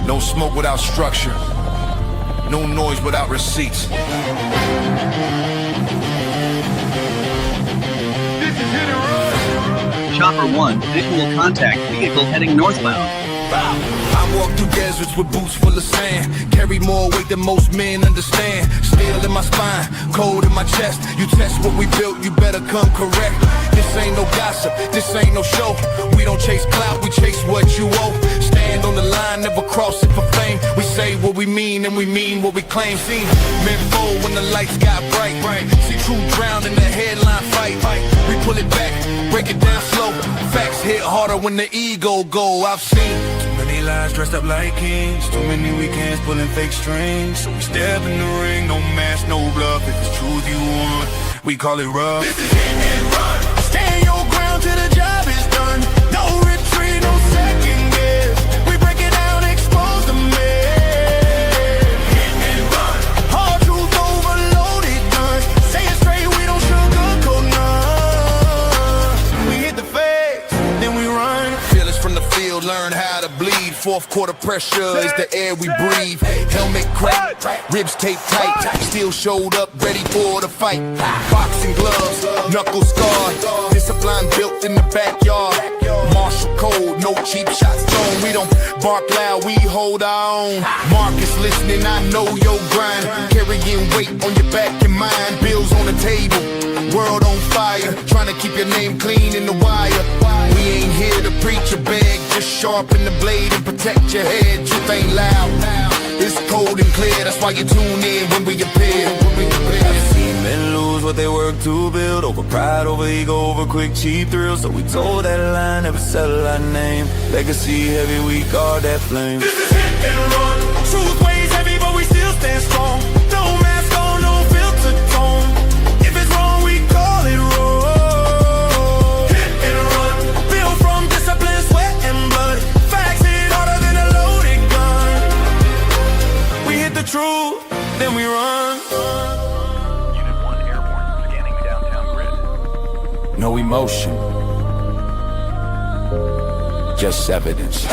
No smoke without structure. No noise without receipts. This is hit and run. Chopper 1, visual contact, vehicle heading northbound. I walk through deserts with boots full of sand. Carry more weight than most men understand. Steel in my spine, cold in my chest. You test what we built, you better come correct. This ain't no gossip, this ain't no show. We don't chase clout, we chase what you owe. Stand on the line, never cross it for fame. We say what we mean and we mean what we claim. Seen men fold when the lights got bright. See true drown in the headline fight. We pull it back, break it down slow. Facts hit harder when the ego go. I've seen too many lies dressed up like kings. Too many weekends pulling fake strings. So we step in the ring, no mask, no bluff. If it's truth you want, we call it rough. This is hit and run. Stand your ground till the job is done. No retreat, no second guess. We break it down, expose the mess. Hit and run. Hard truth overloaded guns. Say it straight, we don't sugarcoat none. We hit the face, then we run. Fearless from the field, learn how to bleed. Fourth quarter pressure is the air we breathe. Helmet crack, ribs taped tight. Still showed up, ready for the fight. Boxing gloves, knuckles scarred. Discipline built in the backyard. Martial code, no cheap shots thrown. We don't bark loud, we hold our own. Marcus listening, I know your grind. Carrying weight on your back and mind. Bills on the table, world on fire. Trying to keep your name clean in the wire. We ain't here to preach or beg. Just sharpen the blade and protect your head. Truth ain't loud, it's cold and clear. That's why you tune in when we appear. I've seen men lose what they work to build. Over pride, over ego, over quick, cheap thrills. So we told that line, never settle our name. Legacy heavy, we guard that flame. This is hit and run. Truth weighs heavy, but we still stand strong. No mask on, no filter tone. If it's wrong, we call it wrong. Hit and run. Built from discipline, sweat and blood. Facts hit harder than a loaded gun. We hit the truth, then we run. Unit 1 airborne, scanning downtown grid. No emotion, just evidence. Be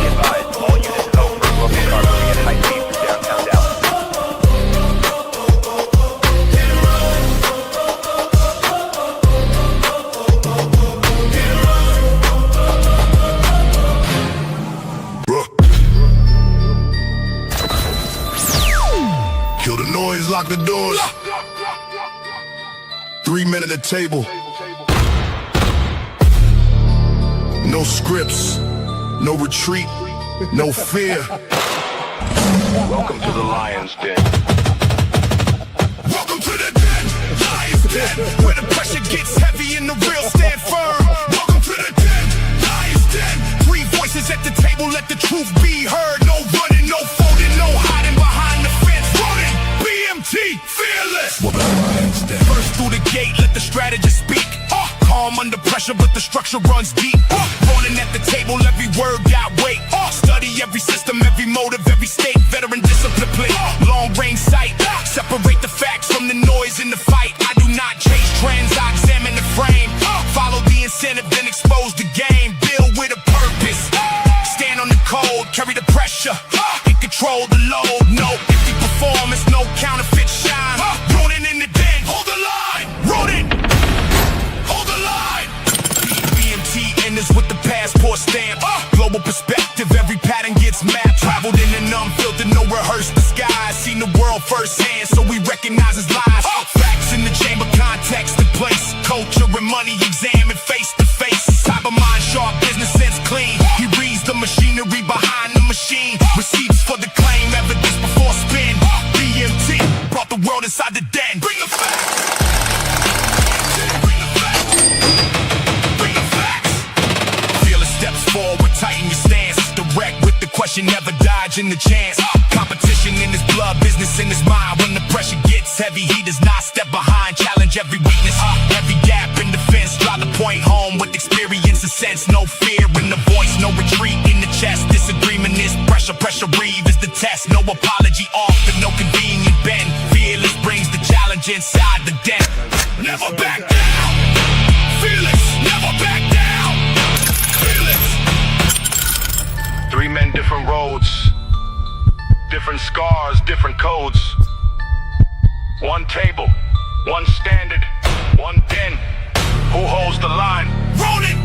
advised, all units over. Local car moving at high speed through downtown Dallas. Kill the noise, lock the doors. 3 men at the table. No scripts, no retreat, no fear. Welcome to the Lion's Den. Welcome to the den, Lion's Den, where the pressure gets heavy and the real stand firm. Welcome to the den, Lion's Den. 3 voices at the table, let the truth be heard. No running, no folding, no hiding behind the fence. Running, BMT, fearless. Welcome to the Lion's Den. First through the gate, let the strategist speak. Calm under pressure, but the structure runs deep. Rolling at the table, every word got weight. Study every system, every motive, every state. Veteran discipline play, long range sight. Separate the facts from the noise in the fight. I do not chase trends, I examine the frame. Follow the incentive, then expose the game. Build with a purpose. Stand on the code, carry the pressure. And control the load. No empty performance, no counterfeit shine. Rolling in the den, hold the line. Rolling. Enters with the passport stamp. Global perspective, every pattern gets mapped. Traveled in an unfiltered, no rehearsed disguise. Seen the world firsthand, so we recognize his lies. Facts in the chamber, context and place. Culture and money examined face to face. Cyber mind sharp, business sense clean. He reads the machinery behind the machine. Receipts for the claim, evidence before spin. BMT brought the world inside the den. Bring the facts. Forward, tighten your stance. Direct with the question, never dodging the chance. Competition in his blood, business in his mind. When the pressure gets heavy, he does not step behind. Challenge every weakness, every gap in defense. Drive the point home with experience and sense. No fear in the voice, no retreat in the chest. Disagreement is pressure, pressure breathe is the test. No apology offered, no convenient bend. Fearless brings the challenge inside the den. Never back down. Fearless, never back down. Fearless. roads, different scars, different codes. One table, one standard, one den. Who holds the line? Ronin!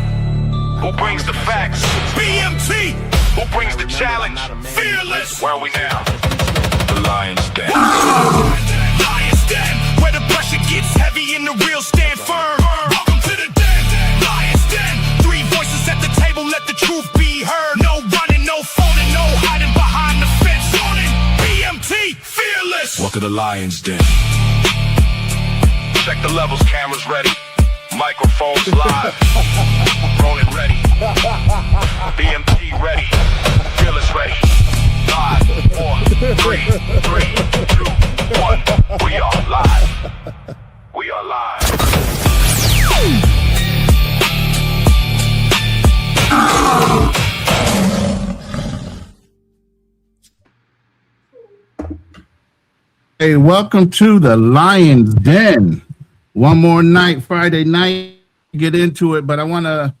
Who brings the facts? BMT! Who brings the challenge? Fearless! Where are we now? The Lion's Den. Lion's Den, where the pressure gets heavy and the real stand firm. Welcome to the den. Lion's Den, three voices at the table, let the truth be heard. No running, no folding, no hiding behind the fence. Ronin, BMT, fearless! Welcome to the Lion's Den. Check the levels, cameras ready. Microphones live. Ronin ready. BMT ready. Fearless ready. 5, 4, 3, 2, 1. We are live. We are live. Hey, welcome to the Lion's Den. One more night, Friday night, get into it, but I want to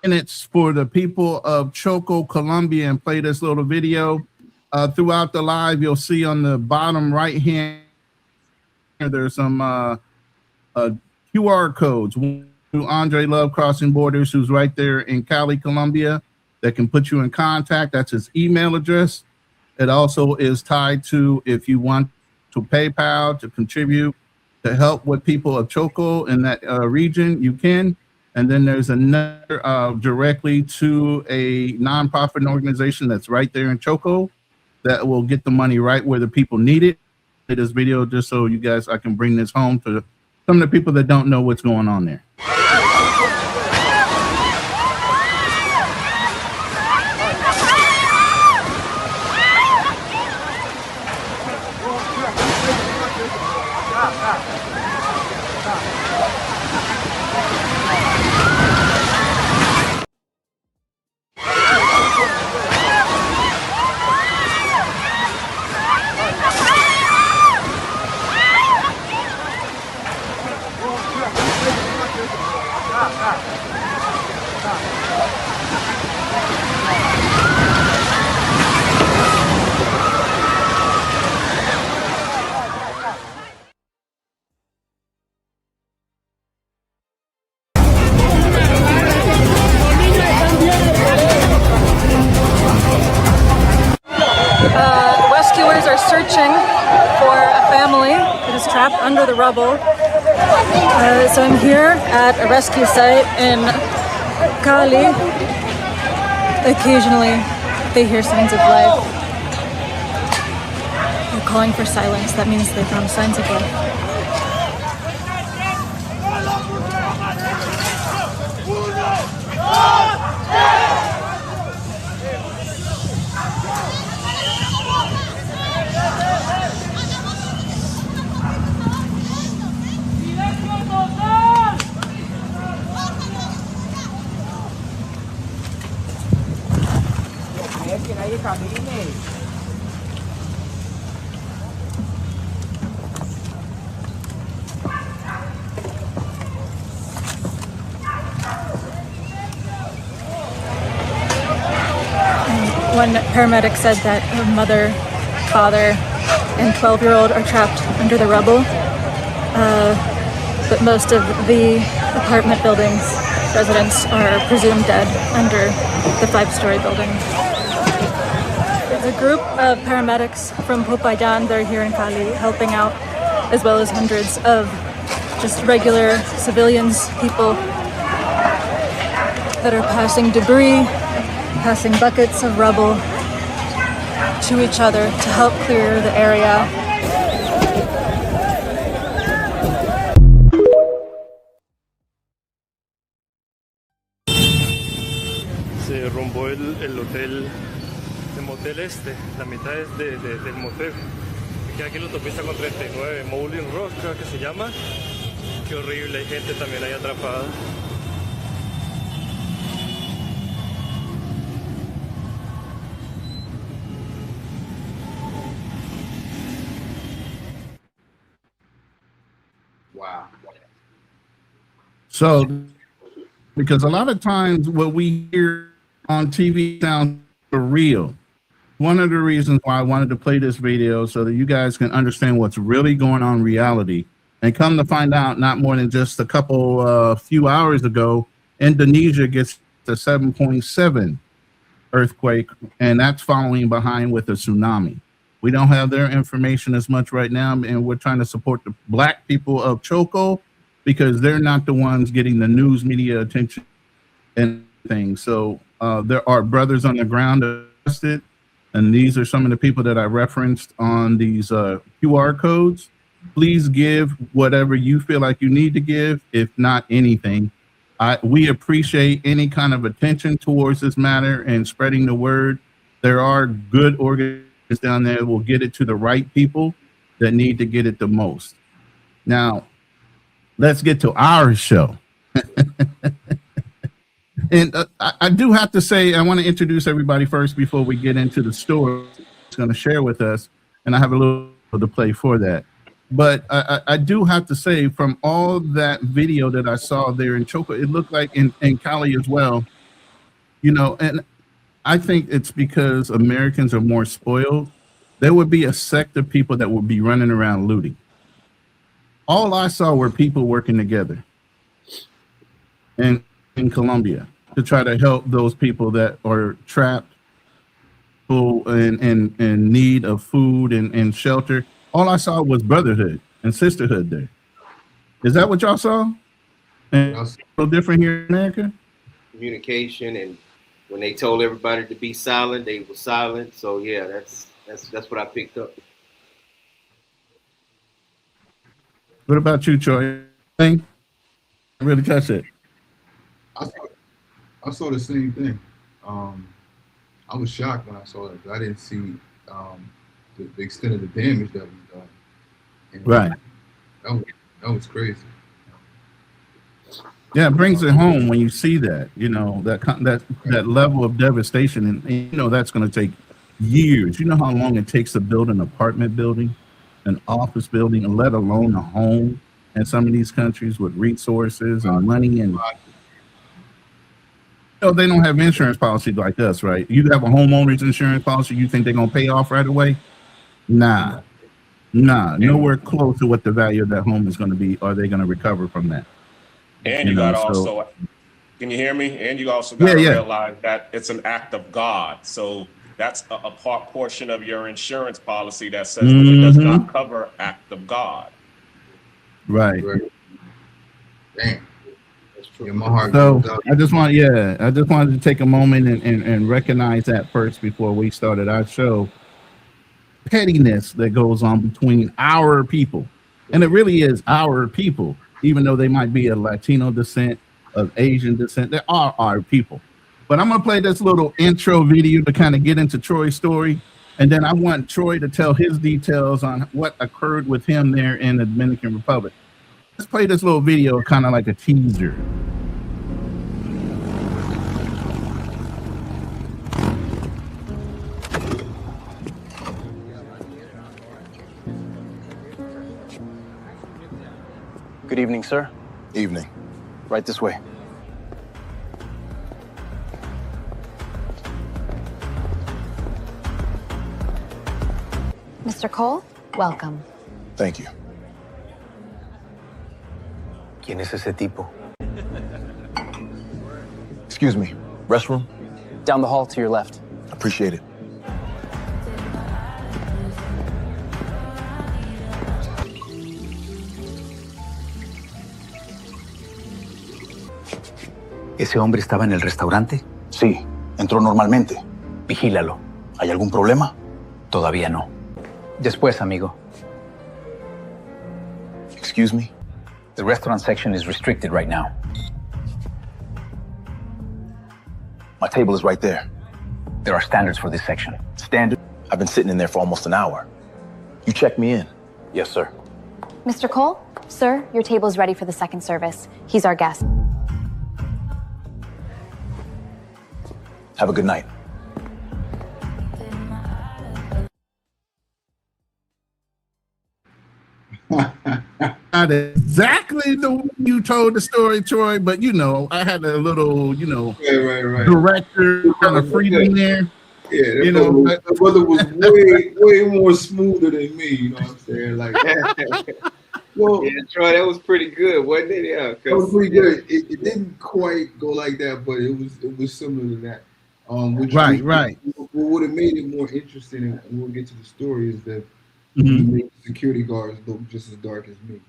minutes for the people of Choco, Colombia, and play this little video. Throughout the live, you'll see on the bottom right hand, there's some QR codes. Andre Love Crossing Borders, who's right there in Cali, Colombia, that can put you in contact. That's his email address. It also is tied to, if you want to PayPal to contribute to help with people of Choco in that region, you can. And then there's another directly to a nonprofit organization that's right there in Choco that will get the money right where the people need it. This video just so you guys, I can bring this home to some of the people that don't know what's going on there. Rescuers are searching for a family that is trapped under the rubble. So I'm here at a rescue site in Cali. Occasionally they hear signs of life. They're calling for silence. That means they found signs of life. One paramedic said that her mother, father, and 12-year-old are trapped under the rubble, but most of the apartment buildings, residents are presumed dead under the 5-story building. There's a group of paramedics from Popayán. They're here in Cali helping out, as well as hundreds of just regular civilians, people that are passing debris, passing buckets of rubble to each other to help clear the area. Se derrumbó el hotel, el motel este, la mitad es del motel. Que aquí en la autopista con 39, Moulin Rock creo que se llama. Qué horrible, hay gente también ahí atrapada. Wow. So, because a lot of times what we hear on TV sounds for real. One of the reasons why I wanted to play this video so that you guys can understand what's really going on in reality. And come to find out, not more than just a couple few hours ago, Indonesia gets the 7.7 earthquake, and that's following behind with a tsunami. We don't have their information as much right now, and we're trying to support the black people of Choco because they're not the ones getting the news media attention and things. So there are brothers on the ground arrested, and these are some of the people that I referenced on these QR codes. Please give whatever you feel like you need to give, if not anything. We appreciate any kind of attention towards this matter and spreading the word. There are good organizations down there that will get it to the right people that need to get it the most. Now, let's get to our show. And I do have to say, I want to introduce everybody first before we get into the story it's going to share with us. And I have a little to play for that. But I do have to say, from all that video that I saw there in Choco, it looked like in Cali as well, you know, and I think it's because Americans are more spoiled. There would be a sect of people that would be running around looting. All I saw were people working together in Colombia to try to help those people that are trapped, who in need of food and shelter. All I saw was brotherhood and sisterhood there. Is that what y'all saw? And it's so different here in America? Communication, and when they told everybody to be silent, they were silent. So yeah, that's what I picked up. What about you, Troy? I really touched it. I saw the same thing. I was shocked when I saw it. I didn't see the extent of the damage that was done. And right. That was crazy. Yeah, it brings it home when you see that, you know, that level of devastation, and you know that's going to take years. You know how long it takes to build an apartment building, an office building, and let alone a home in some of these countries with resources and money, and they don't have insurance policies like us, right? You have a homeowner's insurance policy, you think they're going to pay off right away? Nah, nowhere close to what the value of that home is going to be. Are they going to recover from that? And you got also, can you hear me? And you also got to realize that it's an act of God. So that's a portion of your insurance policy that says that it does not cover act of God. Right. Damn. That's true. Yeah, my heart I just wanted to take a moment and recognize that first before we started our show. Pettiness that goes on between our people, and it really is our people, even though they might be of Latino descent, of Asian descent. They are our people. But I'm gonna play this little intro video to kind of get into Troy's story, and then I want Troy to tell his details on what occurred with him there in the Dominican Republic. Let's play this little video, kind of like a teaser. Good evening, sir. Evening. Right this way. Mr. Cole, welcome. Thank you. ¿Quién es ese tipo? Excuse me. Restroom? Down the hall to your left. Appreciate it. ¿Ese hombre estaba en el restaurante? Sí, entró normalmente. Vigílalo. ¿Hay algún problema? Todavía no. Después, amigo. Excuse me? The restaurant section is restricted right now. My table is right there. There are standards for this section. Standard? I've been sitting in there for almost an hour. You checked me in. Yes, sir. Mr. Cole, sir, your table is ready for the second service. He's our guest. Have a good night. Not exactly the way you told the story, Troy, but you know, I had a little, you know, right. director kind of freedom there. Yeah, You know, that brother was way more smoother than me. You know what I'm saying? Like, well, yeah, Troy, that was pretty good, wasn't it? Yeah, that was pretty good. It didn't quite go like that, but it was similar to that. Right. What would have made it more interesting, and we'll get to the story, is that Mm-hmm. he made the security guards look just as dark as me.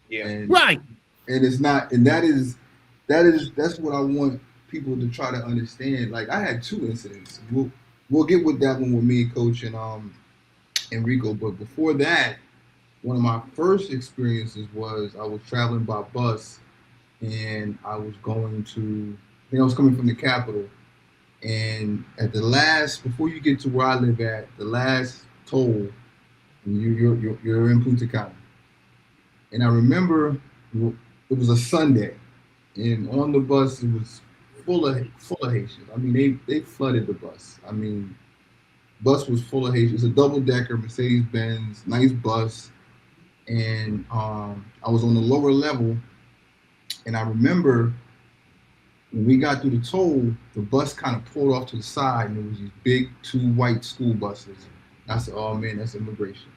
Yeah. And, Right. And it's not, and that's what I want people to try to understand. Like, I had 2 incidents. We'll get with that one with me and Coach and Enrico. But before that, one of my first experiences was I was traveling by bus, and I was going to, I was coming from the Capitol, and at the last, before you get to where I live at, the last toll, you're in Punta Cana. And I remember it was a Sunday, and on the bus it was full of Haitians. I mean, they flooded the bus. I mean, bus was full of Haitians. It's a double-decker Mercedes-Benz, nice bus. And I was on the lower level, and I remember when we got through the toll, the bus kind of pulled off to the side, and it was these big 2 white school buses. And I said, "Oh man, that's immigration."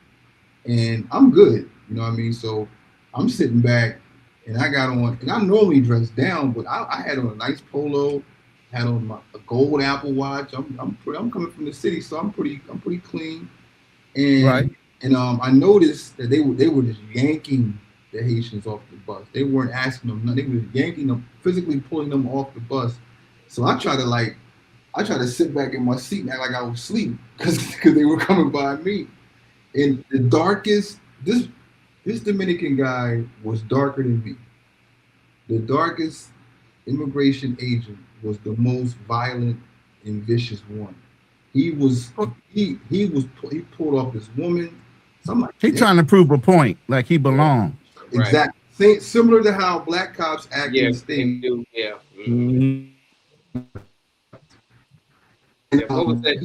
And I'm good, you know what I mean? So I'm sitting back, and I got on, and I normally dress down, but I had on a nice polo, had on a gold Apple Watch. I'm coming from the city, so I'm pretty clean. And Right. And I noticed that they were just yanking the Haitians off the bus. They weren't asking them nothing. They were yanking them, physically pulling them off the bus. So I tried to sit back in my seat and act like I was asleep because they were coming by me. And the darkest, this Dominican guy was darker than me. The darkest immigration agent was the most violent and vicious one. He pulled off this woman. So I'm like, He trying to prove a point, like he belonged. Exactly. Right. Similar to how black cops act in the state. Yeah. Mm-hmm. What was that?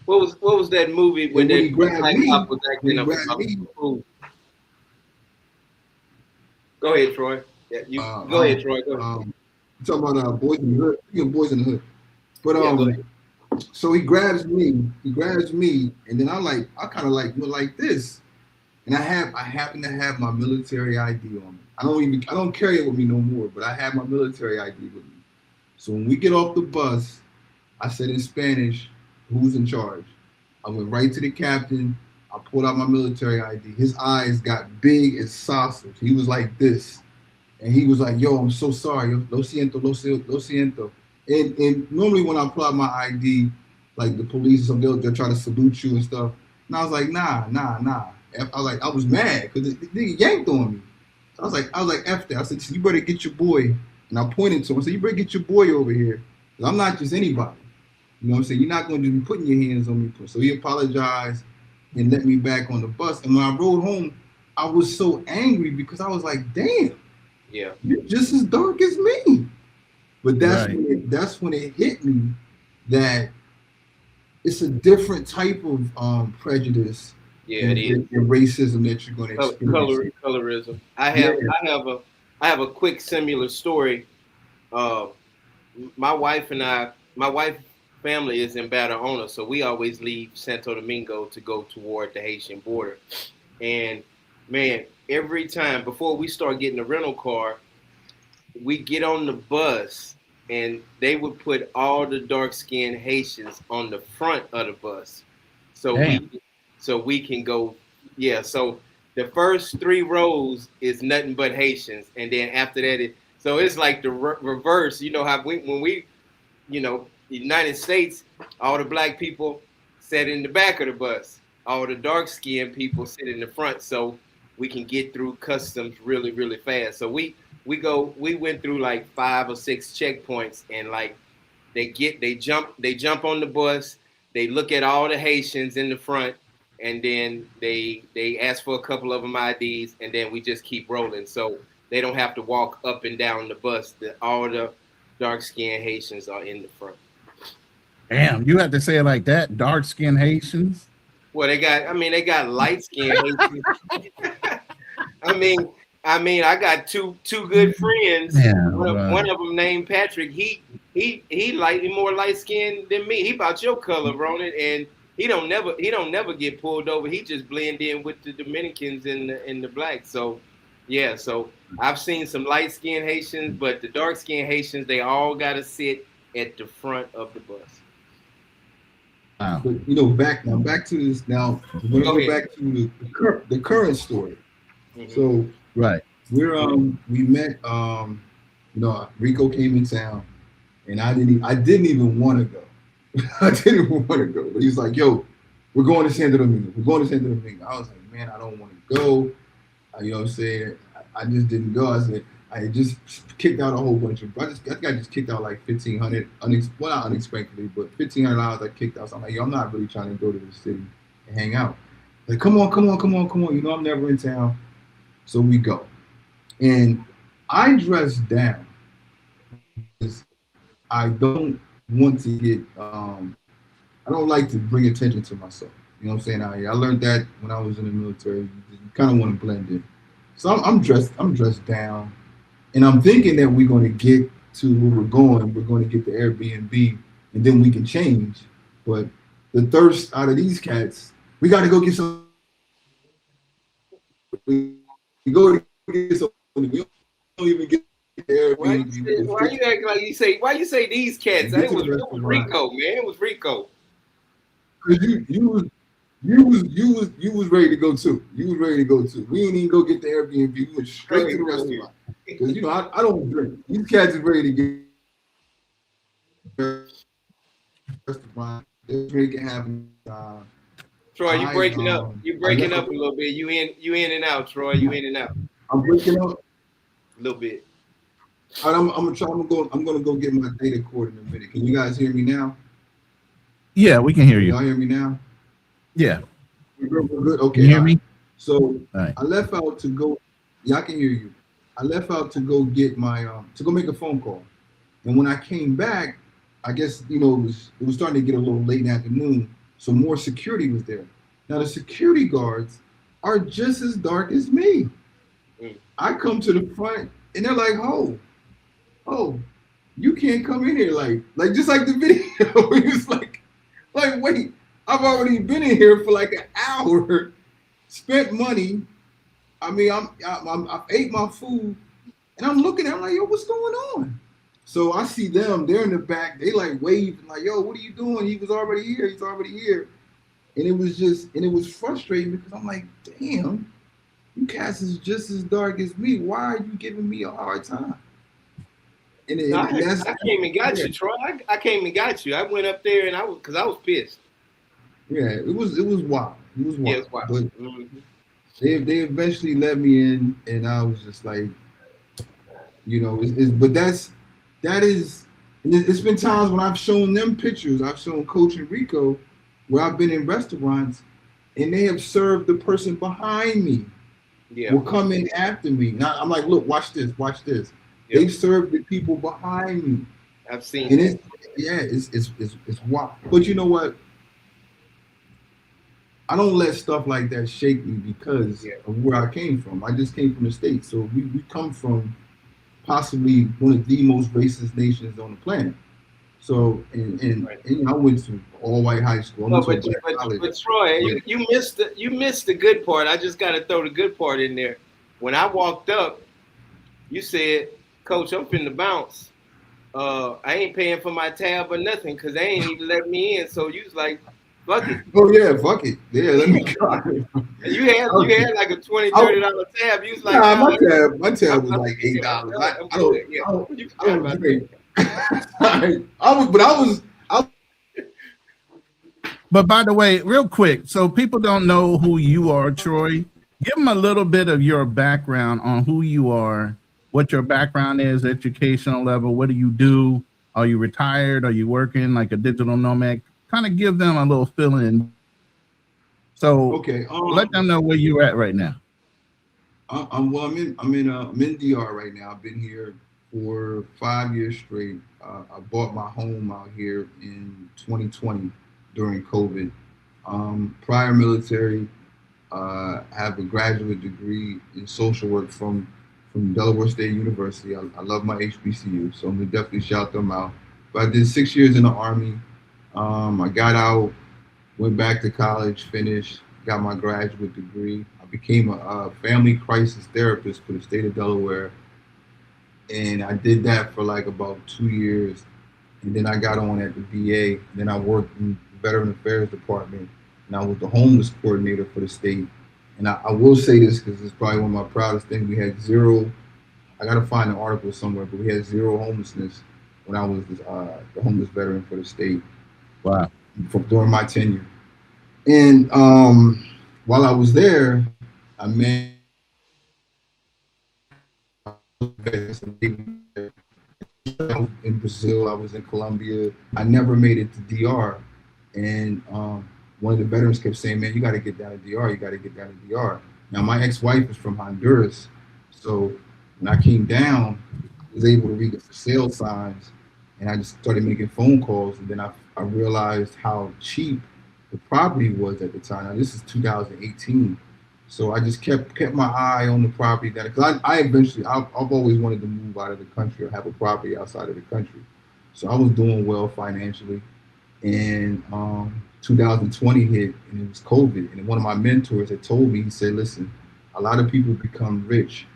What was that movie when that black cop was acting up about food? Go ahead, Troy. Yeah, go ahead, Troy. Go ahead. You're talking about Boys in the Hood. Speaking of Boys in the Hood. But so he grabs me, and then I kind of went like this, and I happen to have my military ID on me. I don't carry it with me no more, but I have my military ID with me. So when we get off the bus, I said in Spanish, "Who's in charge?" I went right to the captain. I pulled out my military ID. His eyes got big as sausage. He was like this, and he was like, "Yo, I'm so sorry. Lo siento, lo siento." And normally when I pull out my ID, like the police or something, they'll try to salute you and stuff. And I was like, nah. I was mad because the nigga yanked on me. So I was like, F that. I said, "You better get your boy." And I pointed to him. I said, "You better get your boy over here. I'm not just anybody. You know what I'm saying? You're not going to be putting your hands on me." So he apologized and let me back on the bus. And when I rode home, I was so angry because I was like, damn, you're just as dark as me. But that's when it hit me that it's a different type of prejudice and racism that you're going to experience. Colorism. I have a quick similar story. My wife family is in Barahona, so we always leave Santo Domingo to go toward the Haitian border. And man, every time before we start getting a rental car, we get on the bus and they would put all the dark-skinned Haitians on the front of the bus. So we can go, so the first 3 rows is nothing but Haitians. And then after that, so it's like the reverse. You know how when we, the United States, all the black people sit in the back of the bus. All the dark-skinned people sit in the front so we can get through customs really, really fast. So we went through like 5 or 6 checkpoints, and like they jump on the bus, they look at all the Haitians in the front, and then they ask for a couple of them IDs, and then we just keep rolling. So they don't have to walk up and down the bus. All the dark-skinned Haitians are in the front. Damn, you have to say it like that, dark-skinned Haitians? Well, they got light-skinned Haitians. I mean, I mean, I got two good friends. Yeah, one of them named Patrick. He more light skinned than me. He about your color, Ronan, and he don't never get pulled over. He just blend in with the Dominicans and the blacks. So yeah, so I've seen some light skinned Haitians, but the dark skinned Haitians, they all gotta sit at the front of the bus. Wow. But you know, back to this now. We're gonna go back to the current story. Mm-hmm. So right, we met Rico came in town, and I didn't even want to go. I didn't even want to go, but he's like, "Yo, we're going to Santo Domingo. We're going to Santo Domingo." I was like, "Man, I don't want to go." You know what I'm saying? I just didn't go. I said I just kicked out a whole bunch of. I think I just kicked out like 1,500. Not unexpectedly, but $1,500 I kicked out. So I'm like, "Yo, I'm not really trying to go to the city and hang out." Like, come on. You know, I'm never in town. So we go. And I dress down because I don't want to get, I don't like to bring attention to myself. You know what I'm saying? I learned that when I was in the military. You kind of want to blend in. So I'm dressed down. And I'm thinking that we're going to get to where we're going. We're going to get the Airbnb and then we can change. But the thirst out of these cats, we got to go get some. We go to get some. We don't even get there. Why you acting like you say? Why you say these cats? It was Rico, man. It was Rico. Cause you was ready to go too. You was ready to go too. We didn't even go get the Airbnb. We went straight to the restaurant. Because you know I don't drink. These cats is ready to get the restaurant. They're drinking, having. Troy, you breaking up. You breaking up a little bit. You in and out, Troy. You in and out. I'm breaking up a little bit. All right, I'm gonna go get my data cord in a minute. Can you guys hear me now? Yeah, we can hear you. Y'all hear me now? Yeah. We're good. Okay. Can you hear me? So I left out to go. Yeah, I can hear you. I left out to go get my to go make a phone call, and when I came back, I guess it was starting to get a little late in the afternoon. So more security was there. Now the security guards are just as dark as me. I come to the front and they're like, oh, you can't come in here like just like the video. It's like wait, I've already been in here for like an hour, spent money. I mean, I ate my food and I'm looking at them like, yo, what's going on? So I see them, they're in the back, they like waving, like, yo, what are you doing? He was already here, he's already here. And it was frustrating because I'm like, damn, you cats is just as dark as me. Why are you giving me a hard time? And I came and got you, Troy. I came and got you. I went up there and I was pissed. Yeah, it was wild. It was wild. Yeah, it's wild. But they eventually let me in, and I was just like, it's been times when I've shown them pictures. I've shown Coach and Rico where I've been in restaurants and they have served the person behind me. Yeah. Will come in after me. Now I'm like, look, watch this. Yep. They served the people behind me. I've seen and it's wild. But you know what? I don't let stuff like that shake me because of where I came from. I just came from the States. So we come from possibly one of the most racist nations on the planet. So, and I went to all white high school. But Troy, you missed the good part. I just got to throw the good part in there. When I walked up, you said, "Coach, I'm finna bounce. I ain't paying for my tab or nothing because they ain't even let me in." So you was like, "Fuck it." Oh yeah, fuck it. Yeah, let me try. You had like a $20, $30 tab. You was like, nah, my tab was like $8. I don't drink. But by the way, real quick, so people don't know who you are, Troy. Give them a little bit of your background on who you are, what your background is, educational level. What do you do? Are you retired? Are you working like a digital nomad? Kind of give them a little fill-in. So let them know where you're at right now. I'm in DR right now. I've been here for 5 years straight. I bought my home out here in 2020 during COVID. Prior military, I have a graduate degree in social work from Delaware State University. I love my HBCU, so I'm gonna definitely shout them out. But I did 6 years in the Army. I got out, went back to college, finished, got my graduate degree. I became a family crisis therapist for the state of Delaware. And I did that for like about 2 years. And then I got on at the VA. Then I worked in the Veteran Affairs Department. And I was the homeless coordinator for the state. And I will say this because it's probably one of my proudest things. We had zero, I got to find an article somewhere, but we had zero homelessness when I was the homeless veteran for the state. Wow. During my tenure. And while I was there, I met in Brazil, I was in Colombia. I never made it to DR. And one of the veterans kept saying, man, you got to get down to DR. You got to get down to DR. Now, my ex-wife is from Honduras. So when I came down, I was able to read the for sale signs. And I just started making phone calls. And then I realized how cheap the property was at the time. Now, this is 2018. So I just kept my eye on the property that, because I eventually, I've always wanted to move out of the country or have a property outside of the country. So I was doing well financially. And 2020 hit and it was COVID. And one of my mentors had told me, he said, listen, a lot of people become rich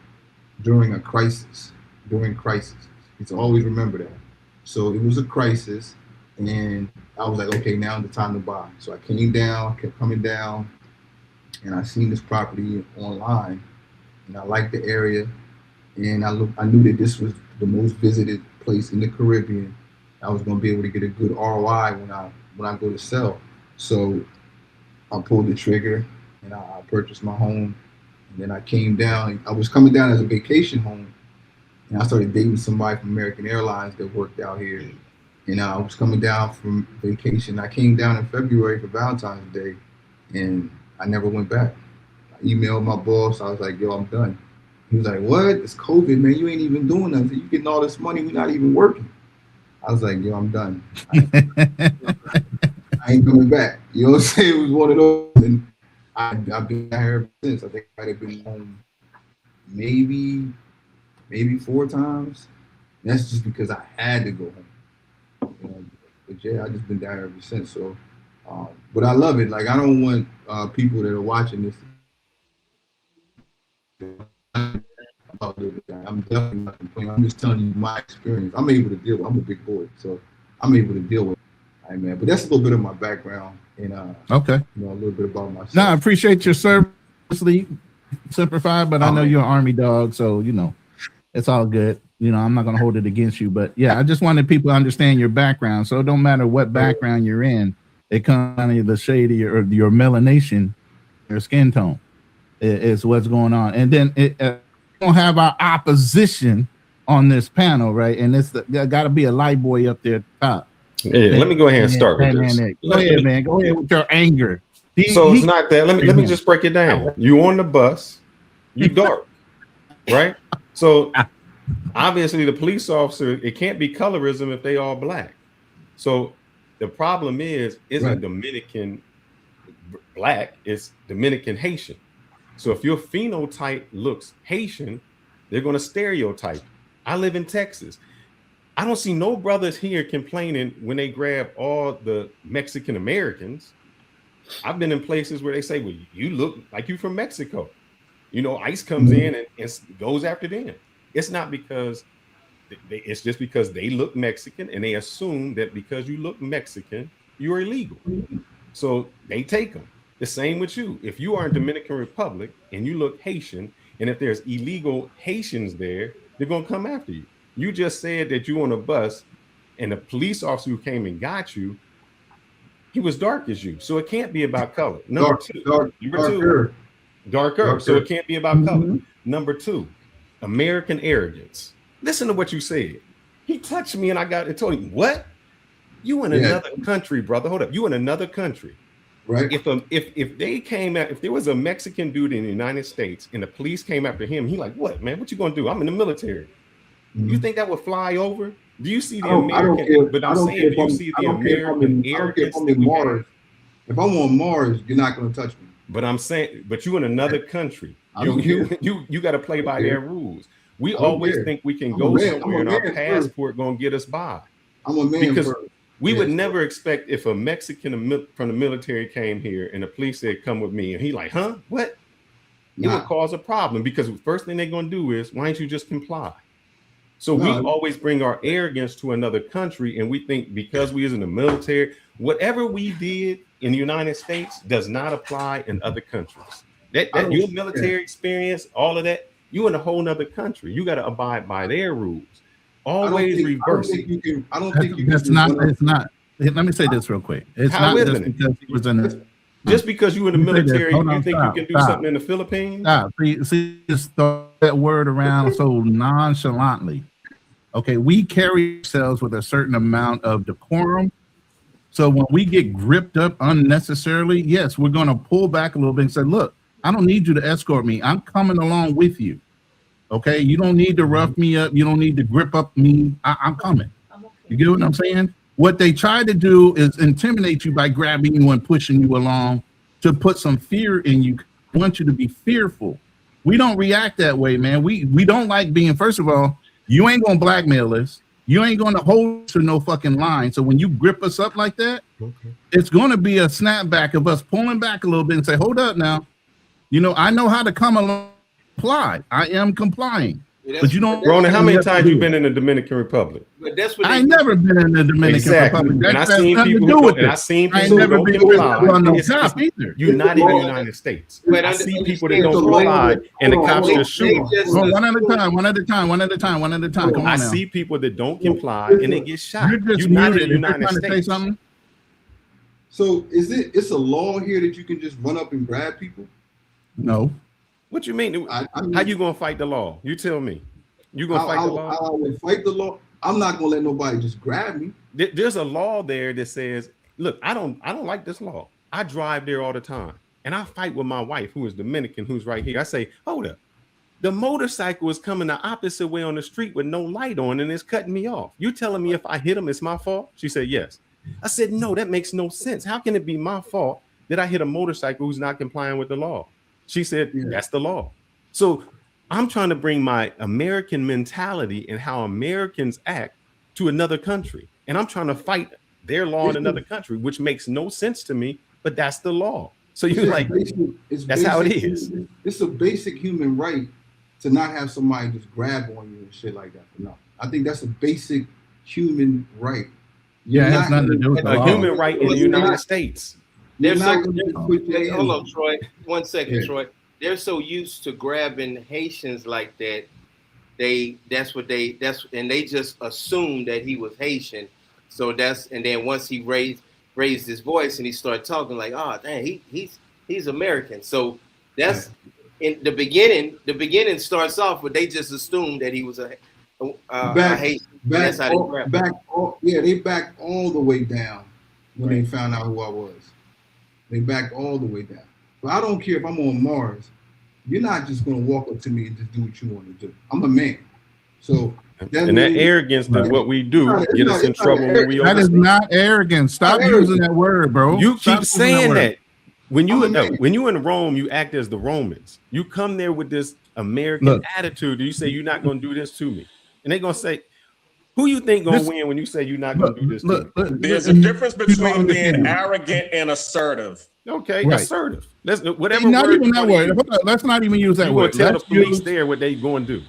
during a crisis, He said, always remember that. So it was a crisis. And I was like, okay, now's the time to buy. So I came down, kept coming down. And I seen this property online, and I liked the area, and I knew that this was the most visited place in the Caribbean. I was going to be able to get a good ROI when I go to sell. So I pulled the trigger, and I purchased my home, and then I came down. I was coming down as a vacation home, and I started dating somebody from American Airlines that worked out here. And I was coming down from vacation. I came down in February for Valentine's Day, and I never went back. I emailed my boss. I was like, yo, I'm done. He was like, what? It's COVID, man. You ain't even doing nothing. You getting all this money. We're not even working. I was like, yo, I'm done. I ain't coming back. You know what I'm saying? It was one of those. And I've been out here ever since. I think I'd have been home maybe 4 times. And that's just because I had to go home. You know, but yeah, I just been down here ever since. So, but I love it. Like, I don't want people that are watching this. I'm definitely not complaining. I'm just telling you my experience. I'm able to deal with. I'm a big boy, so I'm able to deal with it. Right, man. But that's a little bit of my background and okay, you know, a little bit about myself. No, I appreciate your service. Simplified, but I know you're an Army dog, so you know it's all good. You know, I'm not gonna hold it against you, but yeah, I just wanted people to understand your background. So it don't matter what background you're in. It comes down to the shade of your melanation, your skin tone is what's going on. And then we don't have our opposition on this panel, right? And there got to be a light boy up there at the top. Yeah, let me go ahead and start with this. Go ahead, man. Go ahead with your anger. It's not that. Let me just break it down. You on the bus, you dark, right? So obviously the police officer, it can't be colorism if they all black. So the problem isn't right. Dominican black, it's Dominican Haitian. So if your phenotype looks Haitian, they're going to stereotype. I live in Texas. I don't see no brothers here complaining when they grab all the Mexican Americans. I've been in places where they say, well, you look like you from Mexico. You know, ICE comes in and goes after them. It's not because it's just because they look Mexican and they assume that because you look Mexican, you're illegal. So they take them. The same with you. If you are in Dominican Republic and you look Haitian, and if there's illegal Haitians there, they're going to come after you. You just said that you on a bus and the police officer who came and got you, he was dark as you. So it can't be about color. Number two, darker. So it can't be about color. Number 2, American arrogance. Listen to what you said. He touched me and I told him, what? You in another country, brother. Hold up. You in another country. Right. If they came out, if there was a Mexican dude in the United States and the police came after him, he like, what, man? What you gonna do? I'm in the military. You think that would fly over? Do you see the American? But I'm saying, do you see the American arrogance? If I'm on Mars, you're not gonna touch me. But I'm saying, but you in another country, you got to play by their rules. We always think we can go somewhere and our passport gonna get us by. I'm a man because first. we would never expect if a Mexican from the military came here and the police said, "Come with me," and he like, "Huh? What?" It would cause a problem because the first thing they're gonna do is, "Why don't you just comply?" So we always bring our arrogance to another country, and we think because we is in the military, whatever we did in the United States does not apply in other countries. That your military experience, all of that, you in a whole nother country. You got to abide by their rules. Always reverse it. I don't think you can. It's not. Let me say this real quick. It's not just because he was in the. Just because you in the military, you think you can do something in the Philippines? Stop. See, just throw that word around so nonchalantly. Okay, we carry ourselves with a certain amount of decorum. So when we get gripped up unnecessarily, yes, we're going to pull back a little bit and say, look, I don't need you to escort me. I'm coming along with you. Okay, you don't need to rough me up. You don't need to grip up me. I'm coming. You get what I'm saying? What they try to do is intimidate you by grabbing you and pushing you along to put some fear in you. They want you to be fearful. We don't react that way, man. We don't like being, first of all, you ain't going to blackmail us. You ain't going to hold to no fucking line. So when you grip us up like that, it's going to be a snapback of us pulling back a little bit and say, hold up now. You know, I know how to come along, comply. I am complying. But you don't. Ronan, how many times you been in the Dominican Republic? But that's what I ain't never been in the Dominican Republic. And I seen people who don't comply. You're not in the United States. I see people that don't comply and the cops just shoot them. One at a time. Come on I now. see people that don't comply and they get shot. You're not in the United United States. Say something? So it's a law here that you can just run up and grab people? No. What you mean? How you gonna fight the law? You tell me. You gonna fight the law? I will fight the law. I'm not gonna let nobody just grab me. There's a law there that says, look, I don't like this law. I drive there all the time, and I fight with my wife, who is Dominican, who's right here. I say, hold up, the motorcycle is coming the opposite way on the street with no light on, and it's cutting me off. You telling me if I hit him, it's my fault? She said, yes. I said, no, that makes no sense. How can it be my fault that I hit a motorcycle who's not complying with the law? She said, that's the law. So I'm trying to bring my American mentality and how Americans act to another country. And I'm trying to fight their law in another country, which makes no sense to me, but that's the law. So you're like, that's how it is. It's a basic human right to not have somebody just grab on you and shit like that. No, I think that's a basic human right. Yeah, it has nothing to do with a human right in the United States. Hold on, Troy. 1 second, Troy. They're so used to grabbing Haitians like that. And they just assumed that he was Haitian. So and then once he raised his voice and he started talking like, oh dang, he's American. So that's in the beginning. The beginning starts off with they just assumed that he was a Haitian. They backed all the way down when they found out who I was. They backed all the way down. But I don't care if I'm on Mars. You're not just going to walk up to me and just do what you want to do. I'm a man. So that arrogance is what we do get us in trouble when we That is not arrogance. Stop using that word, bro. You keep saying that. When you in Rome, you act as the Romans. You come there with this American attitude. You say you're not going to do this to me, and they're going to say, who you think gonna win when you say you're not gonna do this? There's a difference between being arrogant and assertive. Okay, assertive. Let's whatever. Not even that word. Let's not even use that word. Tell the police there what they going to do.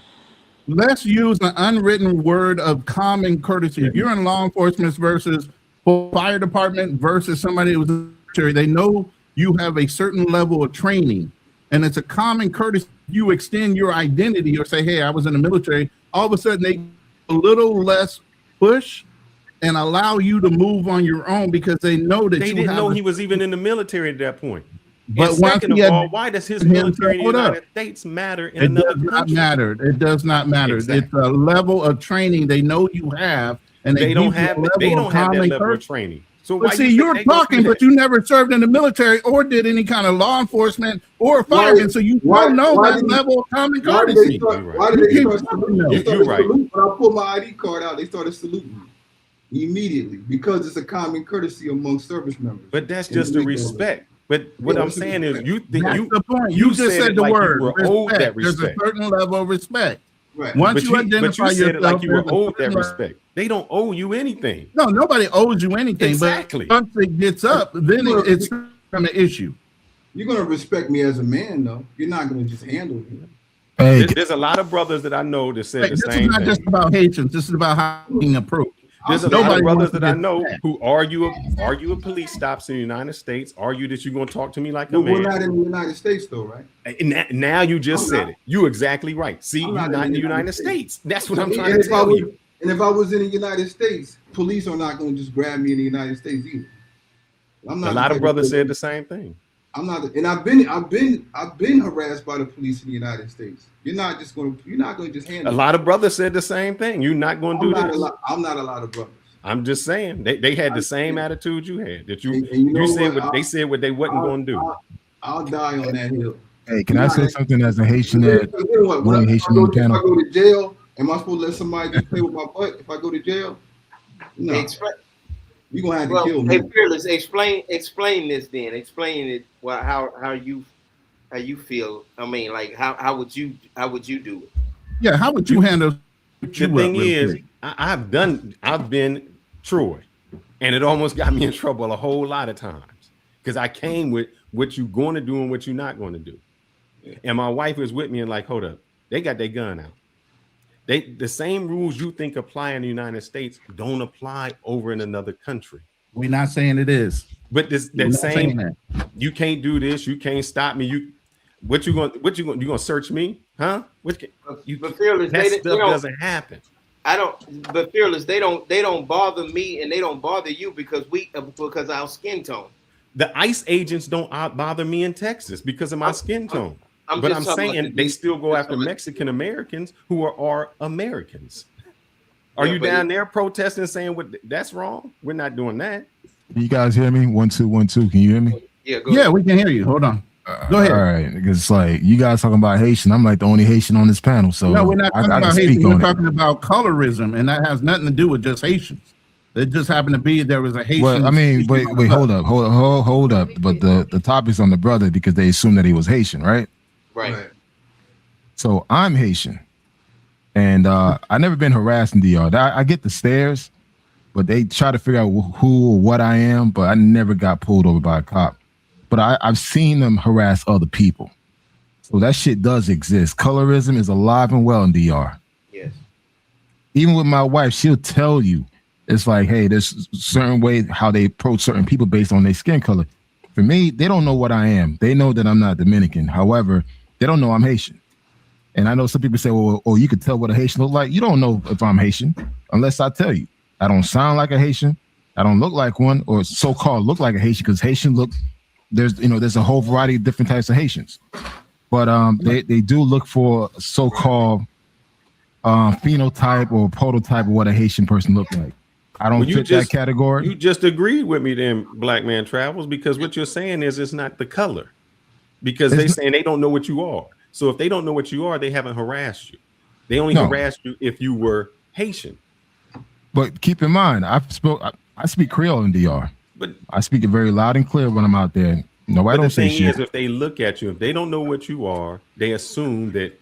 Let's use an unwritten word of common courtesy. If you're in law enforcement versus fire department versus somebody who was in the military, they know you have a certain level of training, and it's a common courtesy. You extend your identity or say, "Hey, I was in the military." All of a sudden, they a little less push and allow you to move on your own because they know that they didn't know he was even in the military at that point. But and second of all, why does his military in the United States matter in another country? It does not matter. Exactly. It's a level of training they know you have, and they don't have that level of training. So but see, you're talking, but you never served in the military or did any kind of law enforcement or fireman, so you don't know that level of common courtesy. Why did they start saluting me? You're right. When I pulled my ID card out, they started saluting me immediately because it's a common courtesy among service members. But that's just a respect. But what I'm saying is, you think that's the point. You just said the like word. you were owed that There's a respect. certain level of respect. Right. Once you but identify you said yourself, it like you were there's a owed that certain respect. They don't owe you anything. No, nobody owes you anything. Exactly. But once it gets up, then it's an issue. You're gonna respect me as a man, though. You're not gonna just handle me. Hey, there's a lot of brothers that I know that said the same thing. This is not just about Haitians. This is about how being approached. There's a lot of brothers that I know who argue with police stops in the United States, argue that you're going to talk to me like a man. We're not in the United States, though, right? And now you just said it. You're exactly right. See, you're not in the United States. That's what I'm trying to tell you. And if I was in the United States, police are not going to just grab me in the United States either. I'm not. A lot of brothers said the same thing. I'm not, and I've been harassed by the police in the United States. You're not going to just handle. A lot of brothers said the same thing. You're not going to do this. I'm not a lot of brothers. I'm just saying they had the same attitude you had. That you said what they said what they wasn't going to do. I'll die on that hill. Hey, can I say something as a Haitian? When Haitian on panel. If I go to jail, am I supposed to let somebody just play with my butt if I go to jail? No. You're gonna have to kill me. Hey, Fearless, explain this then. Explain it. Well, how you feel. I mean, like how would you do it? Yeah, how would you handle? The thing is, I've been Troy, and it almost got me in trouble a whole lot of times because I came with what you're going to do and what you're not going to do. And my wife was with me and like, hold up, they got their gun out. The same rules you think apply in the United States don't apply over in another country. We're not saying it is, but you can't do this. You can't stop me. You gonna search me, huh? But Fearless, that stuff doesn't happen. But Fearless, they don't bother me and they don't bother you because our skin tone. The ICE agents don't bother me in Texas because of my skin tone. But I'm saying they still go after Mexican Americans who are Americans. Are you down there protesting saying that's wrong? We're not doing that. You guys hear me? 1 2 1 2. Can you hear me? Yeah, we can hear you. Hold on. Go ahead. All right, because it's like you guys talking about Haitian. I'm like the only Haitian on this panel. So no, we're not talking about Haitian. We're talking about colorism, and that has nothing to do with just Haitians. It just happened to be there was a Haitian. Well, I mean, wait, hold up. But the topic's on the brother because they assumed that he was Haitian, right? Right. So I'm Haitian, and I never been harassed in DR. I get the stares, but they try to figure out who or what I am. But I never got pulled over by a cop. But I've seen them harass other people. So that shit does exist. Colorism is alive and well in DR. Yes. Even with my wife, she'll tell you, it's like, hey, there's certain ways how they approach certain people based on their skin color. For me, they don't know what I am. They know that I'm not Dominican. However, they don't know I'm Haitian. And I know some people say, well, you could tell what a Haitian look like. You don't know if I'm Haitian unless I tell you. I don't sound like a Haitian. I don't look like one, or so-called look like a Haitian, because Haitian look, there's a whole variety of different types of Haitians. But they do look for so-called phenotype or prototype of what a Haitian person look like. I don't fit that category. You just agreed with me then, Black Man Travels, because what you're saying is it's not the color. Because they're saying they don't know what you are. So if they don't know what you are, they haven't harassed you. They only harassed you if you were Haitian. But keep in mind, I speak Creole in DR. But I speak it very loud and clear when I'm out there. Nobody don't say shit. The thing is, if they look at you, if they don't know what you are, they assume that,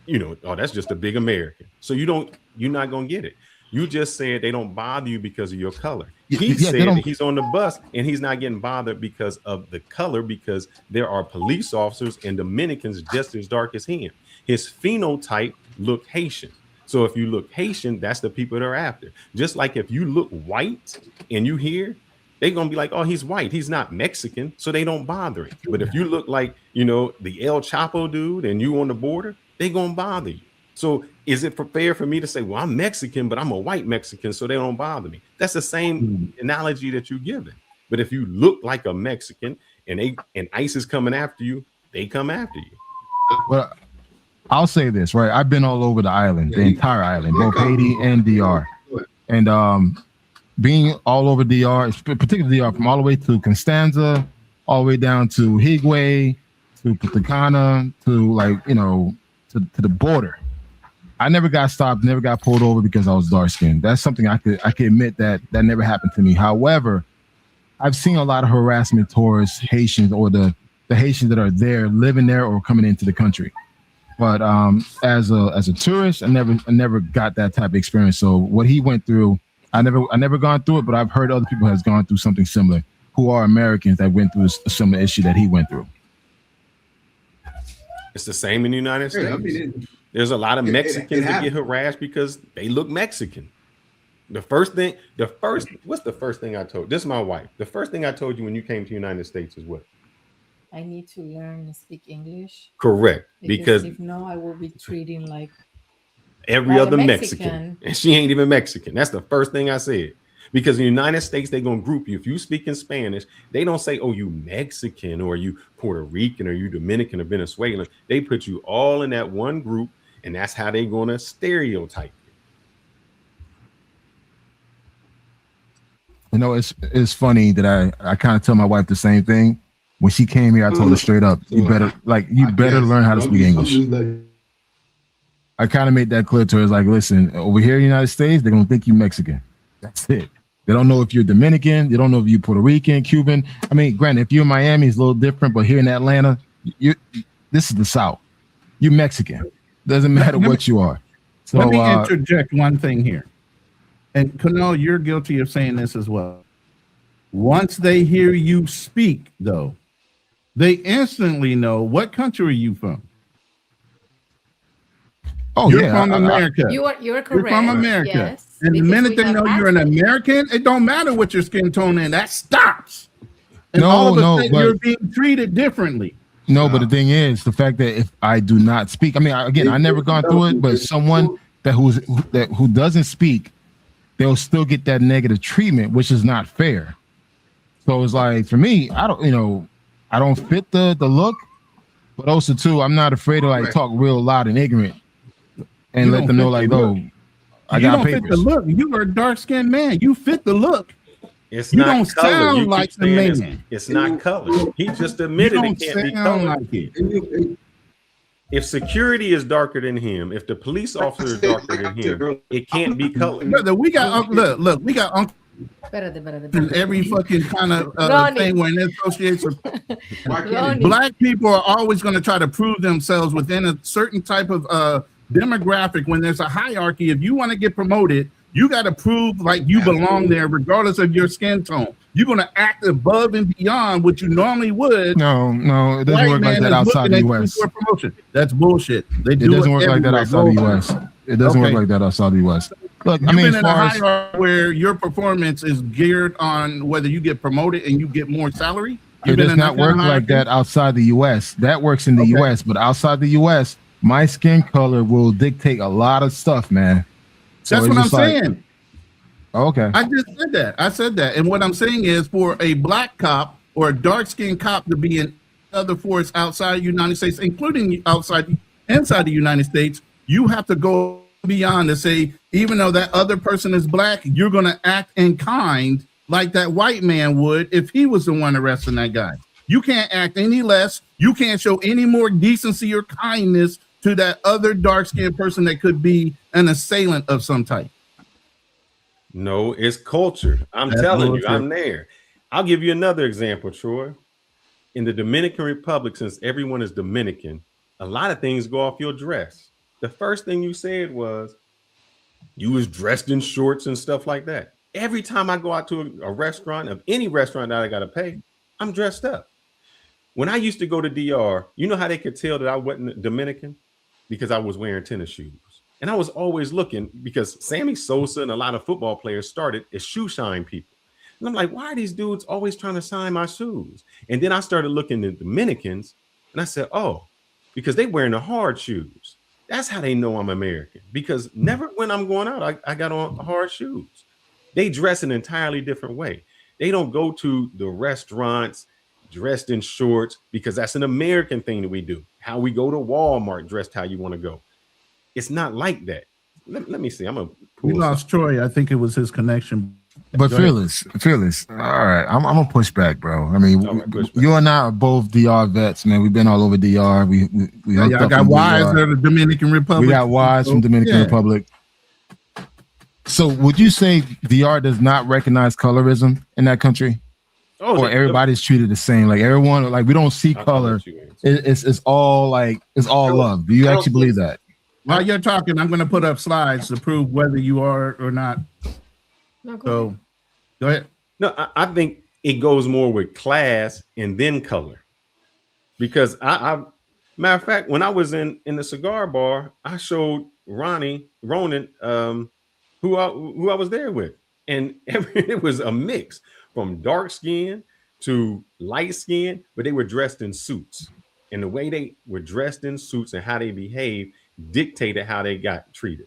that's just a big American. So you're not gonna get it. You just said they don't bother you because of your color. He said that he's on the bus and he's not getting bothered because of the color, because there are police officers and Dominicans just as dark as him. His phenotype look Haitian. So if you look Haitian, that's the people they're after. Just like if you look white and you hear, they're going to be like, oh, he's white. He's not Mexican. So they don't bother him. But if you look like, the El Chapo dude and you on the border, they're going to bother you. So is it fair for me to say, well, I'm Mexican, but I'm a white Mexican, so they don't bother me? That's the same analogy that you're giving. But if you look like a Mexican and ICE is coming after you, they come after you. Well, I'll say this, right? I've been all over the island, the entire island, both Haiti and DR. And being all over DR, particularly DR, from all the way to Constanza, all the way down to Higüey, to Patacana, to the border. I never got stopped, never got pulled over because I was dark skinned. That's something I could admit that never happened to me. However, I've seen a lot of harassment towards Haitians or the Haitians that are there, living there or coming into the country. But as a tourist, I never got that type of experience. So what he went through, I never gone through it, but I've heard other people has gone through something similar who are Americans that went through a similar issue that he went through. It's the same in the United States. There's a lot of Mexicans that get harassed because they look Mexican. What's the first thing I told? This is my wife. The first thing I told you when you came to the United States is what? I need to learn to speak English. Correct. Because if no, I will be treating like every other Mexican. And she ain't even Mexican. That's the first thing I said. Because in the United States, they're going to group you. If you speak in Spanish, they don't say, oh, you Mexican or you Puerto Rican or you Dominican or Venezuelan. They put you all in that one group, and that's how they're going to stereotype you. You know, it's funny that I kind of tell my wife the same thing. When she came here, I told her straight up, you better learn how to speak English. I kind of made that clear to her. It's like, listen, over here in the United States, they're going to think you Mexican. That's it. They don't know if you're Dominican. They don't know if you're Puerto Rican, Cuban. I mean, granted, if you're in Miami, it's a little different. But here in Atlanta, this is the South. You're Mexican. Doesn't matter what you are. So, let me interject one thing here. And Kunal, you're guilty of saying this as well. Once they hear you speak, though, they instantly know what country are you from. Oh, you're from America. You're correct. You're from America. Yes, and the minute they know you're an American, it don't matter what your skin tone is. That stops. And all of a sudden, you're being treated differently. No, but the thing is, the fact that if I do not speak, I mean, again, I never gone through it, but someone who doesn't speak, they'll still get that negative treatment, which is not fair. So it's like, for me, I don't fit the look, but also too, I'm not afraid to like talk real loud and ignorant and let them know like, oh, I got papers. Fit the look. You are a dark-skinned man. You fit the look. It's you not don't color. sound like the man. It's not color. He just admitted it can't be color. Like it. If security is darker than him, if the police officer is darker than him, it can't be color. Brother, we got look, we got Uncle in every fucking kind of thing when it associates with black people are always going to try to prove themselves within a certain type of demographic. When there's a hierarchy, if you want to get promoted, you got to prove like you belong there regardless of your skin tone. You're going to act above and beyond what you normally would. No, it doesn't work like that outside the U.S. That's bullshit. It doesn't work like that outside the U.S. It doesn't work like that outside the U.S. Look, You've been in a hierarchy where your performance is geared on whether you get promoted and you get more salary. It does not work like that outside the U.S. That works in the U.S., but outside the U.S., my skin color will dictate a lot of stuff, man. So that's what I'm saying. Okay. I just said that. I said that. And what I'm saying is for a black cop or a dark-skinned cop to be in other force outside the United States, including inside the United States, you have to go beyond to say, even though that other person is black, you're going to act in kind like that white man would if he was the one arresting that guy. You can't act any less. You can't show any more decency or kindness to that other dark-skinned person that could be an assailant of some type. No, it's culture. I'm telling you, I'm there. I'll give you another example, Troy. In the Dominican Republic, since everyone is Dominican, a lot of things go off your dress. The first thing you said was you was dressed in shorts and stuff like that. Every time I go out to a restaurant, of any restaurant that I got to pay, I'm dressed up. When I used to go to DR, you know how they could tell that I wasn't Dominican? Because I was wearing tennis shoes. And I was always looking because Sammy Sosa and a lot of football players started as shoe shine people. And I'm like, why are these dudes always trying to shine my shoes? And then I started looking at Dominicans and I said, oh, because they wearing the hard shoes. That's how they know I'm American. Because never when I'm going out, I got on hard shoes. They dress an entirely different way. They don't go to the restaurants dressed in shorts because that's an American thing that we do. How we go to Walmart dressed how you want to go. It's not like that. Let me see. We lost Troy. I think it was his connection. But fearless. All right, I'm gonna push back, bro. I mean, you and I are both DR vets, man. We've been all over DR. We I got wives of the Dominican Republic. We got wives from Dominican Republic. So, would you say DR does not recognize colorism in that country? or everybody's treated the same. Like everyone, like we don't see color. It's all like it's all love. Do you actually believe that? While you're talking, I'm going to put up slides to prove whether you are or not. No, So, go ahead. No, I think it goes more with class and then color. Because I matter of fact, when I was in the cigar bar, I showed Ronan, who I was there with, and it was a mix from dark skin to light skin, but they were dressed in suits, and the way they were dressed in suits and how they behaved dictated how they got treated.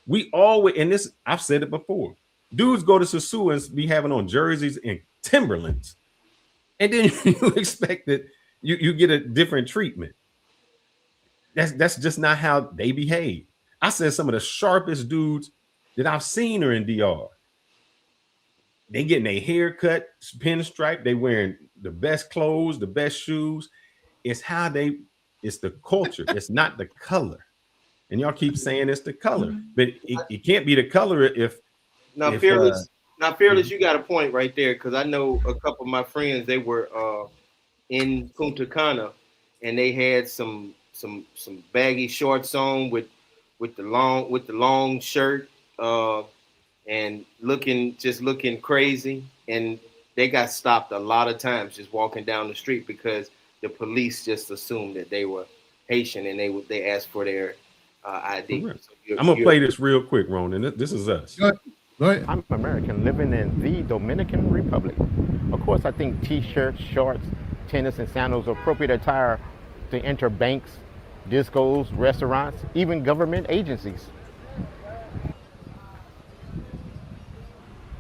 We always, and this I've said it before, dudes go to Sasua and be having on jerseys and Timberlands, and then you expect that you get a different treatment. That's just not how they behave. I said some of the sharpest dudes that I've seen are in DR. They getting their hair cut, pinstripe. They wearing the best clothes, the best shoes. It's how it's the culture. It's not the color. And y'all keep saying it's the color, but it can't be the color if Fearless. You got a point right there, because I know a couple of my friends, they were in Punta Cana, and they had some baggy shorts on with the long shirt, and looking crazy, and they got stopped a lot of times just walking down the street because the police just assumed that they were Haitian, and they asked for their ID. So I'm gonna play this real quick, Ronan. This is us. Go ahead. I'm American living in the Dominican Republic. Of course, I think t-shirts, shorts, tennis, and sandals are appropriate attire to enter banks, discos, restaurants, even government agencies.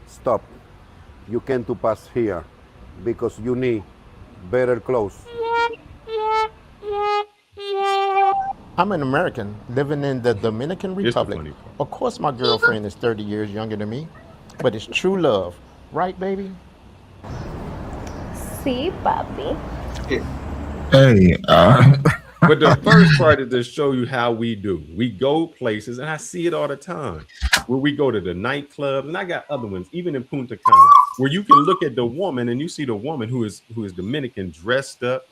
Stop. You can't pass here because you need better clothes. I'm an American living in the Dominican Republic. Of course, my girlfriend is 30 years younger than me, but it's true love. Right, baby? See, papi. Hey, but the first part is to show you how we do. We go places, and I see it all the time, where we go to the nightclubs, and I got other ones, even in Punta Cana, where you can look at the woman, and you see the woman who is Dominican, dressed up,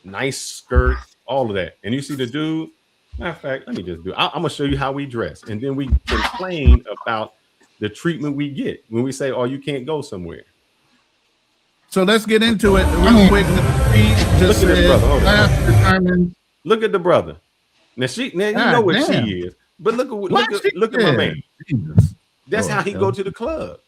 nice skirt, all of that, and you see the dude. Matter of fact, let me just do it. I'm gonna show you how we dress, and then we complain about the treatment we get when we say, "Oh, you can't go somewhere." So let's get into it real quick. Look at this brother. Hold on. Look at the brother. Now you know what she is, but look at my man. That's how he go to the club,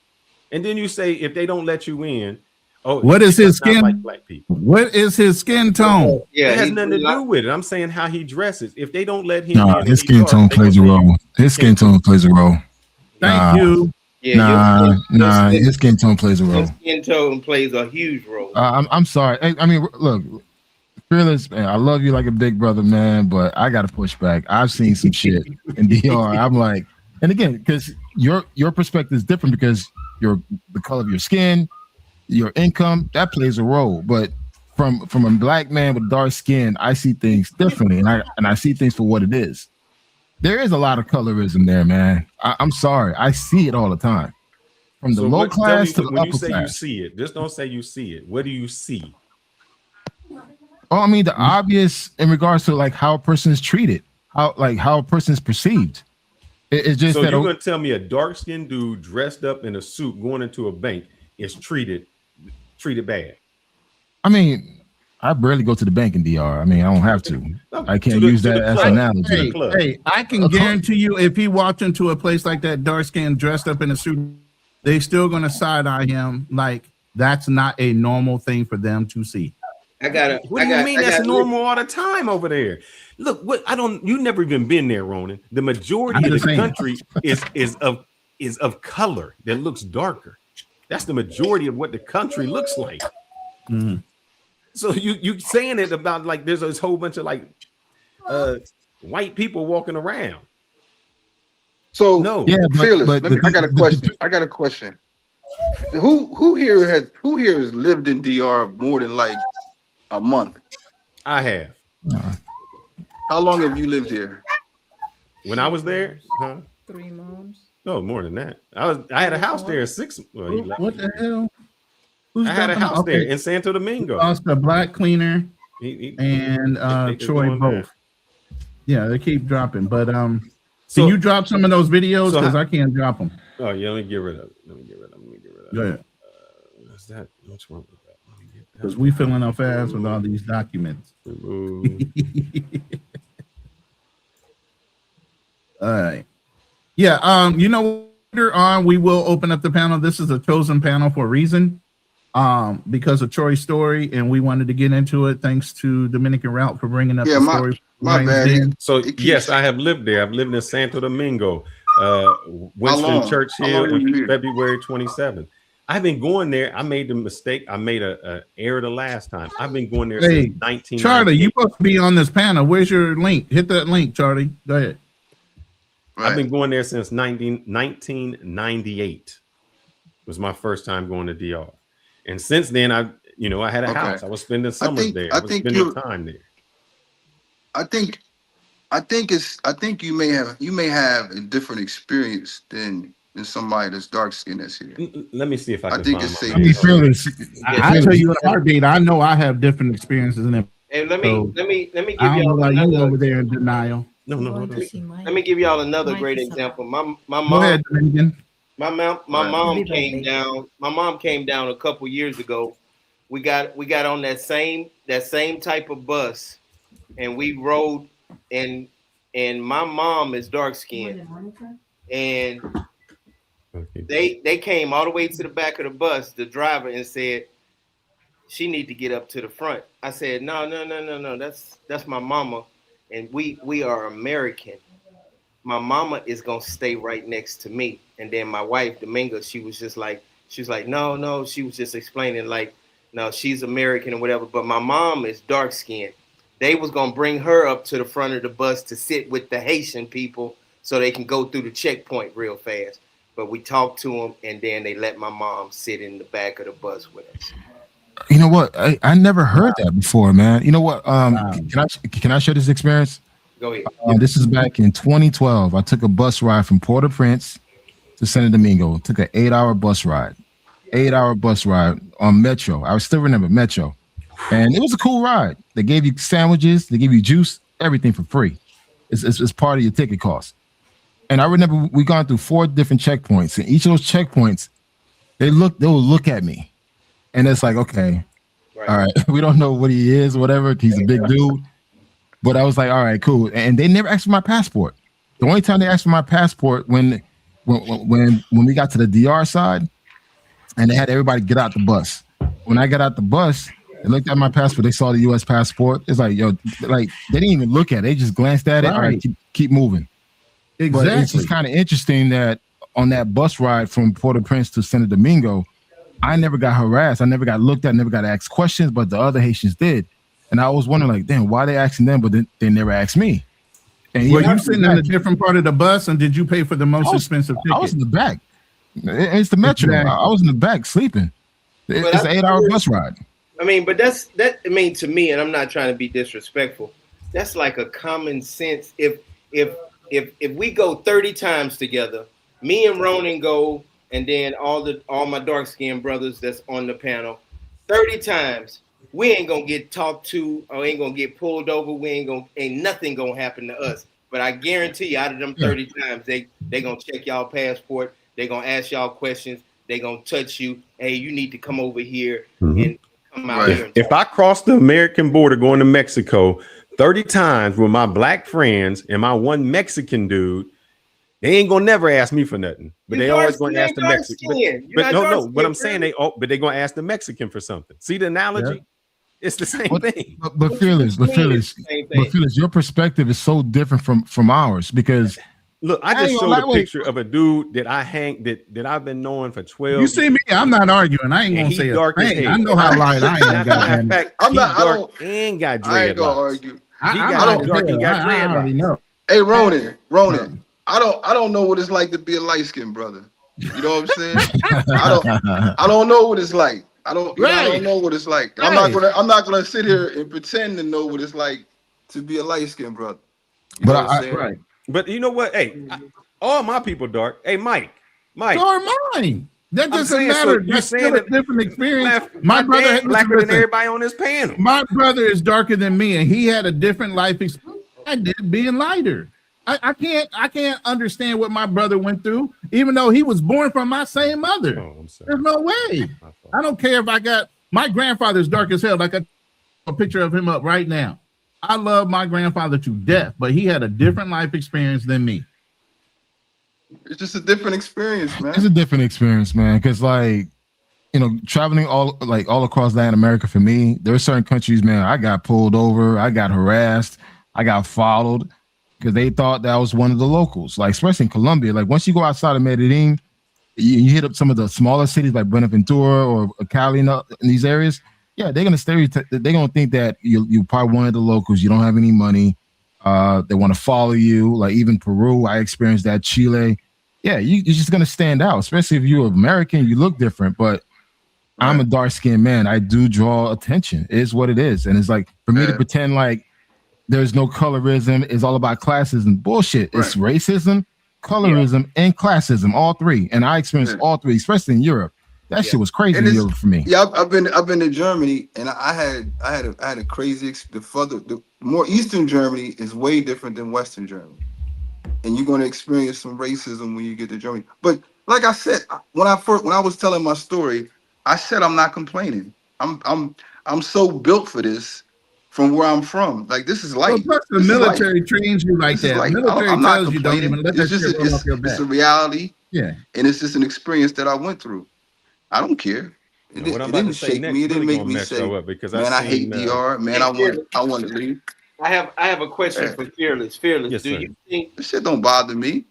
and then you say if they don't let you in, oh, what is his skin? Like black people. What is his skin tone? Yeah, it has nothing to do with it. I'm saying how he dresses. If they don't let him in, his skin tone plays a role. His skin tone plays a role. Thank you. Yeah, his skin tone plays a role. His skin tone plays a huge role. I'm sorry. I mean, look, Fearless, man, I love you like a big brother, man, but I got to push back. I've seen some shit in DR. I'm like, and again, because your perspective is different because the color of your skin, your income, that plays a role. But from a black man with dark skin, I see things differently, and I see things for what it is. There is a lot of colorism there, man. I'm sorry. I see it all the time. From the low class to the upper class. When you say you see it, just don't say you see it. What do you see? Oh, I mean, the obvious in regards to like how a person is treated, how a person is perceived. It's just so that you're gonna tell me a dark-skinned dude dressed up in a suit going into a bank is treated bad? I mean, I barely go to the bank in DR. I mean, I don't have to. I can't use that as an analogy. Hey, I can guarantee you, if he walked into a place like that, dark skin, dressed up in a suit, they still gonna side eye him like that's not a normal thing for them to see. What do you mean that's normal all the time over there? Look, you never even been there, Ronan. The majority of the country is of color that looks darker. That's the majority of what the country looks like. Mm-hmm. So you saying it about like there's a whole bunch of like white people walking around. So no, yeah, Fearless. I got a question. Who here has lived in DR more than like a month? I have. How long have you lived here? When I was there, 3 months. No, more than that. I had a house there 6. What the hell? Who's I had a dropping house off? there Okay. in Santo Domingo. Lost the black cleaner They and Troy doing both. that. Yeah, they keep dropping. But can So- you drop some of those videos? so Because how- I can't drop them. Oh yeah, let me get rid of it. Go ahead. What's that? What's wrong with that? Let me get that. Because we filling up fast with all these documents. Remove. All right. Yeah. You know, later on we will open up the panel. This is a chosen panel for a reason. Because of Troy's story, and we wanted to get into it. Thanks to Dominican Route for bringing up the story. My bad. So yes, I have lived there. I've lived in Santo Domingo. Winston Churchill on February 27th. I've been going there. I made the mistake. I made a error the last time. I've been going there since 1998. Charlie, you supposed to be on this panel. Where's your link? Hit that link, Charlie. Go ahead. I've been going there since 1998. Was my first time going to DR. And since then, I had a house. I was spending summers there. I was spending time there. I think you may have a different experience than somebody that's dark skinned that's here. Let me see if I can think find it's my- safe. I tell you in a heartbeat, I know I have different experiences in it. And let me give I don't know y'all why you another. over there in denial. No. Let me give y'all another great example. My Go mom. ahead, Dominican. My mom came down. My mom came down a couple years ago. We got on that same type of bus, and we rode. And my mom is dark skinned, and they came all the way to the back of the bus, the driver, and said she need to get up to the front. I said no. That's my mama, and we are American. My mama is gonna stay right next to me. And then my wife, Domingo, she was like, no. She was just explaining like, no, she's American or whatever. But my mom is dark skinned. They was gonna bring her up to the front of the bus to sit with the Haitian people so they can go through the checkpoint real fast. But we talked to them, and then they let my mom sit in the back of the bus with us. You know what? I never heard that before, man. You know what? Can I share this experience? Go ahead. This is back in 2012. I took a bus ride from Port-au-Prince to Santo Domingo. Took an 8-hour bus ride. 8-hour bus ride on Metro. I still remember Metro. And it was a cool ride. They gave you sandwiches, they gave you juice, everything for free. It's part of your ticket cost. And I remember we gone through 4 different checkpoints. And each of those checkpoints, they will look at me. And it's like, okay, all right, we don't know what he is, whatever. He's a big dude. But I was like, all right, cool. And they never asked for my passport. The only time they asked for my passport when we got to the DR side, and they had everybody get out the bus. When I got out the bus, they looked at my passport. They saw the U.S. passport. It's like, yo, like they didn't even look at it. They just glanced at it. All right, keep moving. Exactly. But it's just kind of interesting that on that bus ride from Port-au-Prince to Santo Domingo, I never got harassed. I never got looked at, never got asked questions, but the other Haitians did. And I was wondering, like, damn, why they asking them, but they never asked me. And Were you sitting in a different part of the bus, and did you pay for the most expensive ticket? I was in the back. It's the Metro. Exactly. I was in the back sleeping. It's an 8-hour bus ride. I mean, but to me, and I'm not trying to be disrespectful, that's like a common sense. If we go 30 times together, me and Ronan go, and then all my dark skinned brothers that's on the panel, 30 times, we ain't gonna get talked to or ain't gonna get pulled over. Ain't nothing gonna happen to us. But I guarantee you, out of them 30 times, they gonna check y'all passport. They gonna ask y'all questions. They gonna touch you. Hey, you need to come over here and come out here. If I cross the American border going to Mexico 30 times with my black friends and my one Mexican dude, they ain't gonna never ask me for nothing. But they always gonna ask the Mexican. But no. But I'm saying they gonna ask the Mexican for something. See the analogy? Yeah. It's the same thing. But fearless, your perspective is so different from ours because look, I just showed a picture of a dude that that I've been knowing for 12 You see me? I'm not arguing. I ain't gonna say a thing. I know how light I am. I'm not. I ain't got dreadlocks. I ain't gonna argue. I already know. Hey, Ronan. I don't know what it's like to be a light skinned brother. You know what I'm saying? I don't know what it's like. I don't know what it's like. I'm not gonna sit here and pretend to know what it's like to be a light skinned brother. You But you know what? Hey, all my people dark. Hey, Mike. So are mine. That I'm doesn't saying, matter. so you're That's saying still a that different experience. my My brother, dad blacker than everybody on this panel. My brother is darker than me, and he had a different life experience. I did, being lighter. I can't understand what my brother went through, even though he was born from my same mother. Oh, I'm sorry. There's no way. I don't care if I got my grandfather's dark as hell. Like a picture of him up right now. I love my grandfather to death, but he had a different life experience than me. It's just a different experience, man. It's a different experience, man. Because like, you know, traveling all across Latin America for me, there are certain countries, man, I got pulled over, I got harassed, I got followed because they thought that I was one of the locals. Like, especially in Colombia, like once you go outside of Medellin, you hit up some of the smaller cities like Buenaventura or Cali in these areas. Yeah, they're gonna stereotype. They're gonna think that you're probably one of the locals. You don't have any money. They want to follow you. Like even Peru, I experienced that. Chile, yeah, you're just gonna stand out, especially if you're American. You look different, but I'm a dark-skinned man. I do draw attention. It is what it is, and it's like for me to pretend like there's no colorism. It's all about classism. Bullshit. It's racism, colorism, and classism. All three, and I experienced all three, especially in Europe. That shit was crazy in Europe for me. Yeah, I've been to Germany, and I had a crazy. The more Eastern Germany is way different than Western Germany, and you're going to experience some racism when you get to Germany. But like I said, when I was telling my story, I said I'm not complaining. I'm so built for this from where I'm from. Like this is life. Well, plus the military trains you like that. Like, Military I'm not tells you don't even let that shit roll off your back. It's a reality. Yeah, and it's just an experience that I went through. I don't care. It didn't shake me. It didn't make me say, "Man, I hate DR. Man, I want to leave." I have a question for Fearless. Fearless, Yes, do sir. you think This shit don't bother me?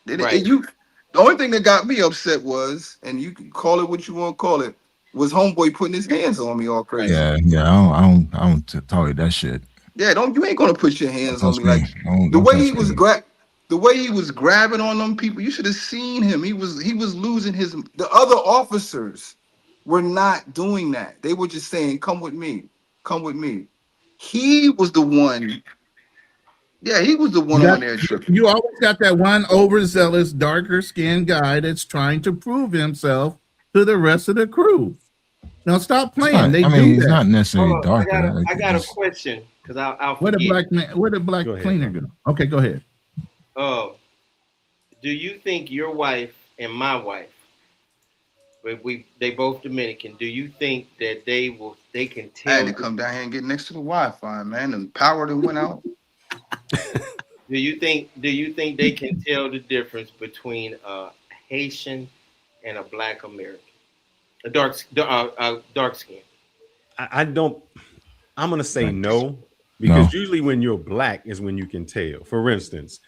Right. The only thing that got me upset was, and you can call it what you want to call it, was homeboy putting his hands on me all crazy. Yeah. I don't tolerate that shit. Yeah, you ain't gonna put your hands on me Trust like me. Don't the way touch he was me. the way he was grabbing on them people. You should have seen him. He was losing his. The other officers were not doing that. They were just saying, "Come with me, come with me." He was the one. Yeah, he was the one on there tripping. You always got that one overzealous, darker skinned guy that's trying to prove himself to the rest of the crew. Now stop playing. He's not necessarily Hold on, darker. I got a question because I'll Where forget. the black cleaner go? Okay, go ahead. Do you think your wife and my wife, they both Dominican, do you think that they can tell? I had to come down here and get next to the Wi-Fi, man. The power that went out. Do you think they can tell the difference between a Haitian and a Black American, a dark skin? I don't. I'm gonna say no because usually when you're black is when you can tell. For instance,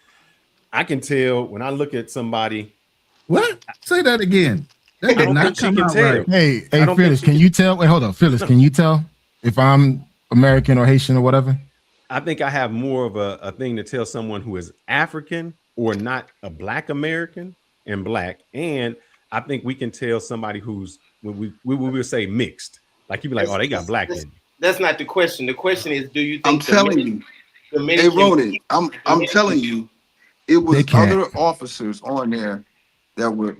I can tell when I look at somebody. What? Say that again. That I did don't not think she come can out tell. right. Hey, I don't Phyllis, think can you tell? Wait, hold on, Phyllis, can you tell if I'm American or Haitian or whatever? I think I have more of a thing to tell someone who is African or not a Black American and Black, and I think we can tell somebody who's we will say mixed. Like you be like, oh, they got black in you. That's not the question. The question is, do you think? I'm telling you, hey Ronan, I'm telling you, it was other officers on there that were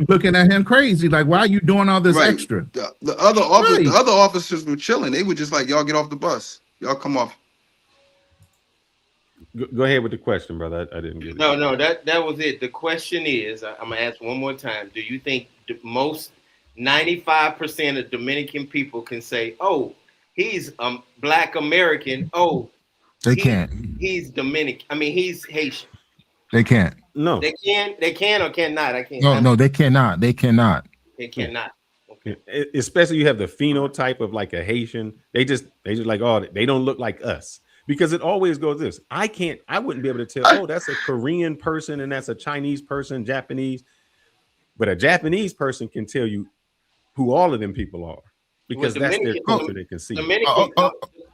looking at him crazy. Like, why are you doing all this extra? The other officers were chilling. They were just like, y'all get off the bus. Y'all come off. Go ahead with the question, brother. I didn't get it. No, that was it. The question is, I'm gonna ask one more time. Do you think most 95% of Dominican people can say, "Oh, he's Black American"? Oh, they can't. He's Dominican. I mean, he's Haitian. They can't. No, they can. They can or cannot. I can't. No, they cannot. They cannot. They cannot. Okay. Especially you have the phenotype of like a Haitian. They just like, oh, they don't look like us. Because it always goes this. I wouldn't be able to tell, oh, that's a Korean person and that's a Chinese person, Japanese. But a Japanese person can tell you who all of them people are because that's their culture they can see.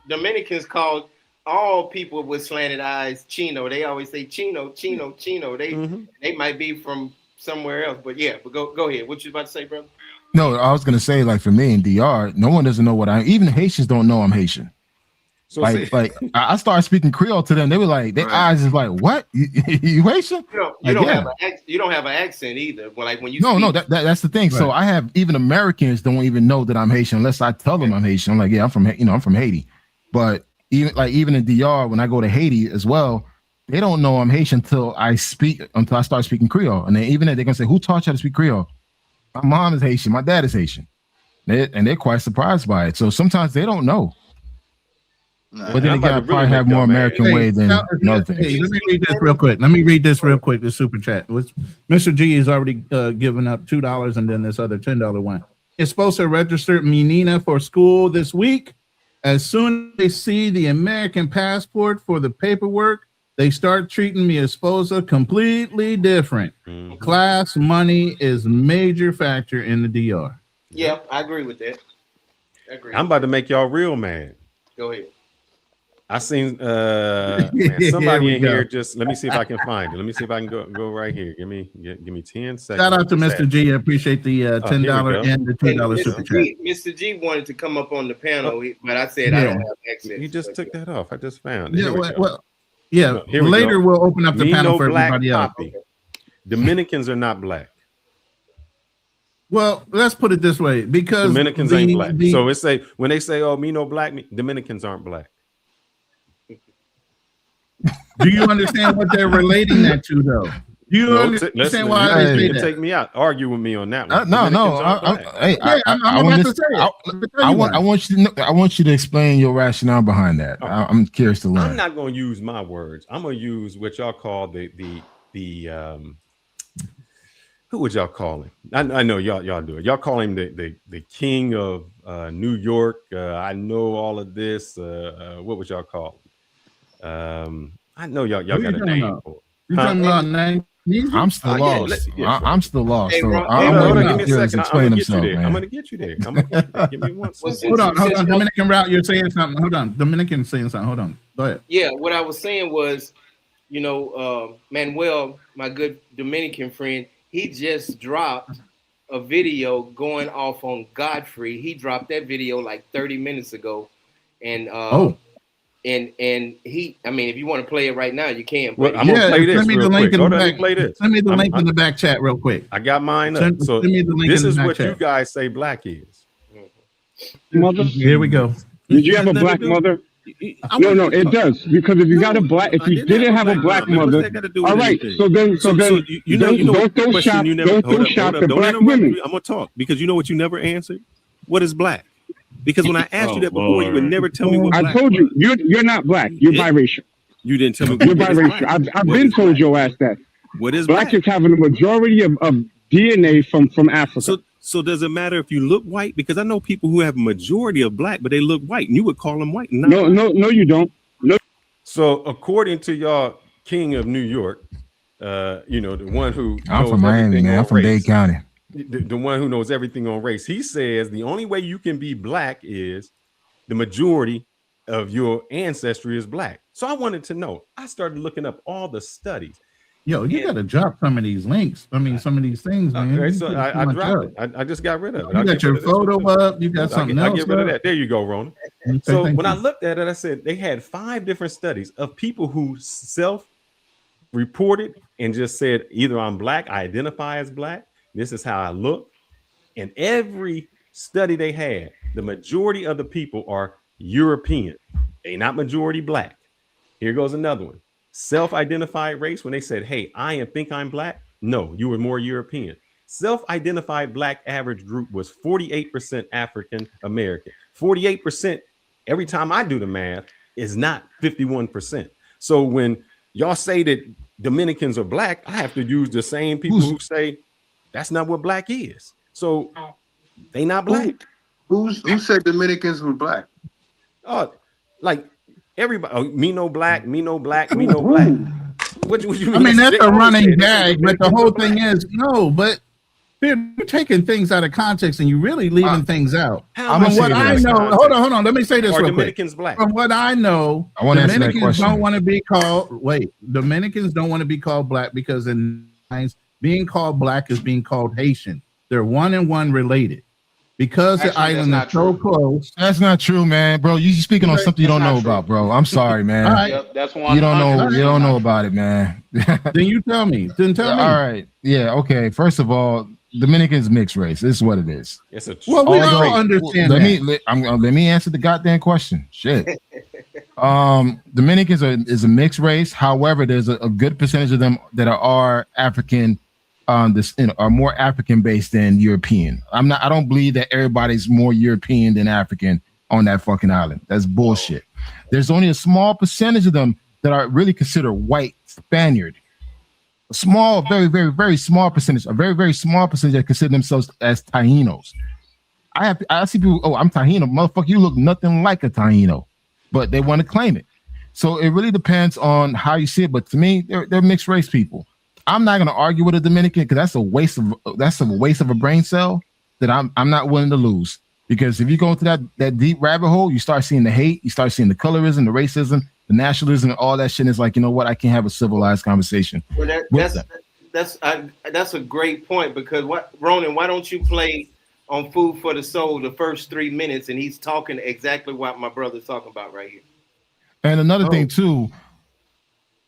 Dominicans call all people with slanted eyes Chino. They always say Chino. They might be from somewhere else. But yeah, but go ahead. What you about to say, brother? No, I was going to say, like for me in DR, no one doesn't know what even Haitians don't know I'm Haitian. So like I started speaking Creole to them. They were like, their eyes is like, what? You Haitian? You don't have an accent either. Well, like when you no, speak. that's the thing. Right. So I have even Americans don't even know that I'm Haitian unless I tell them I'm Haitian. I'm like, yeah, I'm from Haiti. But even in DR, when I go to Haiti as well, they don't know I'm Haitian until I start speaking Creole. And then even then they're gonna say, who taught you how to speak Creole? My mom is Haitian, my dad is Haitian. And they're quite surprised by it. So sometimes they don't know. But then again, I probably have more American way than other things. Hey, let me read this real quick. The super chat. Mr. G is already given up $2 and then this other $10 one. It's supposed to register Menina for school this week. As soon as they see the American passport for the paperwork, they start treating me as esposa completely different. Mm-hmm. Class money is a major factor in the DR. Yeah, I agree with that. I'm about to make y'all real mad. Go ahead. I seen somebody in here. Just let me see if I can find it. Let me see if I can go right here. Give me 10 seconds. Shout out to Mr. G. I appreciate the $10 and the $2 super chat. Mr. G wanted to come up on the panel, but I said I don't have access. You just took that off. I just found it. Yeah, later we'll open up the panel for everybody else. Dominicans are not black. Well, let's put it this way, because Dominicans ain't black. So when they say, "Oh, me no black," Dominicans aren't black. Do you understand what they're relating that to, though? Do you understand why they say that? Take me out. Argue with me on that one. I want you to explain your rationale behind that. Okay. I'm curious to learn. I'm not going to use my words. I'm going to use what y'all call the who would y'all call him? I know y'all do it. Y'all call him the king of New York. I know all of this. What would y'all call him? I know y'all got a name for it. You talking about name? I'm still lost. I'm still lost. Hey, so hold on, give me a second. I'm gonna get you there. Give me one second. Hold on. Dominican route, you're saying something. Hold on. Dominican saying something. Hold on. Go ahead. Yeah, what I was saying was, Manuel, my good Dominican friend, he just dropped a video going off on Godfrey. He dropped that video like 30 minutes ago, and And he, I mean, if you want to play it right now, you can. Well, I'm gonna play this. Send me the link in the back. Send me the link in the back chat real quick. I got mine up. So send me the link. This is what you guys say black is. Mother. Here we go. Did you have a black mother? No, it does, because if you got a black, if you didn't have a black mother, all right. So then, don't throw shop the black women. I'm gonna talk because you know what you never answered. What is black? Because when I asked you that before, you would never tell me what I told you. You're not black. You're biracial. You didn't tell me. You're biracial. I've been told your ass that. What is black? Is having a majority of DNA from Africa. So does it matter if you look white? Because I know people who have a majority of black, but they look white, and you would call them white. No, you don't. No. So according to y'all king of New York, the one who I'm from Miami, man. I'm from Dade County. The one who knows everything on race. He says the only way you can be black is the majority of your ancestry is black. So I wanted to know. I started looking up all the studies. Yo, you got to drop some of these links. I mean, some of these things, man. Okay, so I dropped it. I just got rid of it. You got your photo up. You got something else. I get rid of that. There you go, Rona. So when I looked at it, I said they had 5 different studies of people who self-reported and just said either I'm black, I identify as black. This is how I look. And every study they had, the majority of the people are European. They're not majority black. Here goes another one. Self-identified race, when they said, hey, I think I'm black. No, you were more European. Self-identified black average group was 48% African American. 48%, every time I do the math, is not 51%. So when y'all say that Dominicans are black, I have to use the same people who say that's not what black is. So they not black. Who said Dominicans were black? Like everybody. Me no black. Me no black. Me no black. What you mean? I mean, that's a running gag, but the whole thing is no. But you're taking things out of context and you're really leaving things out. From what I know, hold on. Let me say this real quick. Black? From what I know, Dominicans don't want to be called. Dominicans don't want to be called black because in being called black is being called Haitian. They're one and one related. because the island is so close. That's not true, man, bro. You speaking on something you don't know about, bro. I'm sorry, man. All right. Yep, that's one. You don't know about it, man. Then you tell me. Then tell me. All right. Yeah. Okay. First of all, Dominican's mixed race. This is what it is. It's a well, we all understand. Let me answer the goddamn question. Shit. Dominicans is a mixed race. However, there's a good percentage of them that are African. Are more African based than European. I don't believe that everybody's more European than African on that fucking island. That's bullshit. There's only a small percentage of them that are really considered white Spaniard. A small, very, very, very small percentage. A very, very small percentage that consider themselves as Taínos. I see people. Oh, I'm Taíno, motherfucker. You look nothing like a Taíno, but they want to claim it. So it really depends on how you see it. But to me, they're mixed race people. I'm not going to argue with a Dominican because that's a waste of a brain cell that I'm not willing to lose. Because if you go into that deep rabbit hole, you start seeing the hate, you start seeing the colorism, the racism, the nationalism, and all that shit. Is like, you know what? I can't have a civilized conversation. Well, that's a great point because Ronan, why don't you play on Food for the Soul the first 3 minutes and he's talking exactly what my brother's talking about right here. And another thing too.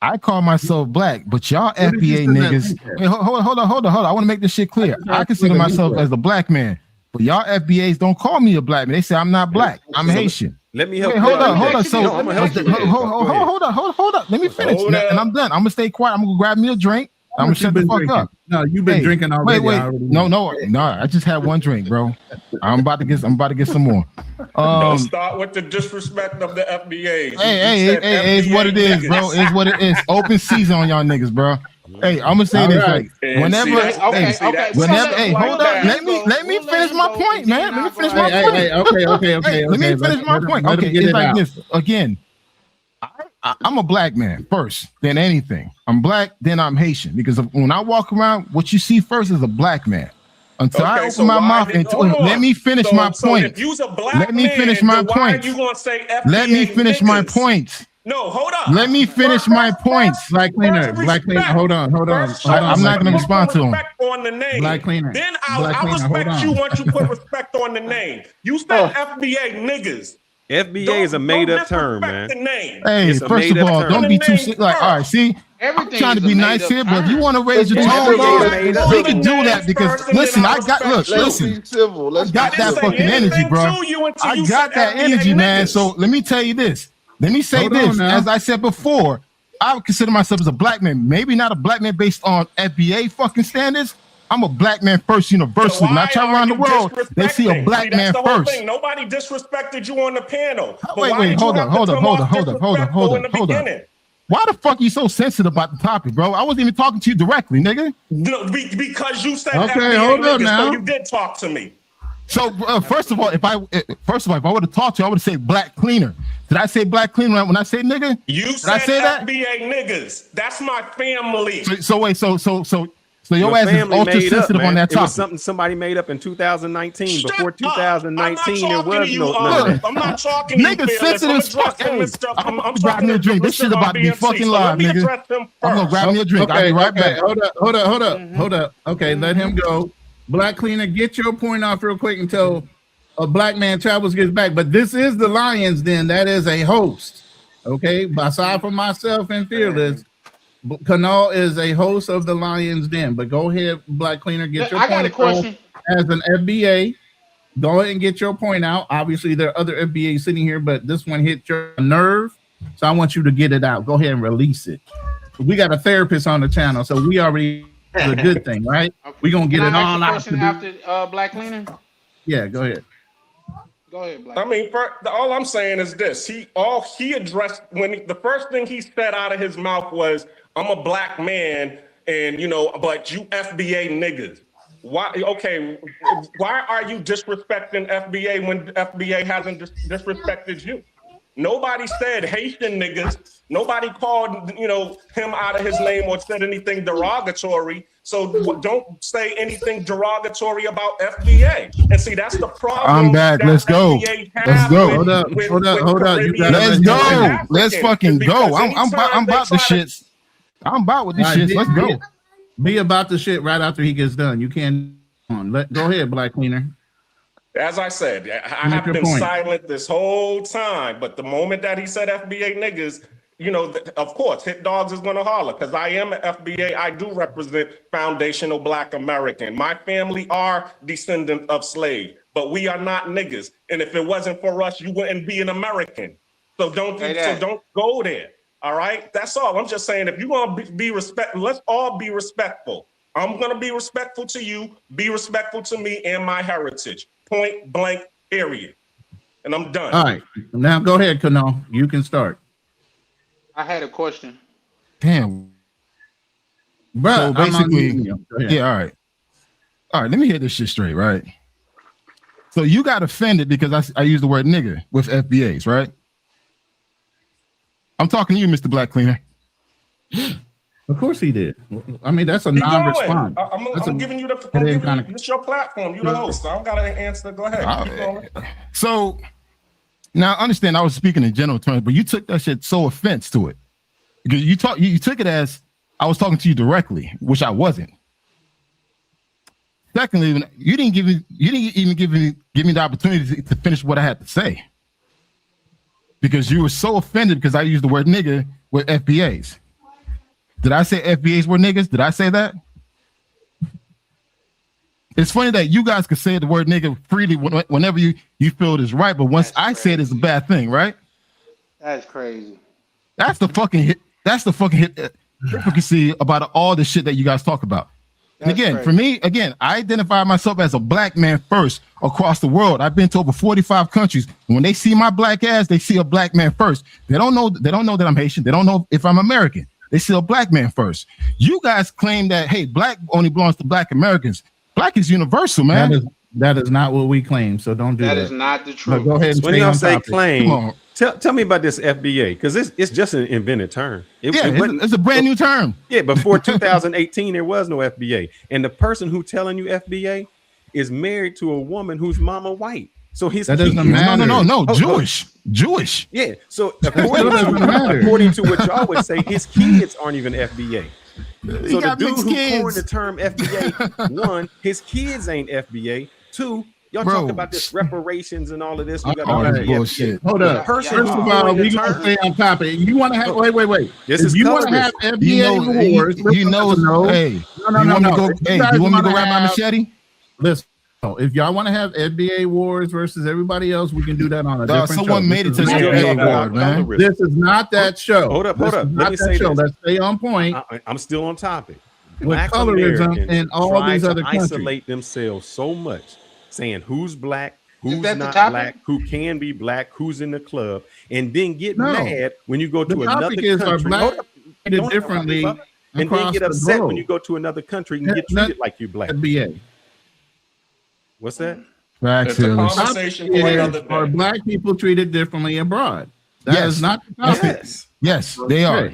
I call myself black, but y'all FBA niggas. Wait, hold on. I want to make this shit clear. I consider myself as a black man, but y'all FBAs don't call me a black man. They say I'm not black. I'm Haitian. Let me help. Wait, hold on. So hold up. Let me finish, and I'm done. I'm gonna stay quiet. I'm gonna grab me a drink. I'm gonna shut the fuck up. No, you've been drinking already. Wait. No. I just had one drink, bro. I'm about to get some more. Don't start with the disrespect of the FBAs. Hey, it's what it is, bro. It's what it is. Open season on y'all niggas, bro. Hey, I'm gonna say this. Right. Whenever, hold up. Let me finish my point, man. Let me finish my point. Okay. Let me finish my point. Okay, it's like this again. I'm a black man first, then anything. I'm black, then I'm Haitian. Because when I walk around, what you see first is a black man. Until I open my mouth and let me finish my point. If you's a black let me finish my point. You gonna say FBA let me finish my point. No, hold up. Let me finish my points. Black cleaner. Hold on. I'm not gonna respond to him. On the name. Black cleaner. Then I'll respect you once you put respect on the name. You said FBA niggas. FBA is a made-up term, man. Hey, first of all, don't be too like. All right, see, I'm trying to be nice here, but if you want to raise your tone, we can do that because listen, I got that fucking energy, bro. I got that energy, man. So let me tell you this. Let me say this. As I said before, I would consider myself as a black man. Maybe not a black man based on FBA fucking standards. I'm a black man first universally. When I travel around the world, they see a black man first. Nobody disrespected you on the panel. Wait, hold on. Why the fuck are you so sensitive about the topic, bro? I wasn't even talking to you directly, nigga. No, because you said okay, hold on now. So you did talk to me. So first of all, if I would have talked to you, I would have said black cleaner. Did I say black cleaner when I say nigga? You said FBA niggas. That's my family. So your ass is ultra sensitive on that topic. It was something somebody made up in 2019. Before 2019, there was no. I'm not talking to you. Nigga sensitive as fuck. I'm grabbing a drink. This shit about to be fucking live, nigga. I'm gonna grab me a drink. I'll be right back. Hold up. Okay, let him go. Black cleaner, get your point off real quick until a black man travels gets back. But this is the Lions Den. That is a host. Okay, aside from myself and Fearless. Kanal is a host of the Lions Den, but go ahead, Black Cleaner, get your point. I got a question. As an FBA, go ahead and get your point out. Obviously, there are other FBAs sitting here, but this one hit your nerve, so I want you to get it out. Go ahead and release it. We got a therapist on the channel, so we already is a good thing, right? We're gonna get it all out. After Black Cleaner? Yeah, go ahead. Go ahead, Black. I mean, all I'm saying is this: he addressed the first thing he said out of his mouth was, "I'm a black man, and but you FBA niggas." Why? Okay, why are you disrespecting FBA when FBA hasn't disrespected you? Nobody said Haitian niggas. Nobody called him out of his name or said anything derogatory. So don't say anything derogatory about FBA. And see, that's the problem. I'm back. Let's go. Let's go. Hold up. Let's go. Let's fucking go. I'm about the shits. I'm about with this shit. Let's go. Be about the shit right after he gets done. You can't go ahead, Black Cleaner. As I said, I have been silent this whole time, but the moment that he said FBA niggas, you know, of course, Hit Dogs is going to holler because I am an FBA. I do represent foundational Black American. My family are descendant of slaves, but we are not niggas. And if it wasn't for us, you wouldn't be an American. So don't go there. All right, that's all. I'm just saying, if you're going to be respectful, let's all be respectful. I'm going to be respectful to you. Be respectful to me and my heritage. Point blank, period. And I'm done. All right, now go ahead, Kano. You can start. I had a question. Damn. Bro, so basically, yeah, all right. Let me hit this shit straight, right? So you got offended because I used the word nigger with FBAs, right? I'm talking to you, Mr. Black Cleaner. Of course he did. I mean, that's a non-response. I'm giving you it's your platform. You're the host. So I don't got to answer. Go ahead. Keep going. So now I understand I was speaking in general terms, but you took that shit so offense to it because you took it as I was talking to you directly, which I wasn't. Secondly, you didn't even give me the opportunity to finish what I had to say because you were so offended because I used the word nigger with FBAs. Did I say FBAs were niggas? Did I say that? It's funny that you guys could say the word nigga freely whenever you feel it is right, but once I say it is a bad thing, right? That's crazy. That's the fucking hypocrisy about all the shit that you guys talk about. And again, for me, I identify myself as a Black man first across the world. I've been to over 45 countries. When they see my Black ass, they see a Black man first. They don't know that I'm Haitian. They don't know if I'm American. They see a Black man first. You guys claim that, hey, Black only belongs to Black Americans. Black is universal, man. That is not what we claim. So don't do that. That is not the truth. Go ahead and when y'all say claim, tell me about this FBA because it's just an invented term. It's a brand new term. Yeah, before 2018 there was no FBA, and the person who telling you FBA is married to a woman whose mama white. So his that doesn't matter. No, Jewish. Yeah. So according to what y'all would say, his kids aren't even FBA. So the dude who coined the term FBA, one, his kids ain't FBA. Two, y'all talk about this reparations and all of this. We got all that bullshit. Hold up. First of all, we gonna stay on topic. You want to have wait. This you want to have FBA wars? Hey, you want me to go grab my machete? Listen. If y'all want to have FBA wars versus everybody else, we can do that on a different show. Someone made it to the FBA war, man. This is not that show. Hold up. Let me say this. Let's stay on point. I'm still on topic. With colorism and all these other countries. Isolate themselves so much, saying who's Black, who's not Black, who can be Black, who's in the club, and then get mad when you go to another country. Differently, and then get upset when you go to another country and get treated like you Black. FBA. What's that? It's a conversation for another day. Are Black people treated differently abroad? That is not the topic. Yes, they are.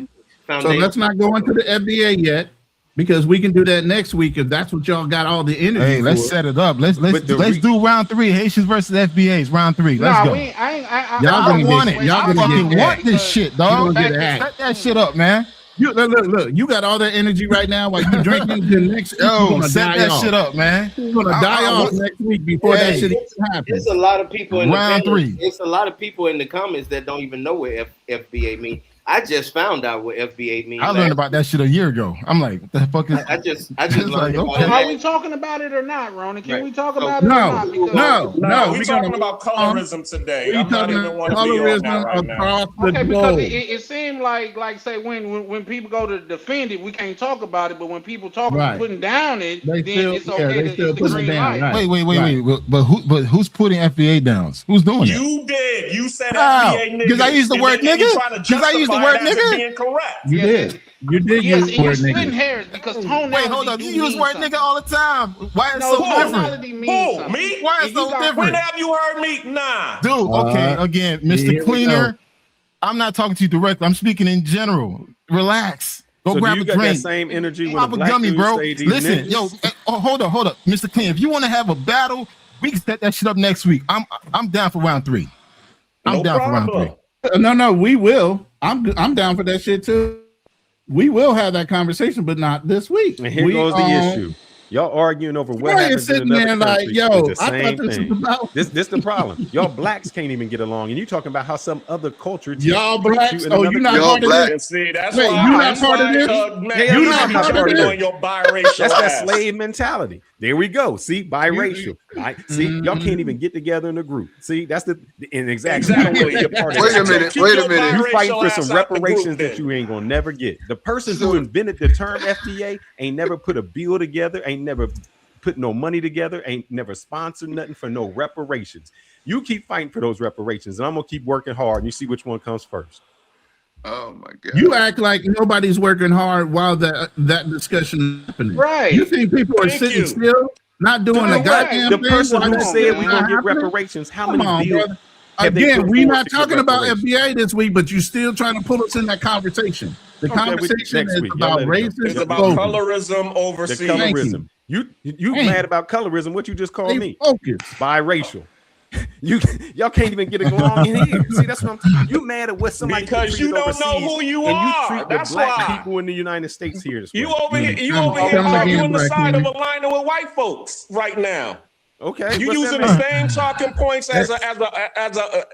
So let's not go into the FBA yet, because we can do that next week if that's what y'all got all the energy. Hey, let's set it up. Let's do round 3, Haitians versus FBAs. Round 3. Let's go. Y'all want it. Y'all fucking want this shit, dog. Set that shit up, man. Look, you got all that energy right now while you drinking. The next set that shit up, man. You're gonna die off next week before that shit happens. There's a lot of people in round 3. It's a lot of people in the comments that don't even know what FBA means. I just found out what FBA means. I learned about that shit a year ago. I'm like, what the fuck is? I just learned about it. Are we talking about it or not, Ronan? Can we talk about it? No. We're talking about colorism today. I'm not even want to be on that right now. Okay, because it seemed like say when people go to defend it, we can't talk about it. But when people talk about putting down it, then it's okay. It's the green light. Wait. But who's putting FBA downs? Who's doing it? You did. You said FBA nigga. Because I used the word nigga. Because I used the word nigga. Being correct. You did. You did use the word nigga. Hairs because tonality. Wait, hold up. You use word nigga all the time. Why is it so different? Who? Me? Why is it so different? When have you heard me? Nah. Dude, okay. Again, Mr. Cleaner, I'm not talking to you directly. I'm speaking in general. Relax. Go grab a drink. That same energy when Pop a gummy, bro. Listen, yo, hold up. Mr. Cleaner, if you want to have a battle, we can set that shit up next week. I'm down for round 3. I'm down for round 3. No, we will. I'm down for that shit too. We will have that conversation, but not this week. And here goes the issue. Y'all arguing over what Troy happens is in sitting another there country. like, yo, It's the I same thought this thing. was about This the problem. Y'all blacks can't even get along, and you talking about how some other culture y'all treats blacks. you in Oh, another you're not country. part of black. this. And see, that's Wait, why you're not part of this. You're not not part of part this? on your biracial That's that ass. slave mentality. There we go. See, biracial. See, y'all can't even get together in a group. See, that's the and exactly. You don't want to be a part of Wait a that. minute. Wait a minute. You fighting for some biracial ass out the reparations group, that then. you ain't gonna never get. The person who invented the term FDA ain't never put a bill together, ain't never put no money together, ain't never sponsored nothing for no reparations. You keep fighting for those reparations, and I'm gonna keep working hard, and you see which one comes first. Oh my God. You act like nobody's working hard while that discussion is happening. Right. You think people are sitting still, not doing a goddamn The thing? person while who that said shit we're is gonna get happening? reparations, how Come many on, bills? brother. have they Again, put we're forward not to get talking about reparations? FBA this week, but you're still trying to pull us in that conversation. The conversation next is week. Y'all about let it go. racist It's about clothing. colorism overseas. The colorism. You Thank mad you. about colorism? What you just called me? Focus. Biracial. Y'all can't even get along in here. See, that's what I'm. You mad at what somebody Because you don't know overseas, who you and are. you treat the That's black why. people in the United States here this way. You over here arguing the side of aligning with white folks right now. Okay, you what's using that the mean? same talking points as a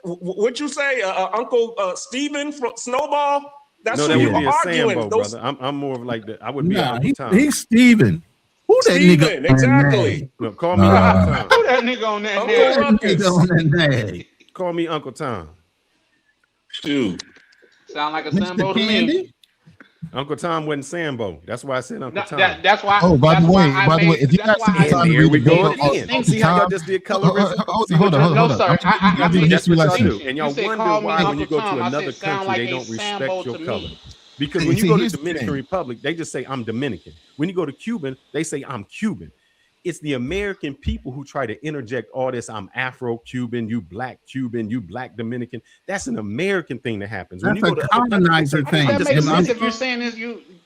what you say, Uncle Stephen from Snowball. That's No, who that you would be a arguing. Sambo, Those brother. I'm more of like that. I would be Uncle Tom. He's Steven. Who that Steven, nigga? exactly. No, call me Uncle Tom. Who that nigga on that Uncle name? Ruckus. Call me Uncle Tom. Shoot. Sound like a Sambo to me. Uncle Tom wasn't Sambo. That's why I said Uncle Tom. That's why. Oh, by the way, if you that's guys why take the time to there read we the go book, again. See how y'all just did colorism? Hold on. No, sir. I made That's a what y'all do. distinction. And y'all You said wonder call me why when Uncle you go Tom. to I another said sound country, like they a don't Sambo respect your to color. me. Because when you go to Dominican Republic, they just say, I'm Dominican. When you go to Cuban, they say, I'm Cuban. It's the American people who try to interject all this. I'm Afro-Cuban, you black Dominican. That's an American thing that happens. When That's you go a to colonizer thing. That makes sense if you're saying this.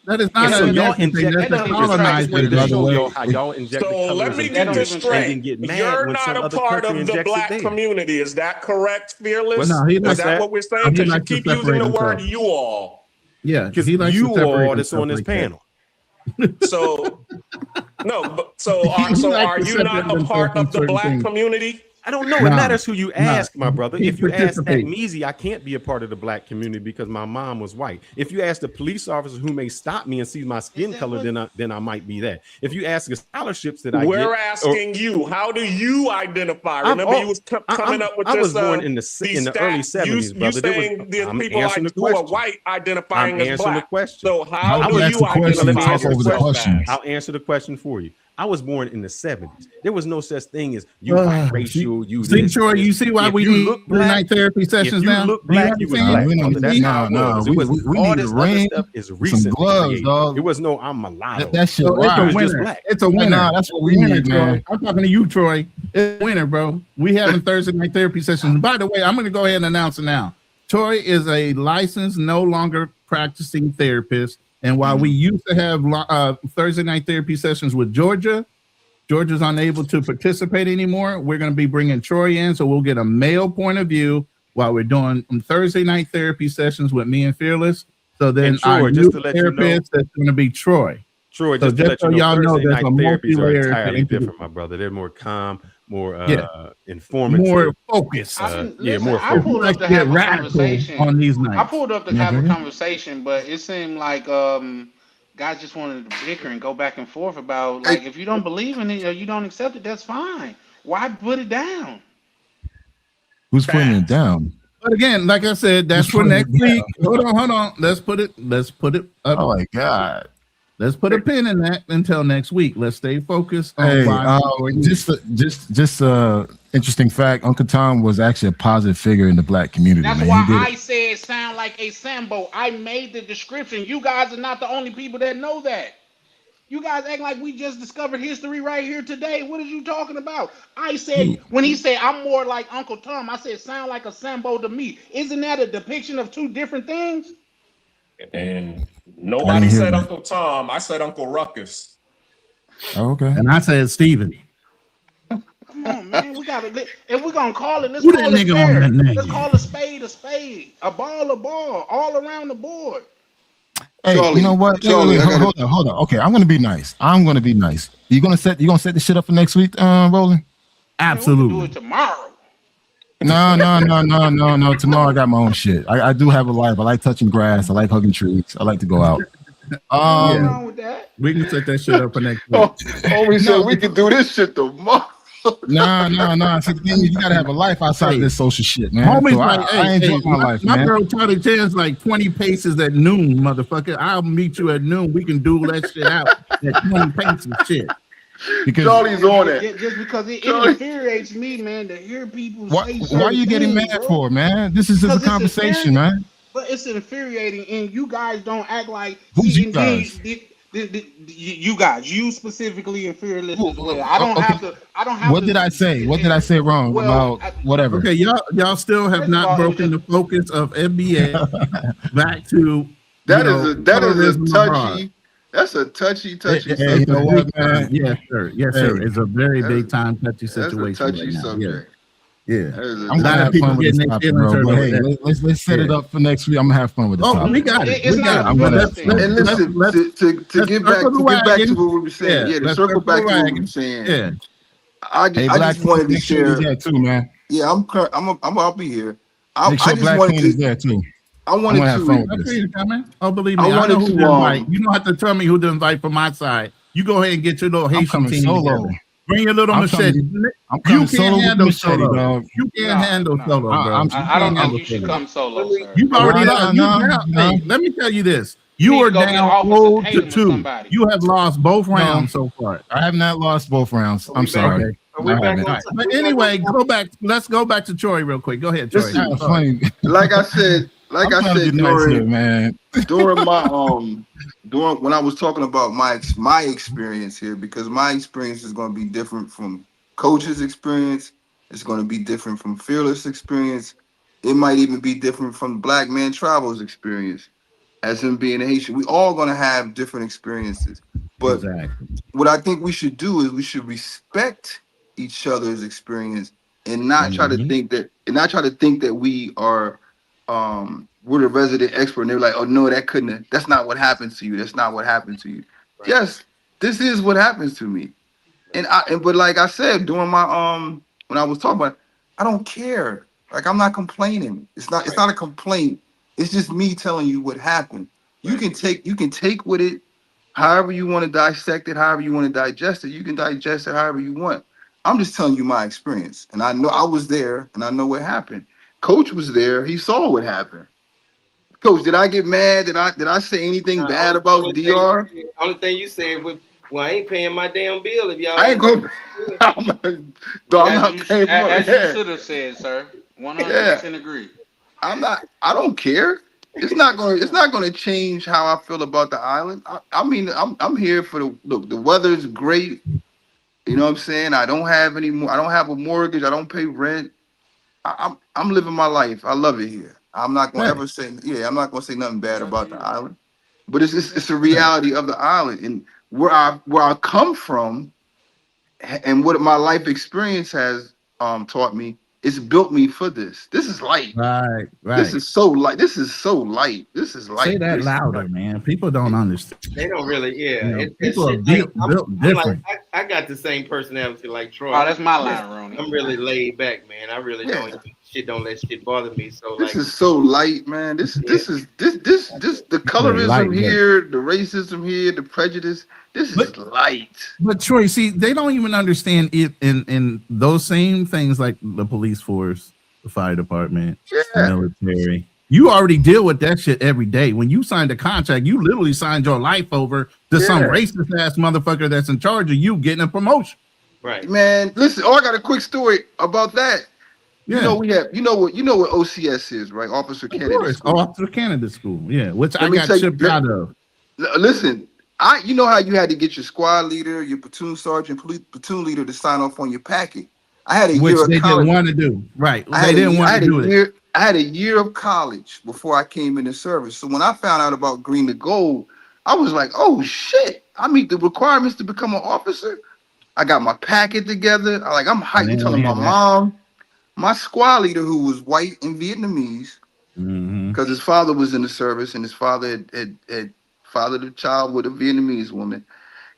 That is not so an y'all American thing. inject. That's a I just wanted to colonizer show thing. y'all how y'all inject the So let colorism me get this and straight. then get mad You're when not some a other part country of the injects it black there. community. Is that correct, Fearless? No, he likes Is that what we're saying? he Because you likes to keep using separate the word himself. you all. Yeah, Because he likes you to separate all that's himself on this like that. panel. So no, but He likes are to you separate not a himself part from of the certain black things. community? I don't know. It matters who you ask, my brother. He If you ask that participates. Measy, I can't be a part of the black community because my mom was white. If you ask the police officer who may stop me and see my skin color, then I might be that. If you ask the scholarships that I We're get, asking you, how do you identify? Remember, you was coming up with I this. was born in the early 70s, brother. You saying the I'm people answering the who are question. white identifying I'm as answering black. the question. So how do ask you the question, identify talk over the yourself question. as? I'll answer the question for you. I was born in the 70s. There was no such thing as you biracial, you See, this. Troy, this. you see why If we you need look black, night therapy sessions if you now? look Do you black, you was understand? black, brother. That's how it was. It was we all need this a other ring, stuff is some recent. gloves, dog. It was no I'm mulatto. That shit, So it's a wow. was just winner. black. It's a winner. Nah, that's what we Winner, need, Troy. man. I'm talking to you, Troy. It's a winner, bro. We having Thursday night therapy sessions. By the way, I'm going to go ahead and announce it now. Troy is a licensed, no longer practicing therapist. And while we used to have Thursday night therapy sessions with Georgia's unable to participate anymore. We're going to be bringing Troy in, so we'll get a male point of view while we're doing Thursday night therapy sessions with me and Fearless. So then our new therapist, that's going to be Troy. Troy, So just to let so you know, y'all know, Thursday there's night a therapies are multi-layer entirely thing. different, my brother. They're more calm, more informative, more focused. more I pulled like up to to have get a radical conversation on these nights. I pulled up to have a conversation, but it seemed like guys just wanted to bicker and go back and forth about, like, if you don't believe in it or you don't accept it, that's fine. Why put it down? Who's putting it down? But again, like I said, that's for next week. Hold on. Let's put it up. Oh my God. Let's put a pin in that until next week. Let's stay focused on just interesting fact. Uncle Tom was actually a positive figure in the black community. That's man. why I said sound like a Sambo. I made the description. You guys are not the only people that know that. You guys act like we just discovered history right here today. What are you talking about? I said, when he said, I'm more like Uncle Tom, I said, sound like a Sambo to me. Isn't that a depiction of two different things? And nobody said Uncle Tom. I said Uncle Ruckus. Oh, okay. And I said Steven. Come on, man. We gotta, if we're gonna call it, let's Who call that it nigga fair. on that name? Let's call a spade, a ball, all around the board. Hey, Charlie, you know what? Charlie, Hold on. Okay, I'm gonna be nice. You gonna set the shit up for next week, Roland? Absolutely. We can do it tomorrow. No. Tomorrow I got my own shit. I do have a life. I like touching grass. I like hugging trees. I like to go out. Nothing wrong with that. We can set that shit up for next week. Homie said we can do this shit tomorrow. No. See, the thing is, you gotta have a life outside of this social shit, man. Homie's So like, I enjoy my life, my man. girl Charlie Chan's like 20 paces at noon, motherfucker. I'll meet you at noon. We can do that shit out at 20 paces, shit. Because Charlie's on it. Just because it infuriates me, man, to hear people say why are you getting mad for, man? This is a conversation, man. But it's infuriating, and you guys don't act like who's you guys? You guys, you specifically and fearless as well. I don't have to. What did I say? What did I say wrong about whatever? Okay, y'all still have not broken the focus of NBA back to that is a touchy. That's a touchy subject. You know what, man? Yes, sir. It's a very big time touchy situation. That's a touchy subject. Yeah. I'm gonna have fun with this topic, bro. But hey, let's set it up for next week. I'm gonna have fun with this topic. We got it. And listen, to get back to what we were saying. Yeah, to circle back to what we were saying. Yeah. I just wanted to share that too, man. Yeah, I'll be here. Make sure Black Queen is there too. I wanted to have fun with this. Oh, believe me, I know who to invite. You don't have to tell me who to invite from my side. You go ahead and get your little Haitian team solo. Bring your little machete. I'm coming solo with the machete, solo. dog. You can't handle solo, bro. I don't think you should come solo, sir. You've already lost. Hey, let me tell you this. You are down 0-2. You have lost both rounds so far. I have not lost both rounds. I'm sorry. But anyway, go back. Let's go back to Troy real quick. Go ahead, Troy. Like I said during my when I was talking about my experience here, because my experience is going to be different from Coach's experience. It's going to be different from Fearless experience. It might even be different from Black Man Travel's experience. As him being a Haitian, we all going to have different experiences. But what I think we should do is we should respect each other's experience and not try to think that we are we're the resident expert, and they're like, oh no, that's not what happens to you. That's not what happened to you. Right. Yes, this is what happens to me. But like I said, during my when I was talking about it, I don't care. Like, I'm not complaining. It's not a complaint. It's just me telling you what happened. You can take with it however you want to dissect it, however you want to digest it. You can digest it however you want. I'm just telling you my experience. And I know I was there and I know what happened. Coach was there. He saw what happened. Coach, did I get mad? Did I say anything bad about DR? Only thing you said was, well, I ain't paying my damn bill if y'all. I ain't going. I'm not paying. As you should have said, sir. 100% agree. I don't care. It's not going to change how I feel about the island. I mean, I'm here for the weather's great. You know what I'm saying? I don't have a mortgage. I don't pay rent. I'm living my life. I love it here. I'm not going to ever say, I'm not going to say nothing bad about the island, but it's a reality of the island, and where I come from and what my life experience has taught me. It's built me for this. This is light. Right. This is so light. This is light. Say that louder, man. People don't understand. They don't really, people are built different. I got the same personality like Troy. Oh, that's my line, Ronnie. I'm really laid back, man. I really don't let shit bother me. So this is so light, man. This the colorism here, the racism here, the prejudice. This is light. But Troy, see, they don't even understand it in those same things like the police force, the fire department, the military. You already deal with that shit every day. When you signed a contract, you literally signed your life over to some racist ass motherfucker that's in charge of you getting a promotion. Right, man. Listen, I got a quick story about that. Yeah. You know what OCS is, right? Officer Candidate School. Officer Candidate School, which I got shipped out of. Listen, you know how you had to get your squad leader, your platoon sergeant, platoon leader to sign off on your packet. I had a year of college. Which they didn't want to do. Right. They didn't want to do it. I had a year of college before I came into service. So when I found out about Green to Gold, I was like, oh shit, I meet the requirements to become an officer. I got my packet together. I'm hyped, telling my mom. My squad leader, who was white and Vietnamese, because his father was in the service, and his father had fathered a child with a Vietnamese woman.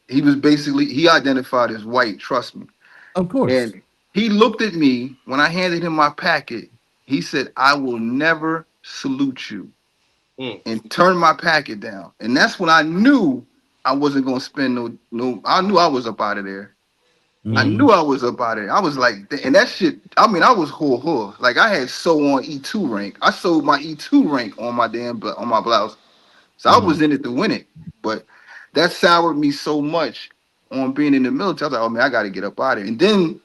He was basically, he identified as white, trust me. Of course. And he looked at me when I handed him my packet. He said, "I will never salute you," and turned my packet down. And that's when I knew I wasn't gonna spend no. I knew I was up out of there. I knew I was up out of there. I was like, and that shit. I mean, I was whore. Like I had sew on E2 rank. I sewed my E2 rank on my on my blouse. So I was in it to win it. But that soured me so much on being in the military. I was like, oh man, I got to get up out of it. And then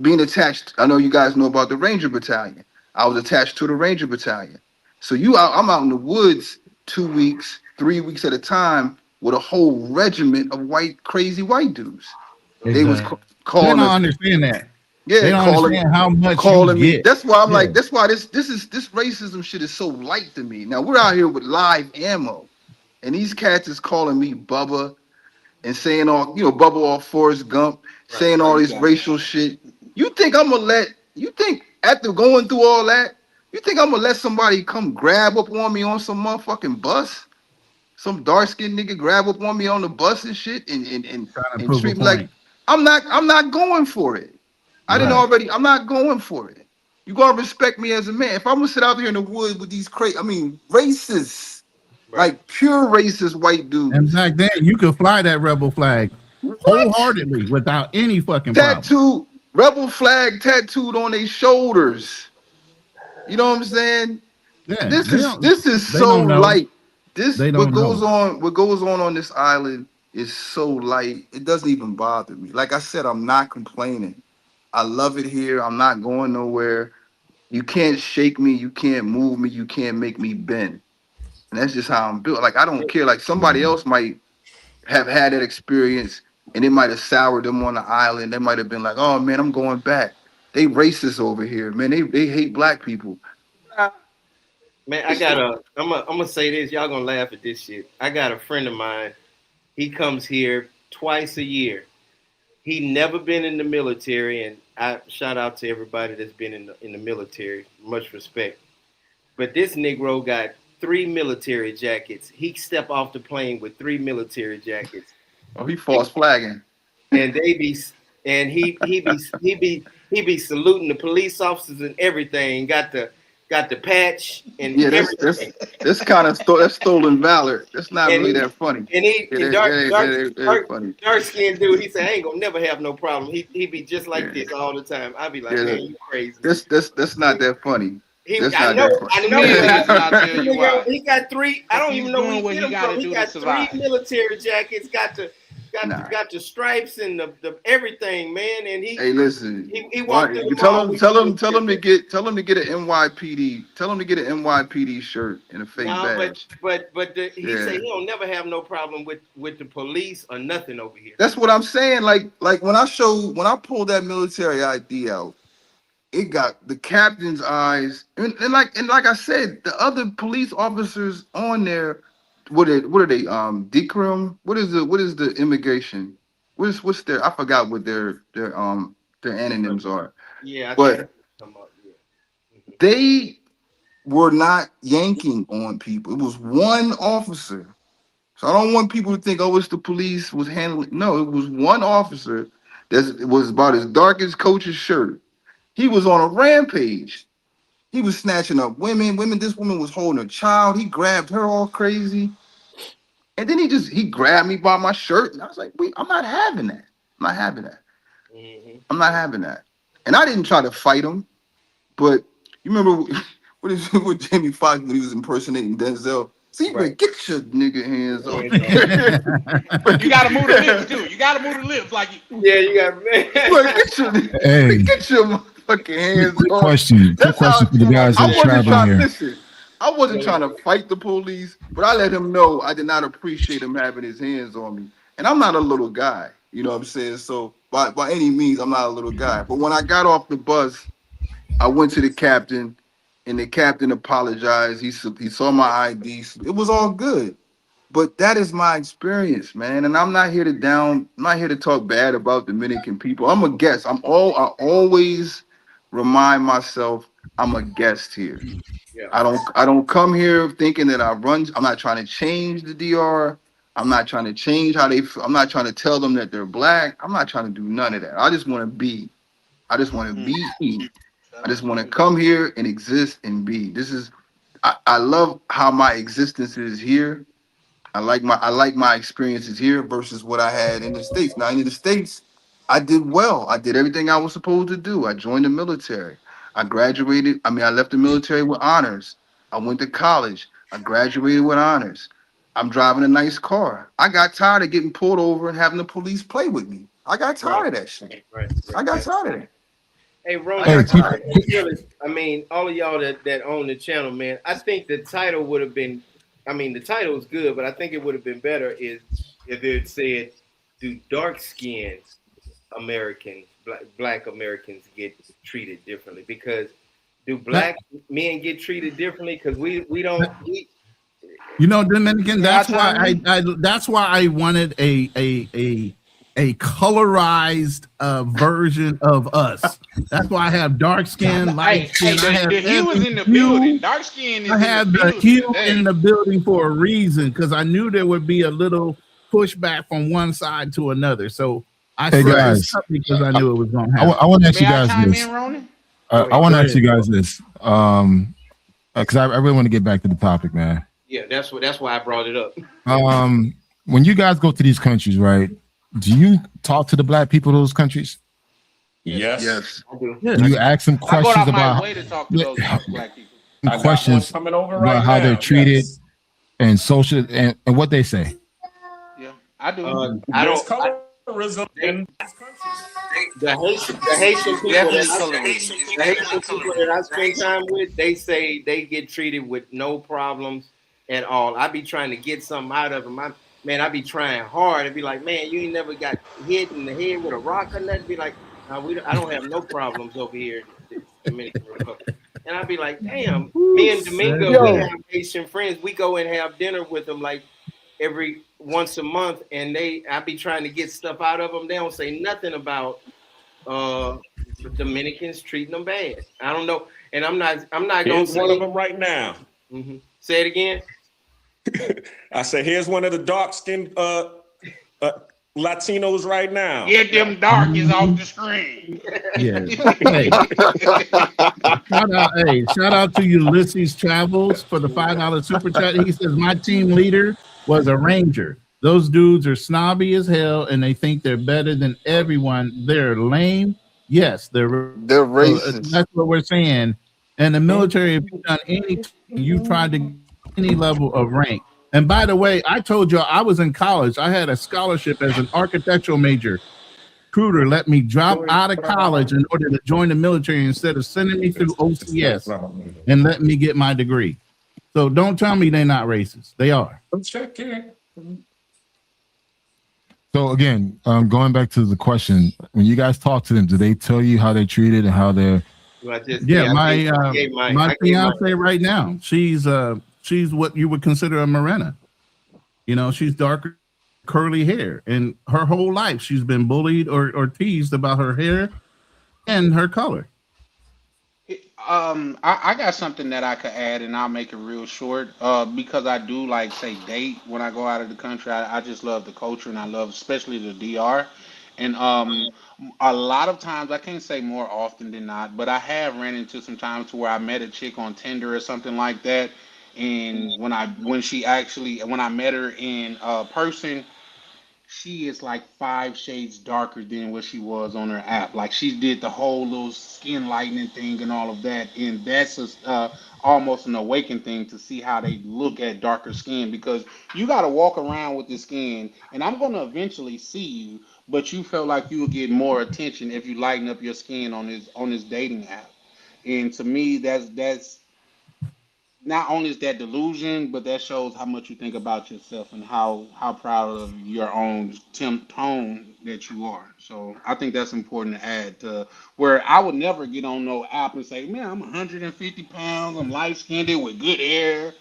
being attached, I know you guys know about the Ranger Battalion. I was attached to the Ranger Battalion. So I'm out in the woods 2 weeks, 3 weeks at a time with a whole regiment of crazy white dudes. Exactly. They was calling. They don't understand that. Yeah, they don't understand how much calling you me. get. That's why I'm like, that's why this racism shit is so light to me. Now we're out here with live ammo, and these cats is calling me Bubba and saying all, Bubba off Forrest Gump, saying all this racial shit. You think after going through all that, you think I'm gonna let somebody come grab up on me on some motherfucking bus? Some dark skinned nigga grab up on me on the bus and shit and treat me like I'm not going for it. I'm not going for it. You gotta respect me as a man. If I'm gonna sit out here in the woods with these racist, like pure racist white dudes. And back then you could fly that rebel flag wholeheartedly without any fucking problem. Rebel flag tattooed on their shoulders. You know what I'm saying? Yeah, this is so light. What goes on this island is so light. It doesn't even bother me. Like I said, I'm not complaining. I love it here. I'm not going nowhere. You can't shake me. You can't move me. You can't make me bend. And that's just how I'm built. Like I don't care. Like somebody else might have had that experience and it might have soured them on the island. They might have been like, "Oh man, I'm going back. They racist over here, man. They hate black people." Man, I'm gonna say this. Y'all gonna laugh at this shit. I got a friend of mine. He comes here twice a year. He never been in the military, and I shout out to everybody that's been in the military. Much respect. But this Negro got 3 military jackets. He stepped off the plane with 3 military jackets. Oh, he false flagging. And he be saluting the police officers and everything. Got the patch and everything. This kind of that's stolen valor. That's not really that funny. And dark skinned dude, he said, "I ain't gonna never have no problem." He be just like this all the time. I be like, "Man, you crazy." That's not that funny. I know. He got 3. I don't even know where he get them from. He got 3 military jackets. Got the stripes and the everything, man. And he listen. He walked in. Tell him to get an NYPD. Tell him to get an NYPD shirt and a fake badge. But he said he don't never have no problem with the police or nothing over here. That's what I'm saying. Like when I pulled that military ID out, it got the captain's eyes, and like I said, the other police officers on there. What are they? Decrim. What is the immigration? What's their? I forgot what their anonyms are. Yeah, but they were not yanking on people. It was one officer. So I don't want people to think, oh, it's the police was handling. No, it was one officer that was about as dark as Coach's shirt. He was on a rampage. He was snatching up women. This woman was holding a child. He grabbed her all crazy. And then he grabbed me by my shirt. And I was like, wait, I'm not having that. I'm not having that. I'm not having that. And I didn't try to fight him. But you remember what Jamie Foxx when he was impersonating Denzel? See, right. Get your nigga hands off. You gotta move the lips too. You gotta move the lips like you got get your motherfucking hands off. Question for the guys that are traveling here. Listen, I wasn't trying to fight the police, but I let him know I did not appreciate him having his hands on me. And I'm not a little guy, you know what I'm saying? So by any means, I'm not a little guy. But when I got off the bus, I went to the captain. And the captain apologized. He saw my IDs. It was all good. But that is my experience, man. And I'm not here to talk bad about Dominican people. I'm a guest. I always remind myself I'm a guest here. Yeah. I don't come here thinking that I run. I'm not trying to change the DR. I'm not trying to change how they. I'm not trying to tell them that they're black. I'm not trying to do none of that. I just want to be. I just want to be me. I just want to come here and exist and be. This is. I love how my existence is here. I like my experiences here versus what I had in the States. Now in the States, I did well. I did everything I was supposed to do. I joined the military. I graduated. I mean, I left the military with honors. I went to college. I graduated with honors. I'm driving a nice car. I got tired of getting pulled over and having the police play with me. I got tired of that shit. I got tired of that. Hey, Ron, I mean, all of y'all that own the channel, man, I think the title would have been, I mean, the title is good, but I think it would have been better if it said, do dark-skinned Americans, black Americans get treated differently? Because do black men get treated differently? Because we don't. You know, Dominican. That's why that's why I wanted a colorized version of us. That's why I have dark skin, light skin. The hue is in the building. Dark skin is in the building. I have the hue in the building for a reason, because I knew there would be a little pushback from one side to another. So I said this because I knew it was going to happen. I want to ask you guys this. I want to ask you guys this, because I really want to get back to the topic, man. Yeah, that's why I brought it up. When you guys go to these countries, right? Do you talk to the black people of those countries? Yes. Yes. I do. Do you ask them questions about way to talk to those black people. questions about how they're treated and social and what they say? Yeah, I do. I don't. Colorism in The Haitian people that I spend time with, they say they get treated with no problems at all. I be trying to get something out of them. I be trying hard. I'd be like, man, you ain't never got hit in the head with a rock or nothing. Be like, no, I don't have no problems over here in the Dominican Republic. And I'd be like, damn, me and Domingo, we have Haitian friends. We go and have dinner with them like every once a month, and I be trying to get stuff out of them. They don't say nothing about the Dominicans treating them bad. I don't know, and I'm not going to say one of them right now. Mm-hmm. Say it again. I said, here's one of the dark-skinned Latinos right now. Get them darkies off the screen. Yeah. Shout out to Ulysses Travels for the $5 super chat. He says, my team leader was a ranger. Those dudes are snobby as hell, and they think they're better than everyone. They're lame. Yes, they're racist. That's what we're saying. And the military, if you've done anything, you tried to get any level of rank. And by the way, I told you I was in college. I had a scholarship as an architectural major. Recruiter let me drop out of college in order to join the military instead of sending me through OCS and letting me get my degree. So don't tell me they're not racist. They are. So again, going back to the question, when you guys talk to them, do they tell you how they're treated and how they're? My fiance right now, she's what you would consider a morena. You know, she's darker, curly hair, and her whole life she's been bullied or teased about her hair and her color. I got something that I could add, and I'll make it real short. Because I do date when I go out of the country. I just love the culture, and I love especially the DR. And a lot of times, I can't say more often than not, but I have ran into some times to where I met a chick on Tinder or something like that. And when I met her in person, she is like 5 shades darker than what she was on her app. Like she did the whole little skin lightening thing and all of that, and that's almost an awakened thing to see how they look at darker skin, because you got to walk around with the skin, and I'm gonna eventually see you, but you felt like you would get more attention if you lighten up your skin on this dating app. And to me, that's not only is that delusion, but that shows how much you think about yourself and how proud of your own tone that you are. So I think that's important to add to where I would never get on no app and say, man, I'm 150 pounds, I'm light skinned with good hair.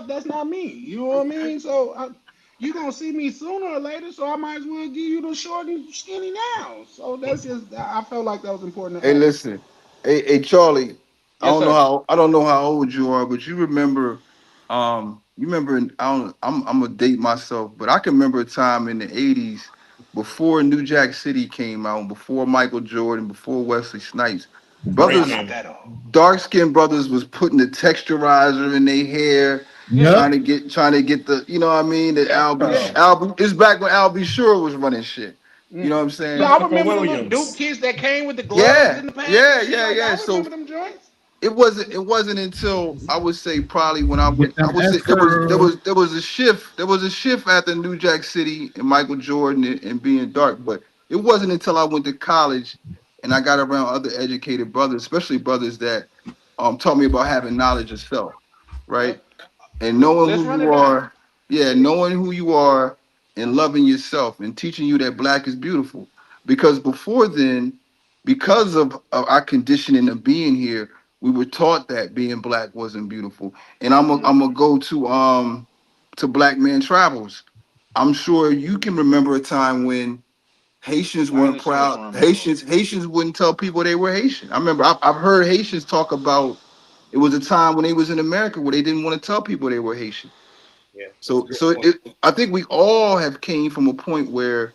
That's not me. You know what I mean? So you're going to see me sooner or later, so I might as well give you the short and skinny now. So that's just, I felt like that was important to add. Listen. Hey, Charlie. I don't know how old you are, but you remember, I'm gonna date myself, but I can remember a time in the '80s before New Jack City came out, before Michael Jordan, before Wesley Snipes. Brothers, dark skinned brothers was putting the texturizer in their hair, trying to get the, you know what I mean? The Albie, it's back when Albie Shore was running shit. You know what I'm saying? Yeah, I remember the little Duke kids that came with the gloves in the pants. I remember them joints. It wasn't until I would say probably when I would say there was a shift after New Jack City and Michael Jordan and being dark, but it wasn't until I went to college and I got around other educated brothers, especially brothers that taught me about having knowledge of self, right? And knowing who you are, knowing who you are and loving yourself and teaching you that black is beautiful. Because before then, because of our conditioning of being here, we were taught that being black wasn't beautiful. And I'm gonna go to Black Man Travels. I'm sure you can remember a time when Haitians weren't proud. Haitians wouldn't tell people they were Haitian. I remember I've heard Haitians talk about it was a time when they was in America where they didn't want to tell people they were Haitian. Yeah. I think we all have came from a point where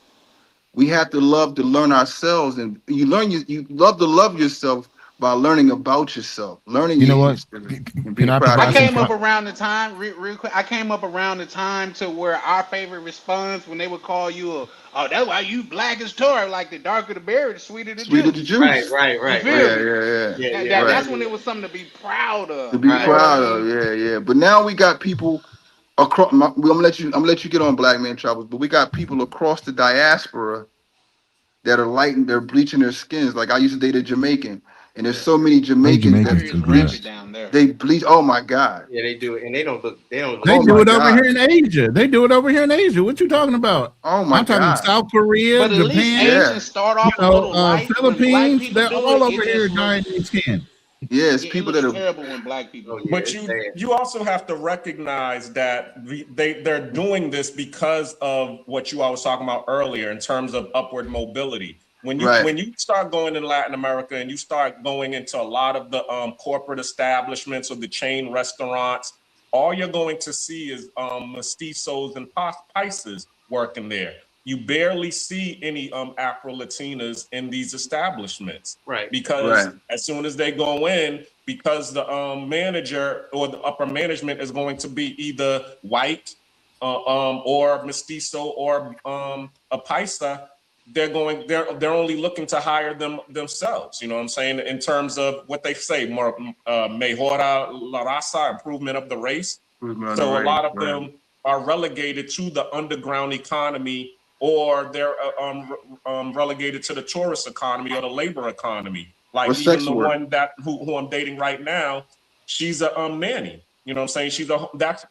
we have to love to learn ourselves, and you love to love yourself by learning about yourself, learning. You know what? I came up around the time, real quick. I came up around the time to where our favorite response when they would call you oh, that's why you black as tar. Like the darker the berry, the sweeter the juice. Right. Yeah. That's when it was something to be proud of. Yeah. But now we got people across. I'm gonna let you get on Black Man Travels, but we got people across the diaspora that are lighting, they're bleaching their skins. Like I used to date a Jamaican. And there's so many Jamaicans that bleach. They bleach. Oh my God. Yeah, they do it, and they don't look. They do it over here in Asia. They do it over here in Asia. What you talking about? Oh my God. I'm talking South Korea, but at Japan, least Asians start off a little light. Philippines. They're all over here dyeing their skin. Yes, people that are terrible when black people. But you also have to recognize that they're doing this because of what you all was talking about earlier in terms of upward mobility. When you start going in Latin America and you start going into a lot of the corporate establishments or the chain restaurants, all you're going to see is mestizos and paisas working there. You barely see any Afro-Latinas in these establishments, right? Because as soon as they go in, because the manager or the upper management is going to be either white or mestizo or a paisa, they're only looking to hire themselves. You know what I'm saying? In terms of what they say, more mejora la raza, improvement of the race. So a lot of them are relegated to the underground economy, or they're relegated to the tourist economy or the labor economy. Like even the one who I'm dating right now, she's a nanny. You know what I'm saying? That's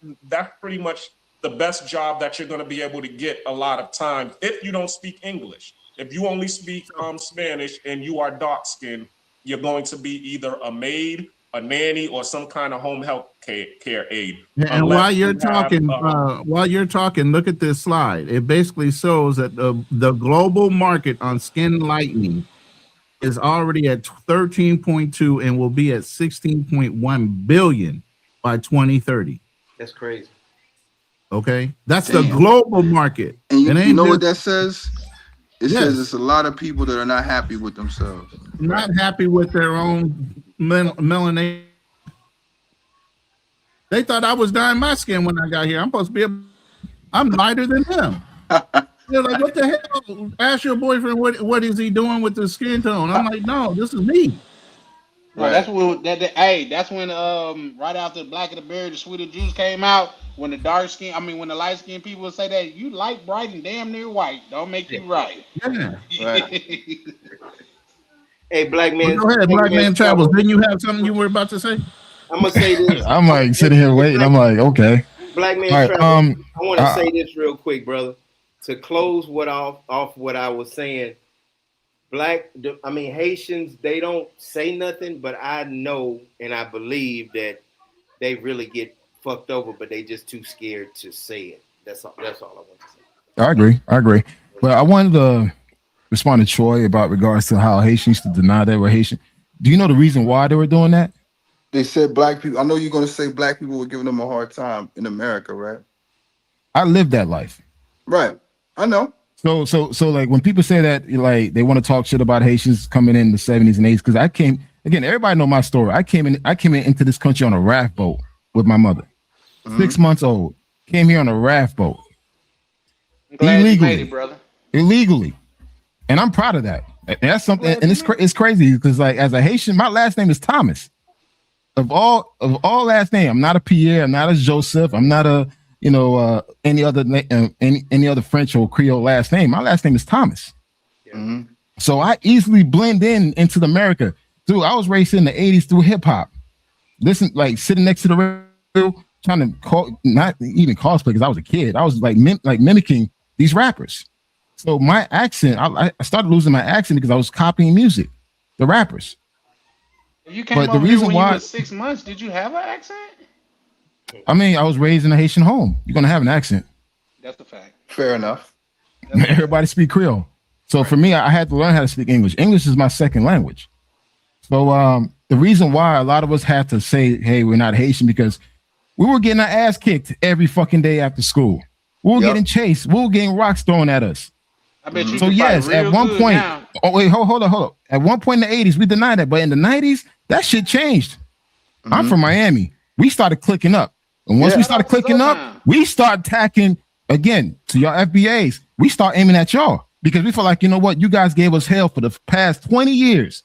pretty much the best job that you're going to be able to get a lot of times if you don't speak English. If you only speak Spanish and you are dark skinned, you're going to be either a maid, a nanny, or some kind of home health care aid. And while you're talking, look at this slide. It basically shows that the global market on skin lightening is already at 13.2 and will be at 16.1 billion by 2030. That's crazy. Okay, that's the global market. And you know what that says? It says it's a lot of people that are not happy with themselves. Not happy with their own melanation. They thought I was dyeing my skin when I got here. I'm supposed to be I'm lighter than them. They're like, what the hell? Ask your boyfriend what is he doing with the skin tone? I'm like, no, this is me. Well, that's when right after Black of the Berry, the Sweeter Juice came out. When the when the light skinned people would say that you light, bright, and damn near white, don't make you right. Yeah. Hey, Black Man. Well, go ahead, Black Man Travels. Didn't you have something you were about to say? I'm gonna say this. I'm like sitting here waiting. I'm like, okay. Black Man Travels. I want to say this real quick, brother. To close off what I was saying. Haitians, they don't say nothing, but I know and I believe that they really get fucked over, but they just too scared to say it. That's all I want to say. I agree. Well, I wanted to respond to Troy about regards to how Haitians used to deny they were Haitian. Do you know the reason why they were doing that? They said black people. I know you're gonna say black people were giving them a hard time in America, right? I lived that life. Right. I know. So like when people say that, like they want to talk shit about Haitians coming in the 70s and 80s, because I came again. Everybody know my story. I came into this country on a raft boat with my mother, 6 months old. Came here on a raft boat. I'm glad you made it, brother. Illegally, and I'm proud of that. That's something, and it's crazy because like as a Haitian, my last name is Thomas. Of all last name, I'm not a Pierre, I'm not a Joseph, I'm not a any other French or Creole last name. My last name is Thomas. So I easily blend into the America. Dude, I was raised in the 80s through hip hop. Listen, like sitting next to the radio, trying to not even cosplay because I was a kid. I was like mimicking these rappers. So my accent, I started losing my accent because I was copying music, the rappers. You came over here when you were 6 months. Did you have an accent? I mean, I was raised in a Haitian home. You're gonna have an accent. That's a fact. Fair enough. Everybody speak Creole. So for me, I had to learn how to speak English. English is my second language. So the reason why a lot of us had to say, hey, we're not Haitian, because we were getting our ass kicked every fucking day after school. We were getting chased. We were getting rocks thrown at us. I bet you. So yes, at one point, now. oh wait, hold up. At one point in the 80s, we denied that, but in the 90s, that shit changed. I'm from Miami. We started clicking up. And once we started clicking up, we start attacking again to y'all FBAs. We start aiming at y'all because we feel like, you know what, you guys gave us hell for the past 20 years.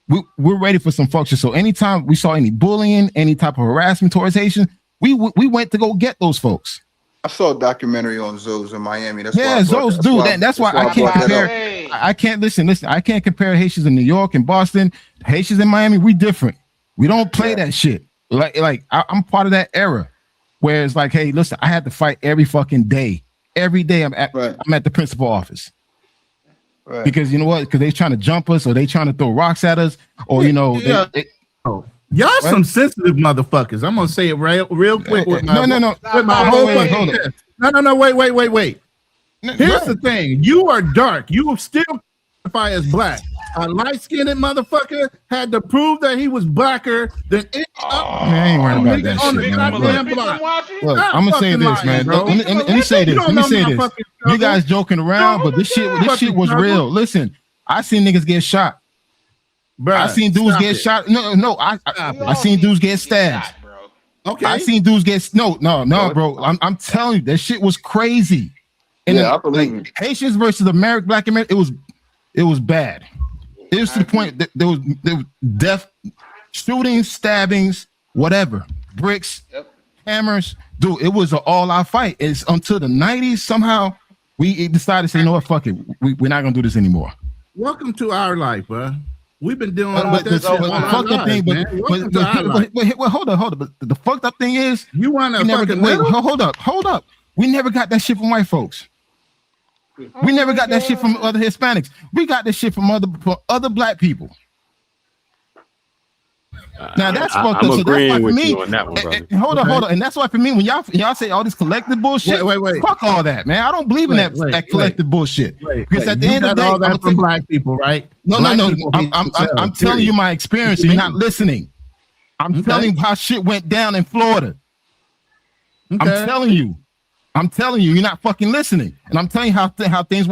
We're ready for some function. So anytime we saw any bullying, any type of harassment towards Haitians, we went to go get those folks. I saw a documentary on zoos in Miami. Zoos, dude. That's why I can't compare. I can't listen. I can't compare Haitians in New York and Boston. Haitians in Miami, we different. We don't play that shit. Like I'm part of that era where it's like, hey, listen, I had to fight every fucking day. Every day I'm at the principal office. Right. Because you know what? Because they trying to jump us or they trying to throw rocks at us or y'all some sensitive motherfuckers. I'm gonna say it real quick with my wait. Here's the thing: you are dark. You will still identify as black. A light-skinned motherfucker had to prove that he was blacker than any I ain't worried about that shit, man. Look, I'm gonna say this, man. Let me say this. You guys joking around, but this shit was real. Listen, I seen niggas get shot. Bruh, I seen dudes get shot. No, I seen dudes get stabbed. Okay, I seen dudes get no, bro. I'm telling you, that shit was crazy. And I believe it. Haitians versus Black America, it was bad. It was to the point that there was death, shootings, stabbings, whatever, bricks, hammers. Dude, it was an all-out fight. It's until the 90s somehow we decided to say, you know what, fuck it, we're not gonna do this anymore. Welcome to our life, bro. We've been doing with this fucked up thing, but hold up. But the fucked up thing is you want to hold up. We never got that shit from white folks. We never got that shit from other Hispanics. We got this shit from other black people. Now that's fucked up. I'm agreeing with me, you on that one, brother. Hold on. And that's why for me, when y'all say all this collective bullshit, wait. Fuck all that, man. I don't believe in that collective bullshit. Because at the end of the day, all that from black people, right? No. I'm telling you my experience. You're not listening. I'm telling you how shit went down in Florida. I'm telling you, you're not fucking listening. And I'm telling you how things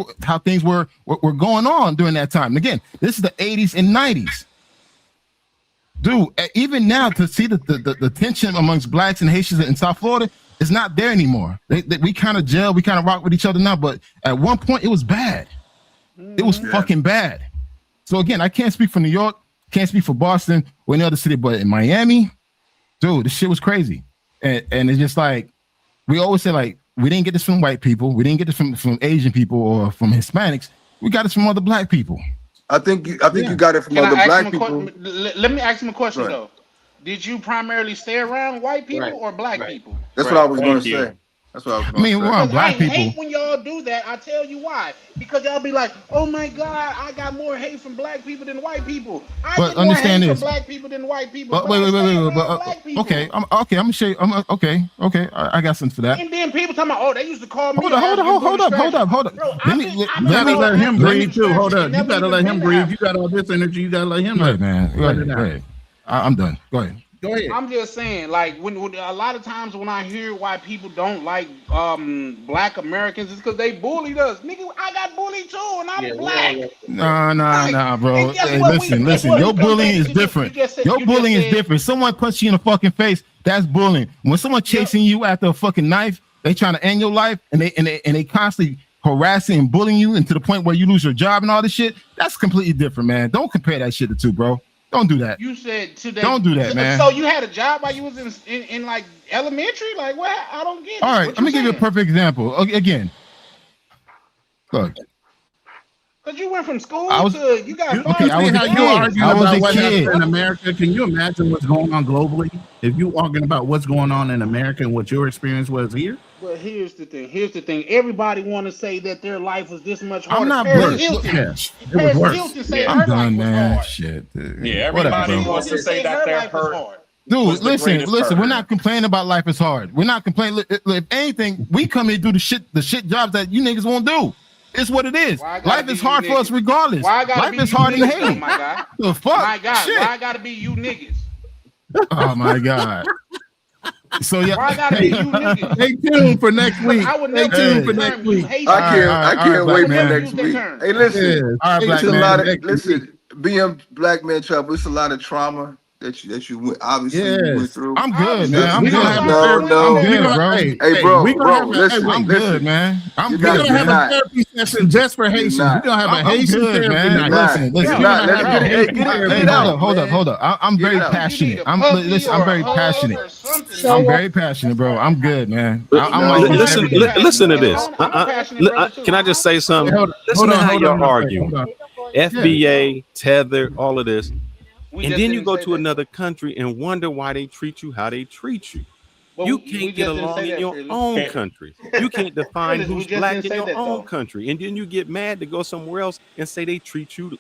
were going on during that time. And again, this is the 80s and 90s. Dude, even now to see the tension amongst blacks and Haitians in South Florida is not there anymore. We kind of gel, we kind of rock with each other now, but at one point it was bad. It was fucking bad. So again, I can't speak for New York, can't speak for Boston or any other city, but in Miami, dude, this shit was crazy. And it's just like, we always say like, we didn't get this from white people. We didn't get this from Asian people or from Hispanics. We got this from other black people. I think you got it from other black people. Let me ask him a question though. Did you primarily stay around white people or black people? That's what I was going to say. That's what I was going to say. We're on black people. I hate when y'all do that. I tell you why. Because y'all be like, oh my God, I got more hate from black people than white people. I get more hate from black people than white people. Wait. Okay, I'm gonna show you. Okay. I got something for that. And then people talking about, oh, they used to call me. Hold up. Bro, let me let him breathe too. Hold up. You gotta let him breathe. You got all this energy. You gotta let him. Right, man. Right. I'm done. Go ahead. Go ahead. I'm just saying, like when a lot of times when I hear why people don't like black Americans, it's because they bullied us. Nigga, I got bullied too, and I'm black. Nah, bro. And guess Hey, what? listen. Your bullying is different. Your bullying is different. Someone punch you in the fucking face, that's bullying. When someone chasing you after a fucking knife, they trying to end your life, and they constantly harassing and bullying you, and to the point where you lose your job and all this shit. That's completely different, man. Don't compare that shit to two, bro. Don't do that. You said today. Don't do that, man. So you had a job while you was in like elementary? Like what? I don't get it. All right, let me give you a perfect example. Again, look. Because you went from school to you got. Okay, I was a kid in America. Can you imagine what's going on globally? If you arguing about what's going on in America and what your experience was here. But here's the thing. Everybody want to say that their life was this much harder. I'm not Paris British. Hilton, I'm done, man. Shit. Dude. Yeah, everybody wants to say that their hurt. Dude, listen. We're not complaining about life is hard. We're not complaining. If anything, we come here to do the shit jobs that you niggas won't do. It's what it is. Life is hard for us regardless. Life is hard in hate. My God. The fuck? My God. Shit. Why I gotta be you niggas? Oh my God. So yeah. Why I gotta be you niggas? Stay tuned for next week. Stay tuned for next week. I can't wait for next week. Hey, listen. Listen. Being black man trouble, it's a lot of trauma that you obviously went through. I'm good, man. I'm good. No. I'm good, bro. Hey, bro, listen. I'm good, man. We're gonna have a therapy session just for Haitians. We're gonna have a Haitian therapy night. Listen. Hold up. I'm very passionate. I'm very passionate. I'm very passionate, bro. I'm good, man. Listen to this. Can I just say something? Listen to how y'all arguing. FBA, tether, all of this. And then you go to another country and wonder why they treat you how they treat you. You can't get along in your own country. You can't define who's black in your own country. And then you get mad to go somewhere else and say they treat you.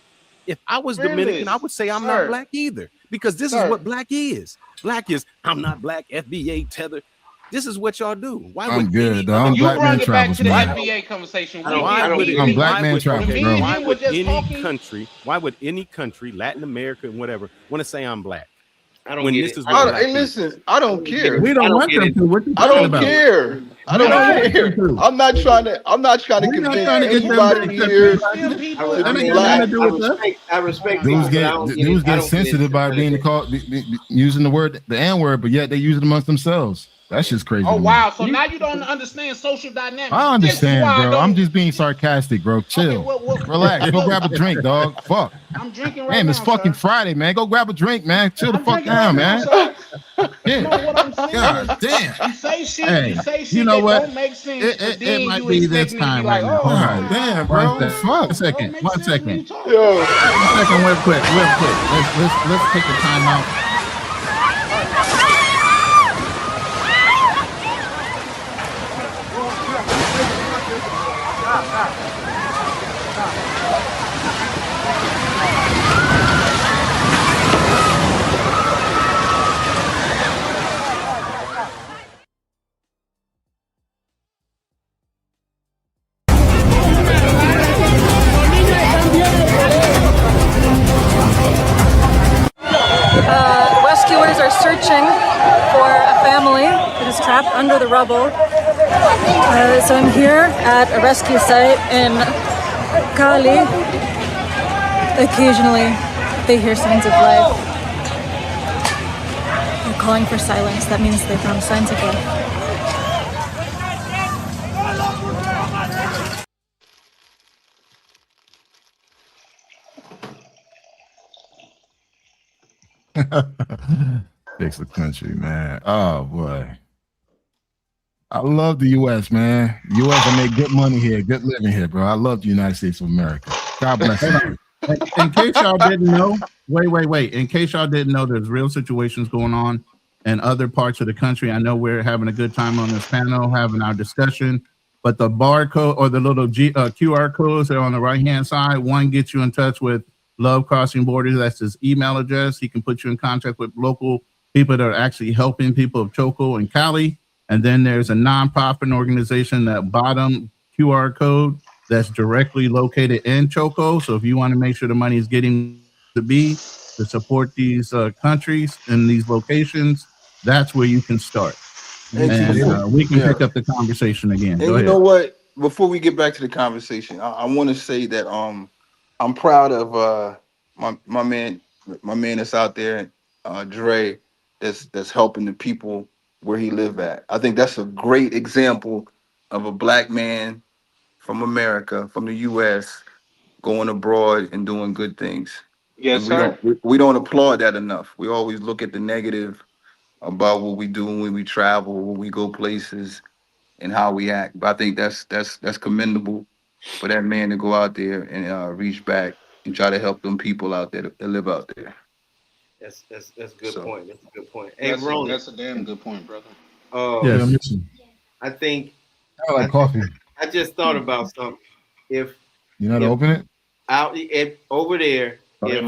If I was Dominican, I would say I'm not black either. Because this is what black is. Black is, I'm not black, FBA, tether. This is what y'all do. Why I'm good, though. I'm black man travels, man. FBA conversation. I'm black man travels, bro. Why would any country, Latin America and whatever, want to say I'm black? I don't get it. Hey, listen, I don't care. We don't want them to. What you I don't about? care. I don't care. I'm not trying to convince anybody here to be black. I respect dudes get sensitive by being called using the N-word, but yet they use it amongst themselves. That's just crazy. Oh wow! So now you don't understand social dynamics. I understand, bro. I'm just being sarcastic, bro. Chill, relax. Go grab a drink, dog. Fuck. I'm drinking right now. Damn, it's fucking Friday, man. Go grab a drink, man. Chill the fuck down, man. Yeah. God damn. You say shit. You know what? Don't make sense. It might be this time right now. God damn, bro. One second. Yo. 1 second, real quick. Let's take a time out. Rescuers are searching for a family that is trapped under the rubble. So I'm here at a rescue site in Cali. Occasionally, they hear signs of life. They're calling for silence. That means they found signs of life. Fix the country, man. Oh boy, I love the U.S., man. U.S. I make good money here, good living here, bro. I love the United States of America. God bless you. In case y'all didn't know, wait. In case y'all didn't know, there's real situations going on in other parts of the country. I know we're having a good time on this panel, having our discussion, but the barcode or the little QR codes that are on the right-hand side, one gets you in touch with Love Crossing Borders. That's his email address. He can put you in contact with local people that are actually helping people of Choco and Cali. And then there's a nonprofit organization, that bottom QR code, that's directly located in Choco. So if you want to make sure the money is getting to be, to support these countries and these locations, that's where you can start. And we can pick up the conversation again. And Go you ahead. know what? Before we get back to the conversation, I want to say that I'm proud of my man that's out there, Dre, that's helping the people where he live at. I think that's a great example of a black man from America, from the U.S., going abroad and doing good things. Yes, And sir. we don't applaud that enough. We always look at the negative about what we do when we travel, when we go places, and how we act. But I think that's commendable for that man to go out there and reach back and try to help them people out there that live out there. That's a good So point. That's a good point. Hey, That's a damn good point, brother. Yeah, Yes. listen. I think I like coffee. I just thought about something. If You know how to open it? out if over there, if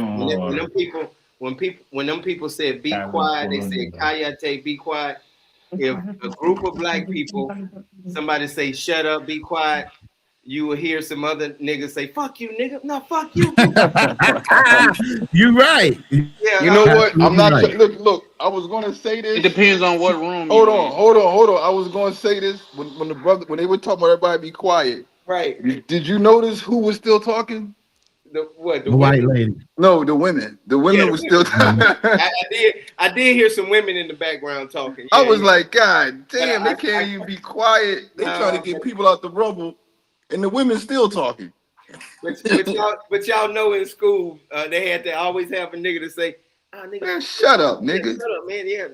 when them people said be quiet, they said Kayate, be quiet. If a group of black people, somebody say shut up, be quiet, you will hear some other niggas say fuck you, nigga. No, fuck you. You're right. Yeah, you know what? I'm not right. look. I was gonna say this. It depends on what room. Hold on. I was gonna say this when when they were talking about everybody be quiet. Right. Did you notice who was still talking? The white women? lady. No, the women. The women were still talking. I did hear some women in the background talking. I Yeah, was yeah. like, God damn, But they can't even be quiet. They trying to get people out the rumble, and the women still talking. But y'all know in school they had to always have a nigga to say, nigga, man, shut up, yeah, nigga. shut up, man. Yeah.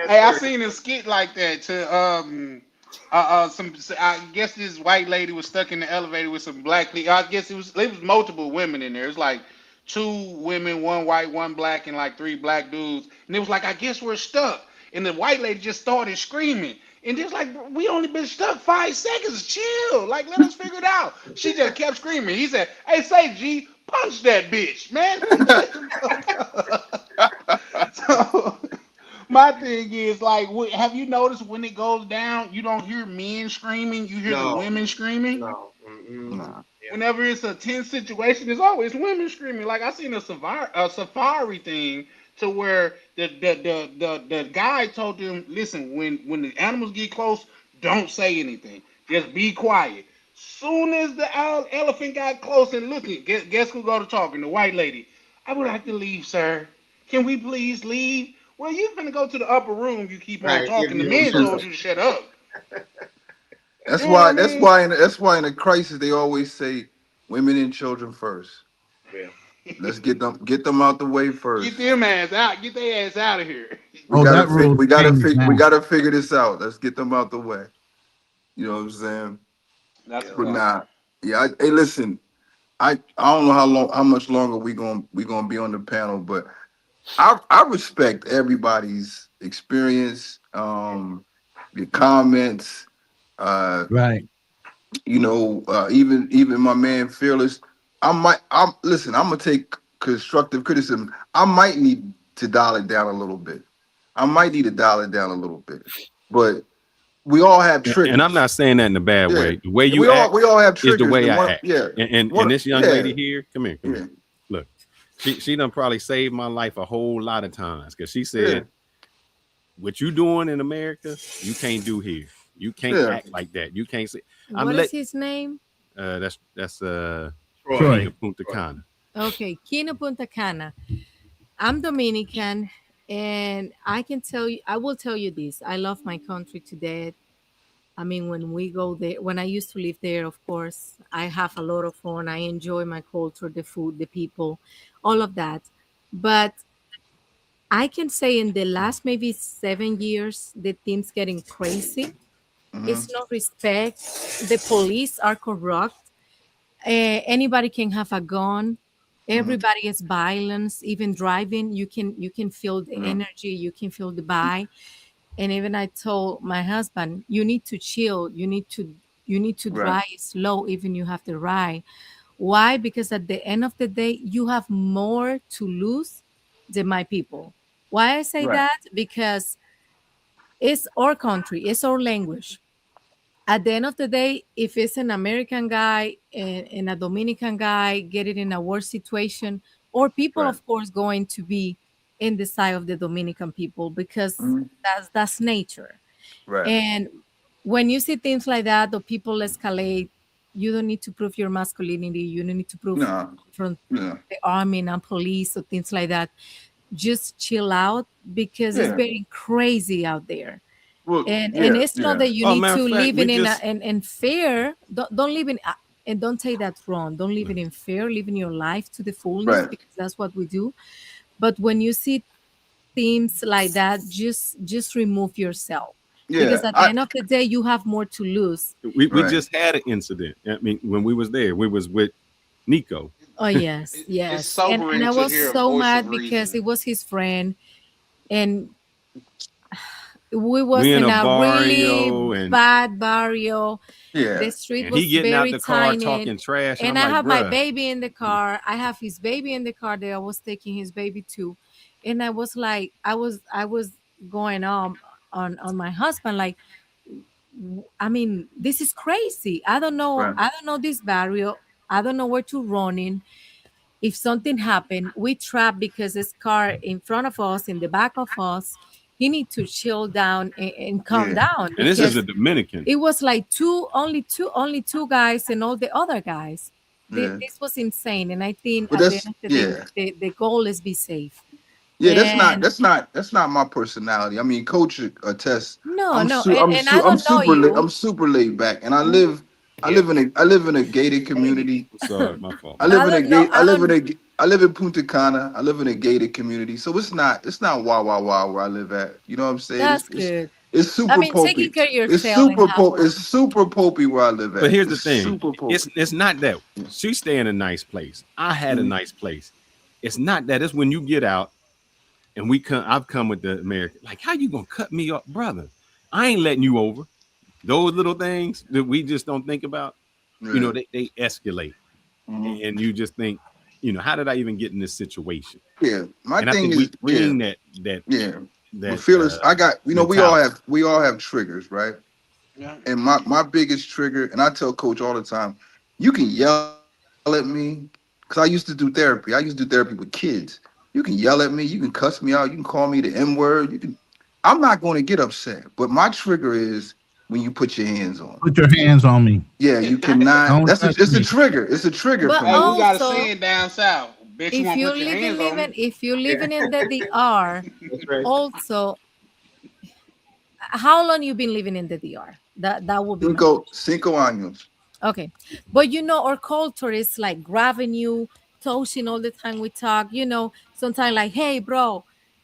Hey, I seen a skit like that to some. I guess this white lady was stuck in the elevator with some black people. I guess it was multiple women in there. It's like 2 women, 1 white, 1 black, and like 3 black dudes. And it was like, I guess we're stuck. And the white lady just started screaming. And just like, we only been stuck 5 seconds. Chill. Like, let us figure it out. She just kept screaming. He said, hey, say G, punch that bitch, man. So my thing is like, have you noticed when it goes down, you don't hear men screaming, you hear the women screaming? No. Nah. Whenever it's a tense situation, there's always women screaming. Like I seen a safari thing to where the guy told them, listen, when the animals get close, don't say anything, just be quiet. Soon as the elephant got close and looking, guess who go to talking? The white lady. I would like to leave, sir. Can we please leave? Well, you finna go to the upper room. You keep on talking. The men told you to shut up. That's You know why. what I That's mean? why. That's why in a crisis they always say women and children first. Yeah. Let's get them out the way first. Get them ass out. Get their ass out of here. We gotta figure this out. Let's get them out the way. You know what I'm saying? That's But nah. Yeah. Hey, listen. I don't know how much longer we gonna be on the panel, but I respect everybody's experience, your comments. Right. You know, even my man Fearless. I'm gonna take constructive criticism. I might need to dial it down a little bit. But we all have triggers. And I'm not saying that in a bad way. The way you we act all have is triggers. the way I One, act. yeah. And this young lady here, come here. Look, she done probably saved my life a whole lot of times because she said, what you doing in America, you can't do here. You can't act like that. You can't say. What is his name? That's Troy. Punta Cana. Okay, Kina Punta Cana. I'm Dominican, and I will tell you this. I love my country to death. I mean, when we go there, when I used to live there, of course, I have a lot of fun. I enjoy my culture, the food, the people, all of that. But I can say in the last maybe 7 years, the things getting crazy. It's no respect. The police are corrupt. Anybody can have a gun. Everybody is violence. Even driving, you can feel the energy. You can feel the vibe. And even I told my husband, you need to chill. You need to drive slow. Even you have to ride. Why? Because at the end of the day, you have more to lose than my people. Why I say that? Because it's our country. It's our language. At the end of the day, if it's an American guy and a Dominican guy getting in a worse situation, or people, Right. of course, going to be in the side of the Dominican people because that's nature. Right. And when you see things like that, the people escalate. You don't need to prove your masculinity. You don't need to prove No. from Yeah. the army and police or things like that. Just chill out because it's Yeah. very crazy out there. Well, And it's not that you Oh, need matter to of fact, live we in just in fear. Don't live in and don't take that wrong. Don't live in fear. Live in your life to the fullness Right. because that's what we do. But when you see things like that, just remove yourself because Yeah. at the end of the day, you have more to lose. we Right. just had an incident. I mean, when we was there, we was with Nico. Oh yes, It's yes, and sobering I to was hear a so voice mad of because reason. it was his friend, and we was We in in a a really barrio and bad barrio. Yeah. The street and he was getting out very the car tiny, talking trash, and and I'm I like, have my bruh. baby in the car. I have his baby in the car that I was taking his baby to, and I was like, I was going on my husband like, I mean, this is crazy. Right. I don't know this barrio. I don't know where to run in. If something happened, we trap because this car in front of us, in the back of us. He need to chill down and calm Yeah. down And this is a because Dominican. it was like only two guys and all the other guys. Yeah. This was insane, and I think But at the end that's of the day, yeah. the goal is be safe. Yeah, And that's not my personality. I mean, coach attests. no, no, and I I'm don't know you. I'm super laid back, and Mm, I live in a gated community. Sorry, my fault. I live I in a don't know. gate. I don't. I live in Punta Cana. I live in a gated community, so it's not wah wah wah where I live at. You know what I'm saying? That's good. It's I super mean, taking popey. care of yourself and have It's fun. super popey where I live But at. here's the It's thing: super popey. it's not that she stay in a nice place. I had a Mhm. nice place. It's not that. It's when you get out and we come. I've come with the American. Like, how you gonna cut me off, brother? I ain't letting you over. Those little things that we just don't think about. You know, Yeah. they escalate, Mhm. and you just think, you know, how did I even get in this situation? Yeah. My And I thing think is, we yeah, bring that yeah. But that fearless, I got, mentality. we all have triggers, right? Yeah. And my biggest trigger, and I tell coach all the time, you can yell at me, because I used to do therapy. I used to do therapy with kids. You can yell at me, you can cuss me out, you can call me the N-word, I'm not going to get upset. But my trigger is when you put your hands on me. Put your hands on me. Yeah, you cannot. Don't touch It's a me. trigger. It's a trigger But for Hey, me. we got a also, saying down south. Bet you won't put your hands on me. if you living in the DR, That's right. also, how long you been living in the DR? That will be my Cinco años. okay. But our culture is like grabbing you, touching all the time we talk, sometimes like, hey bro.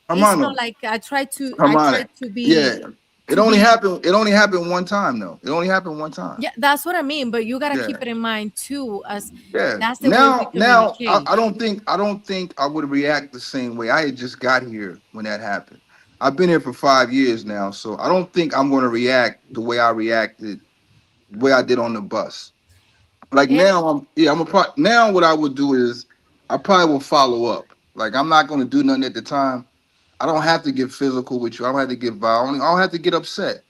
It's not Hermano, like I hermano. try to Yeah. be It to only be happened. It only happened one time though. It only happened one time. yeah, that's what I mean. But you gotta Yeah. keep it in mind too, as Yeah. that's the way we Now communicate. I don't think I would react the same way. I had just got here when that happened. I've been here for 5 years now, so I don't think I'm going to react the way I reacted, the way I did on the bus. Like And now, now what I would do is I probably will follow up. Like I'm not going to do nothing at the time. I don't have to get physical with you. I don't have to get violent. I don't have to get upset.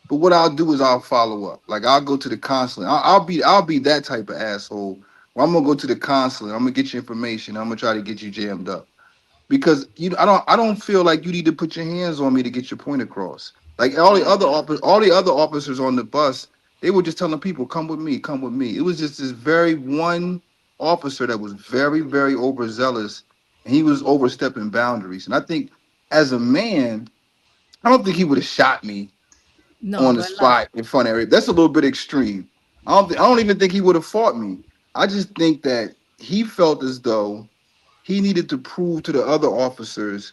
But what I'll do is I'll follow up. Like I'll go to the consulate. I'll be that type of asshole. Where I'm gonna go to the consulate. I'm gonna get you information. I'm gonna try to get you jammed up because I don't feel like you need to put your hands on me to get your point across. Like all the other officers on the bus, they were just telling people, come with me, come with me. It was just this very one officer that was very overzealous, and he was overstepping boundaries. And I think as a man, I don't think he would have shot me no, on the but like spot in front of everybody. That's a little bit extreme. I don't even think he would have fought me. I just think that he felt as though he needed to prove to the other officers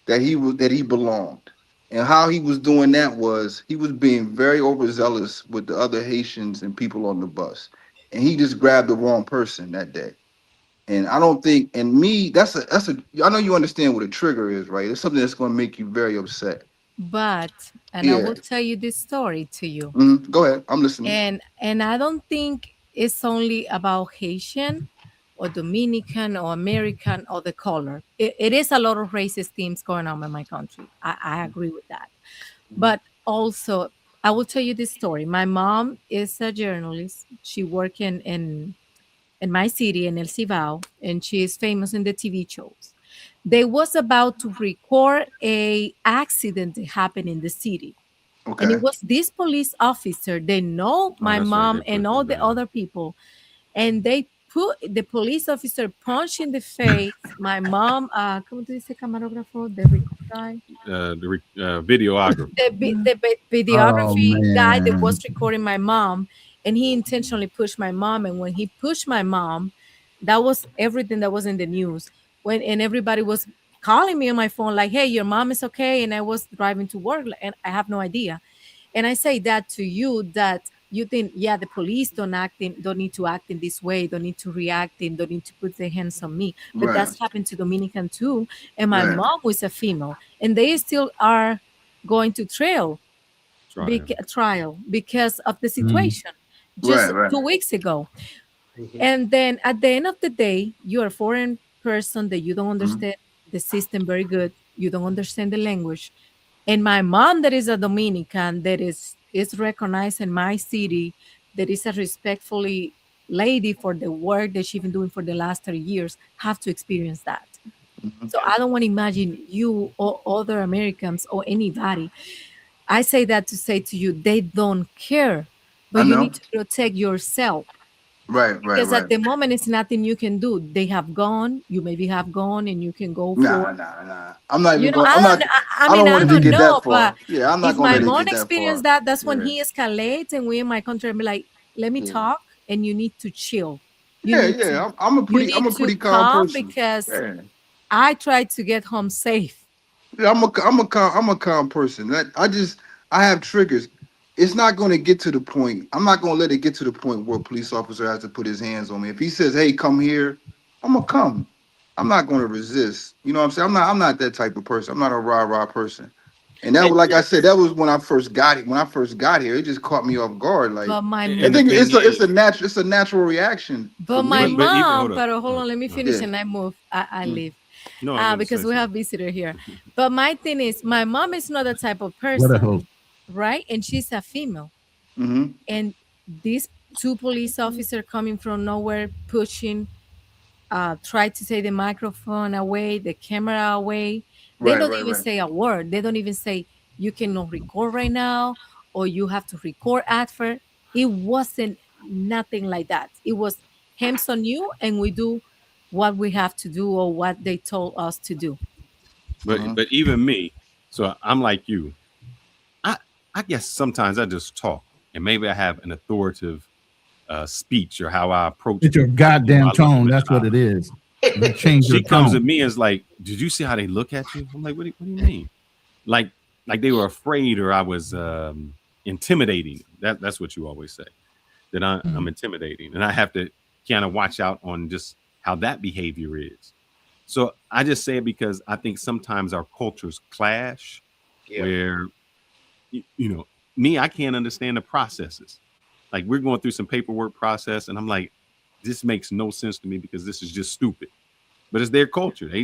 that he belonged. And how he was doing that was he was being very overzealous with the other Haitians and people on the bus. And he just grabbed the wrong person that day. And I don't think, and me, I know you understand what a trigger is, right? It's something that's going to make you very upset. and I Yeah. will tell you this story to you. Go ahead. I'm listening. And I don't think it's only about Haitian or Dominican or American or the color. It is a lot of racist themes going on in my country. I agree with that. But also, I will tell you this story. My mom is a journalist. She worked in in my city, in El Cibao, and she is famous in the TV shows. They was about to record a accident that happened in the city. Okay. And it was this police officer. They know my mom and all the other people. And they put the police officer punch in the face my mom. ¿Cómo te dice camarógrafo? The record guy. The videographer. The videography guy that was recording my mom, and he intentionally pushed my mom. And when he pushed my mom, that was everything that was in the news. And everybody was calling me on my phone like, "Hey, your mom is okay," and I was driving to work, and I have no idea. And I say that to you, that you think, yeah, the police don't need to act in this way, don't need to react, and don't need to put their hands on me. But that's happened to Dominican too. And my mom was a female, and they still are going to trial because of the situation. Just 2 weeks ago. And then at the end of the day, you're a foreign person that you don't understand the system very good. You don't understand the language. And my mom, that is a Dominican, that is recognized in my city, that is a respectfully lady for the work that she's been doing for the last 30 years, have to experience that. So I don't want to imagine you or other Americans or anybody. I say that to say to you, they don't care, but you need to protect yourself. Because at the moment, it's nothing you can do. They have gone. You maybe have gone, and you can go for. Nah. I'm not even going. I don't want to get that far. Yeah, I'm not going to get that far. If my mom experienced that, that's when he escalates, and we in my country be like, "Let me talk," and you need to chill. I'm a pretty calm person because I tried to get home safe. Yeah, I'm a calm person. I have triggers. It's not going to get to the point. I'm not going to let it get to the point where a police officer has to put his hands on me. If he says, "Hey, come here," I'm gonna come. I'm not going to resist. You know what I'm saying? I'm not that type of person. I'm not a rah-rah person. And that was, like I said, that was when I first got it. When I first got here, it just caught me off guard. Like, I think it's a natural reaction. But my mom, but hold on, let me finish and I move. I leave. No, because we have visitor here. But my thing is, my mom is not the type of person. Right? And she's a female. And these two police officers coming from nowhere, pushing, try to take the microphone away, the camera away. They don't even say a word. They don't even say, "You cannot record right now," or "You have to record after." It wasn't nothing like that. It was hands on you, and we do what we have to do or what they told us to do. But even me, so I'm like you. I guess sometimes I just talk, and maybe I have an authoritative speech or how I approach. It's your goddamn tone. That's what it is. She comes at me and is like, "Did you see how they look at you?" I'm like, "What do you mean?" Like they were afraid or I was intimidating. That's what you always say, that I'm intimidating, and I have to kind of watch out on just how that behavior is. So I just say it because I think sometimes our cultures clash, where. Me, I can't understand the processes. Like, we're going through some paperwork process, and I'm like, this makes no sense to me because this is just stupid. But it's their culture. They,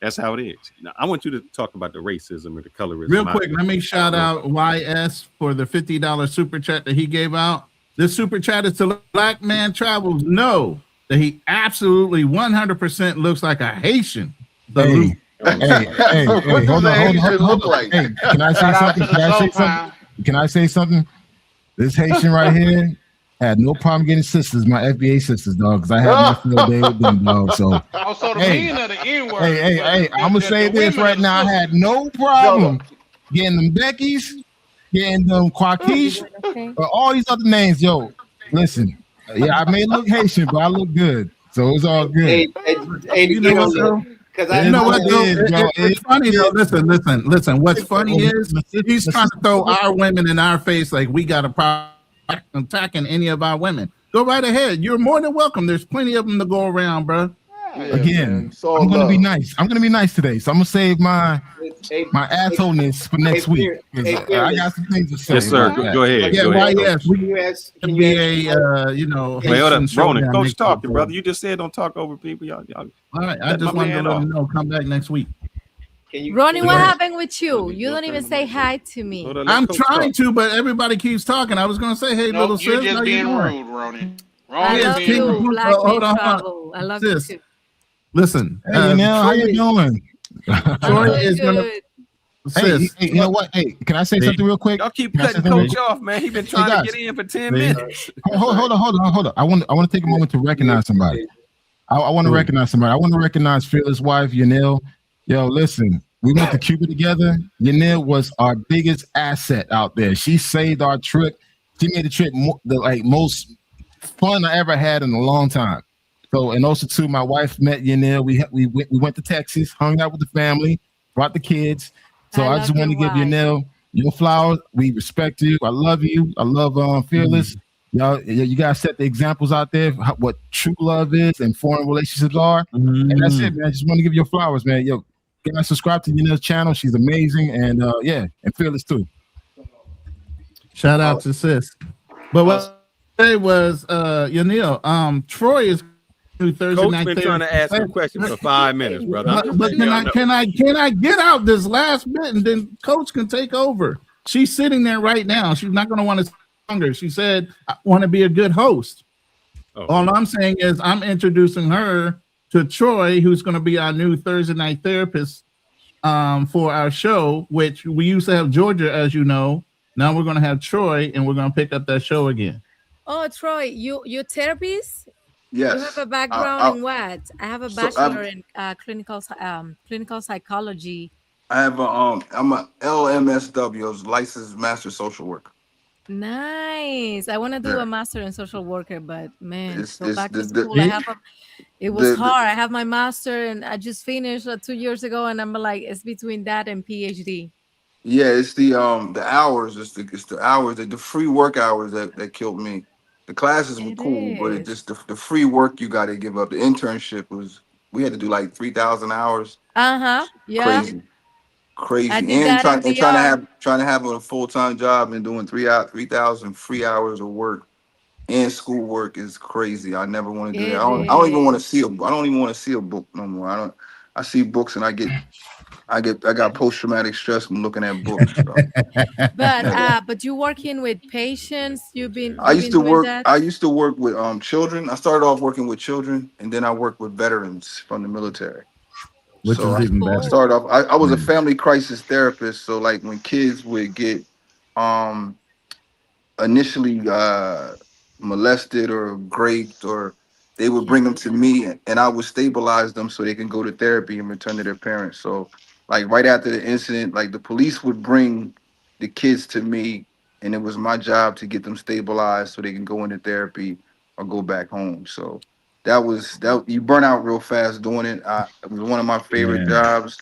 that's how it is. Now, I want you to talk about the racism or the colorism. Real quick, let me shout out YS for the $50 super chat that he gave out. This super chat is to Black Man Travels. Know that he absolutely 100% looks like a Haitian. Hey, hold on. Hey, can I say something? Can I say something? This Haitian right here had no problem getting sisters, my FBA sisters, dog, because I had my field day with them, dog. So, hey, I'm gonna say this right now. I had no problem getting them Becky's, getting them Quaquish, or all these other names. Yo, listen, I may look Haitian, but I look good, so it's all good. You know what, bro? You know what, though? It's funny, though. Listen. What's funny is he's trying to throw our women in our face like we got a problem attacking any of our women. Go right ahead. You're more than welcome. There's plenty of them to go around, bro. Again, I'm gonna be nice. I'm gonna be nice today, so I'm gonna save my assholeness for next week. I got some things to say. Yes, sir. Go ahead. Yeah, why? Yes, we be a Wait, hold up, Ronan. Coach talking, brother. You just said don't talk over people. Y'all. All right, I just wanted to let them know. Come back next week. Ronnie, what happened with you? You don't even say hi to me. I'm trying to, but everybody keeps talking. I was gonna say, "Hey, little sis." You're just being rude, Ronnie. I love you, Black Man Travel. I love you too. Listen, hey, Yanel, how you doing? Troy is gonna. Hey, you know what? Hey, can I say something real quick? Y'all keep cutting Coach off, man. He been trying to get in for 10 minutes. Hold on. I want to take a moment to recognize somebody. I want to recognize somebody. I want to recognize Fearless wife, Yanil. Yo, listen, we went to Cuba together. Yanil was our biggest asset out there. She saved our trip. She made the trip the most fun I ever had in a long time. So, and also too, my wife met Yanil. We went to Texas, hung out with the family, brought the kids. So I just want to give Yanil your flowers. We respect you. I love you. I love Fearless. Y'all, you guys set the examples out there of what true love is and foreign relationships are. And that's it, man. I just want to give you your flowers, man. Yo, guys, subscribe to Yanil's channel. She's amazing. And and Fearless too. Shout out to sis. But what I say was, Yanil, Troy is Thursday Coach night. Been trying to ask you a question for 5 minutes, brother. But can I get out this last bit and then Coach can take over? She's sitting there right now. She's not going to want to longer. She said, "I want to be a good host." All I'm saying is I'm introducing her to Troy, who's going to be our new Thursday night therapist for our show, which we used to have Georgia, as you know. Now we're going to have Troy, and we're going to pick up that show again. Oh, Troy, you therapist? Yes. You have a background in what? I have a bachelor in clinical psychology. I have I'm a LMSW, licensed master social worker. Nice. I want to do a master in social worker, but man, back to school. It was hard. I have my master, and I just finished 2 years ago, and I'm like, it's between that and PhD. Yeah, it's the hours. It's the hours, the free work hours that killed me. The classes were cool, but it just the free work you got to give up. The internship we had to do like 3,000 hours. Yeah. Crazy. And trying to have a full-time job and doing 3,000 free hours of work and school work is crazy. I never want to do that. I don't even want to see I don't even want to see a book no more. I see books and I got post-traumatic stress from looking at books. So. But you working with patients. I used to work with children. I started off working with children, and then I worked with veterans from the military. Which is even better. I started off. I was a family crisis therapist. So like when kids would get initially molested or raped, or they would bring them to me, and I would stabilize them so they can go to therapy and return to their parents. So like right after the incident, like the police would bring the kids to me, and it was my job to get them stabilized so they can go into therapy or go back home. So that you burn out real fast doing it. It was one of my favorite jobs,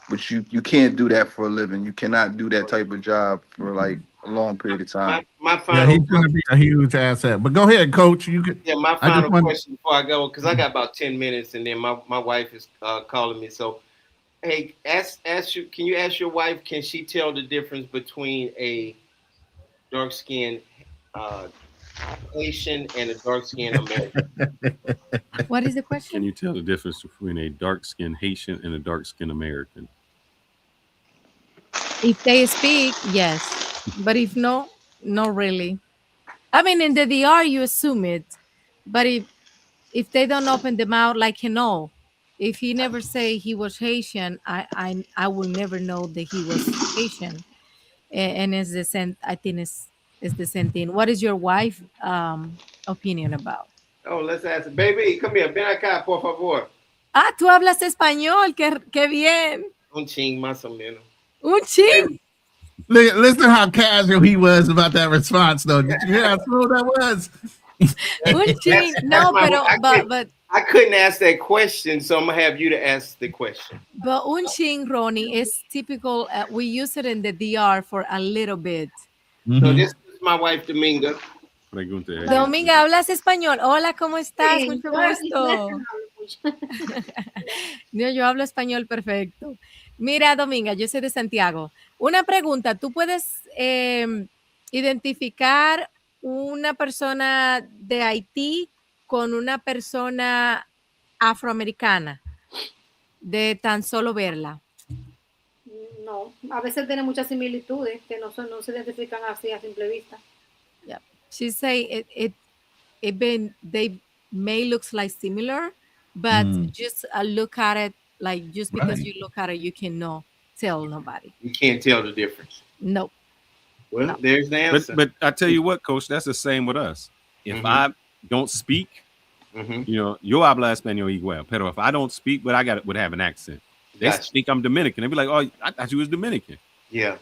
but you can't do that for a living. You cannot do that type of job for like a long period of time. My final he's going to be a huge asset. But go ahead, Coach. My final question before I go, because I got about 10 minutes, and then my wife is calling me. So, hey, can you ask your wife? Can she tell the difference between a dark-skinned Haitian and a dark-skinned American? What is the question? Can you tell the difference between a dark-skinned Haitian and a dark-skinned American? If they speak, yes. But if no, not really. I mean, in the DR, you assume it. But if they don't open the mouth, like if he never say he was Haitian, I will never know that he was Haitian. And it's the same. I think it's the same thing. What is your wife opinion about? Oh, let's ask it. Baby, come here. Ven acá, por favor. Ah, tú hablas español. Qué bien. Un ching más o menos. Un ching. Listen how casual he was about that response, though. Did you hear how slow that was? Un ching. No, but I couldn't ask that question, so I'm gonna have you to ask the question. But un ching, Ronnie, is typical. We use it in the DR for a little bit. So this is my wife, Dominga. Dominga, ¿hablas español? Hola, ¿cómo estás? Sí, mucho gusto. No, yo hablo español perfecto. Mira, Dominga, yo soy de Santiago. Una pregunta, ¿tú puedes identificar una persona de Haití con una persona afroamericana de tan solo verla? No, a veces tiene muchas similitudes que no se identifican así a simple vista. Yeah. She say they may look like similar, but just look at it, like just because you look at it, you cannot tell nobody. You can't tell the difference. Nope. Well, there's the answer. But I tell you what, Coach, that's the same with us. If I don't speak, yo habla español igual. Pero if I don't speak, but I would have an accent. They think I'm Dominican. They'd be like, "Oh, I thought you was Dominican." Yeah.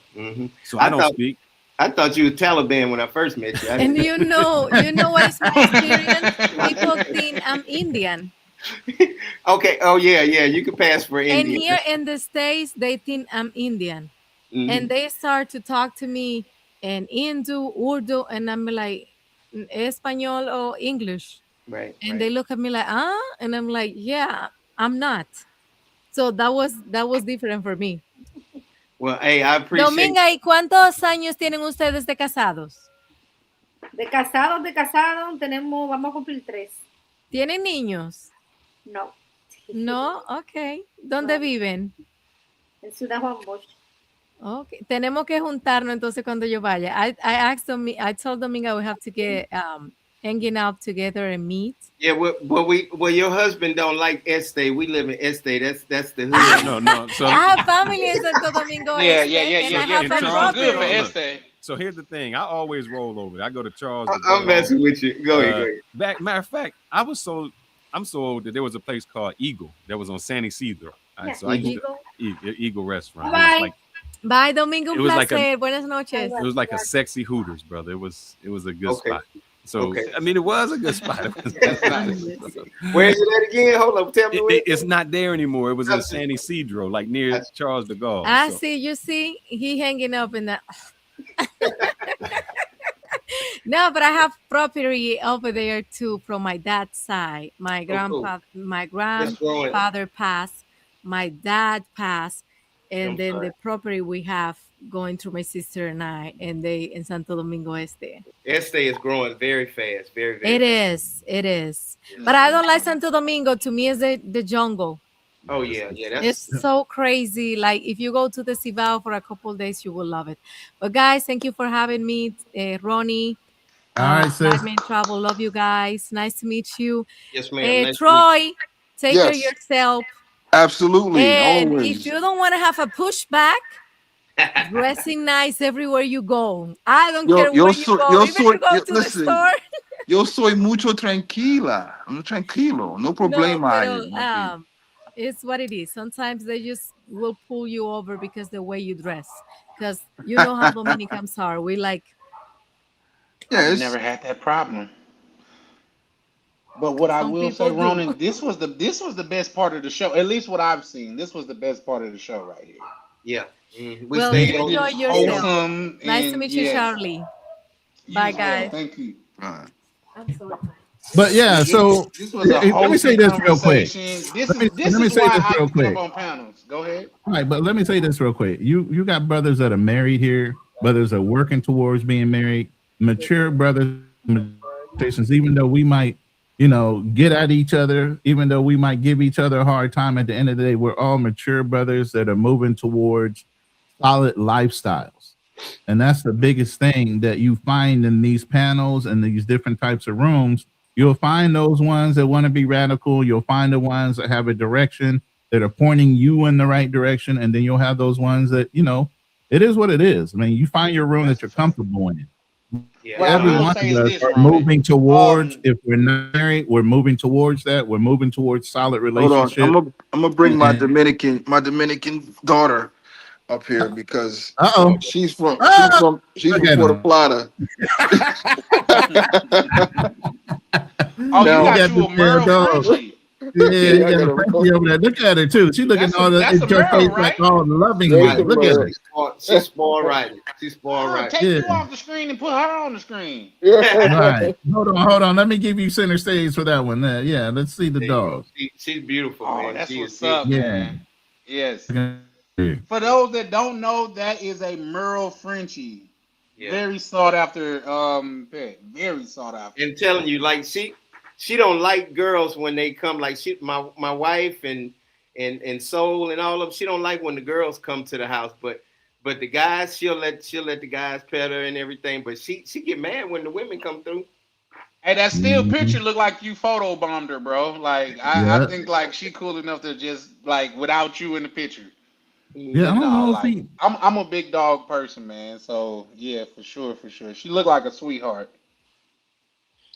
So I don't speak. I thought you were Taliban when I first met you. And you know what is my experience? People think I'm Indian. Okay. Oh yeah. You can pass for Indian. And here in the States, they think I'm Indian, and they start to talk to me in Hindu, Urdu, and I'm like, Espanol or English. Right. And they look at me like, and I'm like, yeah, I'm not. So that was different for me. Well, hey, I appreciate. Dominga, ¿y cuántos años tienen ustedes de casados? De casados, vamos a cumplir 3. ¿Tienen niños? No. No, ok. ¿Dónde viven? En Ciudad Juan Bosch. Okay. Tenemos que juntarnos entonces cuando yo vaya. I told Dominga we have to get hanging out together and meet. Yeah, well, your husband don't like Este. We live in Este. That's the hood. No. So I have family in Santo Domingo. Yeah. Good for Este. So here's the thing. I always roll over. I go to Charles. I'm messing with you. Go ahead. Matter of fact, I'm so old that there was a place called Eagle that was on San Isidro. Right, so Eagle restaurant. Bye. Bye, Domingo. Un placer. Buenas noches. It was like a sexy Hooters, brother. It was a good spot. So I mean, it was a good spot. Where is it at again? Hold on, tell me. It's not there anymore. It was in San Isidro, like near Charles de Gaulle. See, you see, he hanging up in that. No, but I have property over there too from my dad's side. My grandfather passed. My dad passed, and then the property we have going through my sister and I, and they in Santo Domingo Este. Este is growing very fast, very. It is. But I don't like Santo Domingo. To me, it's the jungle. Oh yeah. It's so crazy. Like if you go to the Cibao for a couple of days, you will love it. But guys, thank you for having me, Ronnie. All right, sis. Batman Travel. Love you guys. Nice to meet you. Yes, ma'am. Nice Troy, take care of yourself. Absolutely. And always. if you don't want to have a pushback, dressing nice everywhere you go. I don't care where you go. Even you go to the store. Yo soy mucho tranquila. I'm tranquilo. No problema. It's what it is. Sometimes they just will pull you over because the way you dress. Because you know how Dominicans are. We like. Yeah, I've never had that problem. But what I will say, Ronan, this was the best part of the show. At least what I've seen. This was the best part of the show right here. Yeah. Well, enjoy yourself. Nice to meet you, Charlie. Bye, guys. Thank you. I'm sorry. But yeah, so let me say this real quick. Let me say this real quick. On panels. Go ahead. All right, but let me say this real quick. You got brothers that are married here, brothers that are working towards being married, mature brothers, even though we might, get at each other, even though we might give each other a hard time, at the end of the day, we're all mature brothers that are moving towards solid lifestyles. And that's the biggest thing that you find in these panels and these different types of rooms. You'll find those ones that want to be radical. You'll find the ones that have a direction that are pointing you in the right direction. And then you'll have those ones that, it is what it is. I mean, you find your room that you're comfortable in. Yeah. Every one of us are moving towards, if we're not married, we're moving towards that. We're moving towards solid relationships. Hold on. I'm gonna bring my Dominican daughter up here because she's from Puerto Plata. You got you a Merle Frenchie. Yeah, over there. Look at her too. She looking all the face like all loving. Look at her. She's spoiled right. She's spoiled right. Take you off the screen and put her on the screen. Right. Hold on. Let me give you center stage for that one. Yeah, let's see the dog. She's beautiful, man. That's what's up, man. Yes. For those that don't know, that is a Merle Frenchie. Yeah. Very sought after pet. Very sought after. And telling you, like she don't like girls when they come. Like my wife and Soul and all of them. She don't like when the girls come to the house, but the guys she'll let the guys pet her and everything. But she get mad when the women come through. Hey, that still picture look like you photobombed her, bro. Like I think like she cool enough to just like without you in the picture. Yeah, I But don't no, know if like he. I'm a big dog person, man. So yeah, for sure, for sure. She looked like a sweetheart.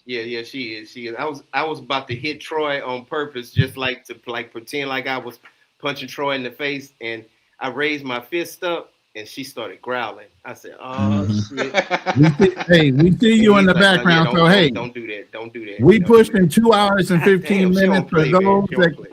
Yeah, she is. She is. I was about to hit Troy on purpose, just like to pretend like I was punching Troy in the face, and I raised my fist up, and she started growling. I said, "Oh shit!" We see you in the background. So hey, don't do that. Don't do that. we pushed in 2 hours and 15 minutes for those that.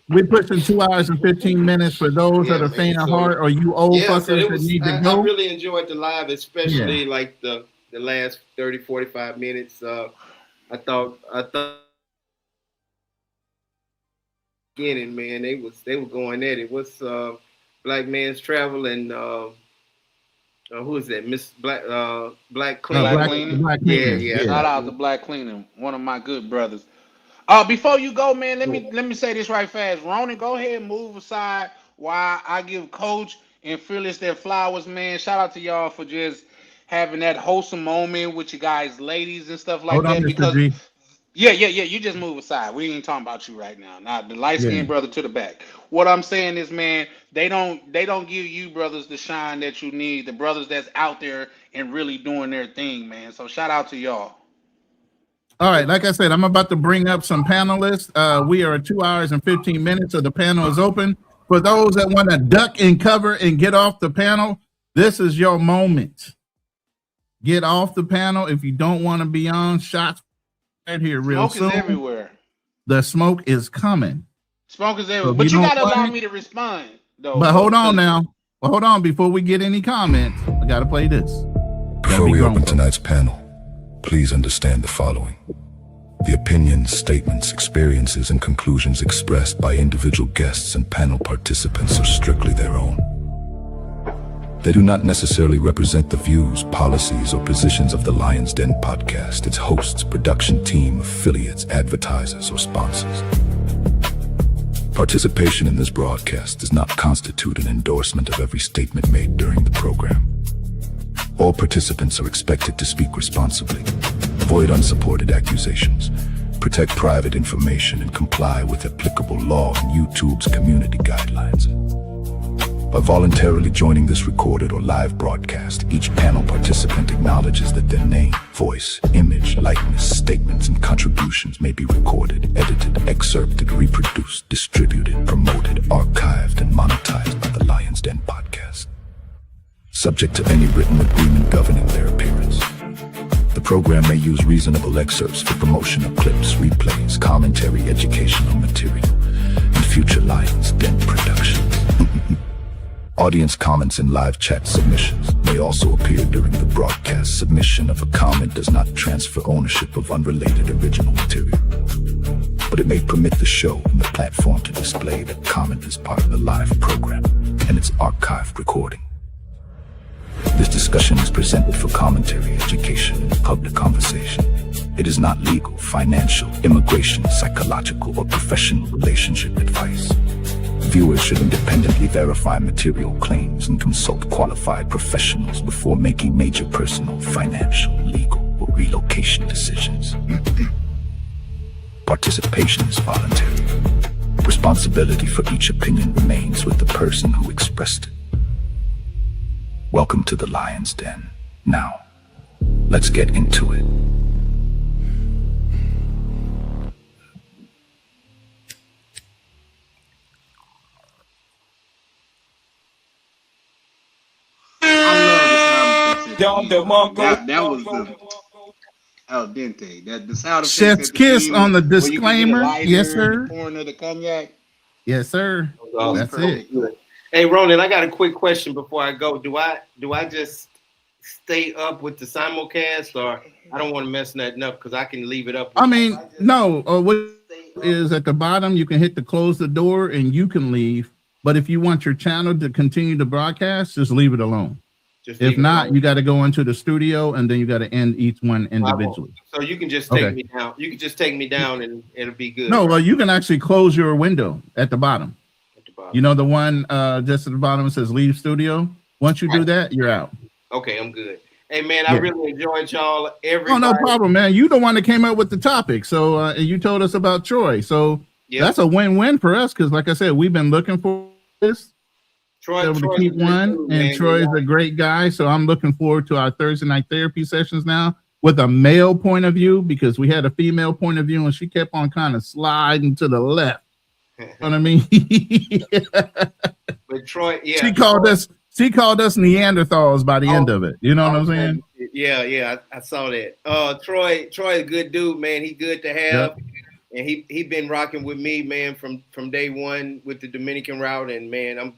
We pushed in 2 hours and 15 minutes for those that are faint of heart or you old fuckers that need to go. I really enjoyed the live, especially like the last 30, 45 minutes. I thought beginning, man, they were going at it. What's Black Man's Travel and who is that? Miss Black Cleaning. Black Cleaning. Yeah. Shout out to Black Cleaning, one of my good brothers. Before you go, man, let me say this right fast. Ronan, go ahead and move aside while I give Coach and Phyllis their flowers, man. Shout out to y'all for just having that wholesome moment with you guys, ladies and stuff like that. Because yeah, you just move aside. We ain't talking about you right now. Now the light skinned brother to the back. What I'm saying is, man, they don't give you brothers the shine that you need. The brothers that's out there and really doing their thing, man. So shout out to y'all. All right, like I said, I'm about to bring up some panelists. We are at 2 hours and 15 minutes, so the panel is open. For those that want to duck and cover and get off the panel, this is your moment. Get off the panel if you don't want to be on. Shots right here real soon. Smoke is everywhere. The smoke is coming. Smoke is everywhere. But you got to allow me to respond, though. But hold on now. Well, hold on. Before we get any comments, I got to play this. Before we open tonight's panel, please understand the following. The opinions, statements, experiences, and conclusions expressed by individual guests and panel participants are strictly their own. They do not necessarily represent the views, policies, or positions of the Lion's Den podcast, its hosts, production team, affiliates, advertisers, or sponsors. Participation in this broadcast does not constitute an endorsement of every statement made during the program. All participants are expected to speak responsibly, avoid unsupported accusations, protect private information, and comply with applicable law and YouTube's community guidelines. By voluntarily joining this recorded or live broadcast, each panel participant acknowledges that their name, voice, image, likeness, statements, and contributions may be recorded, edited, excerpted, reproduced, distributed, promoted, archived, and monetized by the Lion's Den podcast, subject to any written agreement governing their appearance. The program may use reasonable excerpts for promotion of clips, replays, commentary, educational material, and future Lion's Den productions. Audience comments and live chat submissions may also appear during the broadcast. Submission of a comment does not transfer ownership of unrelated original material, but it may permit the show and the platform to display that comment as part of the live program and its archived recording. This discussion is presented for commentary, education, and public conversation. It is not legal, financial, immigration, psychological, or professional relationship advice. Viewers should independently verify material claims and consult qualified professionals before making major personal, financial, legal, or relocation decisions. Participation is voluntary. Responsibility for each opinion remains with the person who expressed it. Welcome to the Lion's Den. Now, let's get into it. That was the al dente. That the sound of Chef's kiss on the disclaimer. Yes, sir. Pouring of the cognac. Yes, sir. That's it. Hey, Ronan, I got a quick question before I go. Do I just stay up with the simulcast, or I don't want to mess nothing up because I can leave it up? I mean, no. What is at the bottom? You can hit the close the door and you can leave. But if you want your channel to continue to broadcast, just leave it alone. If not, you got to go into the studio and then you got to end each one individually. So you can just take me down. You can just take me down and it'll be good. No, well, you can actually close your window at the bottom. You know, the one just at the bottom says leave studio. Once you do that, you're out. Okay, I'm good. Hey man, I really enjoyed y'all. Everybody. Oh, no problem, man. You the one that came up with the topic, so and you told us about Troy. So that's a win-win for us because, like I said, we've been looking for this. Troy's to keep one, and man, Troy's a great guy. So I'm looking forward to our Thursday night therapy sessions now with a male point of view because we had a female point of view and she kept on kind of sliding to the left. You know what I mean? But Troy, she called us Neanderthals by the end of it. You know what I'm saying? Yeah, I saw that. Troy, a good dude, man. He good to have, and he been rocking with me, man, from day one with the Dominican route. And man,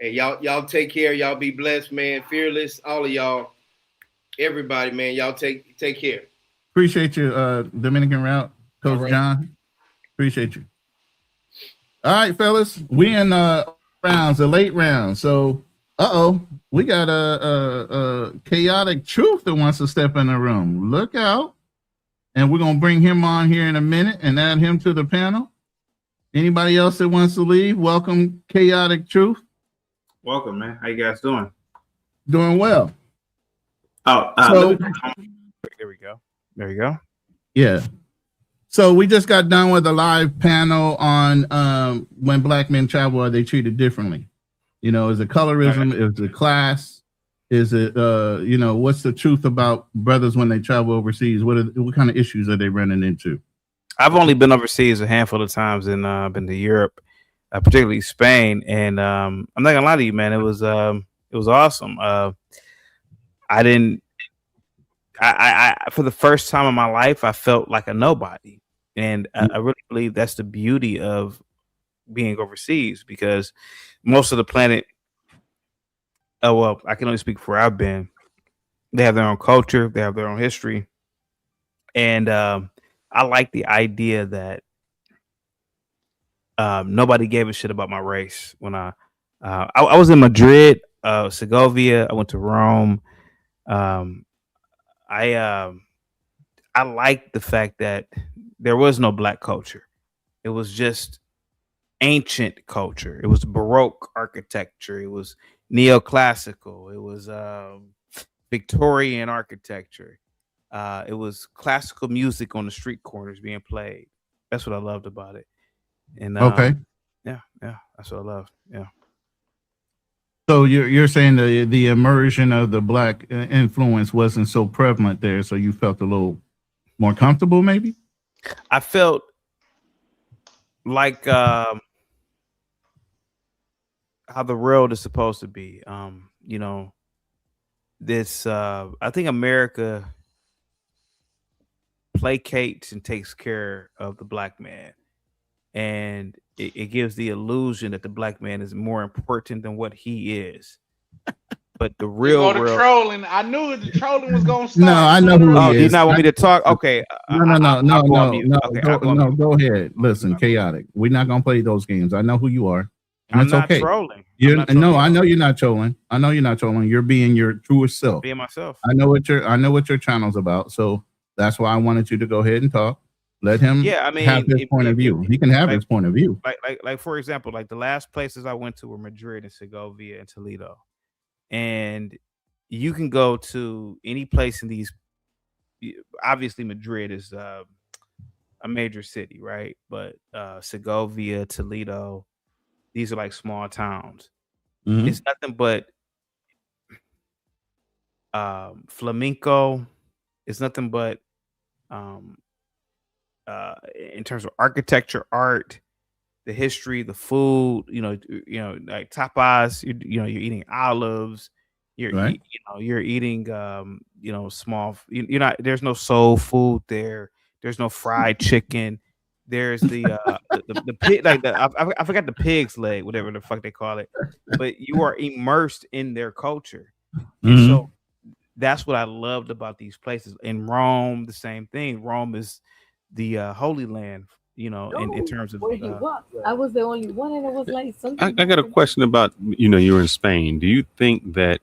y'all take care. Y'all be blessed, man. Fearless, all of y'all, everybody, man. Y'all take care. Appreciate you, Dominican route, Coach John. Appreciate you. All right, fellas, we in rounds, the late round. So, we got a chaotic truth that wants to step in the room. Look out. And we're going to bring him on here in a minute and add him to the panel. Anybody else that wants to leave? Welcome, chaotic truth. Welcome, man. How you guys doing? Doing well. There we go. There you go. Yeah. So we just got done with a live panel on when black men travel, are they treated differently? You know, is it colorism? Is it class? Is it what's the truth about brothers when they travel overseas? What kind of issues are they running into? I've only been overseas a handful of times and been to Europe, particularly Spain. And I'm not gonna lie to you, man, it was awesome. I for the first time in my life, I felt like a nobody. And I really believe that's the beauty of being overseas because most of the planet, I can only speak for where I've been. They have their own culture, they have their own history. And I like the idea that nobody gave a shit about my race. When I was in Madrid, Segovia, I went to Rome. I like the fact that there was no black culture. It was just ancient culture. It was Baroque architecture. It was neoclassical. It was Victorian architecture. It was classical music on the street corners being played. That's what I loved about it. And yeah, that's what I loved. Yeah. So you're saying the immersion of the black influence wasn't so prevalent there, so you felt a little more comfortable, maybe? I felt like how the world is supposed to be. This I think America placates and takes care of the black man, and it gives the illusion that the black man is more important than what he is. But the real world, trolling. I knew the trolling was gonna start. No, I know who he is. Do you not want me to talk? Okay. No. Go ahead. Listen, chaotic. We're not gonna play those games. I know who you are. And I'm it's not okay. trolling. No, I know you're not trolling. You're being your truest self. Being myself. I know what your channel's about. So that's why I wanted you to go ahead and talk. Let him have his point of view. He can have his point of view. Like for example, like the last places I went to were Madrid and Segovia and Toledo. And you can go to any place in these. Obviously, Madrid is a major city, right? But Segovia, Toledo, these are like small towns. Mm-hmm. It's nothing but flamenco. It's nothing but in terms of architecture, art, the history, the food, like tapas, you're eating olives, you're eating, small, there's no soul food there. There's no fried chicken. There's the pig, I forgot the pig's leg, whatever the fuck they call it, but you are immersed in their culture. Mm-hmm. And so that's what I loved about these places. In Rome, the same thing. Rome is the Holy Land, in terms of I was the only one, and it was like something. I got a question about you're in Spain. Do you think that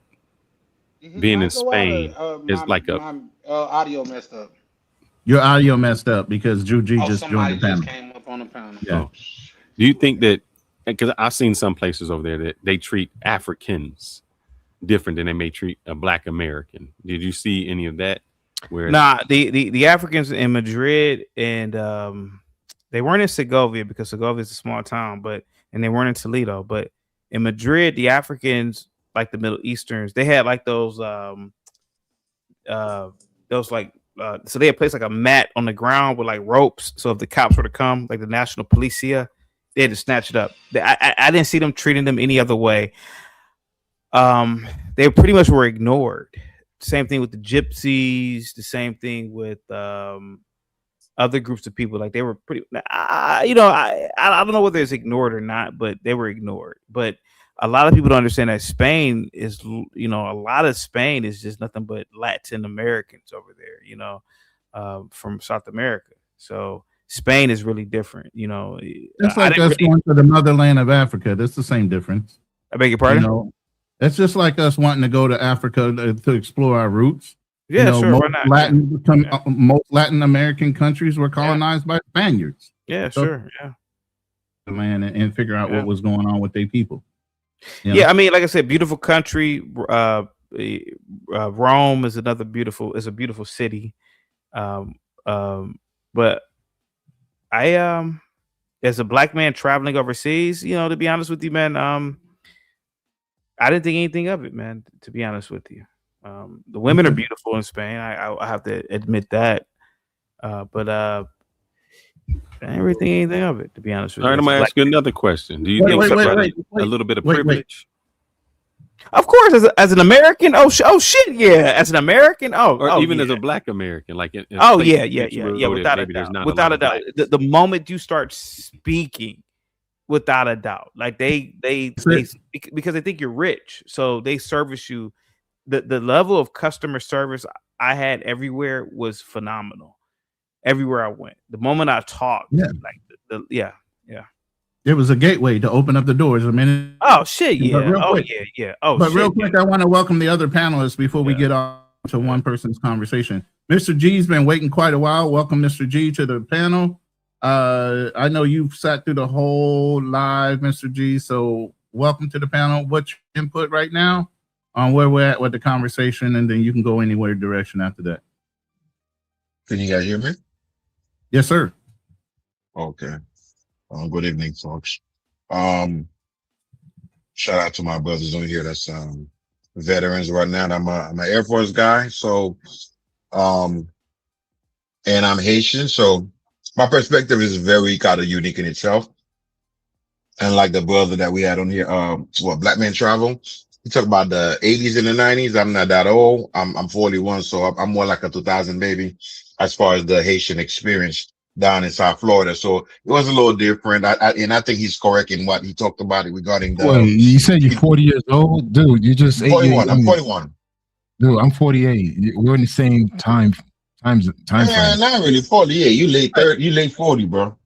being in Spain is like my audio messed up? Your audio messed up because Juji just joined the panel. Just came up on the panel. Yeah. Do you think that, because I've seen some places over there that they treat Africans different than they may treat a Black American. Did you see any of that? Where Nah, the Africans in Madrid and they weren't in Segovia because Segovia is a small town, and they weren't in Toledo, but in Madrid, the Africans, like the Middle Easterns, they had like those like so they had placed like a mat on the ground with like ropes. So if the cops were to come, like the National Policia, they had to snatch it up. I didn't see them treating them any other way. They pretty much were ignored. Same thing with the gypsies. The same thing with other groups of people. Like they were pretty. I don't know whether it's ignored or not, but they were ignored. But a lot of people don't understand that Spain is, a lot of Spain is just nothing but Latin Americans over there, from South America. So Spain is really different, It's like us going to the motherland of Africa. That's the same difference. I beg your pardon? It's just like us wanting to go to Africa to explore our roots. Yeah, sure. Most Latin American countries were colonized by Spaniards. Yeah, sure. Yeah. Man, and figure out what was going on with their people. Yeah, I mean, like I said, beautiful country. Rome is a beautiful city. But I as a Black man traveling overseas, to be honest with you, man, I didn't think anything of it, man, to be honest with you. The women are beautiful in Spain. I have to admit that. But I didn't really think anything of it, to be honest with you. All right, I'm going to ask you another question. Do you think a little bit of privilege? Of course, as an American, oh shit, yeah. As an American, or even as a Black American, like yeah, without a doubt. The moment you start speaking, without a doubt, like they because they think you're rich, so they service you. The level of customer service I had everywhere was phenomenal. Everywhere I went, the moment I talked, yeah. It was a gateway to open up the doors. I mean, oh shit, yeah, real quick, I want to welcome the other panelists before we get on to one person's conversation. Mr. G's been waiting quite a while. Welcome, Mr. G, to the panel. I know you've sat through the whole live, Mr. G. So welcome to the panel. What's your input right now on where we're at with the conversation, and then you can go anywhere direction after that. Can you guys hear me? Yes, sir. Okay. Good evening, folks. Shout out to my brothers on here. That's veterans right now. I'm an Air Force guy, so and I'm Haitian, so my perspective is very kind of unique in itself. And like the brother that we had on here, Black Man Travel, he talked about the 80s and the 90s. I'm not that old. I'm 41, so I'm more like a 2000 baby as far as the Haitian experience down in South Florida. So it was a little different. And I think he's correct in what he talked about it regarding the. Wait, you said you're 40 years old, dude. You just 41. I'm 41. Dude, I'm 48. We're in the same time frame. Not really 48. You late 30. You late 40, bro.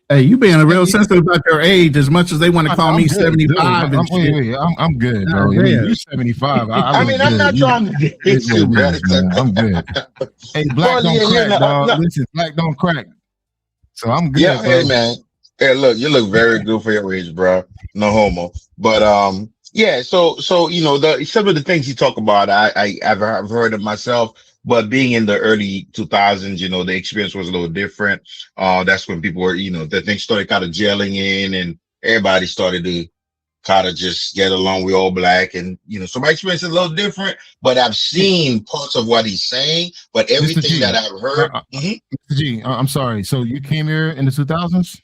Hey, you being a real sensitive about your age as much as they want to call me 75. I'm good, bro. You're 75. I'm not trying to get you, bro. I'm good. Hey, black don't crack, dog. Listen, black don't crack. So I'm good. Yeah, hey, man. Hey, look, you look very good for your age, bro. No homo. But yeah. So some of the things you talk about, I've heard of myself. But being in the early 2000s, the experience was a little different. That's when people were, the things started kind of gelling in, and everybody started to kind of just get along. We all Black, and so my experience is a little different. But I've seen parts of what he's saying. But everything that I've heard, Mr. G, I'm sorry. So you came here in the 2000s?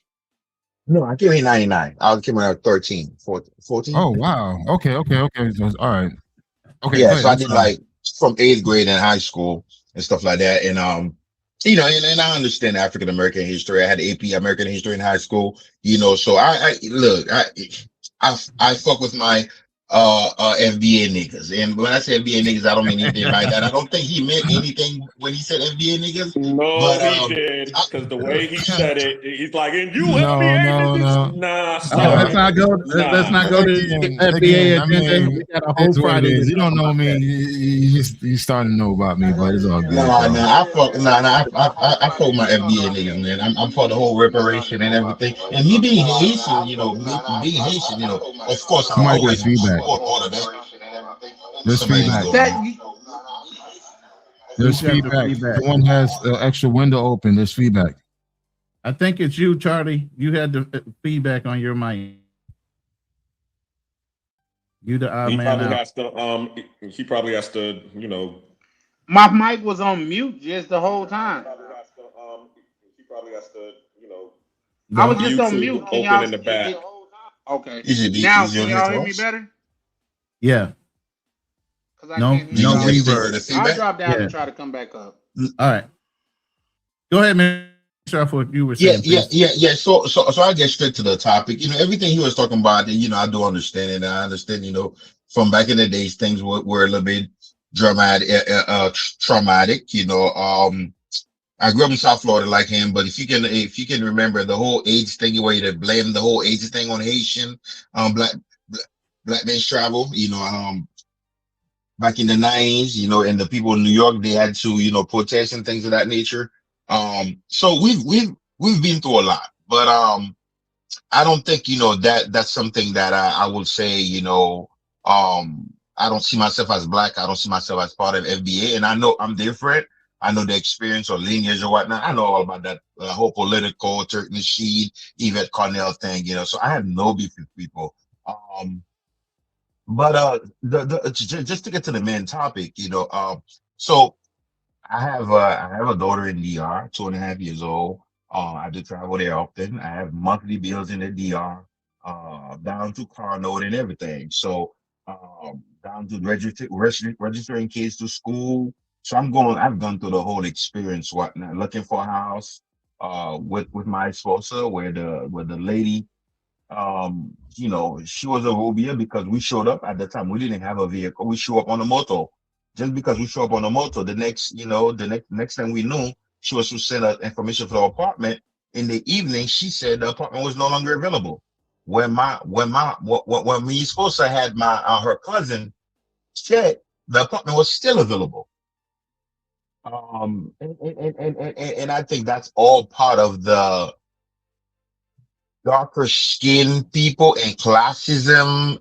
No, I came here in 99. I came here at 13, 14. Oh wow. Okay. All right. Okay. Yeah. So I did like from 8th grade in high school and stuff like that. And, and I understand African American history. I had AP American history in high school, so I fuck with my FBA niggas. And when I say FBA niggas, I don't mean anything like that. I don't think he meant anything when he said FBA niggas. No, but, he did, because the way he said it, he's like, and you FBA niggas? Nah, let's not go to FBA agenda. We got a whole Friday. You don't know me. You starting to know about me, but it's all good. I fuck with my FBA niggas, man. I'm for the whole reparation and everything. And me being Haitian, of course, I'm always support all of that. There's feedback. There's feedback. Someone has the extra window open. There's feedback. I think it's you, Charlie. You had the feedback on your mic. You the odd man out. He probably has to, you know. My mic was on mute just the whole time. He probably has to, you know. I was just on mute. Open in the back. Okay. Now can y'all hear me better? Yeah. No reverb. I'll drop down and try to come back up. All right. Go ahead, man. What you were saying. Yeah. So I get straight to the topic. You know, everything he was talking about, you know, I do understand it. I understand, you know, from back in the days, things were a little bit traumatic. You know, I grew up in South Florida like him, but if you can remember the whole AIDS thing, where you blame the whole AIDS thing on Haitian, black men's travel, you know, back in the 90s, you know, and the people in New York, they had to, you know, protest and things of that nature. So we've been through a lot, but I don't think, you know, that's something that I would say, you know, I don't see myself as black. I don't see myself as part of FBA, and I know I'm different. I know the experience or lineage or whatnot. I know all about that whole political Turk Nasheed, Yvette Cornell thing, you know. So I have no beef with people. But just to get to the main topic, you know, so I have a daughter in DR, 2.5 years old. I do travel there often. I have monthly bills in the DR, down to car note and everything. So down to registering kids to school. So I've gone through the whole experience, whatnot, looking for a house with my sponsor, where the lady, you know, she was a Rubia because we showed up at the time. We didn't have a vehicle. We show up on a moto. Just because we show up on a moto, the next thing we knew, she was to send us information for the apartment. In the evening, she said the apartment was no longer available. When me sponsor had her cousin check, the apartment was still available. And I think that's all part of the darker skinned people and classism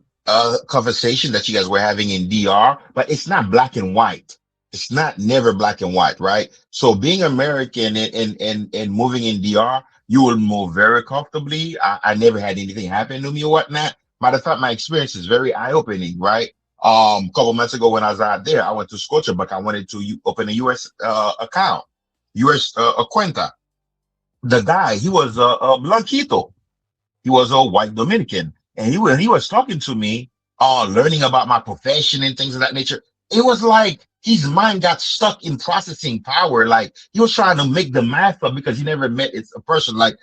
conversation that you guys were having in DR, but it's not black and white. It's never black and white, right? So being American and moving in DR, you will move very comfortably. I never had anything happen to me or whatnot. Matter of fact, my experience is very eye-opening, right? A couple months ago when I was out there, I went to Scotiabank. I wanted to open a U.S. account, U.S. cuenta. The guy, he was a Blanquito. He was a white Dominican. And he was talking to me, learning about my profession and things of that nature. It was like his mind got stuck in processing power. Like he was trying to make the math up because he never met a person. Like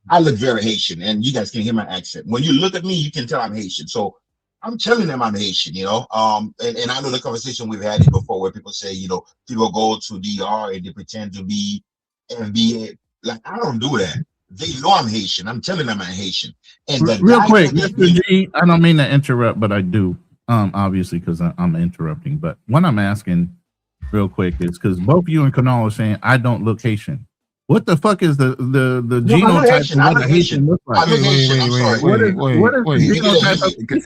I look very Haitian, and you guys can hear my accent. When you look at me, you can tell I'm Haitian. So I'm telling them I'm Haitian, you know. And I know the conversation we've had it before where people say, you know, people go to DR and they pretend to be FBA. Like I don't do that. They know I'm Haitian. I'm telling them I'm Haitian. And real quick, Mr. G, I don't mean to interrupt, but I do, obviously, because I'm interrupting. But what I'm asking real quick is because both you and Kanal are saying I don't look Haitian. What the fuck is the genotype of what a Haitian looks like? What is the genotype?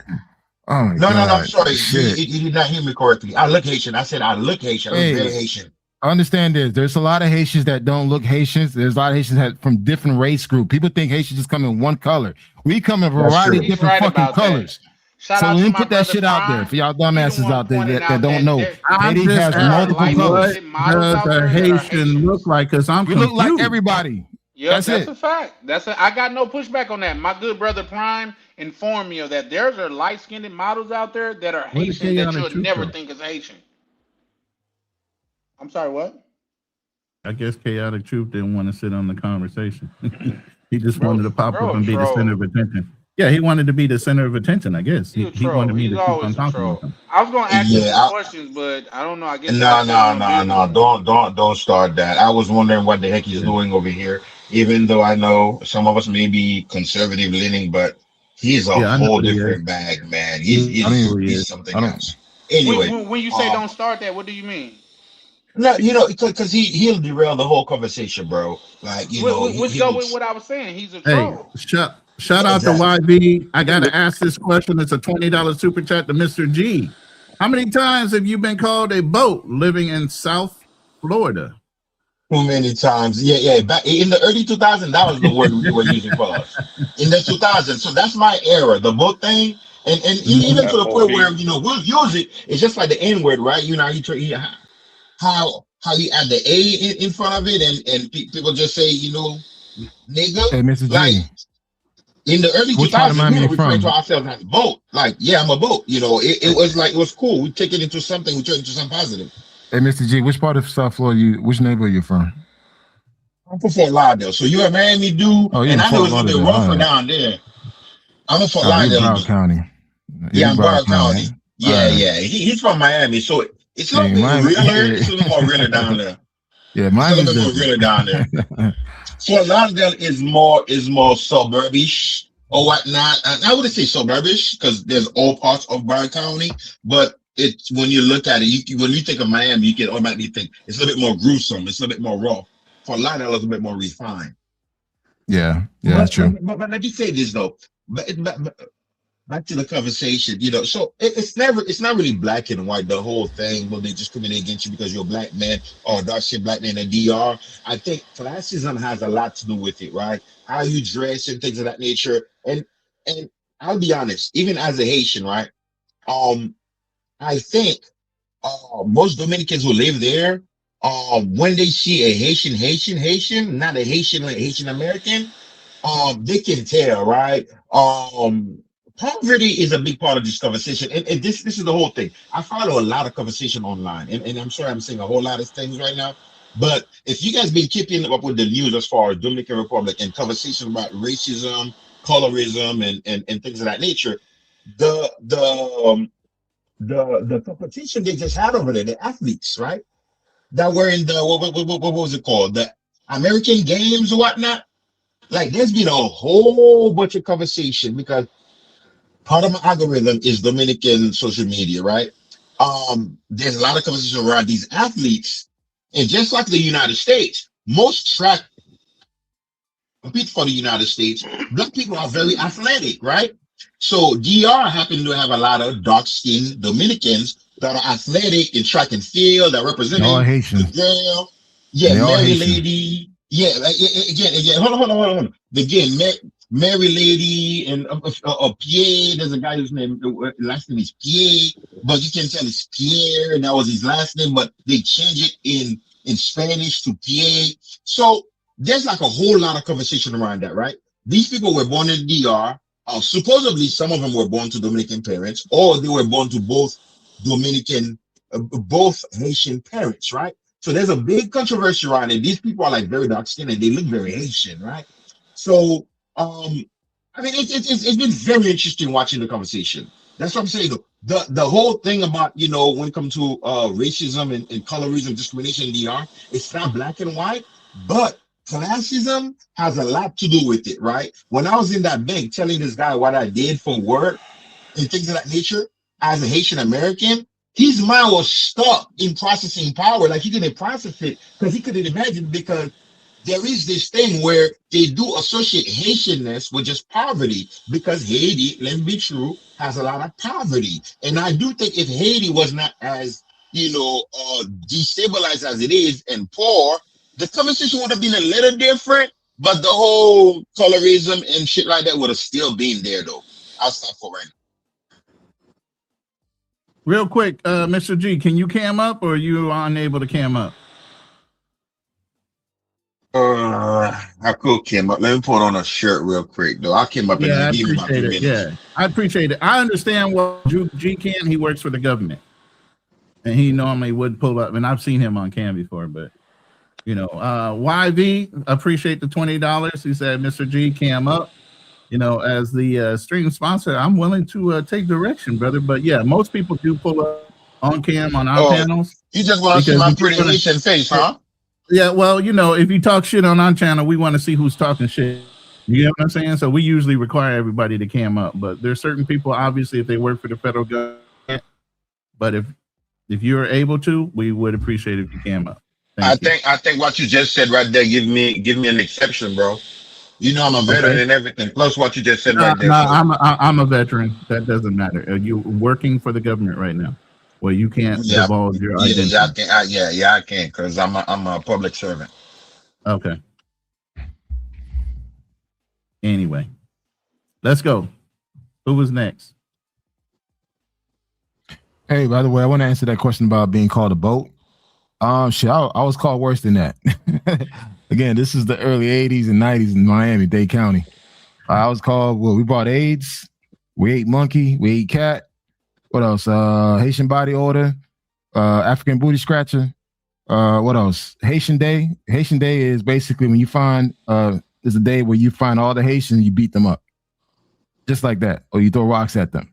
Oh my no, God. I'm sorry. You did not hear me correctly. I look Haitian. I said I look Haitian. I look very Haitian. I understand this. There's a lot of Haitians that don't look Haitians. There's a lot of Haitians that from different race group. People think Haitians just come in one color. We come in a variety of different fucking colors. So let me put that shit out there for y'all dumbasses out there that don't know. Haiti has multiple colors. What does a Haitian look like? Because we look like everybody. Yeah, that's a fact. I got no pushback on that. My good brother Prime informed me of that. There's light-skinned models out there that are Haitian that you'll never think is Haitian. I'm sorry, what? I guess Chaotic Truth didn't want to sit on the conversation. He just wanted to pop up and be the center of attention. Yeah, he wanted to be the center of attention, I guess. He wanted me to keep on talking with him. I was going to ask you some questions, but I don't know. I guess No. Don't start that. I was wondering what the heck he's doing over here, even though I know some of us may be conservative leaning, but he's a whole different bag, man. He's something else. Anyway. When you say don't start that, what do you mean? No, you know, because he'll derail the whole conversation, bro. Like, you know, let's go with what I was saying. He's a troll. Shout out to YB. I gotta ask this question. It's a $20 super chat to Mr. G. How many times have you been called a boat living in South Florida? Too many times. Yeah. Back in the early 2000s, that was the word we were using for us. In the 2000s, so that's my era. The boat thing, and even to the point where we'll use it. It's just like the N word, right? How you add the A in front of it, and people just say nigga. Hey, Mr. Like G. in the early Which part of 2000s, Miami we you were referring from? to ourselves as boat. Like, yeah, I'm a boat. It was like it was cool. We take it into something. We turn it into something positive. Hey, Mr. G, which part of South Florida which neighborhood you from? I'm from Fort Lauderdale, so you're a Miami dude, Oh, and I know it's a little bit rougher right. down there. I'm in Fort You're Lauderdale. Broward County. Yeah, I'm Broward County. Yeah, Right. yeah. He's from Miami, so it's a little Hey, bit Miami- realer. It's a little more realer down there. Yeah, It's a Miami's little bit more realer down there. Fort Lauderdale is more suburbish or whatnot. And I wouldn't say suburbish because there's all parts of Broward County, but it's when you look at it, when you think of Miami, you can automatically think it's a little bit more gruesome. It's a little bit more raw. Fort Lauderdale is a little bit more refined. Yeah, that's true. But let me say this though. But back to the conversation, so it's not really black and white, the whole thing, when they discriminate against you because you're a black man or a dark-skinned black man in DR. I think classism has a lot to do with it, right? How you dress and things of that nature. And I'll be honest, even as a Haitian, right? I think most Dominicans who live there, when they see a Haitian, not a Haitian like Haitian American, they can tell, right? Poverty is a big part of this conversation, and this is the whole thing. I follow a lot of conversation online, and I'm sorry I'm saying a whole lot of things right now, but if you guys been keeping up with the news as far as Dominican Republic and conversation about racism, colorism, and things of that nature, the competition they just had over there, the athletes, right? That were in the what was it called? The American Games or whatnot. Like, there's been a whole bunch of conversation because part of my algorithm is Dominican social media, right? There's a lot of conversation around these athletes, and just like the United States, most track compete for the United States. Black people are very athletic, right? So DR happen to have a lot of dark-skinned Dominicans that are athletic in track and field that represent the girl. Yeah, Mary Lady. Yeah, again. Hold on. Again, Mary Lady and Pierre. There's a guy whose last name is Pierre, but you can tell it's Pierre, and that was his last name. But they changed it in Spanish to Pierre. So there's like a whole lot of conversation around that, right? These people were born in DR. Supposedly, some of them were born to Dominican parents, or they were born to both Haitian parents, right? So there's a big controversy around it. These people are like very dark skinned and they look very Haitian, right? So, I mean, it's been very interesting watching the conversation. That's what I'm saying. The whole thing about, when it comes to racism and colorism, discrimination in DR, it's not black and white, but classism has a lot to do with it, right? When I was in that bank telling this guy what I did for work and things of that nature, as a Haitian American, his mind was stuck in processing power. Like, he didn't process it because he couldn't imagine, because there is this thing where they do associate Haitianness with just poverty, because Haiti, let me be true, has a lot of poverty. And I do think if Haiti was not as, destabilized as it is and poor, the conversation would have been a little different, but the whole colorism and shit like that would have still been there, though. I'll stop for right now. Real quick, Mr. G, can you cam up, or are you unable to cam up? I could cam up. Let me put on a shirt real quick, though. I came up Yeah, and give me about 2 it. minutes. Yeah, I appreciate it. I understand what G can. He works for the government, and he normally would pull up. And I've seen him on cam before, but YV, appreciate the $20. He said, "Mr. G, cam up." As the stream sponsor, I'm willing to take direction, brother. But yeah, most people do pull up on cam on our panels. You just want to see my pretty Haitian face, huh? Yeah, well, if you talk shit on our channel, we want to see who's talking shit. You know what I'm saying? So we usually require everybody to cam up. But there's certain people, obviously, if they work for the federal government. But if you're able to, we would appreciate it if you cam up. I think what you just said right there give me an exception, bro. I'm a veteran and everything. Plus what you just said right there. No, I'm a veteran. That doesn't matter. You're working for the government right now. Well, you can't divulge your identity. I can't because I'm a public servant. Okay. Anyway, let's go. Who was next? Hey, by the way, I want to answer that question about being called a boat. Shit, I was called worse than that. Again, this is the early 80s and 90s in Miami-Dade County. I was called, well, we brought AIDS, we ate monkey, we ate cat. What else? Haitian body odor, African booty scratcher. What else? Haitian Day. Haitian Day is basically when you find, is a day where you find all the Haitians, you beat them up. Just like that. Or you throw rocks at them.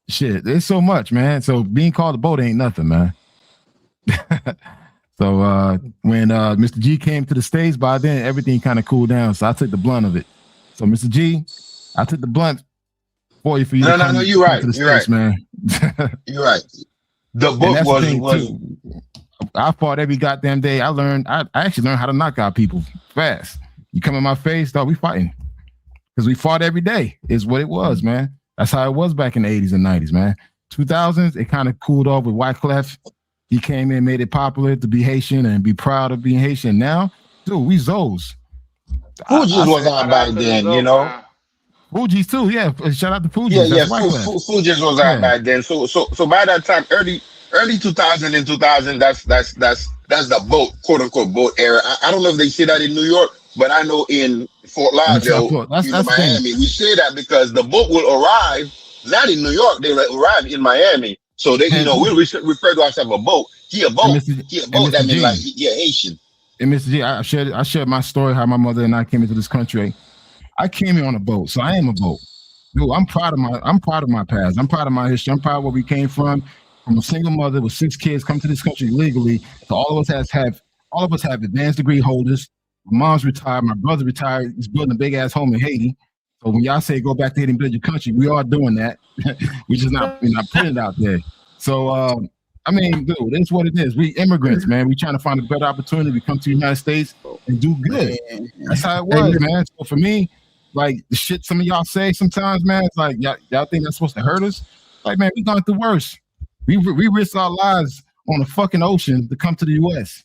Shit, there's so much, man. So being called a boat ain't nothing, man. So when Mr. G came to the States, by then everything kind of cooled down. So I took the blunt of it. So Mr. G, I took the blunt for you. No, you're right. You're right, man. You're right. The book was. I fought every goddamn day. I actually learned how to knock out people fast. You come in my face, dog, we fighting. Because we fought every day is what it was, man. That's how it was back in the 80s and 90s, man. 2000s, it kind of cooled off with Wyclef. He came in, made it popular to be Haitian and be proud of being Haitian. Now, dude, we Zoes. Fuji's was out back then, you know. Fuji's too, yeah. Shout out to Fuji's. Yeah, Fuji's was out back then. So by that time, early 2000 and 2000, that's the boat, quote unquote boat era. I don't know if they say that in New York, but I know in Fort Lauderdale, Miami, we say that because the boat will arrive not in New York, they will arrive in Miami. So they, we refer to ourselves a boat. He a boat. That means like he Haitian. And Mr. G, I shared my story how my mother and I came into this country. I came here on a boat, so I am a boat. Dude, I'm proud of my past. I'm proud of my history. I'm proud of where we came from a single mother with 6 kids, come to this country legally. So all of us have advanced degree holders. My mom's retired. My brother retired. He's building a big ass home in Haiti. So when y'all say go back to Haiti and build your country, we are doing that. We're not putting it out there. So I mean, dude, it's what it is. We immigrants, man. We trying to find a better opportunity. We come to the United States and do good. That's how it was, man. So for me, like the shit some of y'all say sometimes, man, it's like y'all think that's supposed to hurt us. Like, man, we going through worse. We risk our lives on a fucking ocean to come to the U.S.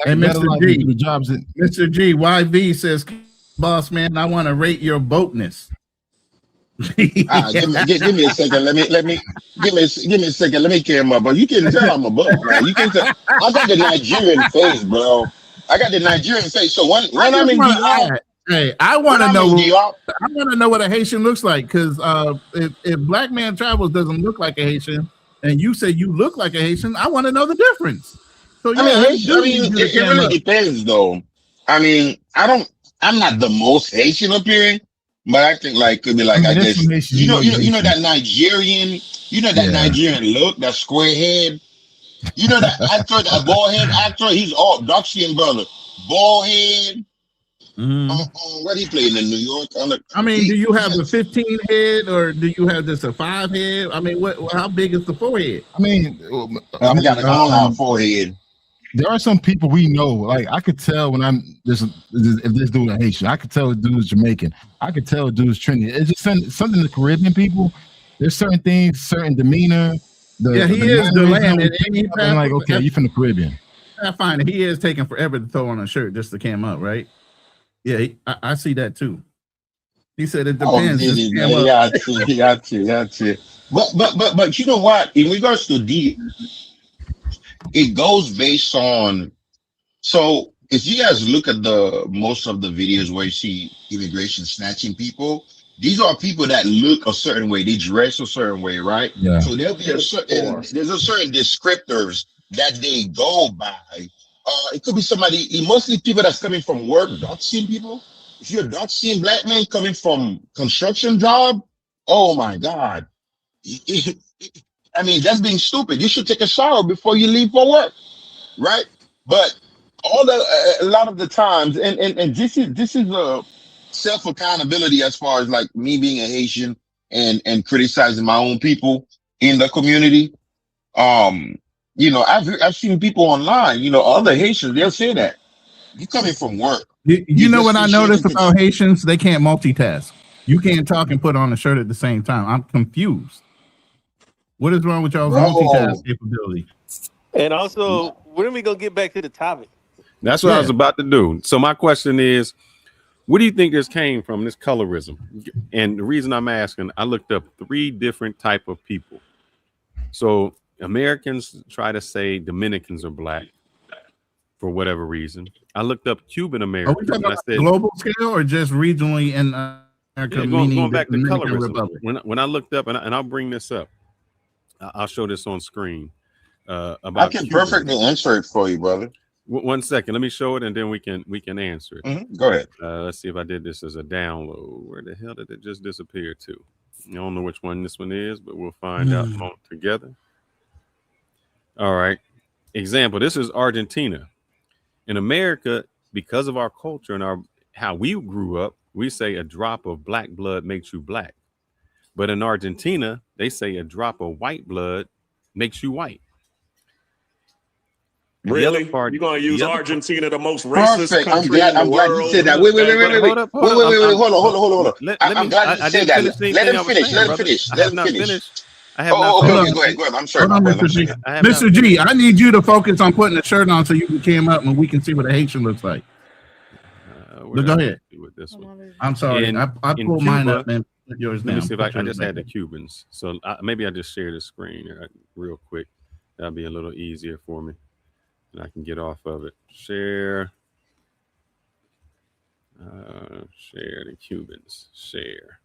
And Mr. G, YV says, boss man, I want to rate your boatness. Give me a second. Let me give me a second. Let me carry my boat. You can tell I'm a boat, man. You can tell I got the Nigerian face, bro. I got the Nigerian face. So when I'm in DR, hey, I want to know what a Haitian looks like, because if Black Man Travels doesn't look like a Haitian, and you say you look like a Haitian, I want to know the difference. So it really depends, though. I mean, I'm not the most Haitian appearing, but I think could be I guess you know that Nigerian, Nigerian look, that square head. You know that actor, that bald head actor. He's all dark skinned brother, bald head. What he playing in New York? Do you have a 15 head or do you have just a 5 head? I mean, how big is the forehead? I got a long forehead. There are some people we know, like I could tell when if this dude is Haitian, I could tell this dude is Jamaican, I could tell this dude is Trinidad. It's just something the Caribbean people. There's certain things, certain demeanor. He is the land. I'm like, okay, you from the Caribbean. I find he is taking forever to throw on a shirt just to come up, right? Yeah, I see that too. He said it depends. Got you. But you know what? In regards to it goes based on. So if you guys look at most of the videos where you see immigration snatching people, these are people that look a certain way, they dress a certain way, right? Yeah. So there's a certain descriptors that they go by. It could be somebody, mostly people that's coming from work, dark-skinned people. If you're a dark-skinned Black man coming from construction job, oh my God. I mean, that's being stupid. You should take a shower before you leave for work, right? But a lot of the times, and this is a self-accountability as far as like me being a Haitian and criticizing my own people in the community. I've seen people online, other Haitians, they'll say that. You coming from work. You know what I noticed about Haitians? They can't multitask. You can't talk and put on a shirt at the same time. I'm confused. What is wrong with y'all's multitask capability? And also, when are we gonna get back to the topic? That's what I was about to do. So my question is, what do you think this came from, this colorism? And the reason I'm asking, I looked up 3 different type of people. So Americans try to say Dominicans are black for whatever reason. I looked up Cuban Americans. Are we talking about global scale or just regionally in America? Going back to colorism. When I looked up, and I'll bring this up, I'll show this on screen. About I can perfectly answer it for you, brother. 1 second, let me show it, and then we can answer it. Mm-hmm. Go ahead. Let's see if I did this as a download. Where the hell did it just disappear to? I don't know which one this one is, but we'll find out together. All right. Example. This is Argentina. In America, because of our culture and how we grew up, we say a drop of black blood makes you black. But in Argentina, they say a drop of white blood makes you white. Really? You're going to use Argentina, the most racist country in the I'm glad world? you said that. Wait. Hold on. I'm glad you said that. Let him finish. Let him finish. Okay, go ahead. I'm sorry. Mr. G, I need you to focus on putting the shirt on so you can cam up and we can see what a Haitian looks like. But go ahead. With this one. I'm sorry. I pulled mine up and put yours down. Let me see if I just had the Cubans. So maybe I just share the screen real quick. That'll be a little easier for me. And I can get off of it. Share the Cubans. Share.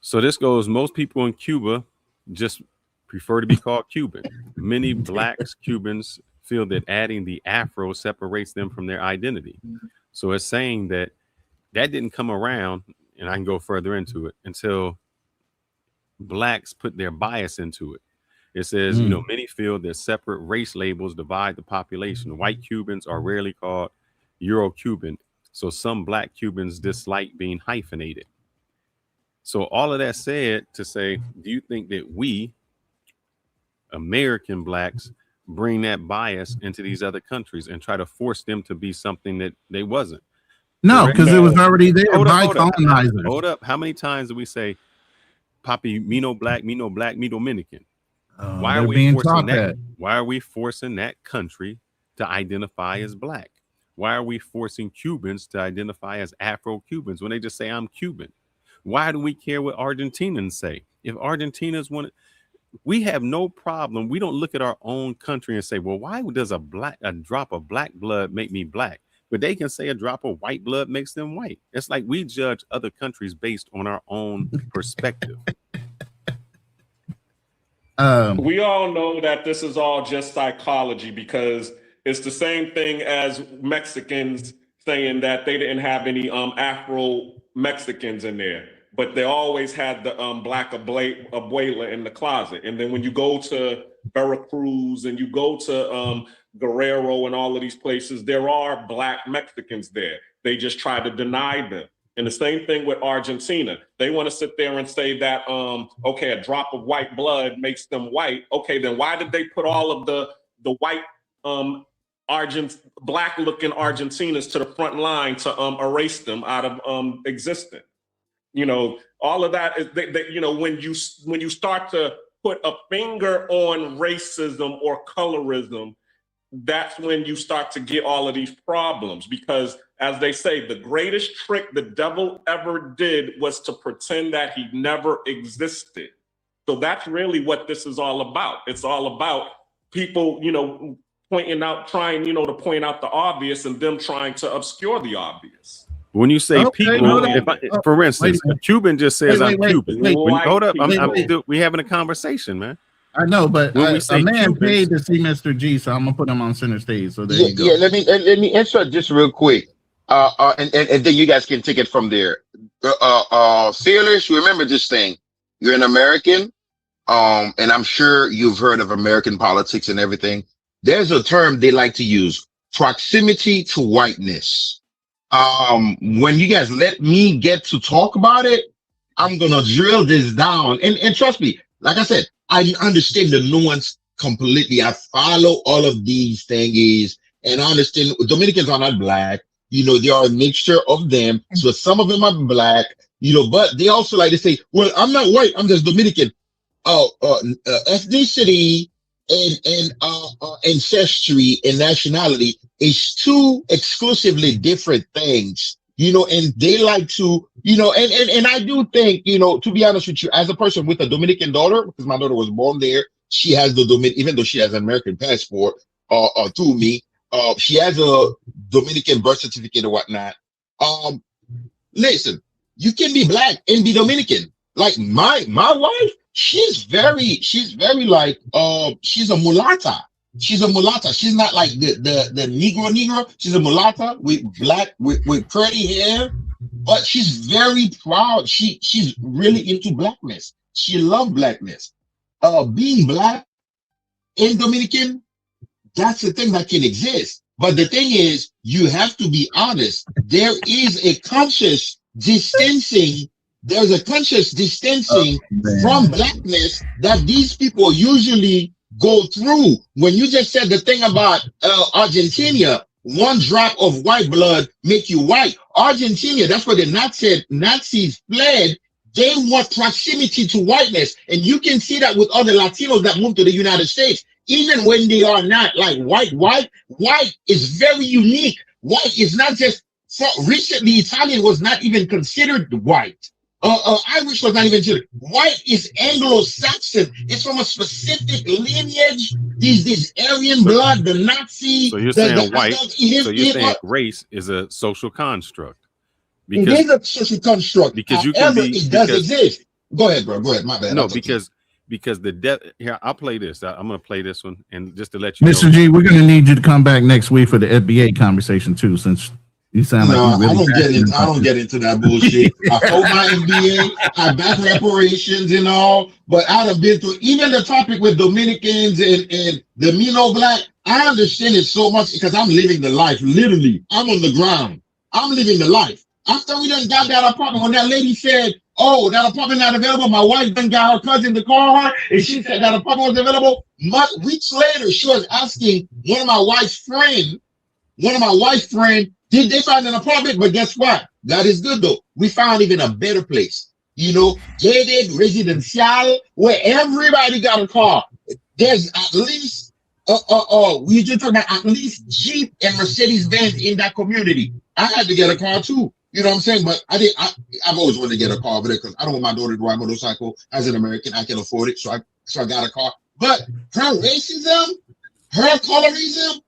So this goes, most people in Cuba just prefer to be called Cuban. Many blacks, Cubans feel that adding the Afro separates them from their identity. So it's saying that didn't come around, and I can go further into it, until blacks put their bias into it. It says, many feel that separate race labels divide the population. White Cubans are rarely called Euro-Cuban, so some black Cubans dislike being hyphenated. So all of that said to say, do you think that we, American blacks, bring that bias into these other countries and try to force them to be something that they wasn't? No, because it was already there by colonizers. Hold up. How many times do we say, Papi, me no black, me Dominican? Why are we forcing that? Why are we forcing that country to identify as black? Why are we forcing Cubans to identify as Afro-Cubans when they just say I'm Cuban? Why do we care what Argentinians say? If Argentinians want it, we have no problem. We don't look at our own country and say, well, why does a drop of black blood make me black? But they can say a drop of white blood makes them white. It's like we judge other countries based on our own perspective. We all know that this is all just psychology, because it's the same thing as Mexicans saying that they didn't have any Afro Mexicans in there, but they always had the black abuela in the closet. And then when you go to Veracruz and you go to Guerrero and all of these places, there are black Mexicans there. They just try to deny them. And the same thing with Argentina. They want to sit there and say that, okay, a drop of white blood makes them white. Okay, then why did they put all of the white black-looking Argentinas to the front line to erase them out of existence? All of that is, when you start to put a finger on racism or colorism, that's when you start to get all of these problems. Because as they say, the greatest trick the devil ever did was to pretend that he never existed. So that's really what this is all about. It's all about people, trying to point out the obvious and them trying to obscure the obvious. When you say people, for instance, a Cuban just says I'm Cuban. Hold up, we having a conversation, man. I know, but a man paid to see Mr. G, so I'm gonna put him on center stage. So there you go. Yeah, let me answer just real quick, and then you guys can take it from there. Fearless, remember this thing: you're an American, and I'm sure you've heard of American politics and everything. There's a term they like to use: proximity to whiteness. When you guys let me get to talk about it, I'm gonna drill this down, and trust me, like I said, I understand the nuance completely. I follow all of these things, and I understand Dominicans are not black. There are a mixture of them. So some of them are black, but they also like to say, well, I'm not white, I'm just Dominican. ethnicity and ancestry and nationality is two exclusively different things, and they like to, and I do think, to be honest with you, as a person with a Dominican daughter, because my daughter was born there, she has even though she has an American passport, through me, she has a Dominican birth certificate or whatnot. Listen, you can be black and be Dominican. Like my wife, she's very like, she's a mulatta. She's a mulatta. She's not like the Negro. She's a mulatta with curly hair, but she's very proud. She's really into blackness. She loves blackness. Being black and Dominican, that's the thing that can exist. But the thing is, you have to be honest. There is a conscious distancing. There's a conscious distancing from blackness that these people usually go through. When you just said the thing about Argentina, one drop of white blood make you white. Argentina, that's where the Nazis fled. They want proximity to whiteness. And you can see that with other Latinos that moved to the United States. Even when they are not like white is very unique. White is not just, recently Italian was not even considered white. Irish was not even considered. White is Anglo-Saxon. It's from a specific lineage. These Aryan blood, the Nazi. So you're saying white. So you're saying race is a social construct. It is a social construct. Because it does exist. Go ahead, bro. Go ahead. My bad. No, because the death here, I'll play this. I'm gonna play this one, and just to let you Mr. know, G, we're gonna need you to come back next week for the FBA conversation too, since you sound like you really I don't get into that bullshit. I hold my MBA, I back reparations and all, but I'd have been through even the topic with Dominicans and the Mino Black. I understand it so much because I'm living the life. Literally, I'm on the ground. I'm living the life. After we done got that apartment, when that lady said, "Oh, that apartment not available," my wife done got her cousin to call her, and she said that apartment was available. Weeks later, she was asking one of my wife's friend, did they find an apartment? But guess what? God is good though. We found even a better place. Gated, residential, where everybody got a car. There's at least we just talking about at least Jeep and Mercedes Benz in that community. I had to get a car too. You know what I'm saying? But I've always wanted to get a car over there because I don't want my daughter to ride a motorcycle. As an American, I can afford it, so I got a car. But her racism, her colorism,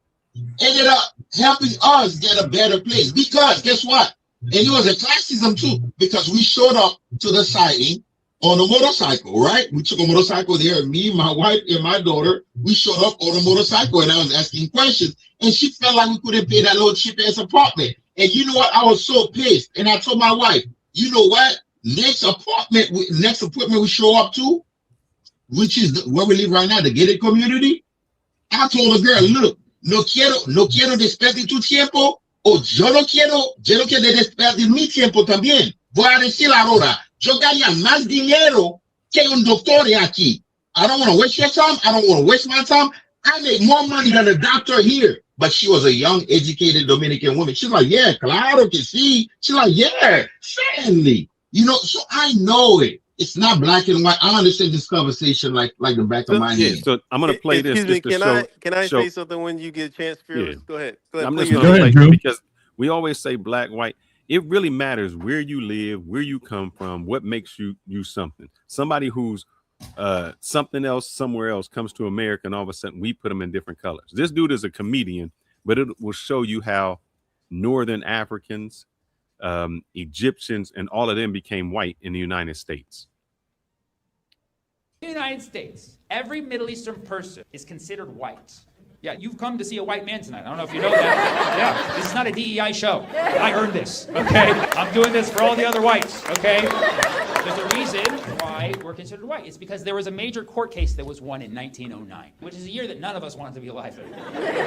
ended up helping us get a better place. Because guess what? And it was a classism too, because we showed up to the sighting on a motorcycle, right? We took a motorcycle there, me, my wife, and my daughter. We showed up on a motorcycle, and I was asking questions, and she felt like we couldn't pay that little cheap ass apartment. And you know what? I was so pissed. And I told my wife, you know what? Next apartment we show up to, which is where we live right now, the gated community. I told the girl, look, no quiero despertar tu tiempo, o yo no quiero despertar mi tiempo también. Voy a decir ahora, yo ganaría más dinero que un doctor aquí. I don't want to waste your time. I don't want to waste my time. I make more money than a doctor here. But she was a young, educated Dominican woman. She's like, yeah, claro que sí. She's like, yeah, certainly. So I know it. It's not black and white. I understand this conversation like the back of my head. So I'm going to play this. Excuse me, can I say something when you get a chance, Fearless? Yeah. Go ahead. I'm just going to play because we always say black, white. It really matters where you live, where you come from, what makes you something. Somebody who's something else somewhere else comes to America, and all of a sudden we put them in different colors. This dude is a comedian, but it will show you how Northern Africans, Egyptians, and all of them became white in the United States. In the United States, every Middle Eastern person is considered white. Yeah, you've come to see a white man tonight. I don't know if you know that. Yeah, this is not a DEI show. I earned this, okay? I'm doing this for all the other whites, okay? There's a reason why we're considered white. It's because there was a major court case that was won in 1909, which is a year that none of us wanted to be alive in,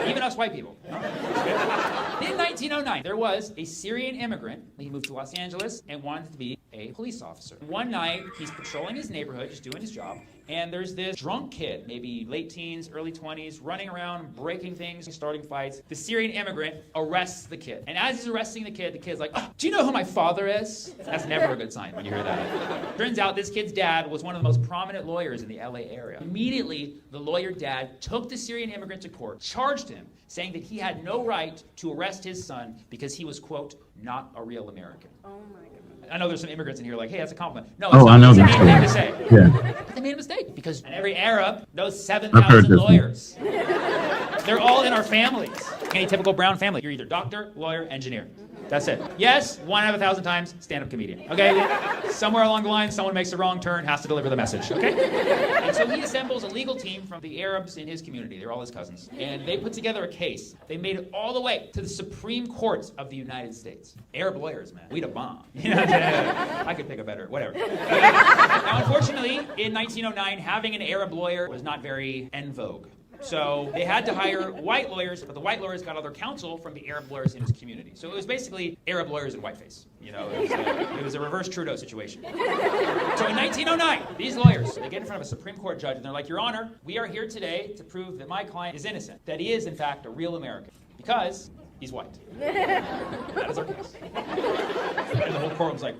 even us white people. In 1909, there was a Syrian immigrant. He moved to Los Angeles and wanted to be a police officer. One night, he's patrolling his neighborhood, just doing his job, and there's this drunk kid, maybe late teens, early 20s, running around, breaking things, starting fights. The Syrian immigrant arrests the kid. And as he's arresting the kid's like, oh, do you know who my father is? That's never a good sign when you hear that. Turns out this kid's dad was one of the most prominent lawyers in the LA area. Immediately, the lawyer dad took the Syrian immigrant to court, charged him, saying that he had no right to arrest his son because he was, quote, not a real American. Oh my God. I know there's some immigrants in here like, hey, that's a compliment. No, it's I know it's a that. mean thing to say. Yeah. But they made a mistake because every Arab knows 7,000 lawyers. They're all in our families. Any typical brown family, you're either doctor, lawyer, engineer. That's it. Yes, 1 out of 1,000 times, stand-up comedian. Okay? Somewhere along the line, someone makes a wrong turn, has to deliver the message. Okay? And so he assembles a legal team from the Arabs in his community. They're all his cousins. And they put together a case. They made it all the way to the Supreme Court of the United States. Arab lawyers, man. We'd a bomb. You know, I could pick a better, whatever. Now, unfortunately, in 1909, having an Arab lawyer was not very en vogue. So they had to hire white lawyers, but the white lawyers got other counsel from the Arab lawyers in his community. So it was basically Arab lawyers in whiteface. You know, it was a reverse Trudeau situation. So in 1909, these lawyers, they get in front of a Supreme Court judge and they're like, Your Honor, we are here today to prove that my client is innocent, that he is in fact a real American, because he's white. That is our case. And the whole courtroom's like,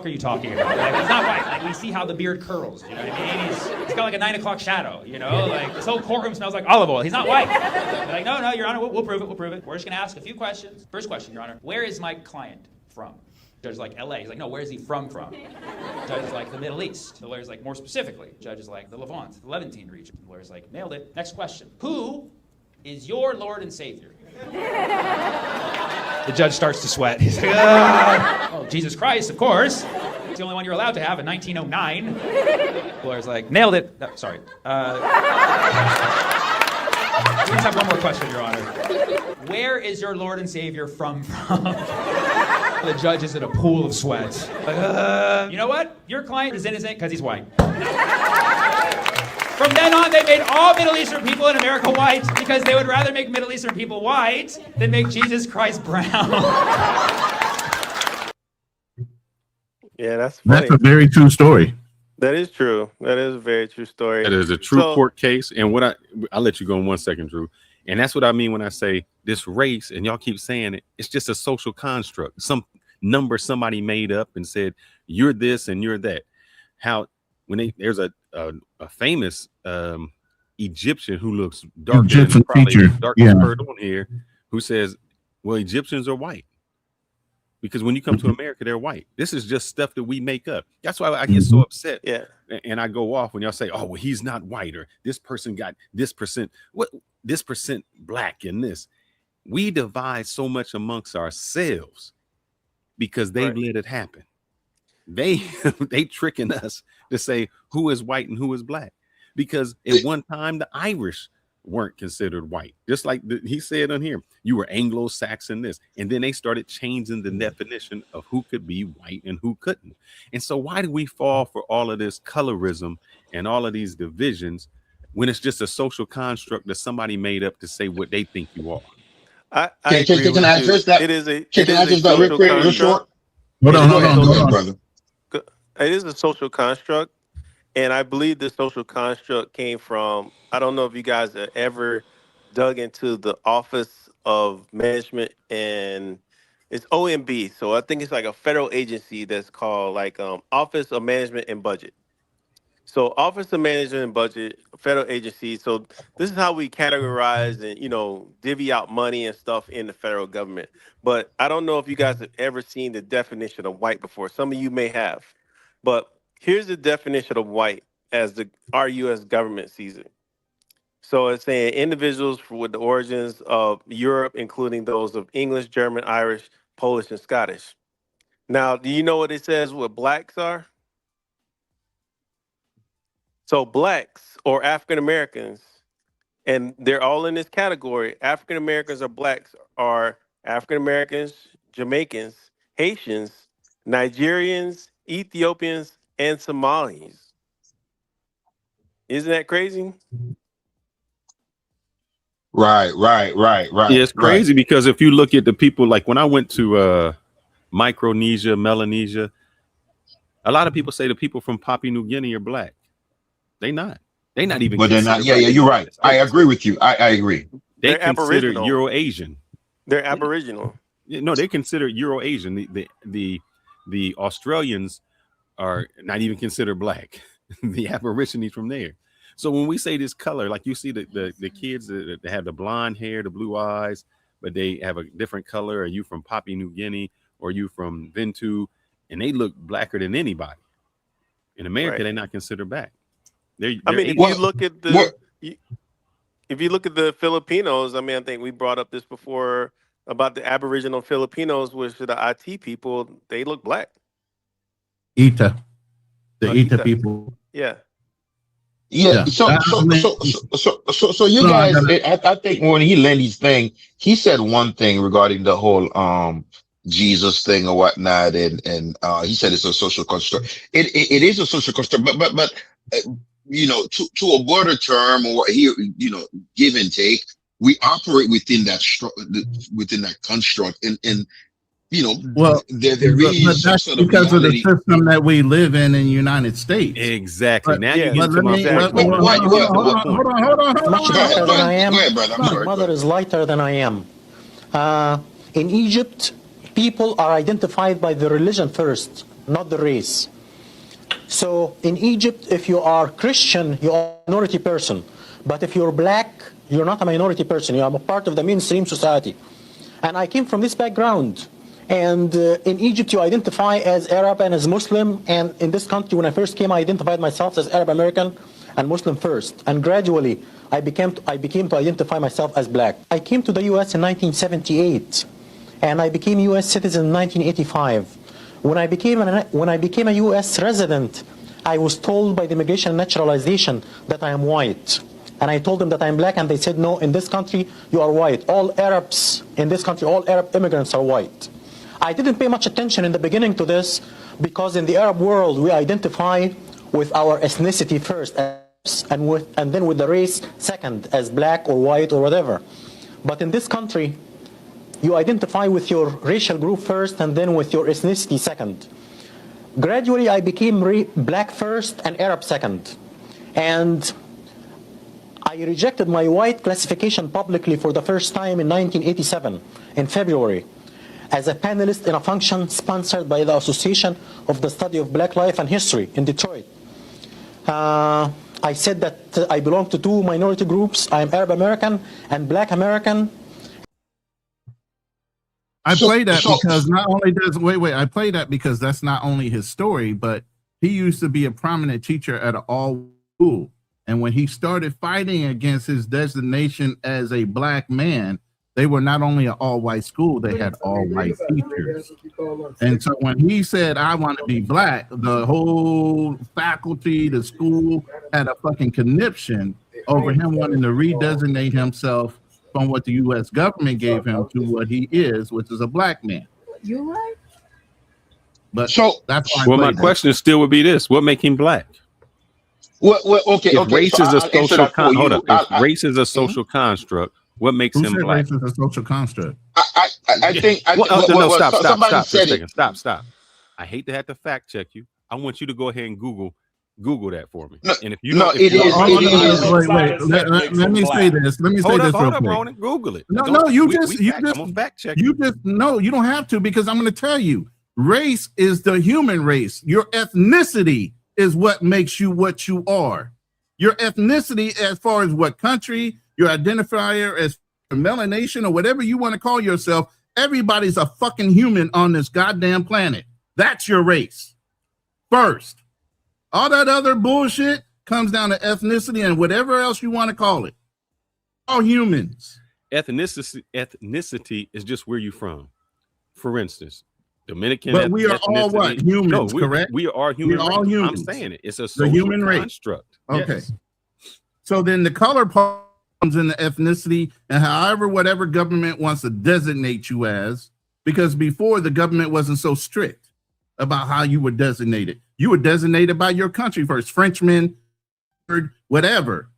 are you talking about? Like, he's not white. Like, we see how the beard curls. You know what I mean? He's got like a 9 o'clock shadow. You know, like this whole courtroom smells like olive oil. He's not white. They're like, no, Your Honor, we'll prove it. We'll prove it. We're just gonna ask a few questions. First question, Your Honor, where is my client from? Judge is like, LA. He's like, no, where is he from? Judge is like, the Middle East. The lawyer's like, more specifically. Judge is like, the Levant, the Levantine region. The lawyer's like, nailed it. Next question. Who is your Lord and Savior? The judge starts to sweat. He's like, oh, Jesus Christ, of course. It's the only one you're allowed to have in 1909. The lawyer's like, nailed it. No, sorry. Let's have one more question, Your Honor. Where is your Lord and Savior from? The judge is in a pool of sweat. Like, you know what? Your client is innocent because he's white. From then on, they made all Middle Eastern people in America white because they would rather make Middle Eastern people white than make Jesus Christ brown. Yeah, that's funny. That's a very true story. That is true. That is a very true story. That is a true court case. And what I'll let you go in 1 second, Drew. And that's what I mean when I say this race, and y'all keep saying it, it's just a social construct. Some number somebody made up and said, you're this and you're that. How when there's a famous Egyptian who looks darker than probably the darkest bird on here, who says, well, Egyptians are white. Because when you come to America, they're white. This is just stuff that we make up. That's why I get so upset. Yeah. And I go off when y'all say, oh, well, he's not white, or this person got this percent, this percent black in this. We divide so much amongst ourselves because they let it happen. They tricking us to say who is white and who is black. Because at one time, the Irish weren't considered white. Just like he said on here, you were Anglo-Saxon this. And then they started changing the definition of who could be white and who couldn't. And so why do we fall for all of this colorism and all of these divisions when it's just a social construct that somebody made up to say what they think you are? Can I address that? It is a social construct. Hold on, brother. It is a social construct. And I believe this social construct came from, I don't know if you guys have ever dug into the Office of Management, and it's OMB. So I think it's like a federal agency that's called like Office of Management and Budget. So Office of Management and Budget, federal agency. So this is how we categorize and, divvy out money and stuff in the federal government. But I don't know if you guys have ever seen the definition of white before. Some of you may have. But here's the definition of white as our U.S. government sees it. So it's saying individuals with the origins of Europe, including those of English, German, Irish, Polish, and Scottish. Now, do you know what it says what blacks are? So blacks or African Americans, and they're all in this category. African Americans or blacks are African Americans, Jamaicans, Haitians, Nigerians, Ethiopians, and Somalis. Isn't that crazy? Right. Yeah, it's crazy because if you look at the people, like when I went to Micronesia, Melanesia, A lot of people say the people from Papua New Guinea are black. They're not even. But they're not. Yeah, you're right. I agree with you. I agree. They're considered Euro-Asian. They're Aboriginal. No, they consider Euro-Asian. The Australians are not even considered black. The Aborigines from there. So when we say this color, like you see the kids that have the blonde hair, the blue eyes, but they have a different color. Are you from Papua New Guinea or are you from Ventu? And they look blacker than anybody. In America, they're not considered black. If you look at the Filipinos, I mean, I think we brought up this before about the Aboriginal Filipinos, which are the IT people. They look black. The Ita people. Yeah. Yeah. So you guys, I think when he learned his thing, he said one thing regarding the whole Jesus thing or whatnot, and he said it's a social construct. It is a social construct, but you know, to a broader term or here, you know, give and take, we operate within that construct, and you know, well, there is that's sort of because reality. of the system that we live in the United States. Exactly. Now you get to my hold on. Much lighter than I am. Go ahead, brother. I'm sorry. My mother is lighter than I am. In Egypt, people are identified by the religion first, not the race. So in Egypt, if you are Christian, you are a minority person. But if you're black, you're not a minority person. You are a part of the mainstream society. And I came from this background. And in Egypt, you identify as Arab and as Muslim. And in this country, when I first came, I identified myself as Arab American and Muslim first. And gradually, I became to identify myself as black. I came to the U.S. in 1978. And I became a U.S. citizen in 1985. When I became a U.S. resident, I was told by the Immigration and Naturalization that I am white. And I told them that I'm black, and they said, no, in this country, you are white. All Arabs in this country, all Arab immigrants are white. I didn't pay much attention in the beginning to this, because in the Arab world, we identify with our ethnicity first, and then with the race second, as black or white or whatever. But in this country, you identify with your racial group first and then with your ethnicity second. Gradually, I became black first and Arab second. And I rejected my white classification publicly for the first time in 1987, in February, as a panelist in a function sponsored by the Association of the Study of Black Life and History in Detroit. I said that I belong to two minority groups. I am Arab American and Black American. I play that because not only does I play that because that's not only his story, but he used to be a prominent teacher at an all school. And when he started fighting against his designation as a black man, they were not only an all-white school, they had all-white teachers. And so when he said, I want to be black, the whole faculty, the school had a fucking conniption over him wanting to redesignate himself from what the U.S. government gave him to what he is, which is a black man. You're right. But that's why. Well, my question still would be this: what make him black? Well, okay. If race is a social If race is a social construct, what makes him black? Race is a social construct. I think. Stop. I hate to have to fact check you. I want you to go ahead and Google that for me. No, and if you Let me say this. Hold up, Ronan. Google it. No, you just fact check. You don't have to, because I'm going to tell you. Race is the human race. Your ethnicity is what makes you what you are. Your ethnicity, as far as what country, your identifier as melanation or whatever you want to call yourself, everybody's a fucking human on this goddamn planet. That's your race. First. All that other bullshit comes down to ethnicity and whatever else you want to call it. All humans. Ethnicity is just where you're from. For instance, Dominican. But we are all what? Humans, correct? We are human. We are all humans. I'm saying it. It's a social human construct. Okay. Yes. So then the color part comes in the ethnicity and however whatever government wants to designate you as, because before the government wasn't so strict about how you were designated. You were designated by your country first, Frenchman, whatever.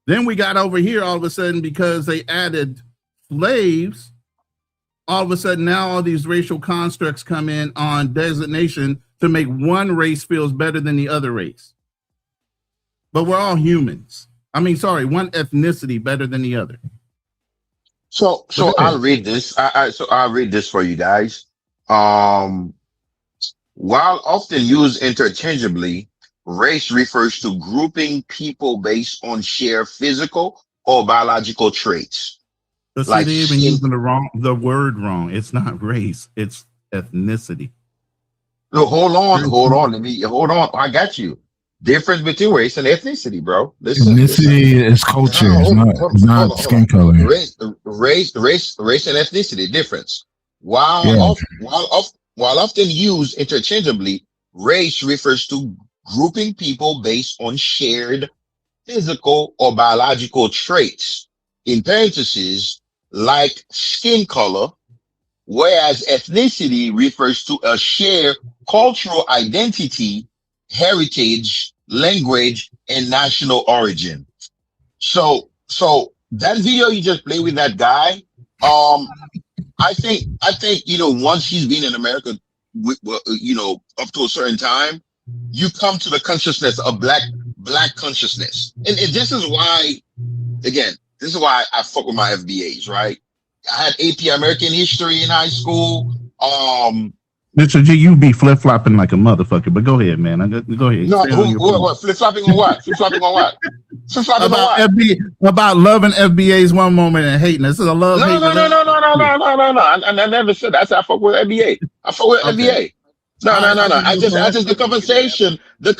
Then we got over here all of a sudden because they added slaves. all of a sudden now all these racial constructs come in on designation to make one race feels better than the other race. But we're all humans. I mean, sorry, one ethnicity better than the other. So I'll read this. So I'll read this for you guys. While often used interchangeably, race refers to grouping people based on shared physical or biological traits. But see, they're even using the word wrong. It's not race, it's ethnicity. No, hold on. I got you. Difference between race and ethnicity, bro. Ethnicity is culture. It's not skin color. Race and ethnicity difference. While often used interchangeably, race refers to grouping people based on shared physical or biological traits. In parentheses, like skin color, whereas ethnicity refers to a shared cultural identity, heritage, language, and national origin. So that video you just played with that guy, I think once he's been in America, up to a certain time, you come to the consciousness of black consciousness, and this is why, again, this is why I fuck with my FBAs, right? I had AP American History in high school. Mr. G, you be flip flopping like a motherfucker, but go ahead, man. Go ahead. No, what flip flopping on what? Flip flopping on what? Flip flopping about on what? About loving FBAs one moment and hating. This is a love. No. I never said that. I said I fuck with FBA. I fuck with FBA. No. I just the conversation, the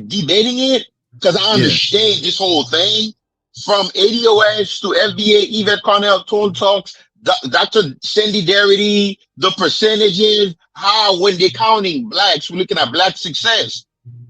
debating it, because I understand this whole thing from ADOS to FBA, Yvette Cornell, Tone Talks, Dr. Sandy Darity, the percentages, how when they're counting blacks, we're looking at black success.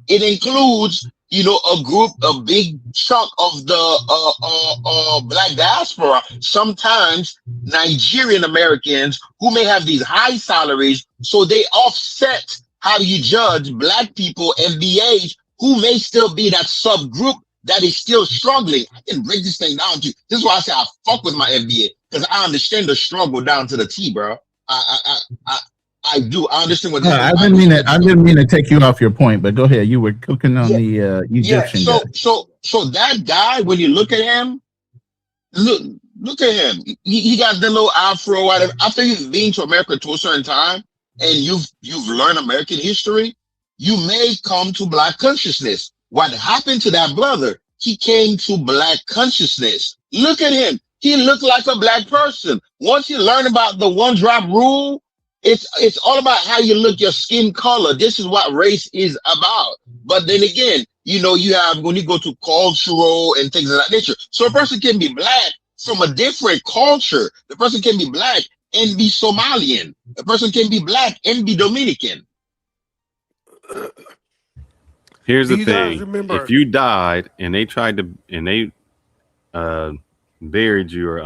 It includes, a big chunk of the black diaspora, sometimes Nigerian Americans who may have these high salaries, so they offset how you judge black people, FBAs, who may still be that subgroup that is still struggling. I can break this thing down to you. This is why I say I fuck with my FBA, because I understand the struggle down to the T, bro. I do. I understand what this is. I didn't mean to take you off your point, but go ahead. You were cooking on the Egyptian guy. So that guy, when you look at him, look at him. He got the little afro, whatever. After you've been to America to a certain time and you've learned American history, you may come to black consciousness. What happened to that brother? He came to black consciousness. Look at him. He looked like a black person. Once you learn about the one drop rule, it's all about how you look, your skin color. This is what race is about. But then again, you have, when you go to cultural and things of that nature. So a person can be black from a different culture. The person can be black and be Somalian. A person can be black and be Dominican. Here's the thing: if you died and they tried to, and they buried you, or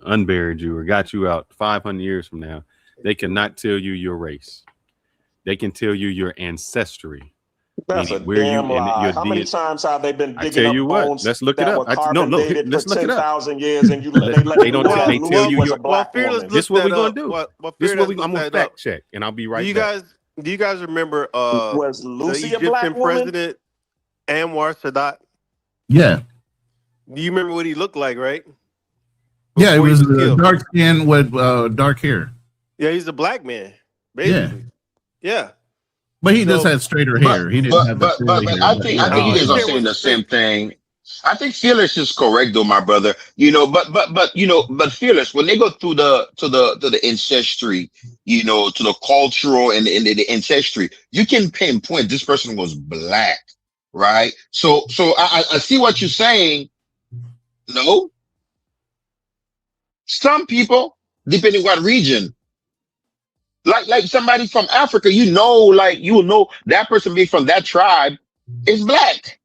unburied you, or got you out 500 years from now, they cannot tell you your race. They can tell you your ancestry. That's a damn lie. How many times have they been digging up bones? Let's look it up. Let's look it up. 10,000 years, and they don't tell you your black woman. This is what we're gonna do. This is what I'm gonna fact check, and I'll be right back. Do you guys remember was Lucy a black woman? President Anwar Sadat? Yeah. Do you remember what he looked like, right? Yeah, it was dark skin with dark hair. Yeah, he's a black man, basically. Yeah. But he just had straighter hair. He didn't have but I think you guys are saying the same thing. I think Fearless is correct though, my brother. But Fearless, when they go through the ancestry, to the cultural and the ancestry, you can pinpoint this person was black, right? So I see what you're saying. No, some people, depending what region, like somebody from Africa, you will know that person being from that tribe is black.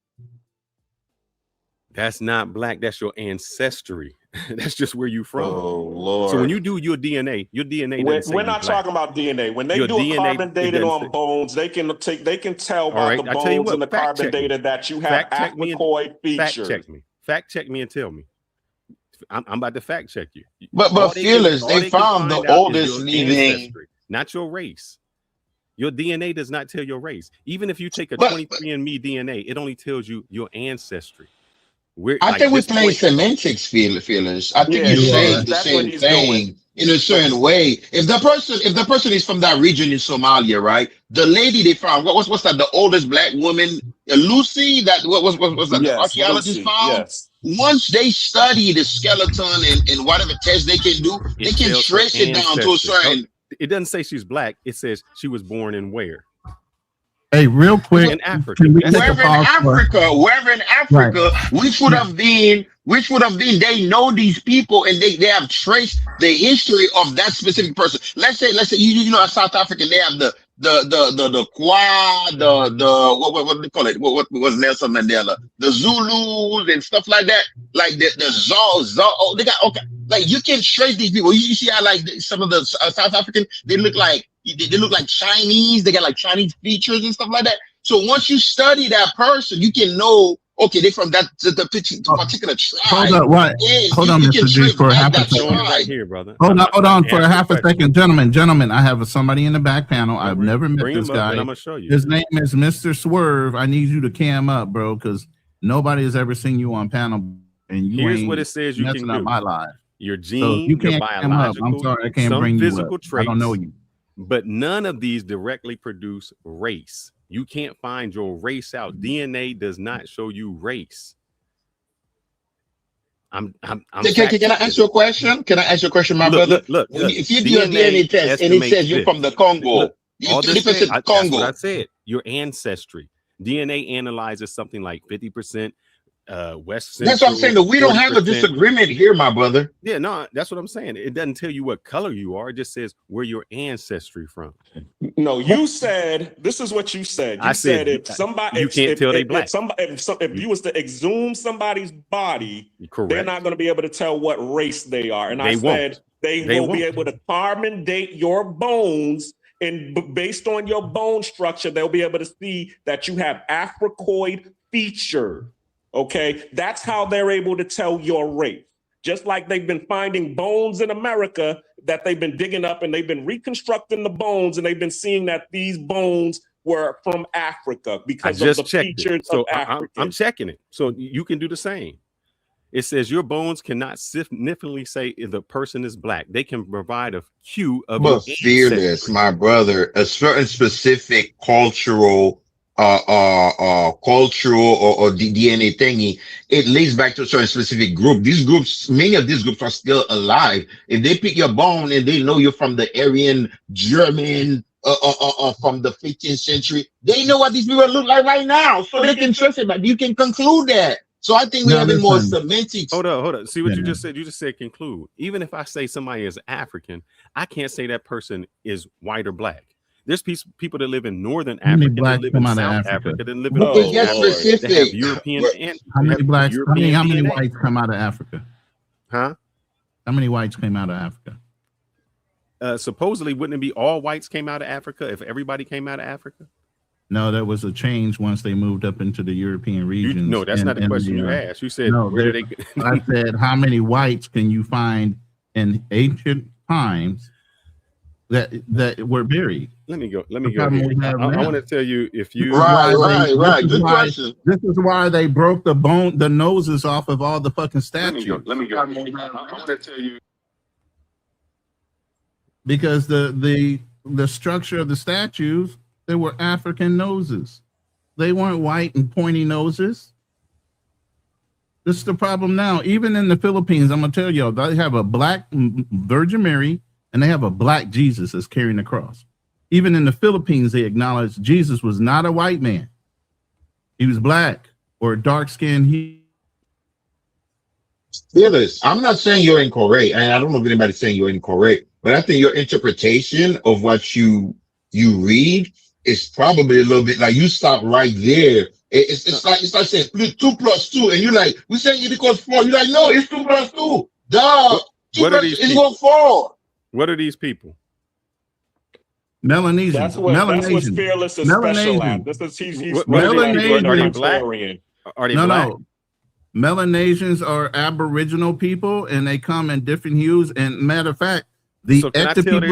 That's not black. That's your ancestry. That's just where you from. Oh Lord! So when you do your DNA, we're not talking about DNA. When they do a carbon dating on bones, they can tell by the bones and the carbon data that you have Africoid features. Fact check me and tell me. I'm about to fact check you. But Fearless, they found the oldest living, not your race. Your DNA does not tell your race. Even if you take a 23andMe DNA, it only tells you your ancestry. I think we're playing semantics, Fearless. I think you're saying the same thing in a certain way. If the person is from that region in Somalia, right? The lady they found, what's that? The oldest black woman, Lucy. That what was that? Yes, the archaeologists Lucy, found. yes. Once they study the skeleton and whatever test they can do, they can trace it down to a certain. It doesn't say she's black. It says she was born in where? Hey, real quick, in Africa. Wherever in Africa, which would have been, they know these people and they have traced the history of that specific person. Let's say you know, South African, they have the Kwa, what do they call it? What was Nelson Mandela? The Zulus and stuff like that. Like the Zao, they got like you can trace these people. You see how like some of the South African, they look like Chinese. They got like Chinese features and stuff like that. So once you study that person, you can know, okay, they're from that the particular tribe. Hold on, Mr. G, for a half a second. Right here, brother. Hold on for a half a second, gentlemen. I have somebody in the back panel. I've never met this guy. I'm gonna show you. His name is Mr. Swerve. I need you to cam up, bro, because nobody has ever seen you on panel, and you here's ain't what it says you can up do. my life. Your gene, So you can't your biological, I'm sorry, I can't some bring physical you up. traits. I don't know you. But none of these directly produce race. You can't find your race out. DNA does not show you race. Can I ask you a question? Can I ask you a question, my brother? Look, if you do a DNA test and it says you're from the Congo, that's what I said. Your ancestry. DNA analyzes something like 50%. West Central, that's what I'm saying. That we don't have a disagreement here, my brother. Yeah, no, that's what I'm saying. It doesn't tell you what color you are. It just says where your ancestry from. No, you said this is what you said. You said if somebody you can't tell they black. If you was to exhume somebody's body, correct, they're not going to be able to tell what race they are. And I said they will be able to carbon date your bones. And based on your bone structure, they'll be able to see that you have Africoid feature. Okay, that's how they're able to tell your race. Just like they've been finding bones in America that they've been digging up and they've been reconstructing the bones and they've been seeing that these bones were from Africa because of the features of Africa. I'm checking it. So you can do the same. It says your bones cannot significantly say if the person is black. They can provide a cue of but Fearless, my brother, a certain specific cultural or DNA thingy, it leads back to a certain specific group. These groups, many of these groups are still alive. If they pick your bone and they know you're from the Aryan, German, from the 15th century, they know what these people look like right now, so they can trust it. But you can conclude that. So I think we're having more semantics. Hold on. See what you just said? You just said conclude. Even if I say somebody is African, I can't say that person is white or black. There's people that live in northern Africa, that live in South Africa, that live in that have European and how many blacks? How many whites come out of Africa? Huh? How many whites came out of Africa? Supposedly, wouldn't it be all whites came out of Africa if everybody came out of Africa? No, there was a change once they moved up into the European regions. No, that's not the question you asked. You said, no, where did they? I said, how many whites can you find in ancient times that were buried? Let me go. I want to tell you if you right. Good question. This is why they broke the noses off of all the fucking statues. Let me go. I want to tell you because the structure of the statues, they were African noses. They weren't white and pointy noses. This is the problem now. Even in the Philippines, I'm gonna tell y'all, they have a black Virgin Mary and they have a black Jesus that's carrying the cross. Even in the Philippines, they acknowledge Jesus was not a white man. He was black or dark-skinned. Fearless, I'm not saying you're incorrect, and I don't know if anybody's saying you're incorrect, but I think your interpretation of what you read is probably a little bit like you stop right there. It's like saying 2 plus 2, and you're like, we're saying it equals 4. You're like, no, it's 2 plus 2. Duh. What are these people? It's 4. What are these people? Melanesian. That's what Fearless is special at. This is he's Melanesian. Are they black? No. Melanesians are Aboriginal people, and they come in different hues. And matter of fact, the Eta people.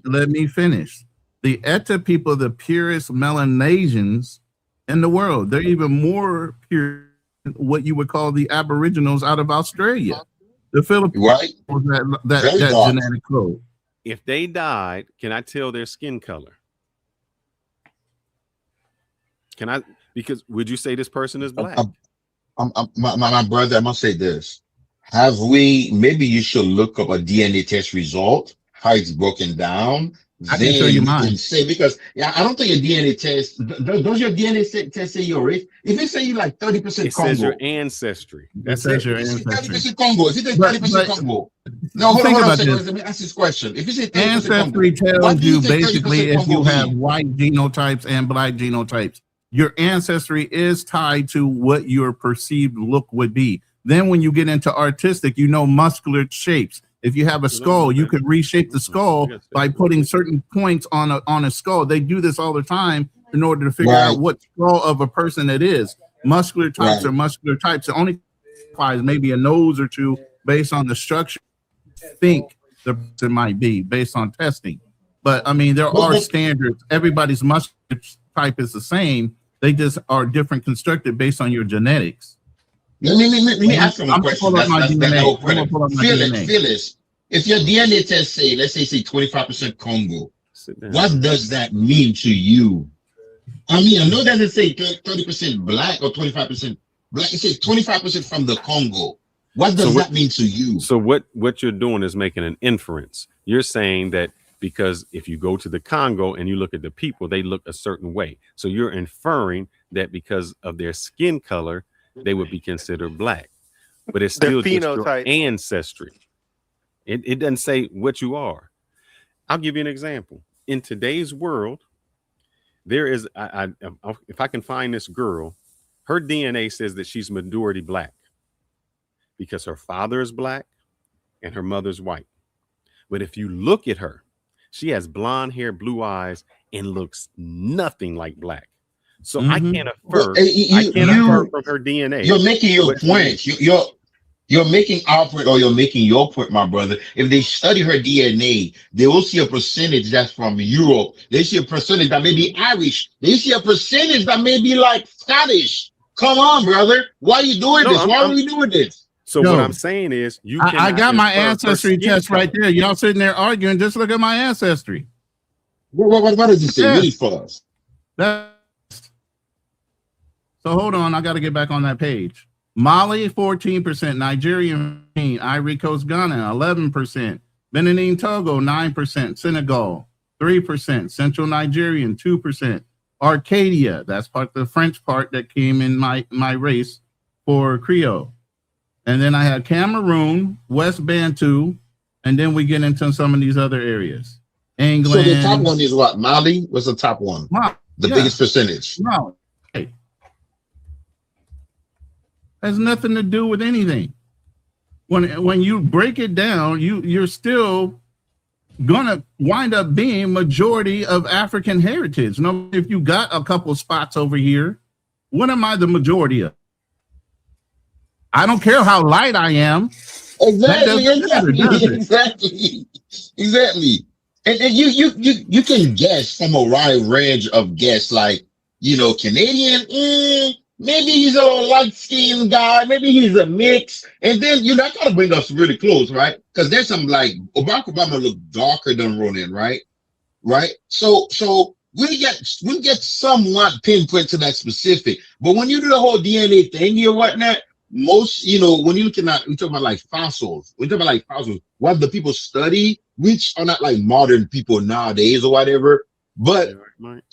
Let me finish. The Eta people, the purest Melanesians in the world. They're even more pure than what you would call the Aboriginals out of Australia. The Philippines, right? That genetic code. If they died, can I tell their skin color? Can I? Because would you say this person is black? My brother, I must say this. Maybe you should look up a DNA test result, how it's broken down. I can show you mine. Say, because I don't think a DNA test, does your DNA test say your race? If it say you like 30% Congo. It says your ancestry. That says your ancestry. 30% Congo. If you say 30% Congo. No, hold on a second. Let me ask this question. If you say 30% ancestry Congo, tells you basically if you have white genotypes and black genotypes. Your ancestry is tied to what your perceived look would be. Then when you get into artistic, muscular shapes. If you have a skull, you could reshape the skull by putting certain points on a skull. They do this all the time in order to figure out what skull of a person it is. Muscular types are muscular types. The only is maybe a nose or two based on the structure. Think the person might be based on testing. But I mean, there are standards. Everybody's muscular type is the same. They just are different constructed based on your genetics. Let me ask you a question. Phyllis, if your DNA test let's say 25% Congo, what does that mean to you? I mean, I know that doesn't say 30% black or 25% black. It says 25% from the Congo. What does that mean to you? So what you're doing is making an inference. You're saying that because if you go to the Congo and you look at the people, they look a certain way. So you're inferring that because of their skin color, they would be considered black. But it's still just your ancestry. It doesn't say what you are. I'll give you an example. In today's world, there is, if I can find this girl, her DNA says that she's majority black because her father is black and her mother's white. But if you look at her, she has blonde hair, blue eyes, and looks nothing like black. So I can't infer. I can't infer from her DNA. You're making your point. You're making our point, or you're making your point, my brother. If they study her DNA, they will see a percentage that's from Europe. They see a percentage that may be Irish. They see a percentage that may be like Scottish. Come on, brother. Why are you doing this? Why are we doing this? So what I'm saying is, I got my ancestry test right there. Y'all sitting there arguing. Just look at my ancestry. What does it say? Read for us. So hold on, I got to get back on that page. Mali 14%, Nigerian 15%, Ivory Coast, Ghana 11%, Benin, Togo 9%, Senegal 3%, Central Nigerian 2%, Arcadia, that's the French part that came in my race for Creole. And then I had Cameroon, West Bantu, and then we get into some of these other areas. England. So the top one is what? Mali? What's the top one? The biggest percentage? No. Has nothing to do with anything. When you break it down, you're still gonna wind up being majority of African heritage. No, if you got a couple spots over here, what am I the majority of? I don't care how light I am. Exactly. And you can guess from a wide range of guess, like, Canadian, maybe he's a light-skinned guy, maybe he's a mix, and then that gotta bring us really close, right? Because there's some like Barack Obama look darker than Ronan, right? So we get somewhat pinpoint to that specific, but when you do the whole DNA thing here, whatnot, most, when you're looking at, we talk about like fossils, what the people study, which are not like modern people nowadays or whatever. But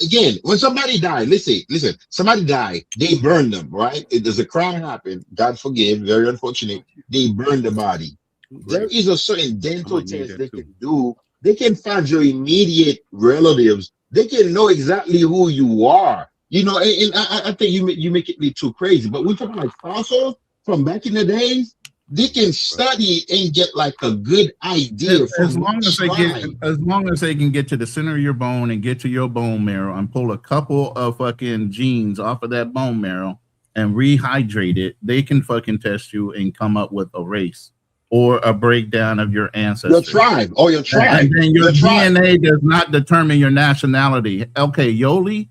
again, when somebody died, listen, somebody died, they burned them, right? There's a crime happened, God forgive, very unfortunate. They burned the body. There is a certain dental test they can do. They can find your immediate relatives. They can know exactly who you are. And I think you make it too crazy. But we're talking like fossils from back in the days. They can study and get like a good idea. As long as they can get to the center of your bone and get to your bone marrow and pull a couple of fucking genes off of that bone marrow and rehydrate it, they can fucking test you and come up with a race or a breakdown of your ancestry. Your tribe, or your tribe. And then your tribe. DNA does not determine your nationality. Okay, Yoli,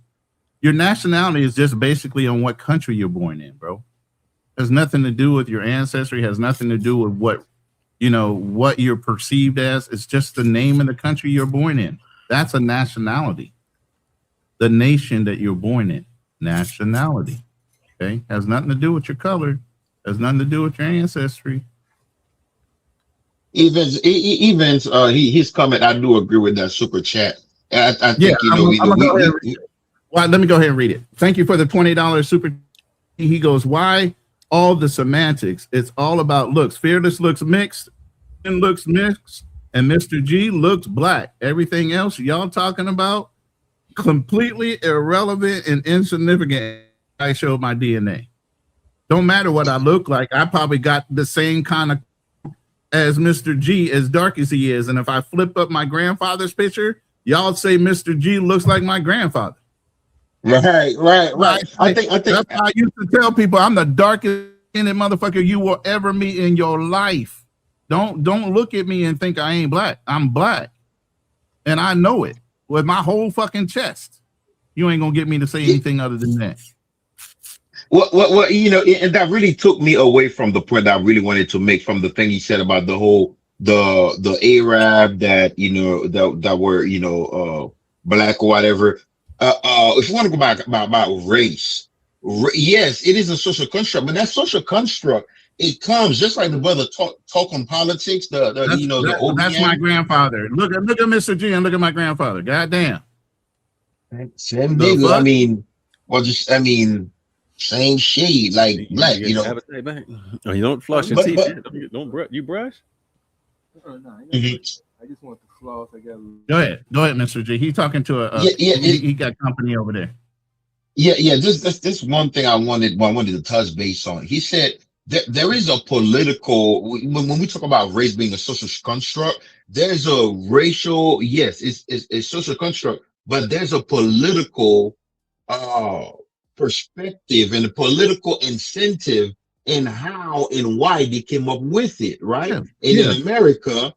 your nationality is just basically on what country you're born in, bro. Has nothing to do with your ancestry, has nothing to do with what, you know, what you're perceived as. It's just the name of the country you're born in. That's a nationality. The nation that you're born in, nationality. Okay, has nothing to do with your color, has nothing to do with your ancestry. His comment, I do agree with that super chat. I think, well, let me go ahead and read it. Thank you for the $20 super. He goes, why all the semantics? It's all about looks. Fearless looks mixed, and looks mixed, and Mr. G looks black. Everything else y'all talking about, completely irrelevant and insignificant. I showed my DNA. Don't matter what I look like. I probably got the same kind of as Mr. G, as dark as he is. And if I flip up my grandfather's picture, y'all say Mr. G looks like my grandfather. Right. I think that's how I used to tell people I'm the darkest motherfucker you will ever meet in your life. Don't look at me and think I ain't black. I'm black. And I know it with my whole fucking chest. You ain't gonna get me to say anything other than that. Well, you know, and that really took me away from the point that I really wanted to make from the thing he said about the whole the Arab that, you know, that were, you know, black or whatever. If you want to go back about race, yes, it is a social construct, but that social construct, it comes just like the brother talk on politics. The OBN. That's my grandfather. Look at Mr. G and look at my grandfather. Goddamn. Same nigga. I mean, same shade, like black. You know. Oh, you don't flush your teeth. Don't you brush? I just want the floss. I got. Go ahead, Mr. G. He's talking to he got company over there. Yeah. This one thing I wanted to touch base on. He said there is a political, when we talk about race being a social construct, there's a racial, yes, it's social construct, but there's a political perspective and a political incentive in how and why they came up with it, right? And in America,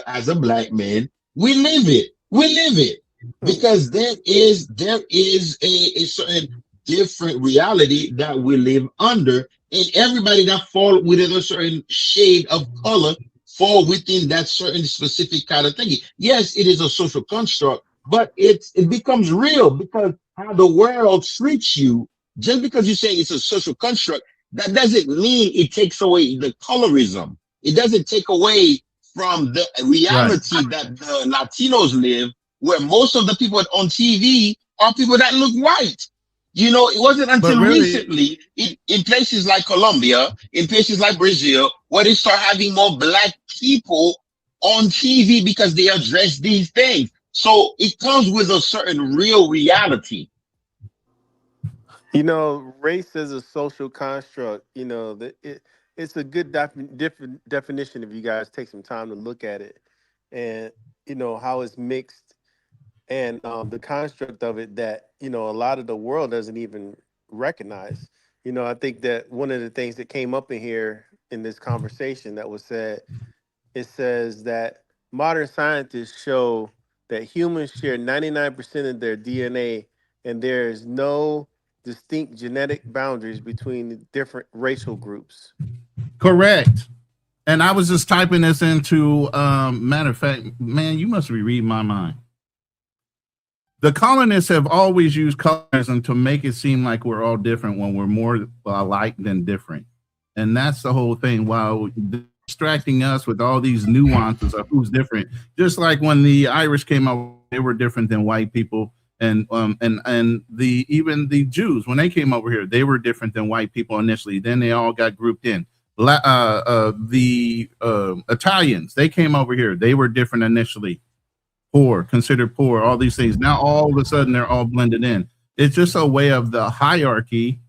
as a black man, we live it because there is a certain different reality that we live under, and everybody that fall within a certain shade of color fall within that certain specific kind of thinking. Yes, it is a social construct, but it becomes real because how the world treats you. Just because you say it's a social construct, that doesn't mean it takes away the colorism. It doesn't take away from the reality that the Latinos live, where most of the people on TV are people that look white. You know, it wasn't until recently in places like Colombia, in places like Brazil, where they start having more black people on TV because they address these things. So it comes with a certain real reality. You know, race is a social construct. You know, it's a good different definition if you guys take some time to look at it, and you know how it's mixed, and the construct of it that, you know, a lot of the world doesn't even recognize. You know, I think that one of the things that came up in here in this conversation that was said, it says that modern scientists show that humans share 99% of their DNA, and there is no distinct genetic boundaries between the different racial groups. Correct. And I was just typing this into, matter of fact, man, you must be reading my mind. The colonists have always used colorism to make it seem like we're all different when we're more alike than different. And that's the whole thing, while distracting us with all these nuances of who's different. Just like when the Irish came out, they were different than white people. And even the Jews, when they came over here, they were different than white people initially. Then they all got grouped in. The Italians, they came over here, they were different initially. Poor, considered poor, all these things. Now all of a sudden they're all blended in. It's just a way of the hierarchy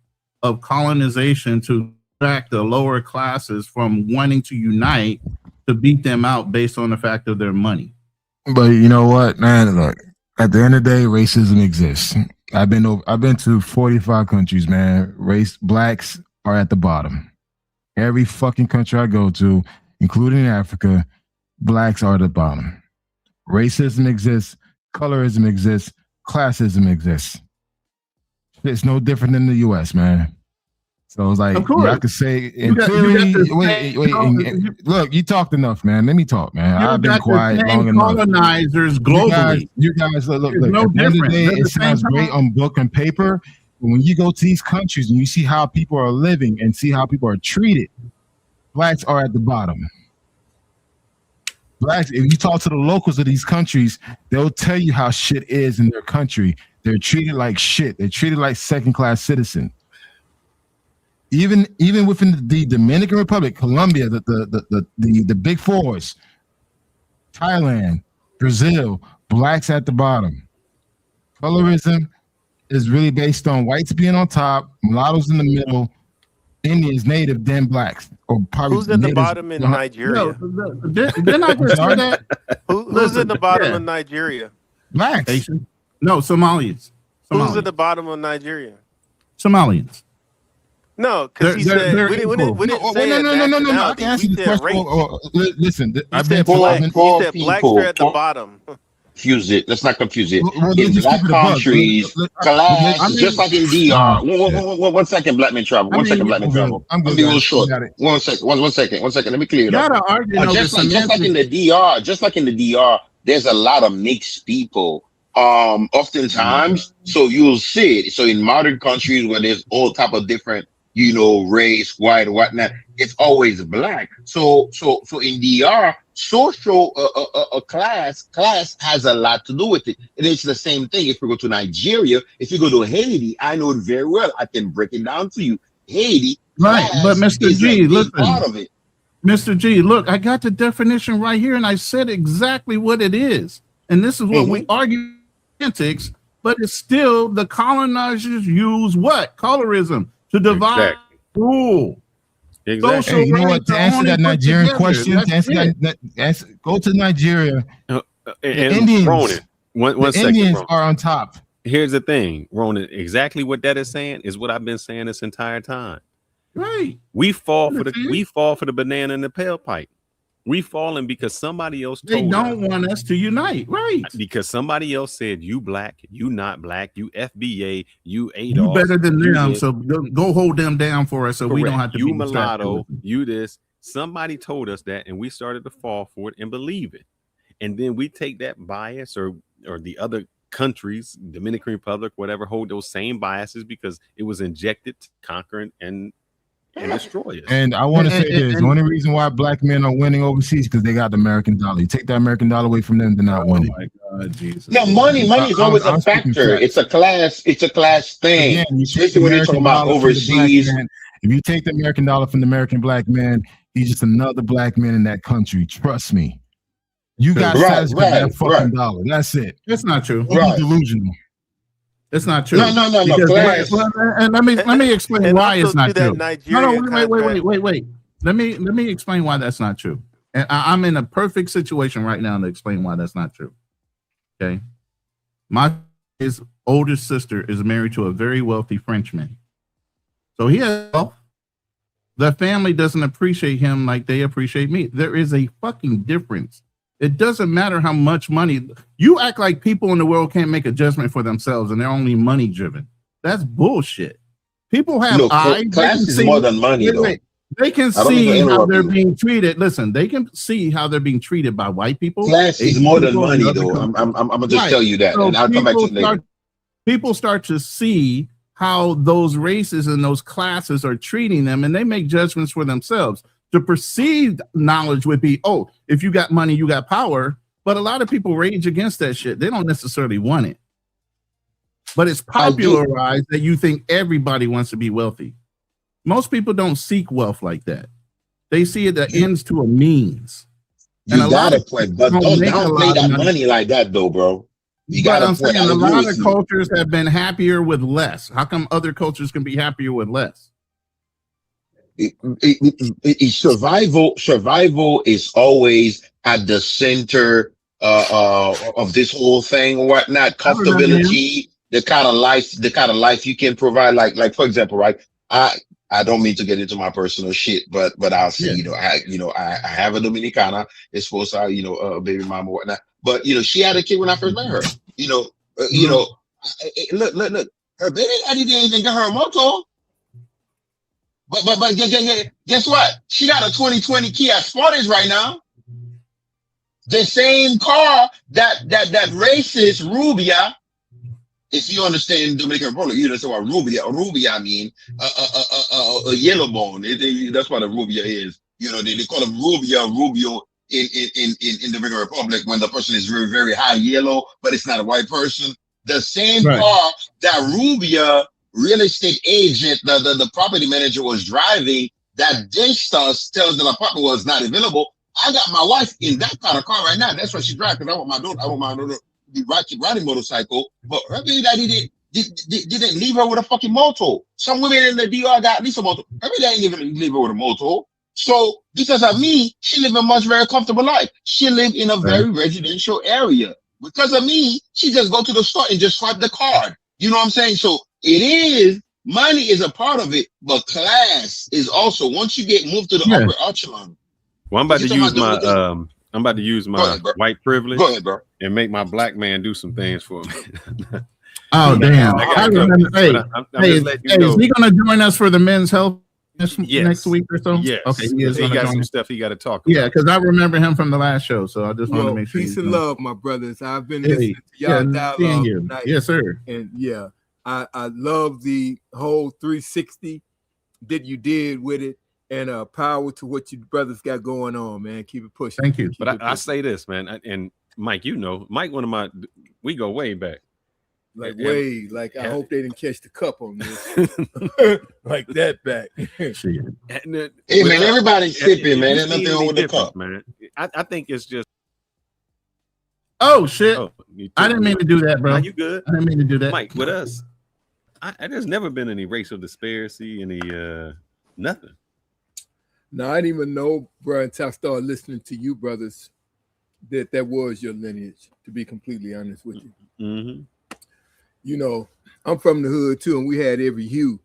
of colonization to distract the lower classes from wanting to unite to beat them out based on the fact of their money. But you know what, man, look, at the end of the day, racism exists. I've been to 45 countries, man. Blacks are at the bottom. Every fucking country I go to, including Africa, blacks are at the bottom. Racism exists, colorism exists, classism exists. It's no different than the US, man. So it's like, I could say in theory, look, you talked enough, man. Let me talk, man. I've been quiet long enough. Colonizers globally. You guys look, no at the end of the day, difference. it sounds great on book and paper. But when you go to these countries and you see how people are living and see how people are treated, blacks are at the bottom. Blacks, if you talk to the locals of these countries, they'll tell you how shit is in their country. They're treated like shit. They're treated like second-class citizens. Even within the Dominican Republic, Colombia, the big fours, Thailand, Brazil, blacks at the bottom. Colorism is really based on whites being on top, mulattoes in the middle, Indians, native, then blacks. Or probably who's at the bottom in Nigeria? Didn't I just say that? Who's at the bottom of Nigeria? Blacks. No, Somalians. Who's at the bottom of Nigeria? Somalians. No, because he said we didn't say no. I can answer the question. Listen, I've been he said blacks are at the bottom. Confuse it. Let's not confuse it. In black countries, class, just like in DR. 1 second, Black Man Travel. 1 second, Black Man Travel. I'm gonna be real short. 1 second. 1 second. Let me clear it up. Just like in the DR, there's a lot of mixed people. Oftentimes, so you'll see it. So in modern countries where there's all type of different, race, white, whatnot, it's always black. So in DR, social class has a lot to do with it. And it's the same thing. If we go to Nigeria, if you go to Haiti, I know it very well. I can break it down to you. Haiti, right? But Mr. G, listen, part of it. Mr. G, look, I got the definition right here, and I said exactly what it is. And this is what we argue antics, but it's still the colonizers use what? Colorism to divide, rule. Exactly. Hey, you know what? To answer that Nigerian question, go to Nigeria. And Indians, Ronan, one second, Indians Ronan. are on top. Here's the thing, Ronan. Exactly what that is saying is what I've been saying this entire time. Right. We fall for the banana and the tailpipe. We falling because somebody else told they don't want us to unite, right? Because somebody else said you black, you not black, you FBA, you Adolf, you better than them, so go hold them down for us, so correct. We don't have to. You be mulatto, you this. Somebody told us that, and we started to fall for it and believe it, and then we take that bias or the other countries, Dominican Republic, whatever, hold those same biases because it was injected to conquer and destroy us. And I want to say this: the only reason why black men are winning overseas because they got the American dollar. You take the American dollar away from them, they're not winning. Oh my God, Jesus! No, money is always a factor. It's a class thing. Again, especially when you're talking about overseas. If you take the American dollar from the American black man, he's just another black man in that country. Trust me. You got satisfied that fucking dollar. That's it. That's not true. Right. Delusional. It's not true. No. And let me explain and why it's not true. Wait. Let me explain why that's not true. And I'm in a perfect situation right now to explain why that's not true. Okay, his older sister is married to a very wealthy Frenchman, so he has wealth. The family doesn't appreciate him like they appreciate me. There is a fucking difference. It doesn't matter how much money you act like people in the world can't make a judgment for themselves and they're only money driven. That's bullshit. People have eyes. Class is more than money, though. They can see how they're being treated. Listen, they can see how they're being treated by white people. Class is more than money, though. I'm gonna just tell you that, and I'll come back to it later. People start to see how those races and those classes are treating them, and they make judgments for themselves. The perceived knowledge would be, oh, if you got money, you got power. But a lot of people rage against that shit. They don't necessarily want it. But it's popularized that you think everybody wants to be wealthy. Most people don't seek wealth like that. They see it that ends to a means. You gotta play, but don't play that money like that, though, bro. You gotta play. A lot of cultures have been happier with less. How come other cultures can be happier with less? Survival is always at the center of this whole thing or whatnot. Comfortability, the kind of life you can provide. Like for example, right? I don't mean to get into my personal shit, but I'll say, I have a Dominicana. It's supposed to, a baby mama, whatnot. But she had a kid when I first met her. Look, her baby daddy didn't even get her a motor. But guess what? She got a 2020 Kia Sportage right now. The same car that racist Rubia. If you understand Dominican Republic, you understand what Rubia mean, a yellow bone. That's what a Rubia is. They call them Rubio in Dominican Republic when the person is very, very high yellow, but it's not a white person. The same car that Rubia real estate agent, the property manager was driving, that ditched us, tells the apartment was not available. I got my wife in that kind of car right now. That's what she drives, because I want my daughter keep riding motorcycle, but her baby daddy didn't leave her with a fucking motor. Some women in the DR got at least a motor. Her baby daddy didn't even leave her with a motor. So because of me, she lived a much very comfortable life. She lived in a very residential area. Because of me, she just go to the store and just swipe the card. You know what I'm saying? So money is a part of it, but class is also, once you get moved to the upper echelon. Well, I'm about to use my white privilege and make my black man do some things for me. Oh, damn. I remember. Is he going to join us for the men's health next week or so? Yes. Okay. He got some stuff he got to talk about. Yeah, because I remember him from the last show, so I just want to make sure. Peace and love, my brothers. I've been listening to y'all dialogue tonight. Yes, sir. And I love the whole 360 that you did with it. And power to what you brothers got going on, man. Keep it pushing. Thank you. But I say this, man, and Mike, Mike, we go way back. I hope they didn't catch the cup on this. Like that back. Hey, man, everybody's sipping, man. There's nothing wrong with the cup, man. I think it's just. Oh shit! I didn't mean to do that, bro. Are you good? I didn't mean to do that, Mike. With us, there's never been any racial disparity, any nothing. No, I didn't even know, bro, until I started listening to you, brothers, that was your lineage, to be completely honest with you. Mm-hmm. I'm from the hood, too, and we had every hue.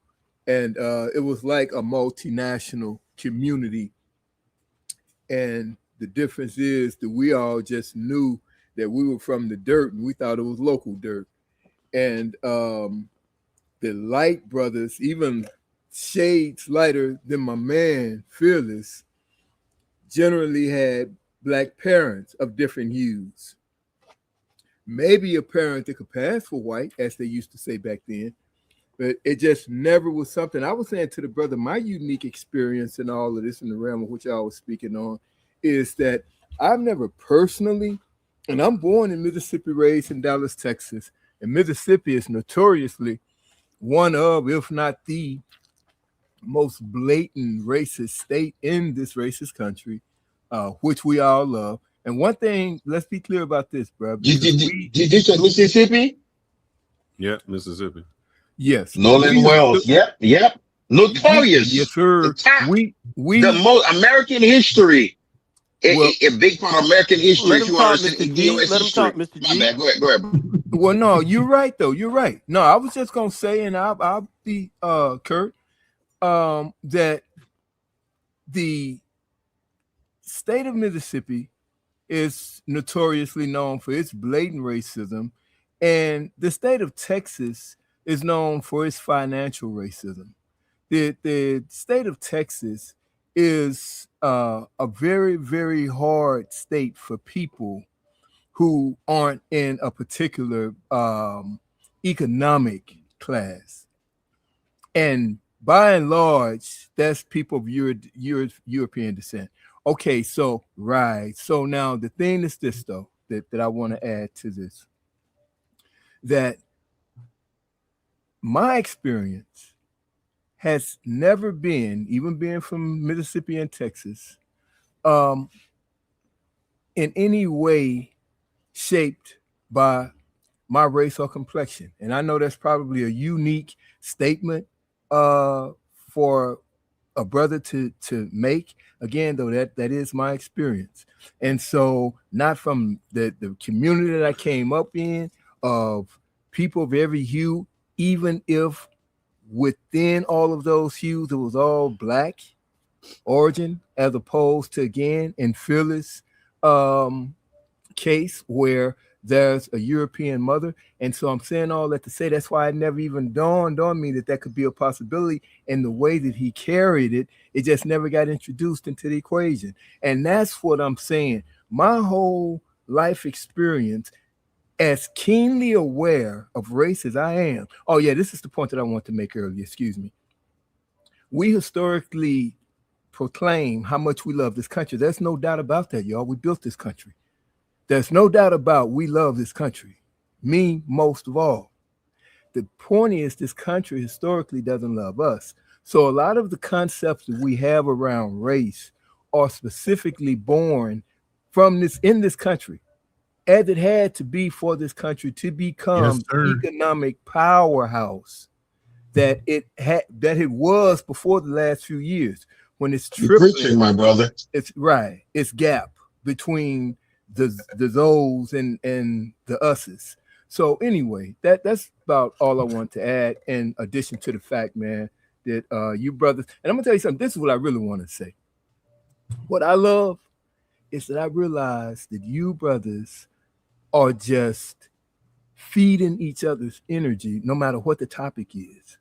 And it was like a multinational community. And the difference is that we all just knew that we were from the dirt, and we thought it was local dirt. And the Light brothers, even shades lighter than my man Fearless, generally had black parents of different hues. Maybe a parent that could pass for white, as they used to say back then, but it just never was something. I was saying to the brother, my unique experience in all of this, in the realm of which I was speaking on, is that I've never personally, and I'm born in Mississippi, raised in Dallas, Texas, and Mississippi is notoriously one of, if not the most blatant racist state in this racist country, which we all love. And one thing, let's be clear about this, bro. Did you say Mississippi? Yeah, Mississippi. Yes. Nolan Wells. Yep. Notorious. Yes, sir. The most American history. A big part of American history. Let him talk, Mr. G. Let him talk, Mr. G. My bad. Go ahead. Well, no, you're right, though. You're right. No, I was just going to say, and I'll be Kurt, that the state of Mississippi is notoriously known for its blatant racism, and the state of Texas is known for its financial racism. The state of Texas is a very, very hard state for people who aren't in a particular economic class. And by and large, that's people of European descent. Okay, so right. So now the thing is this, though, that I want to add to this, that my experience has never been, even being from Mississippi and Texas, in any way shaped by my race or complexion. And I know that's probably a unique statement for a brother to make. Again, though, that is my experience. And so not from the community that I came up in, of people of every hue, even if within all of those hues it was all black origin, as opposed to, again, in Phyllis' case where there's a European mother. And so I'm saying all that to say that's why it never even dawned on me that could be a possibility. And the way that he carried it, it just never got introduced into the equation. And that's what I'm saying. My whole life experience, as keenly aware of race as I am. Oh yeah, this is the point that I want to make earlier, excuse me. We historically proclaim how much we love this country. There's no doubt about that, y'all. We built this country. There's no doubt about we love this country. Me, most of all. The point is this country historically doesn't love us. So a lot of the concepts that we have around race are specifically born from this in this country, as it had to be for this country to become the economic powerhouse that it was before the last few years. When it's tripling, my brother. It's right. It's gap between the those and the us's. So anyway, that's about all I want to add, in addition to the fact, man, that you brothers, and I'm gonna tell you something, this is what I really want to say. What I love is that I realize that you brothers are just feeding each other's energy, no matter what the topic is.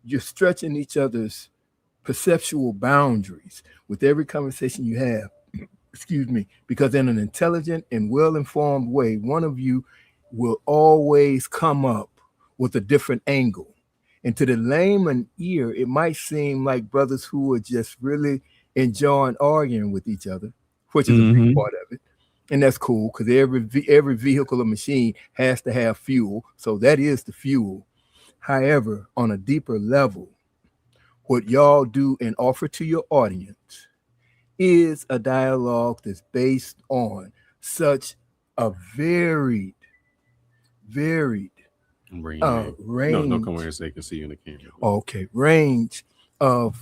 You're stretching each other's perceptual boundaries with every conversation you have. Excuse me, because in an intelligent and well-informed way, one of you will always come up with a different angle. And to the layman ear, it might seem like brothers who are just really enjoying arguing with each other, which is a big part of it. And that's cool, because every vehicle or machine has to have fuel. So that is the fuel. However, on a deeper level, what y'all do and offer to your audience is a dialogue that's based on such a varied range. No, come over here so they can see you in the camera. Okay, range of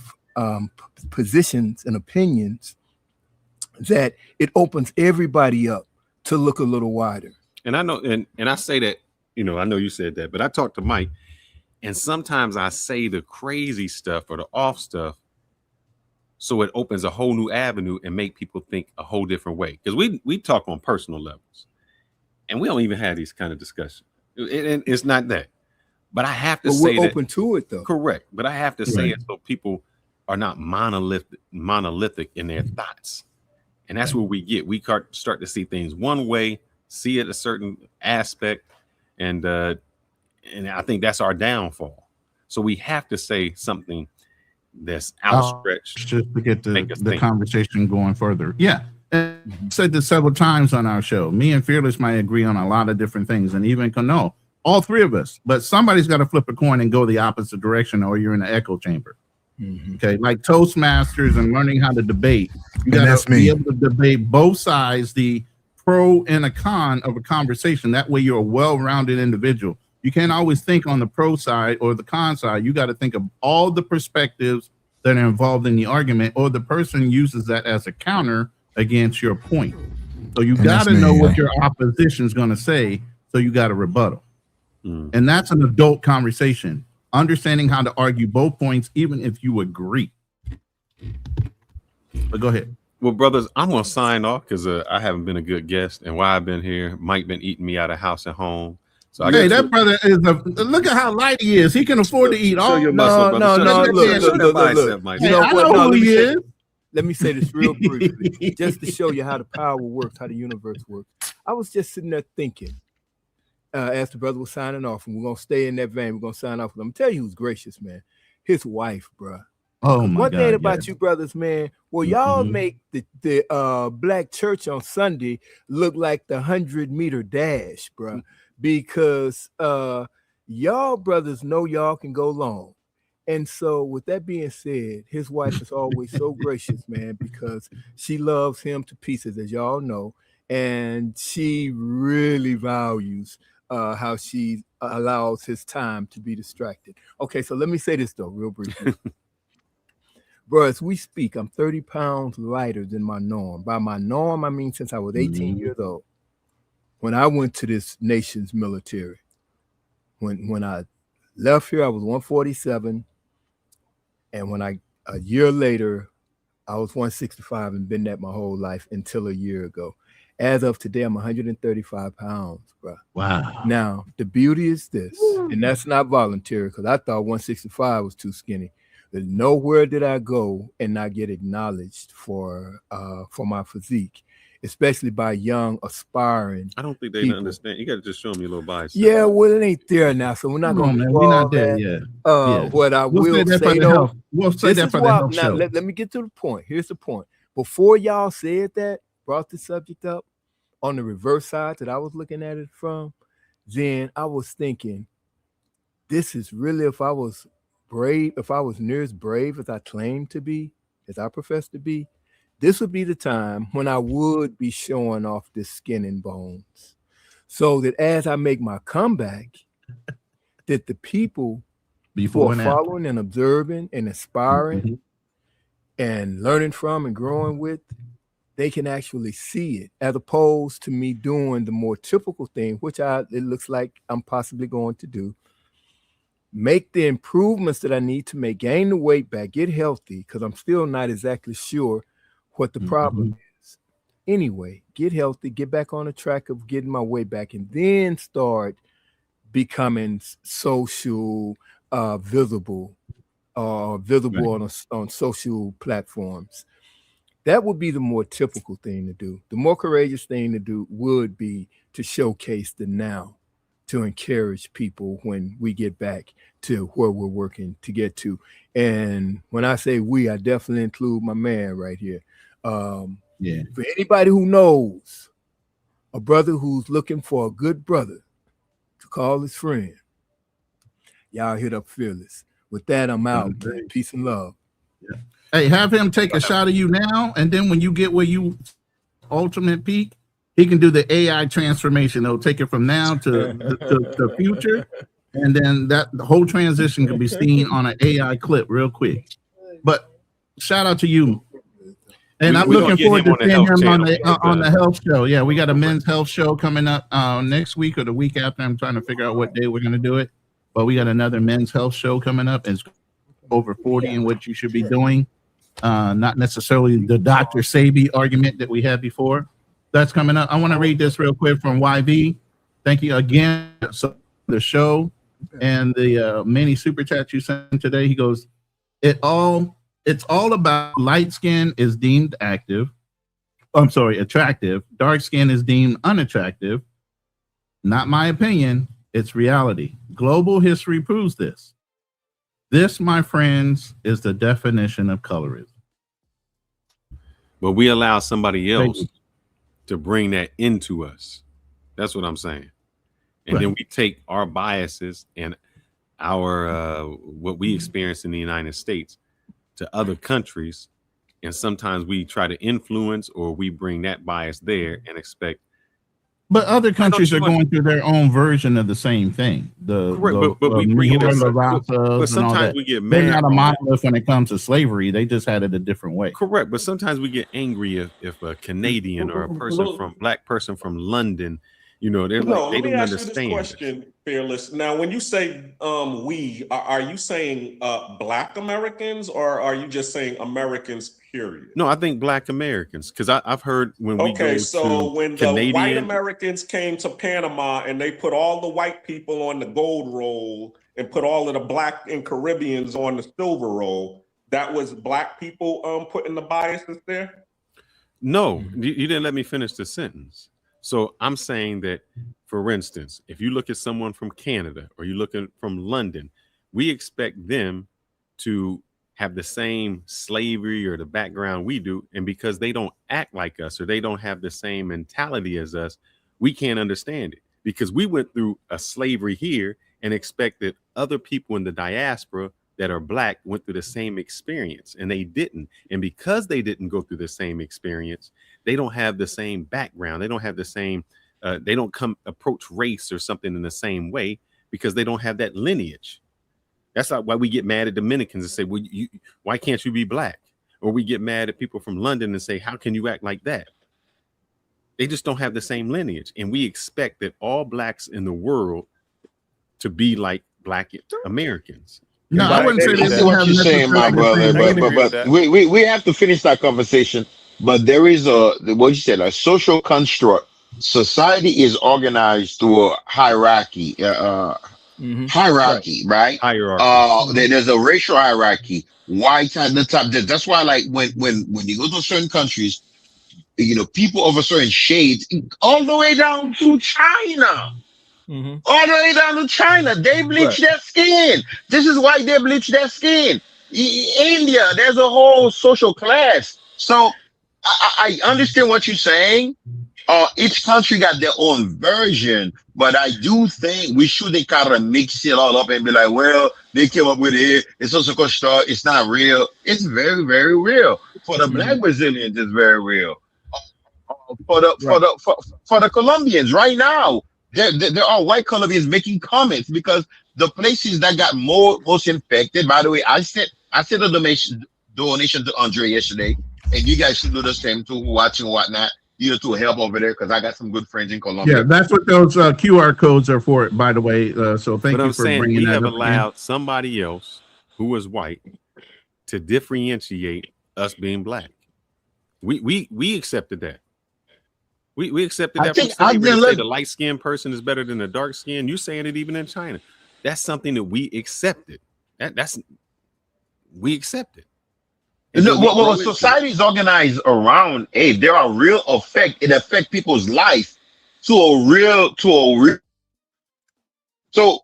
positions and opinions that it opens everybody up to look a little wider. And I know, and I say that, I know you said that, but I talked to Mike, and sometimes I say the crazy stuff or the off stuff so it opens a whole new avenue and make people think a whole different way. Because we talk on personal levels, and we don't even have these kind of discussions. It's not that. But I have to say we're open to it, though. Correct. But I have to say it so people are not monolithic in their thoughts. And that's where we get. We start to see things one way, see it a certain aspect, and I think that's our downfall. So we have to say something that's outstretched, just to get the conversation going further. Yeah, and I've said this several times on our show. Me and Fearless might agree on a lot of different things, and even Kano, all three of us. But somebody's got to flip a coin and go the opposite direction, or you're in an echo chamber. Okay, like Toastmasters and learning how to debate. You got to be able to debate both sides, the pro and a con of a conversation. That way, you're a well-rounded individual. You can't always think on the pro side or the con side. You got to think of all the perspectives that are involved in the argument, or the person uses that as a counter against your point. So you got to know what your opposition is going to say. So you got a rebuttal. And that's an adult conversation. Understanding how to argue both points, even if you agree. But go ahead. Well, brothers, I'm going to sign off because I haven't been a good guest. And while I've been here, Mike been eating me out of house and home. So that brother is look at how light he is. He can afford to eat all. Your muscle, look. You know what? No, let me say this real briefly, just to show you how the power works, how the universe works. I was just sitting there thinking, as the brother was signing off, and we're gonna stay in that vein. We're gonna sign off. I'm gonna tell you who's gracious, man. His wife, bro. Oh my One God, thing about you brothers, man. Well, y'all make the black church on Sunday look like the 100-meter dash, bro. Because y'all brothers know y'all can go long. And so with that being said, his wife is always so gracious, man, because she loves him to pieces, as y'all know, and she really values how she allows his time to be distracted. Okay, so let me say this, though, real briefly. Bro, as we speak, I'm 30 pounds lighter than my norm. By my norm, I mean since I was 18 years old. When I went to this nation's military, When I left here, I was 147, and a year later, I was 165 and been that my whole life until a year ago. As of today, I'm 135 pounds, bro. Wow. Now, the beauty is this, and that's not voluntary because I thought 165 was too skinny. But nowhere did I go and not get acknowledged for my physique, especially by young, aspiring. I don't think they people. understand. You got to just show them your little bicep. Yeah, well, it ain't there now, so we're not going to do we're all not there that. yet. Yeah. What I We'll will say that for say, the though, health. We'll say that for the health now, show. let me get to the point. Here's the point. Before y'all said that, brought the subject up, on the reverse side that I was looking at it from, then I was thinking, this is really, if I was brave, if I was near as brave as I claim to be, as I profess to be, this would be the time when I would be showing off this skin and bones. So that as I make my comeback, that the people who are following and observing and aspiring and learning from and growing with, they can actually see it, as opposed to me doing the more typical thing, which it looks like I'm possibly going to do. Make the improvements that I need to make, gain the weight back, get healthy, because I'm still not exactly sure what the problem is. Anyway, get healthy, get back on the track of getting my weight back, and then start becoming social, visible on social platforms. That would be the more typical thing to do. The more courageous thing to do would be to showcase the now, to encourage people when we get back to where we're working to get to. And when I say we, I definitely include my man right here. For anybody who knows a brother who's looking for a good brother to call his friend, y'all hit up Fearless. With that, I'm out. Peace and love. Yeah. Hey, have him take a shot of you now, and then when you get where you ultimate peak, he can do the AI transformation. It'll take it from now to the future, and then the whole transition can be seen on an AI clip real quick. But shout out to you. And I'm looking forward to seeing him on the health show. Yeah, we got a men's health show coming up next week or the week after. I'm trying to figure out what day we're going to do it. But we got another men's health show coming up. It's over 40 and what you should be doing. Not necessarily the Dr. Sabi argument that we had before. That's coming up. I want to read this real quick from YV. Thank you again for the show and the many super chats you sent today. He goes, it's all about light skin is deemed attractive. Dark skin is deemed unattractive. Not my opinion. It's reality. Global history proves this. This, my friends, is the definition of colorism. But we allow somebody else to bring that into us. That's what I'm saying. And then we take our biases and our what we experience in the United States to other countries, and sometimes we try to influence or we bring that bias there and expect. But other countries are going through their own version of the same thing. But sometimes we get mad. They're not a monolith when it comes to slavery. They just had it a different way. Correct. But sometimes we get angry if a Canadian or a black person from London, they don't understand. Question, Fearless. Now, when you say we, are you saying Black Americans or are you just saying Americans? Period. No, I think Black Americans, because I've heard when we go so when the white Americans came to Panama and they put all the white people on the gold roll and put all of the Black and Caribbeans on the silver roll, that was Black people putting the biases there? No, you didn't let me finish the sentence. So I'm saying that, for instance, if you look at someone from Canada or you look at from London, we expect them to have the same slavery or the background we do. And because they don't act like us or they don't have the same mentality as us, we can't understand it, because we went through a slavery here and expect that other people in the diaspora that are Black went through the same experience, and they didn't. And because they didn't go through the same experience, they don't have the same background. They don't have the same, they don't approach race or something in the same way because they don't have that lineage. That's why we get mad at Dominicans and say, well, why can't you be Black? Or we get mad at people from London and say, how can you act like that? They just don't have the same lineage. And we expect that all Blacks in the world to be like Black Americans. No, I wouldn't say I see what you're saying, my brother, but we have to finish that conversation. But there is what you said, a social construct. Society is organized through a hierarchy, hierarchy, right? Hierarchy. There's a racial hierarchy. White at the top. That's why, like, when you go to certain countries, you know, people of a certain shade, all the way down to China. All the way down to China, they bleach their skin. This is why they bleach their skin. India, there's a whole social class. So I understand what you're saying. Each country got their own version, but I do think we shouldn't kind of mix it all up and be like, well, they came up with it. It's also construct. It's not real. It's very, very real. For the Black Brazilians, it's very real. For the Colombians right now, there are white Colombians making comments because the places that got most infected. By the way, I sent a donation to Andre yesterday, and you guys should do the same too, watching and whatnot. You know, to help over there because I got some good friends in Colombia. Yeah, that's what those QR codes are for, by the way. So thank you for bringing that up. We have allowed somebody else who is white to differentiate us being Black. We accepted that. We accepted that. Say the light skinned person is better than the dark skin. You saying it even in China. That's something that we accepted. We accepted. Well, society is organized around. Hey, there are real effect. It affects people's life to a real. So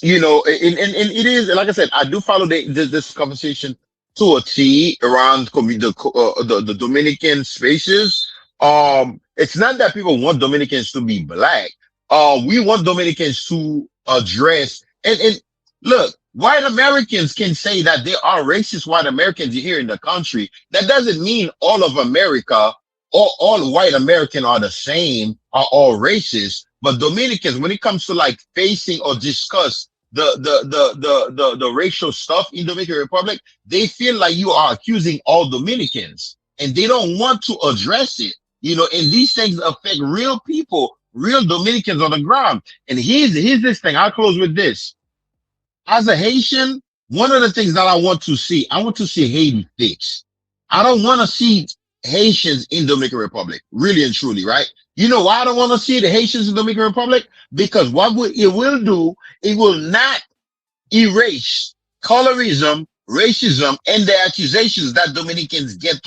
you know, and it is, like I said, I do follow this conversation to a T around the Dominican spaces. It's not that people want Dominicans to be Black. We want Dominicans to address and look, white Americans can say that there are racist white Americans here in the country. That doesn't mean all of America or all white Americans are the same, are all racist. But Dominicans, when it comes to like facing or discuss the racial stuff in Dominican Republic, they feel like you are accusing all Dominicans and they don't want to address it. You know, and these things affect real people, real Dominicans on the ground. And here's this thing. I'll close with this. As a Haitian, one of the things that I want to see Haiti fixed. I don't want to see Haitians in Dominican Republic, really and truly, right? You know why I don't want to see the Haitians in Dominican Republic? Because it will do, it will not erase colorism, racism, and the accusations that Dominicans get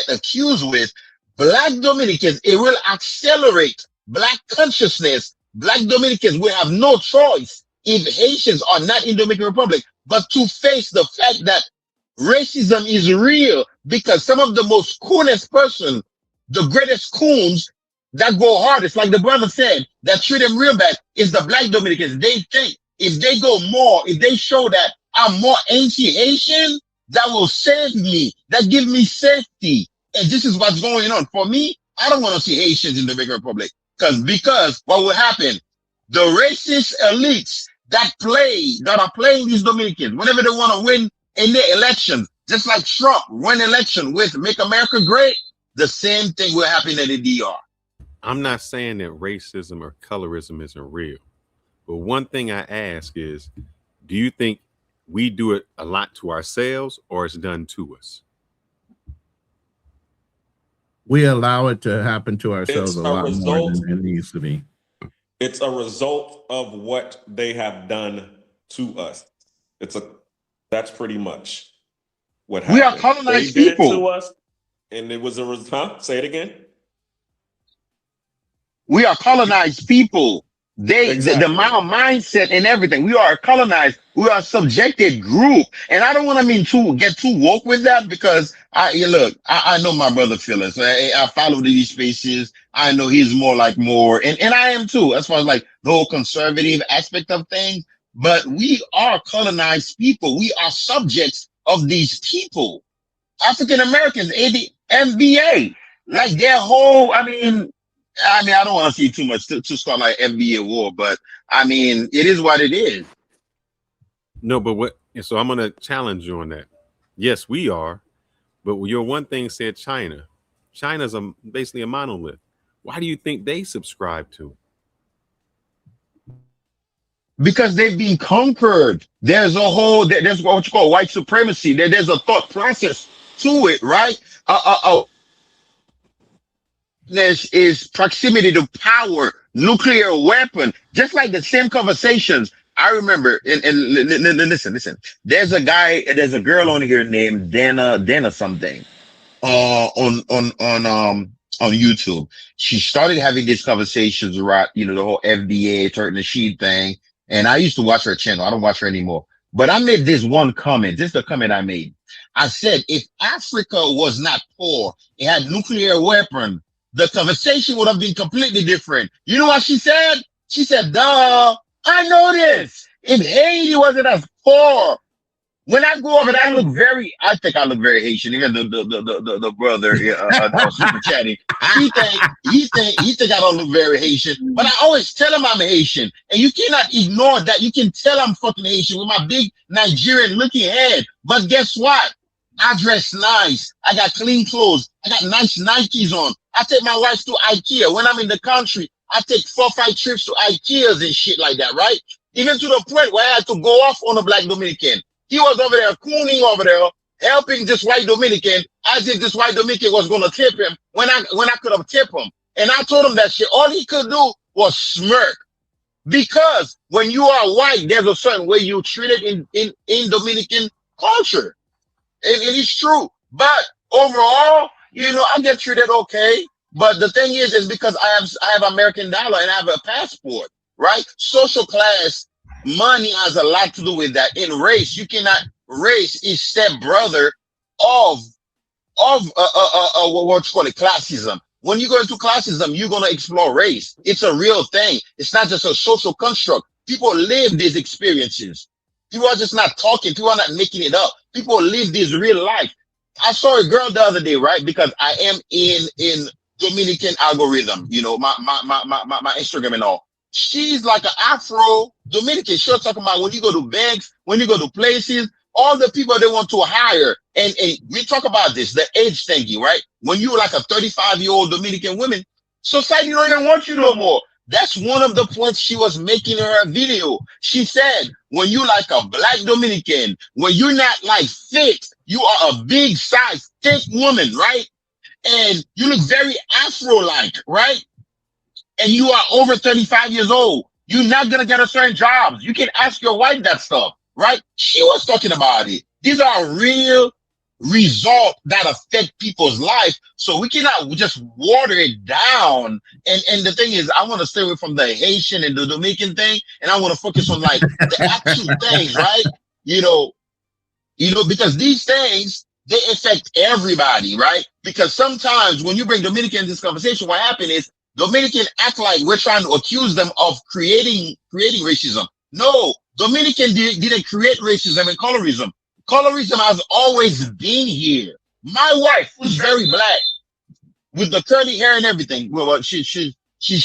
accused with. Black Dominicans, it will accelerate Black consciousness. Black Dominicans will have no choice if Haitians are not in Dominican Republic, but to face the fact that racism is real, because some of the most coolest person, the greatest coons that go hardest, like the brother said, that treat them real bad, is the Black Dominicans. They think if they go more, if they show that I'm more anti-Haitian, that will save me, that give me safety. And this is what's going on. For me, I don't want to see Haitians in the Dominican Republic because what will happen? The racist elites that are playing these Dominicans, whenever they want to win in their election, just like Trump won election with Make America Great, the same thing will happen in the DR. I'm not saying that racism or colorism isn't real, but one thing I ask is, do you think we do it a lot to ourselves or it's done to us? We allow it to happen to ourselves a lot more than it needs to be. It's a result of what they have done to us. That's pretty much what happened. We are colonized they people. Did it to us, and it was Say it again. We are colonized people. Exactly. The mindset and everything. We are colonized. We are a subjected group. And I don't want to get too woke with that because I know my brother Phyllis. I follow these spaces. I know he's more, and I am too, as far as like the whole conservative aspect of things. But we are colonized people. We are subjects of these people. African Americans, MBA, like their whole, I mean, I don't want to see too much to start like NBA war, but I mean, it is what it is. No, but so I'm going to challenge you on that. Yes, we are. But your one thing said China. China's basically a monolith. Why do you think they subscribe to? because they've been conquered. There's what you call white supremacy. There's a thought process to it, right? Is proximity to power, nuclear weapon, just like the same conversations. I remember, and listen. There's a girl on here named Dana something, on YouTube. She started having these conversations about, the whole FBA turning the sheet thing. And I used to watch her channel. I don't watch her anymore. But I made this one comment. This is the comment I made. I said, if Africa was not poor, it had nuclear weapon, the conversation would have been completely different. You know what she said? She said, duh, I know this. If Haiti wasn't as poor, when I go over there, I think I look very Haitian. Even the brother super chatting, he think I don't look very Haitian. But I always tell him I'm Haitian, and you cannot ignore that. You can tell I'm fucking Haitian with my big Nigerian looking head. But guess what? I dress nice. I got clean clothes. I got nice Nikes on. I take my wife to IKEA. When I'm in the country, I take 4 or 5 trips to IKEAs and shit like that, right? Even to the point where I had to go off on a black Dominican. He was over there cooning over there, helping this white Dominican, as if this white Dominican was going to tip him when I could have tipped him. And I told him that shit. All he could do was smirk. Because when you are white, there's a certain way you treat it in Dominican culture. And it's true. But overall, I get treated okay. But the thing is because I have American dollar and I have a passport, right? Social class, money has a lot to do with that. In race, you cannot. Race is stepbrother of what you call it, classism. When you go into classism, you're gonna explore race. It's a real thing. It's not just a social construct. People live these experiences. People are just not talking. People are not making it up. People live this real life. I saw a girl the other day, right? Because I am in Dominican algorithm, my Instagram and all. She's like an Afro Dominican. She'll talk about when you go to banks, when you go to places, all the people they want to hire. And we talk about this, the age thingy, right? When you're like a 35-year-old Dominican woman, society don't even want you no more. That's one of the points she was making in her video. She said, when you like a black Dominican, when you're not like thick, you are a big size, thick woman, right? And you look very Afro-like, right? And you are over 35 years old, you're not going to get a certain jobs. You can ask your wife that stuff, right? She was talking about it. These are real results that affect people's life. So we cannot just water it down. And the thing is, I want to stay away from the Haitian and the Dominican thing. And I want to focus on like the actual things, right? Because these things, they affect everybody, right? Because sometimes when you bring Dominican in this conversation, what happens is Dominican act like we're trying to accuse them of creating racism. No, Dominican didn't create racism and colorism. Colorism has always been here. My wife, who's very black, with the curly hair and everything, well, she's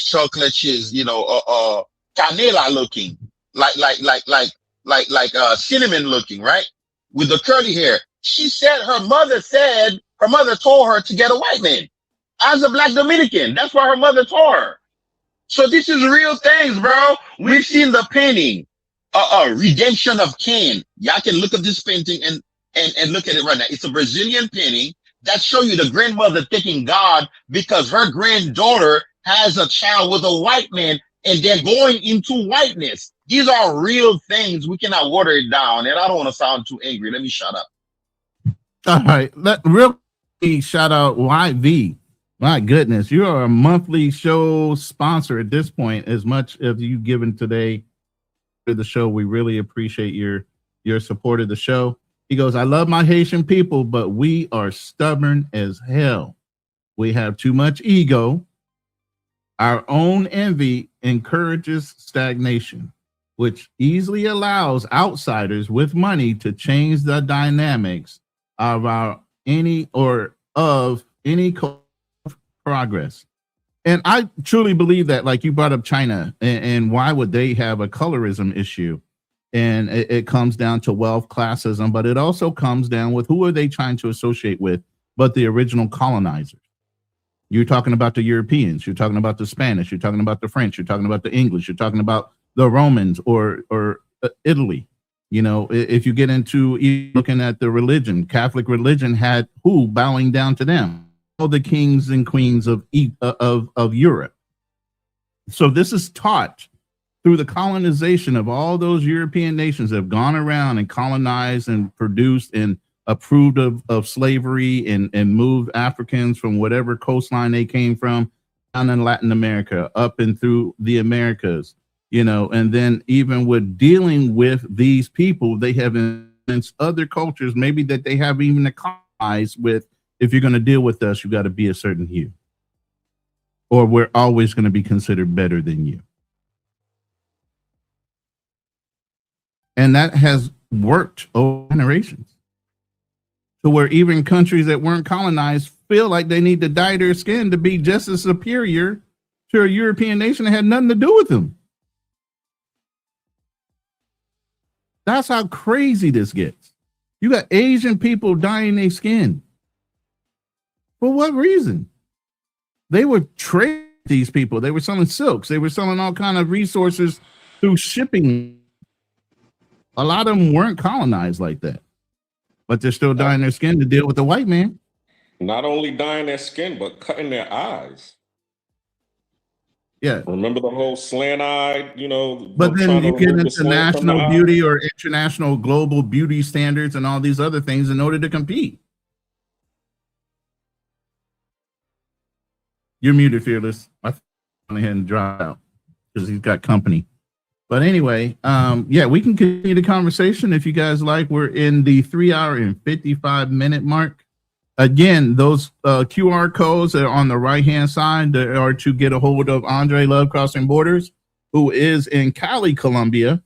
chocolate, she's canela looking, like cinnamon looking, right? With the curly hair. She said her mother told her to get a white man. As a black Dominican, that's why her mother told her. So this is real things, bro. We've seen the painting, Redemption of Cain. Y'all can look at this painting and look at it right now. It's a Brazilian painting that show you the grandmother thanking God because her granddaughter has a child with a white man and they're going into whiteness. These are real things. We cannot water it down. And I don't want to sound too angry. Let me shut up. All right. Real shout out YV. My goodness, you are a monthly show sponsor at this point. As much as you've given today to the show, we really appreciate your support of the show. He goes, I love my Haitian people, but we are stubborn as hell. We have too much ego. Our own envy encourages stagnation, which easily allows outsiders with money to change the dynamics of any progress. And I truly believe that, like you brought up China, and why would they have a colorism issue? And it comes down to wealth, classism, but it also comes down with who are they trying to associate with but the original colonizers. You're talking about the Europeans, you're talking about the Spanish, you're talking about the French, you're talking about the English, you're talking about the Romans or Italy. You know, if you get into looking at the religion, Catholic religion had who bowing down to them? All the kings and queens of Europe. So this is taught through the colonization of all those European nations that have gone around and colonized and produced and approved of slavery and moved Africans from whatever coastline they came from down in Latin America, up and through the Americas, you know, and then even with dealing with these people, they have influenced other cultures, maybe that they have even colonized with. If you're going to deal with us, you got to be a certain hue, or we're always going to be considered better than you. And that has worked over generations to where even countries that weren't colonized feel like they need to dye their skin to be just as superior to a European nation that had nothing to do with them. That's how crazy this gets. You got Asian people dyeing their skin. For what reason? They were trading these people. They were selling silks. They were selling all kind of resources through shipping. A lot of them weren't colonized like that, but they're still dyeing their skin to deal with the white man. Not only dyeing their skin, but cutting their eyes. Yeah. Remember the whole slant-eyed, you know? But then you get into national beauty or international global beauty standards and all these other things in order to compete. You're muted, Fearless. I went ahead and drop out because he's got company. But anyway, yeah, we can continue the conversation if you guys like. We're in the 3 hour and 55-minute mark. Again, those QR codes that are on the right-hand side that are to get a hold of Andre Love Crossing Borders, who is in Cali, Colombia,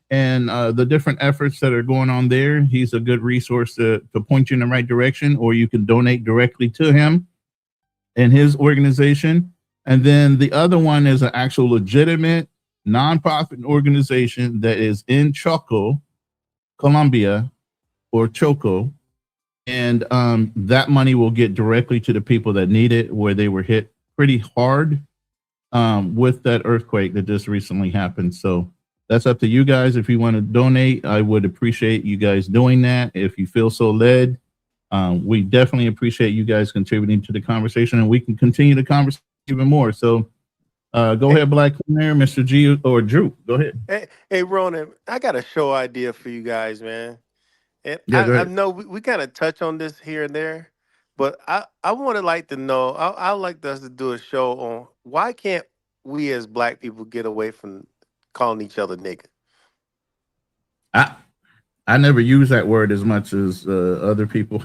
and the different efforts that are going on there. He's a good resource to point you in the right direction, or you can donate directly to him and his organization. And then the other one is an actual legitimate nonprofit organization that is in Choco, Colombia, or Choco. And that money will get directly to the people that need it, where they were hit pretty hard with that earthquake that just recently happened. So that's up to you guys. If you want to donate, I would appreciate you guys doing that. If you feel so led, we definitely appreciate you guys contributing to the conversation, and we can continue the conversation even more. So go ahead, Black there, Mr. G or Drew. Go ahead. Hey, Ronan, I got a show idea for you guys, man. And yeah, I know we kind of touch on this here and there, but I would like to know, I like us to do a show on why can't we as Black people get away from calling each other nigga? I never use that word as much as other people.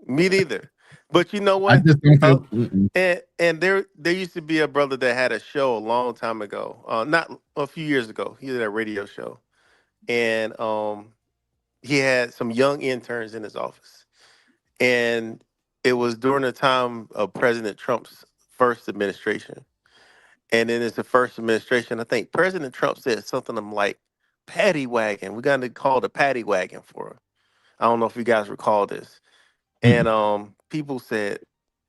Me neither. But you know what? I just don't feel, and there used to be a brother that had a show a long time ago, not a few years ago. He did a radio show, and he had some young interns in his office, and it was during the time of President Trump's first administration. And then it's the first administration. I think President Trump said something like paddy wagon. We got to call the paddy wagon for him. I don't know if you guys recall this. And people said,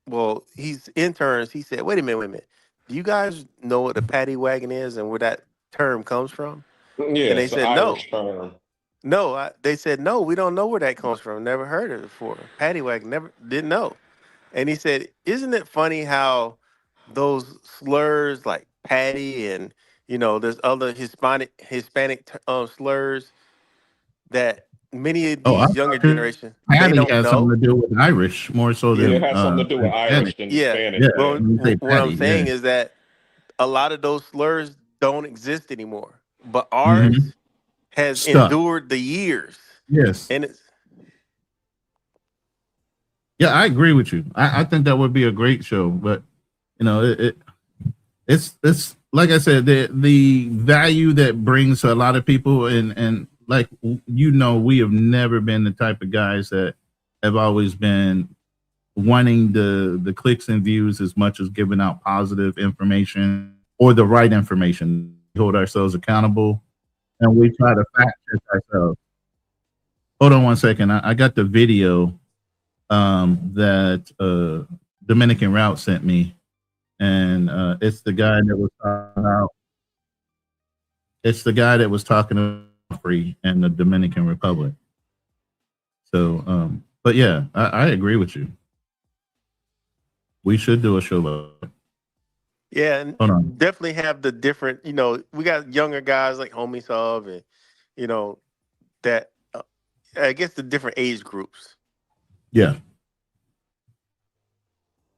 well, he's interns. He said, wait a minute. Do you guys know what a paddy wagon is and where that term comes from? Yeah, and they it's said, an no. Irish term. No, they said, no, we don't know where that comes from. Never heard of it before. Paddy wagon, never didn't know. And he said, isn't it funny how those slurs like patty and, you know, there's other Hispanic slurs that many of these younger generation, they don't has know. something to do with Irish more so than it has something to do with Irish than Spanish. Yeah, Well, what I'm saying yeah. is that a lot of those slurs don't exist anymore, but ours has endured the years. Yes. And it's yeah, I agree with you. I think that would be a great show, but you know, it's like I said, the value that brings to a lot of people, and like, you know, we have never been the type of guys that have always been wanting the clicks and views as much as giving out positive information or the right information. We hold ourselves accountable, and we try to fact check ourselves. Hold on one second. I got the video that Dominican Route sent me, and it's the guy that was talking about. It's the guy that was talking about free in the Dominican Republic. So, but yeah, I agree with you. We should do a show about it. Yeah, and definitely have the different, we got younger guys like Homie Sub and, that, I guess the different age groups. Yeah.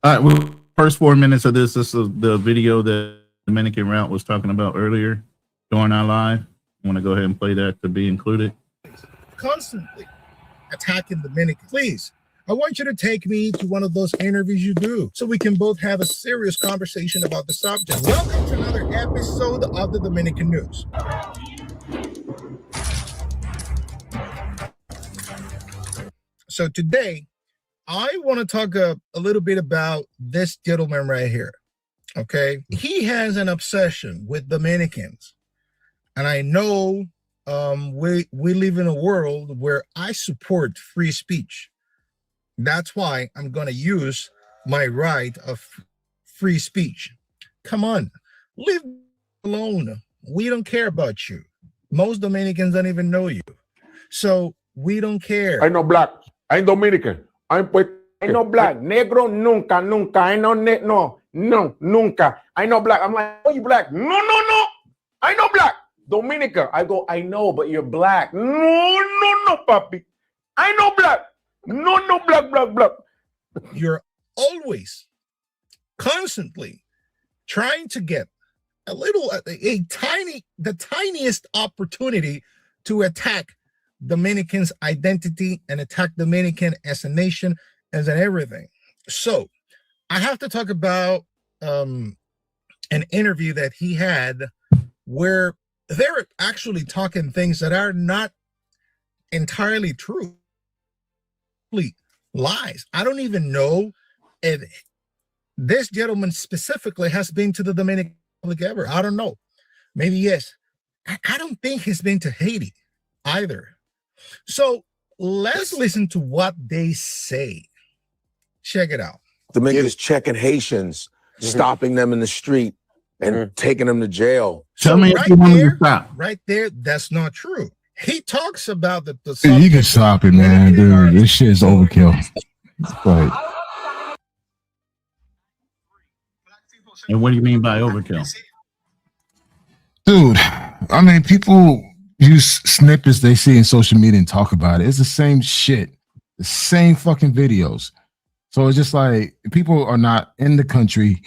All right. Well, first 4 minutes of this is the video that Dominican Route was talking about earlier during our live. I want to go ahead and play that to be included. Constantly attacking Dominican. Please, I want you to take me to one of those interviews you do so we can both have a serious conversation about the subject. Welcome to another episode of the Dominican News. So today, I want to talk a little bit about this gentleman right here. Okay, he has an obsession with Dominicans, and I know we live in a world where I support free speech. That's why I'm going to use my right of free speech. Come on, leave alone. We don't care about you. Most Dominicans don't even know you, so we don't care. I'm not black. I'm Dominican. I'm not black. Negro nunca, nunca. I know no, nunca. I know black. I'm like, oh, you black? No. I know black. Dominica. I go, I know, but you're black. No, papi. I know black. No, black. You're always, constantly trying to get the tiniest opportunity to attack Dominicans' identity and attack Dominican as a nation, as an everything. So I have to talk about an interview that he had where they're actually talking things that are not entirely true. Lies. I don't even know if this gentleman specifically has been to the Dominican Republic ever. I don't know. Maybe yes. I don't think he's been to Haiti either. So let's listen to what they say. Check it out. Dominicans checking Haitians, stopping them in the street and taking them to jail. Tell me if you want to stop. Right there, that's not true. He talks about the You can stop it, man, dude. This shit is overkill. Right. And what do you mean by overkill? Dude, I mean, people use snippets they see in social media and talk about it. It's the same shit, the same fucking videos. So it's just like people are not in the country.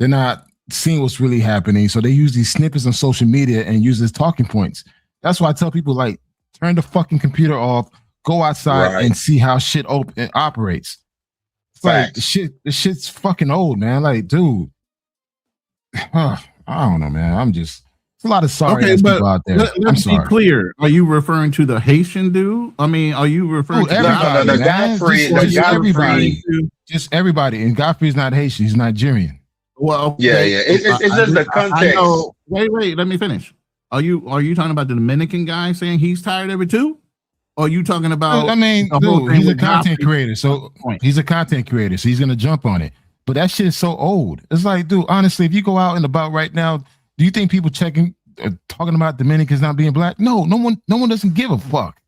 They're not seeing what's really happening. So they use these snippets on social media and use as talking points. That's why I tell people, like, turn the fucking computer off, go outside and see how shit operates. It's like the shit's fucking old, man. Like, dude, I don't know, man. It's a lot of sorry ass people out there. Let's be clear. Are you referring to the Haitian dude? I mean, are you referring to everybody? Everybody. Just everybody. And Godfrey's not Haitian. He's Nigerian. Well, it's just the context. Wait. Let me finish. Are you talking about the Dominican guy saying he's tired of it too? Or are you talking about? I mean, dude, he's a content creator, so he's gonna jump on it. But that shit is so old. It's like, dude, honestly, if you go out and about right now, do you think people talking about Dominicans not being black? No one doesn't give a fuck.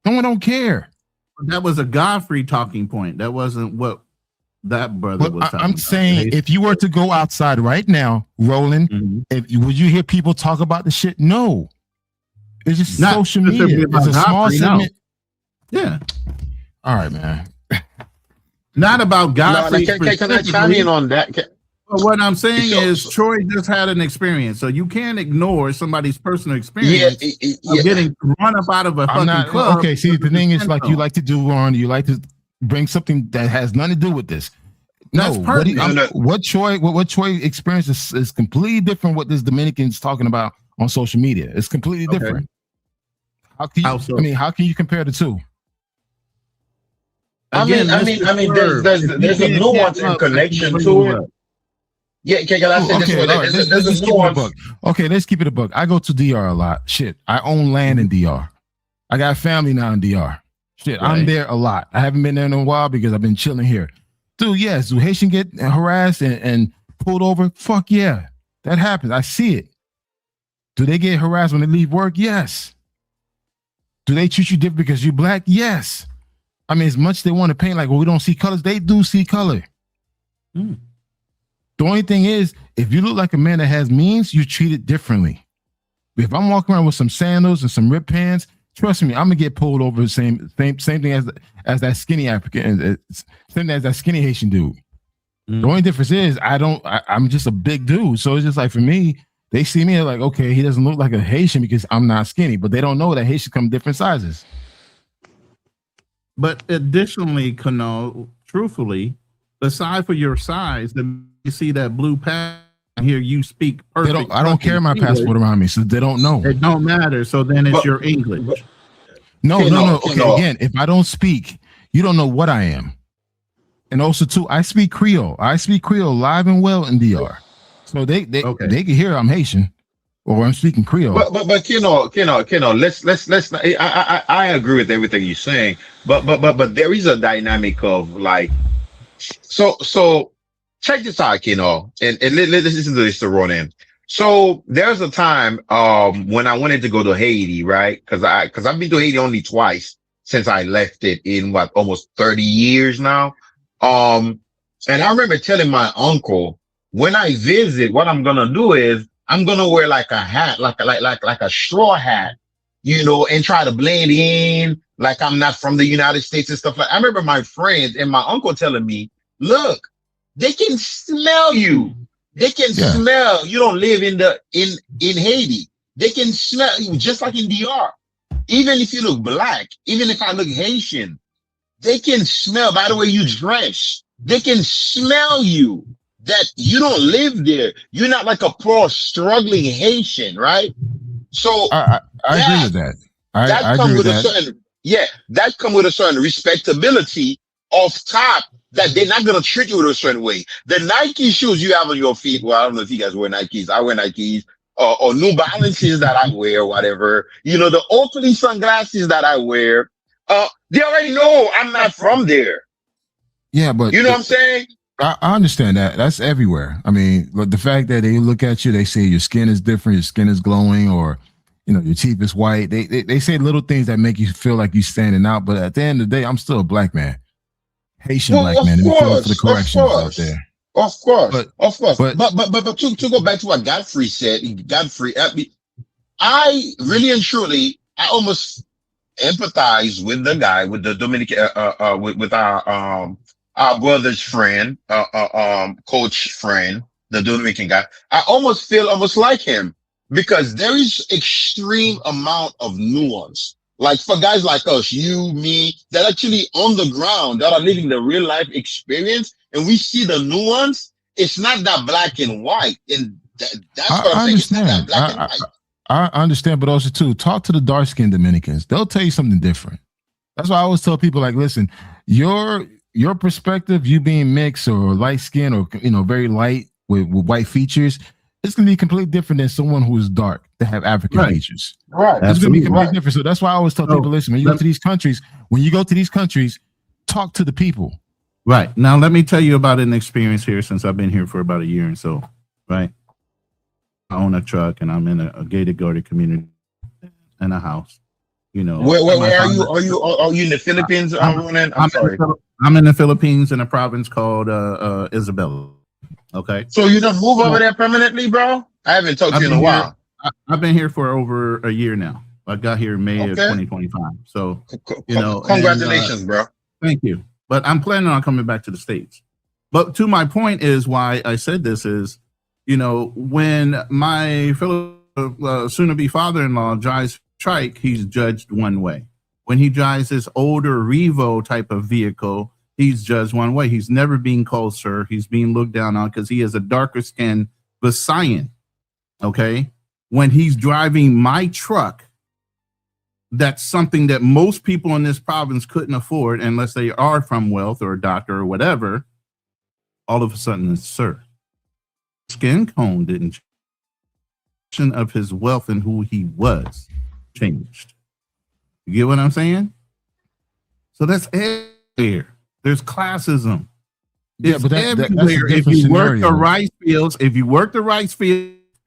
No one don't care. That was a Godfrey talking point. That wasn't what that brother was talking I'm saying, if you were to go outside right now, Roland, would you hear people talk about the shit? No. It's just not social media. It's a small segment. No. Yeah. All right, man. Not about Godfrey. Can I chime in on that? What I'm saying is Troy just had an experience, so you can't ignore somebody's personal experience of getting run up out of a fucking club. Okay, see, the thing is, like, you like to do, Ron, you like to bring something that has nothing to do with this. That's perfect. What Troy experience is completely different what this Dominican's talking about on social media. It's completely different. How can you compare the two? Again, I mean, there's a nuance and connection to it. Yeah, can I say this way? There's a nuance. Okay, let's keep it a book. I go to DR a lot. Shit, I own land in DR. I got family now in DR. Shit, I'm there a lot. I haven't been there in a while because I've been chilling here. Dude, yes, do Haitian get harassed and pulled over? Fuck yeah, that happens. I see it. Do they get harassed when they leave work? Yes. Do they treat you different because you're black? Yes. I mean, as much as they want to paint like, well, we don't see colors, they do see color. The only thing is, if you look like a man that has means, you're treated differently. If I'm walking around with some sandals and some ripped pants, trust me, I'm gonna get pulled over the same thing as that skinny African, same as that skinny Haitian dude. The only difference is I'm just a big dude. So it's just like, for me, they see me like, okay, he doesn't look like a Haitian because I'm not skinny, but they don't know that Haitians come different sizes. But additionally, Kano, truthfully, aside for your size, you see that blue pass. I hear you speak perfect. I don't carry my passport around me, so they don't know. It don't matter. So then it's your English. No. Okay, again, if I don't speak, you don't know what I am. And also, too, I speak Creole. I speak Creole live and well in DR. So they can hear I'm Haitian or I'm speaking Creole. But Keno, let's not, I agree with everything you're saying, but there is a dynamic of like, so check this out, Keno, and let's listen to this to run in. So there's a time when I wanted to go to Haiti, right? Because I've been to Haiti only twice since I left it in almost 30 years now. And I remember telling my uncle, when I visit, what I'm gonna do is I'm gonna wear like a hat, like a straw hat, and try to blend in like I'm not from the United States and stuff like. I remember my friends and my uncle telling me, "Look, they can smell you. They can smell you don't live in Haiti. They can smell you just like in DR. Even if you look black, even if I look Haitian, they can smell by the way you dress. They can smell you that you don't live there. You're not like a poor struggling Haitian, right? So I agree with that. I come agree with with a that. certain that come with a certain respectability off top that they're not gonna treat you with a certain way. The Nike shoes you have on your feet, well, I don't know if you guys wear Nikes. I wear Nikes, or New Balances that I wear, whatever. The Oakley sunglasses that I wear. They already know I'm not from there. Yeah, but you know what I'm saying? I understand that. That's everywhere. I mean, the fact that they look at you, they say your skin is different, your skin is glowing, or your teeth is white. They say little things that make you feel like you're standing out. But at the end of the day, I'm still a black man, Haitian black man. And for the corrections out there. Of course. But to go back to what Godfrey said, I really and truly, I almost empathize with the guy, with the Dominican, with our brother's friend, coach friend, the Dominican guy. I almost feel almost like him because there is extreme amount of nuance. Like for guys like us, you, me, that actually on the ground, that are living the real life experience, and we see the nuance. It's not that black and white, and that's what I'm saying. It's not that black and white. I understand, but also too, talk to the dark-skinned Dominicans. They'll tell you something different. That's why I always tell people, like, listen, your perspective, you being mixed or light skin or very light with white features, it's gonna be completely different than someone who is dark that have African features. Right. It's gonna be completely different. So that's why I always tell people, listen, when you go to these countries, talk to the people. Right. Now let me tell you about an experience here since I've been here for about a year and so, right? I own a truck and I'm in a gated guarded community in a house. Where are you? Are you in the Philippines? I'm sorry. I'm in the Philippines in a province called Isabela. Okay. So you don't move over there permanently, bro? I haven't talked to you in a while. I've been here for over a year now. I got here in May of 2025. So congratulations, bro. Thank you. But I'm planning on coming back to the States. But to my point is why I said this is, when my soon-to-be father-in-law drives trike, he's judged one way. When he drives this older Revo type of vehicle, he's judged one way. He's never being called sir. He's being looked down on because he has a darker skin Visayan. Okay? When he's driving my truck, that's something that most people in this province couldn't afford unless they are from wealth or a doctor or whatever. All of a sudden, it's sir. Skin tone didn't change. Of his wealth and who he was changed. You get what I'm saying? So that's everywhere. There's classism. It's But that's a everywhere. different If you work scenario. the rice fields,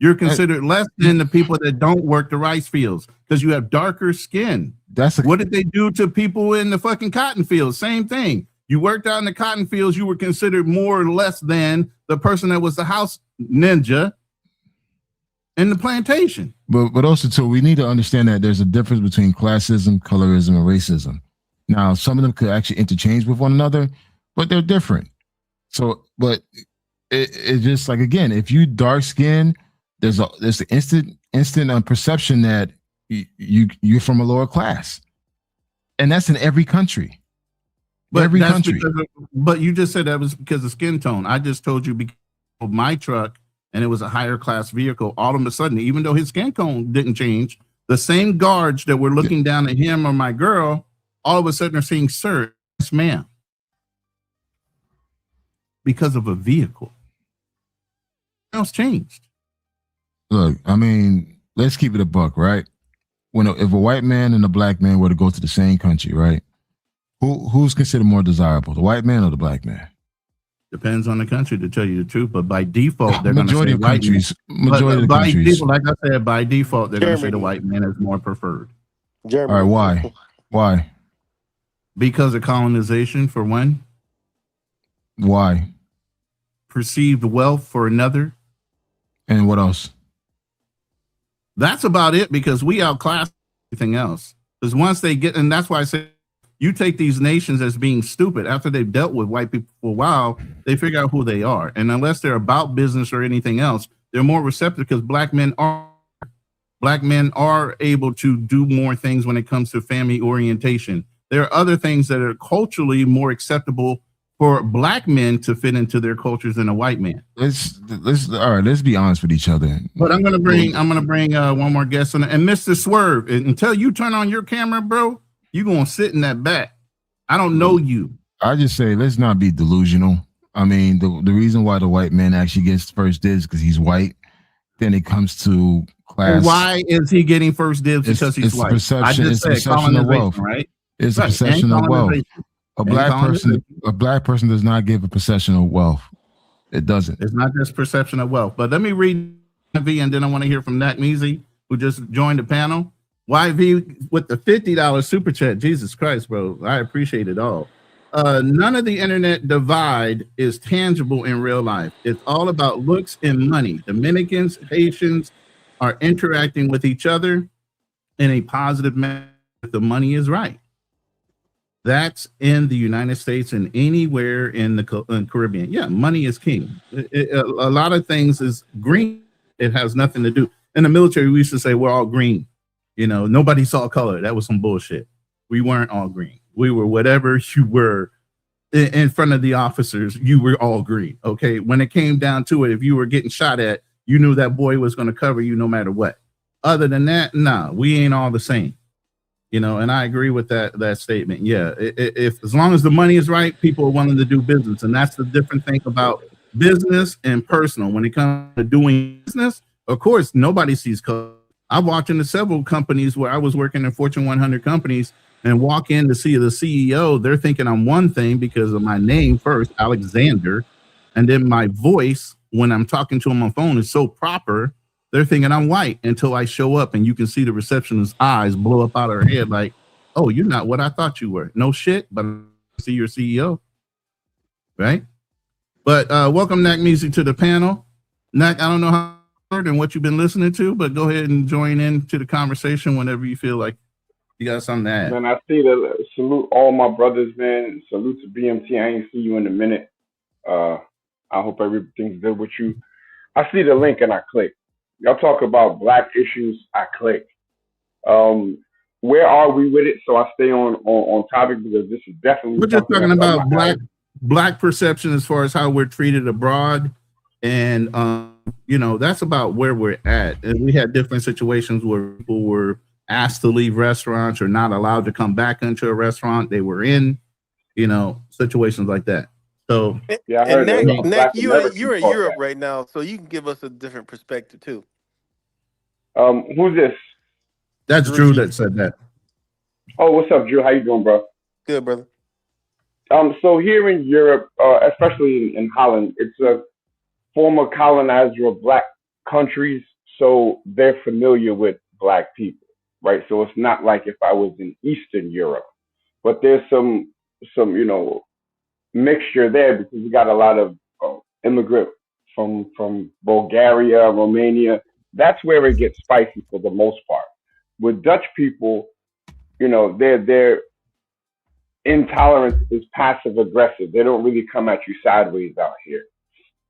You're considered less than the people that don't work the rice fields because you have darker skin. What did they do to people in the fucking cotton fields? Same thing. You worked out in the cotton fields, you were considered more or less than the person that was the house ninja in the plantation. But also too, we need to understand that there's a difference between classism, colorism, and racism. Now, some of them could actually interchange with one another, but they're different. So, but it's just like, again, if you dark skin, there's the instant perception that you're from a lower class, and that's in every country. But every country. But you just said that was because of skin tone. I just told you because of my truck, and it was a higher class vehicle. All of a sudden, even though his skin tone didn't change, the same guards that were looking down at him or my girl, all of a sudden are saying, "Sir, yes, ma'am," because of a vehicle. What else changed? Look, I mean, let's keep it a buck, right? If a white man and a black man were to go to the same country, right? Who's considered more desirable, the white man or the black man? Depends on the country, to tell you the truth. But by default, they're majority of countries. Majority of countries. Default, like I said, by default, they're going to say the white man is more preferred. All right, why? Why? Because of colonization, for one. Why? Perceived wealth for another. And what else? That's about it, because we outclass everything else. Because once they get, and that's why I say, you take these nations as being stupid. After they've dealt with white people for a while, they figure out who they are. And unless they're about business or anything else, they're more receptive because black men are able to do more things when it comes to family orientation. There are other things that are culturally more acceptable for black men to fit into their cultures than a white man. Let's be honest with each other. But I'm gonna bring one more guest on, and Mr. Swerve. Until you turn on your camera, bro, you gonna sit in that back. I don't know you. I just say let's not be delusional. I mean, the reason why the white man actually gets first dibs because he's white. Then it comes to class. Why is he getting first dibs because he's white? I just said perception of wealth, right? It's a perception of wealth. A black person does not give a perception of wealth. It doesn't. It's not just perception of wealth. But let me read YV, and then I want to hear from Nat Measy, who just joined the panel. YV with the $50 super chat. Jesus Christ, bro. I appreciate it all. None of the internet divide is tangible in real life. It's all about looks and money. Dominicans, Haitians are interacting with each other in a positive manner if the money is right. That's in the United States and anywhere in the Caribbean. Yeah, money is king. A lot of things is green. It has nothing to do. In the military, we used to say we're all green. You know, nobody saw color. That was some bullshit. We weren't all green. We were whatever you were in front of the officers. You were all green. Okay. When it came down to it, if you were getting shot at, you knew that boy was going to cover you no matter what. Other than that, nah, we ain't all the same. You know, and I agree with that statement. Yeah, if as long as the money is right, people are willing to do business, and that's the different thing about business and personal. When it comes to doing business, of course, nobody sees color. I've walked into several companies where I was working in Fortune 100 companies and walk in to see the CEO. They're thinking I'm one thing because of my name first, Alexander, and then my voice when I'm talking to them on the phone is so proper. They're thinking I'm white until I show up and you can see the receptionist's eyes blow up out of her head like, oh, you're not what I thought you were. No shit, but I see your CEO. Right? But welcome, Nac Music, to the panel. Nac, I don't know how and what you've been listening to, but go ahead and join in to the conversation whenever you feel like you got something to add. Man, I see that. Salute all my brothers, man. Salute to BMT. I ain't see you in a minute. I hope everything's good with you. I see the link and I click. Y'all talk about black issues, I click. Where are we with it? So I stay on topic because this is definitely. We're just talking about black perception as far as how we're treated abroad, and you know, that's about where we're at. And we had different situations where people were asked to leave restaurants or not allowed to come back into a restaurant they were in. You know, situations like that. So yeah, I heard Nick, you're in Europe right now, so you can give us a different perspective too. Who's this? That's Drew that said that. Oh, what's up, Drew? How you doing, bro? Good, brother. So here in Europe, especially in Holland, it's a former colonizer of black countries. so they're familiar with black people, right? So it's not like if I was in Eastern Europe, but there's some mixture there because we got a lot of immigrant from Bulgaria, Romania. That's where it gets spicy for the most part. With Dutch people, their intolerance is passive aggressive. They don't really come at you sideways out here.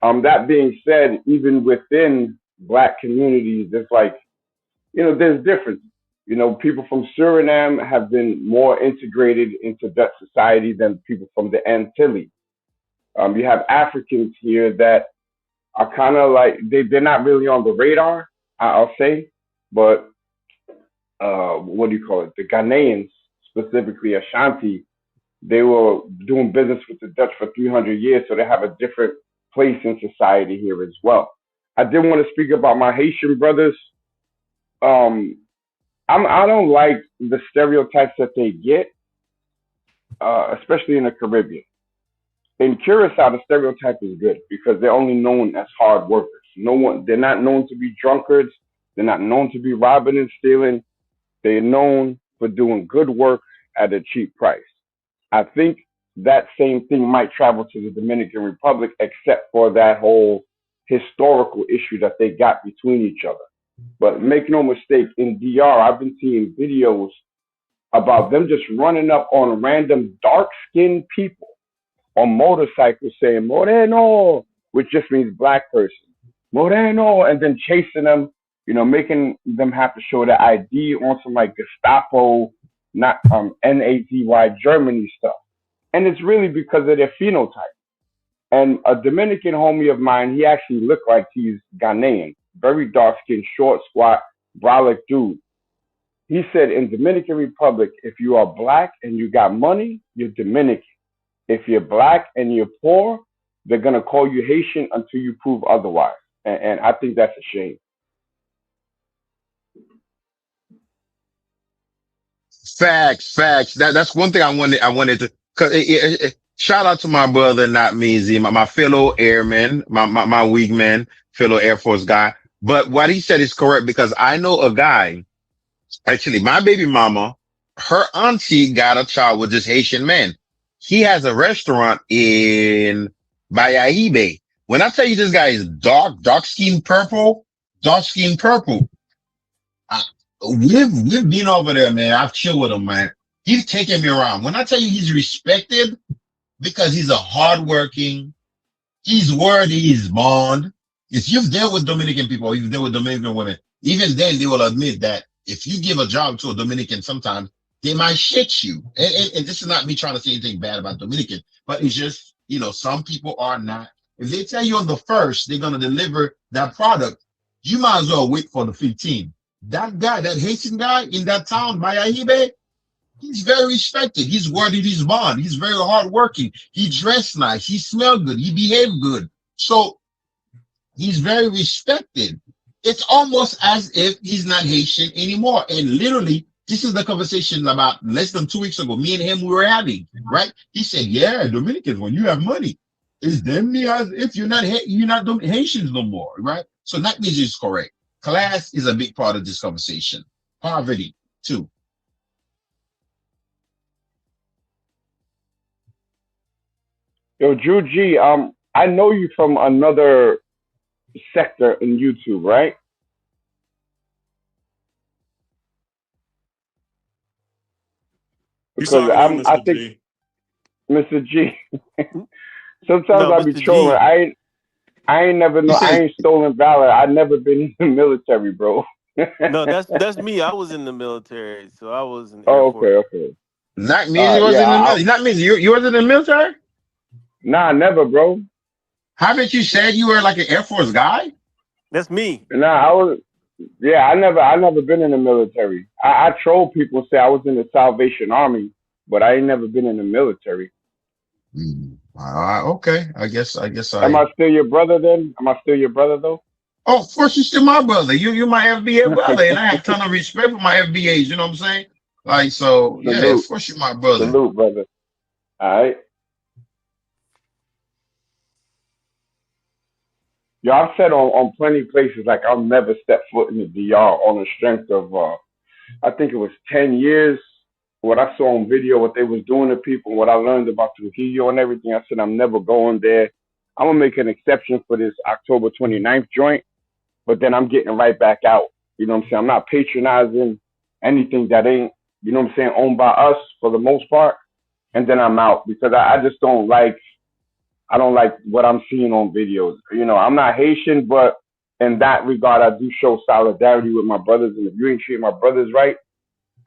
That being said, even within black communities, there's there's differences. People from Suriname have been more integrated into Dutch society than people from the Antilles. You have Africans here that are kind of like they're not really on the radar, I'll say, but what do you call it? The Ghanaians, specifically Ashanti, they were doing business with the Dutch for 300 years, so they have a different place in society here as well. I did want to speak about my Haitian brothers. I don't like the stereotypes that they get, especially in the Caribbean. In Curacao, the stereotype is good because they're only known as hard workers. They're not known to be drunkards. They're not known to be robbing and stealing. They're known for doing good work at a cheap price. I think that same thing might travel to the Dominican Republic, except for that whole historical issue that they got between each other. But make no mistake, in DR, I've been seeing videos about them just running up on random dark-skinned people on motorcycles saying Moreno, which just means black person, Moreno, and then chasing them, making them have to show their ID on some like Gestapo, not Nazi Germany stuff. And it's really because of their phenotype. And a Dominican homie of mine, he actually looked like he's Ghanaian, very dark-skinned, short, squat, brolic dude. He said in Dominican Republic, if you are black and you got money, you're Dominican. If you're black and you're poor, they're going to call you Haitian until you prove otherwise. And I think that's a shame. Facts. That's one thing I wanted to, cause shout out to my brother, not me, Z, my fellow airman, my wingman, fellow Air Force guy. But what he said is correct because I know a guy, actually my baby mama, her auntie got a child with this Haitian man. He has a restaurant in Bayahibe. When I tell you this guy is dark skin purple, we've been over there, man. I've chilled with him, man. He's taking me around. When I tell you he's respected because he's a hardworking, he's worthy, he's bond. If you've dealt with Dominican people, or you've dealt with Dominican women, even then they will admit that if you give a job to a Dominican, sometimes they might shit you. And this is not me trying to say anything bad about Dominican, but it's just, some people are not. If they tell you on the first, they're going to deliver that product, you might as well wait for the 15. That guy, that Haitian guy in that town, Bayahibe, he's very respected. He's worthy, he's bond. He's very hardworking. He dressed nice. He smelled good. He behaved good. So he's very respected. It's almost as if he's not Haitian anymore. And literally, this is the conversation about less than 2 weeks ago. Me and him, we were having, right? He said, yeah, Dominicans, when you have money, it's them as if you're not Haitians no more, right? So that means it's correct. Class is a big part of this conversation. Poverty, too. Yo, Drew G, I know you from another sector in YouTube, right? Because I think Mr. G. Sometimes I be trolling. I ain't never know. I ain't stolen valor. I never been in the military, bro. No, that's me. I was in the military, so I was in. Okay. Not me. You was in the military. Not me. You was in the military? Nah, never, bro. Haven't you said you were like an Air Force guy? That's me. Nah, I was. Yeah, I never been in the military. I troll people, say I was in the Salvation Army, but I ain't never been in the military. Okay. I guess I. Am I still your brother then? Am I still your brother though? Oh, of course you're still my brother. You're my FBA brother, and I have a ton of respect for my FBAs. You know what I'm saying? Like so, yeah. Of course you're my brother. Salute, brother. All right. Yo, I've said on plenty of places like I'll never step foot in the DR on the strength of I think it was 10 years. What I saw on video, what they was doing to people, what I learned about Trujillo and everything. I said I'm never going there. I'm gonna make an exception for this October 29th joint, but then I'm getting right back out. You know what I'm saying? I'm not patronizing anything that ain't, you know what I'm saying, owned by us for the most part. And then I'm out because I just don't like, I don't like what I'm seeing on videos. You know, I'm not Haitian, but in that regard, I do show solidarity with my brothers. And if you ain't treating my brothers right,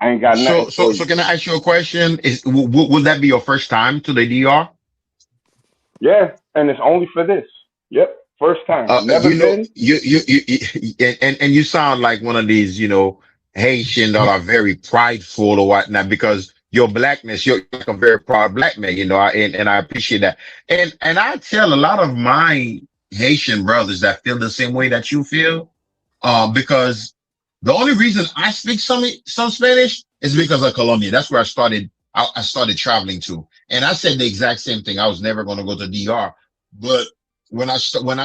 I ain't got nothing So for you. can I ask you a question? Would that be your first time to the DR? Yeah, and it's only for this. Yep, first time. Never You know, been. and you sound like one of these, you know, Haitian that are very prideful or whatnot because your blackness, you're like a very proud black man, you know, and I appreciate that. And I tell a lot of my Haitian brothers that feel the same way that you feel, because the only reason I speak some Spanish is because of Colombia. That's where I started. I started traveling to, and I said the exact same thing. I was never going to go to DR, but when I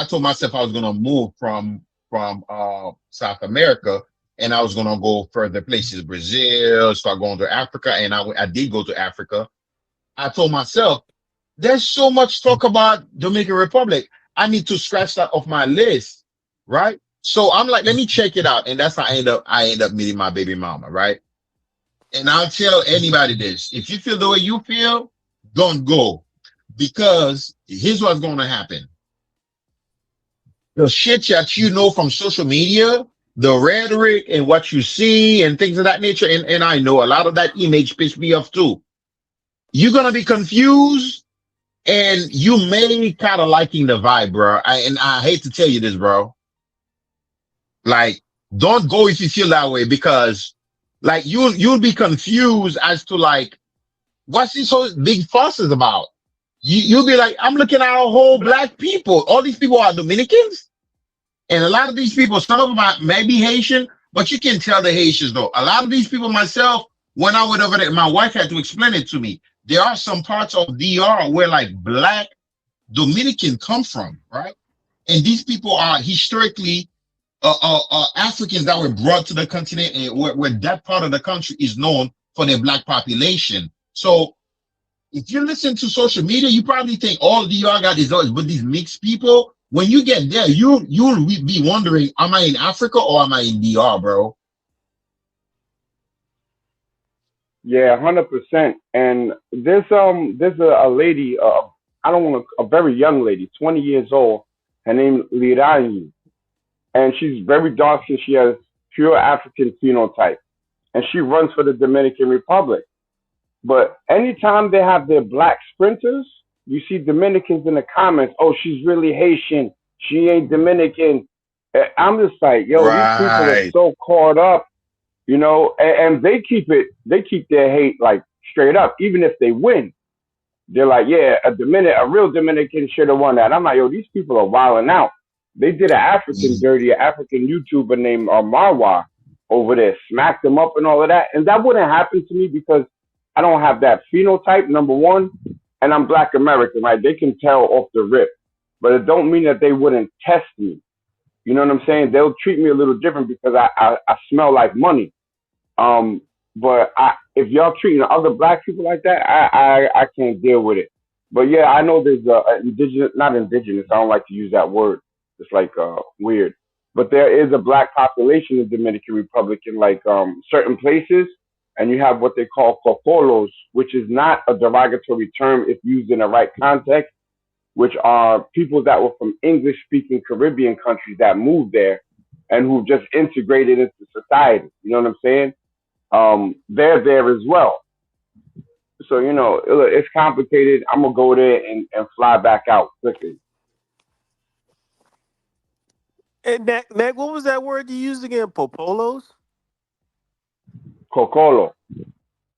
told myself I was going to move from South America and I was going to go further places, Brazil, start going to Africa, and I did go to Africa. I told myself there's so much talk about Dominican Republic. I need to scratch that off my list, right? So I'm like, let me check it out, and that's how I end up meeting my baby mama, right? And I'll tell anybody this: if you feel the way you feel, don't go, because here's what's going to happen. The shit that you know from social media, the rhetoric and what you see and things of that nature, and I know a lot of that image pissed me off too. You're gonna be confused, and you may kind of liking the vibe, bro. And I hate to tell you this, bro. Like, don't go if you feel that way, because like you'll be confused as to like what's this whole big fuss is about. You'll be like, I'm looking at a whole black people. All these people are Dominicans, and a lot of these people, some of them may be Haitian, but you can tell the Haitians though. A lot of these people, myself, when I went over there, my wife had to explain it to me. There are some parts of DR where like black Dominican come from, right? And these people are historically Africans that were brought to the continent, and where that part of the country is known for their black population. So if you listen to social media, you probably think all DR got is but these mixed people. When you get there, you'll be wondering, am I in Africa or am I in DR, bro? Yeah, 100%. And there's a lady, I don't want to, a very young lady, 20 years old. Her name Lirani, and she's very dark and she has pure African phenotype, and she runs for the Dominican Republic. But anytime they have their black sprinters, you see Dominicans in the comments, oh, she's really Haitian, she ain't Dominican. I'm just like, yo, these people are so caught up, you know, and they keep their hate like straight up, even if they win. They're like, yeah, a real Dominican should have won that. I'm like, yo, these people are wilding out. They did an African dirty, an African YouTuber named Marwa over there, smacked them up and all of that. And that wouldn't happen to me because I don't have that phenotype, number one, and I'm Black American, right? They can tell off the rip, but it don't mean that they wouldn't test me. You know what I'm saying? They'll treat me a little different because I smell like money. But if y'all treating other black people like that, I can't deal with it. But yeah, I know there's not indigenous. I don't like to use that word. It's like weird. But there is a black population in the Dominican Republic in like certain places, and you have what they call cocolos, which is not a derogatory term if used in the right context, which are people that were from English-speaking Caribbean countries that moved there and who've just integrated into society. You know what I'm saying? They're there as well. So, you know, it's complicated. I'm going to go there and fly back out quickly. And Mac, what was that word you used again? Popolos? Cocolo.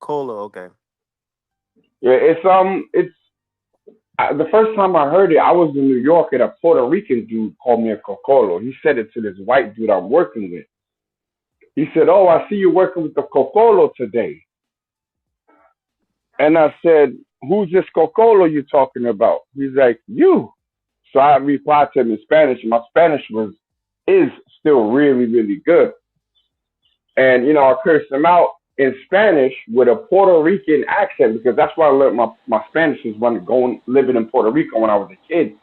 Colo, okay. Yeah, it's the first time I heard it, I was in New York and a Puerto Rican dude called me a cocolo. He said it to this white dude I'm working with. He said, oh, I see you working with the cocolo today. And I said, who's this cocolo you talking about? He's like, you. So I replied to him in Spanish, and my Spanish is still really, really good. And I cursed him out in Spanish with a Puerto Rican accent, because that's why I learned my Spanish is when living in Puerto Rico when I was a kid.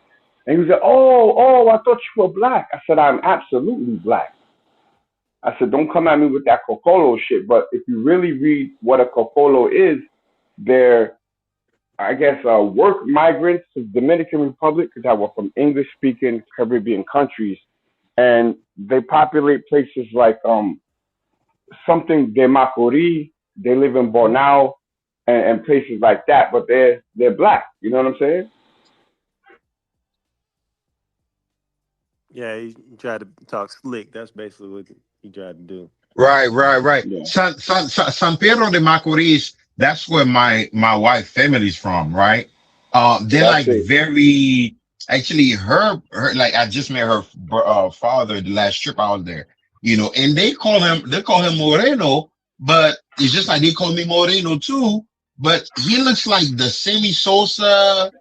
And he was like, oh, I thought you were black. I said, I'm absolutely black. I said, don't come at me with that cocolo shit. But if you really read what a cocolo is, they're, I guess, work migrants to the Dominican Republic that were from English-speaking Caribbean countries. And they populate places like something de Macorís. They live in Bonao and places like that. But they're black. You know what I'm saying? Yeah, he tried to talk slick. That's basically what he tried to do. Right. Yeah. San Pedro de Macorís, that's where my wife family's from, right? They're like very, actually her like I just met her father the last trip I was there, and they call him Moreno, but it's just like they call me Moreno too, but he looks like the Sammy Sosa,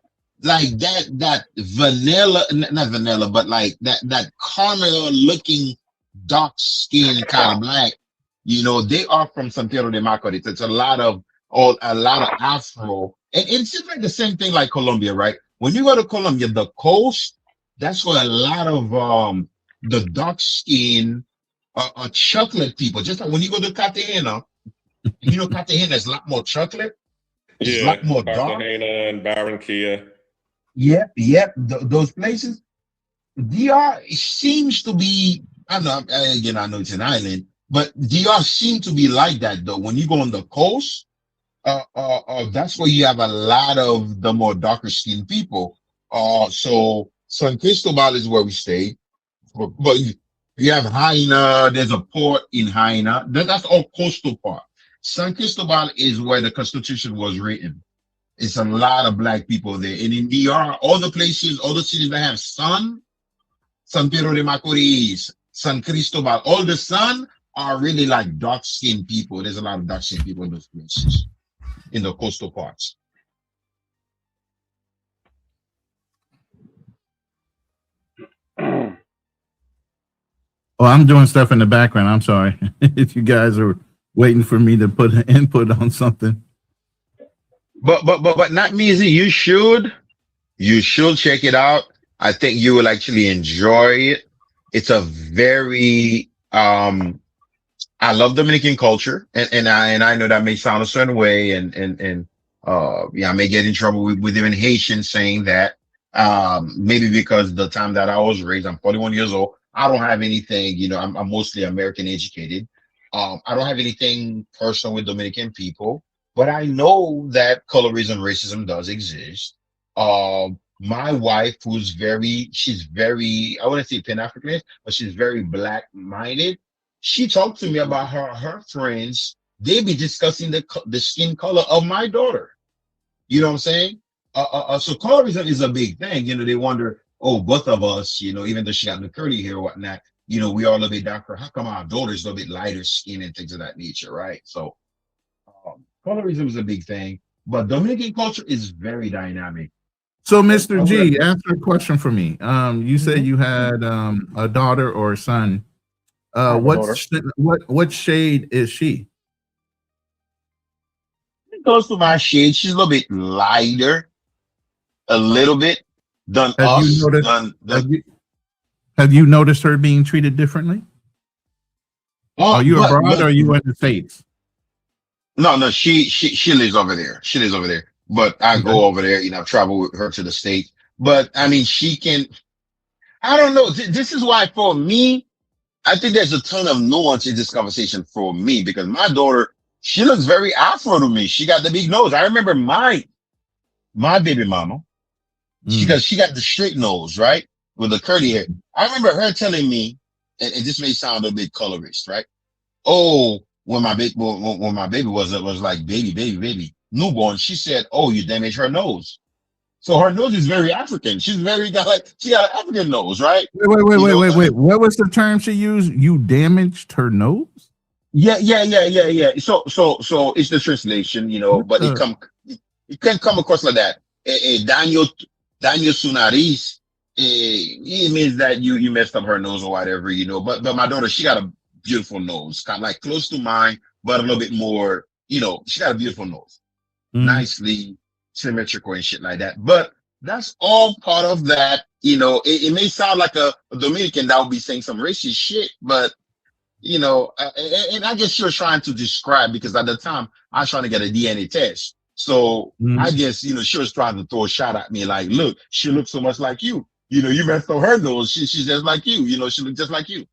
like that vanilla, not vanilla, but like that caramel looking dark skin kind of black. They are from San Pedro de Macorís. It's a lot of Afro, and it seems like the same thing like Colombia, right? When you go to Colombia, the coast, that's where a lot of the dark skin chocolate people. Just like when you go to Cartagena, Cartagena is a lot more chocolate. It's a lot more dark. Cartagena and Barranquilla. Yep. Those places. DR seems to be, I know it's an island, but DR seem to be like that though. When you go on the coast, that's where you have a lot of the more darker skinned people. So San Cristobal is where we stay, but you have Jaina. There's a port in Jaina. That's all coastal part. San Cristobal is where the Constitution was written. It's a lot of black people there. And in DR, all the cities that have sun, San Pedro de Macorís, San Cristobal, all the sun are really like dark-skinned people. There's a lot of dark-skinned people in those places, in the coastal parts. Oh, I'm doing stuff in the background. I'm sorry. If you guys are waiting for me to put an input on something. But not me, you should check it out. I think you will actually enjoy it. It's a very I love Dominican culture, and I know that may sound a certain way, and I may get in trouble with even Haitians saying that. Maybe because the time that I was raised, I'm 41 years old. I don't have anything, I'm mostly American educated. I don't have anything personal with Dominican people. But I know that colorism, racism does exist. My wife, she's very, I wouldn't say Pan-Africanist, but she's very black-minded. She talked to me about her friends. They be discussing the skin color of my daughter. You know what I'm saying? So colorism is a big thing. They wonder, both of us, even though she got the curly hair or whatnot, we all a little bit darker. How come our daughter's a little bit lighter skin and things of that nature, right? So colorism is a big thing, but Dominican culture is very dynamic. So, Mr. G, answer a question for me. You said you had a daughter or a son. What shade is she? Close to my shade. She's a little bit lighter, a little bit than us. Have you noticed her being treated differently? Are you abroad or are you in the States? No, she lives over there. She lives over there. But I go over there, travel with her to the States. But I mean, she can, I don't know. This is why for me, I think there's a ton of nuance in this conversation for me, because my daughter, she looks very Afro to me. She got the big nose. I remember my baby mama, because she got the straight nose, right? With the curly hair. I remember her telling me, and this may sound a bit colorist, right? Oh, when my baby was like baby newborn, she said, "Oh, you damaged her nose." So her nose is very African. She got an African nose, right? Wait. What was the term she used? You damaged her nose? Yeah. So it's the translation, but it can come across like that. Daño su nariz. it means that you messed up her nose or whatever, you know. But my daughter, she got a beautiful nose, kind of like close to mine, but a little bit more, you know. She got a beautiful nose, nicely symmetrical and shit like that. But that's all part of that, you know. It may sound like a Dominican that would be saying some racist shit, but you know, and I guess she was trying to describe, because at the time I was trying to get a DNA test. So I guess, you know, she was trying to throw a shot at me like, look, she looks so much like you. You know, you messed up her nose. She's just like you. You know, she looks just like you.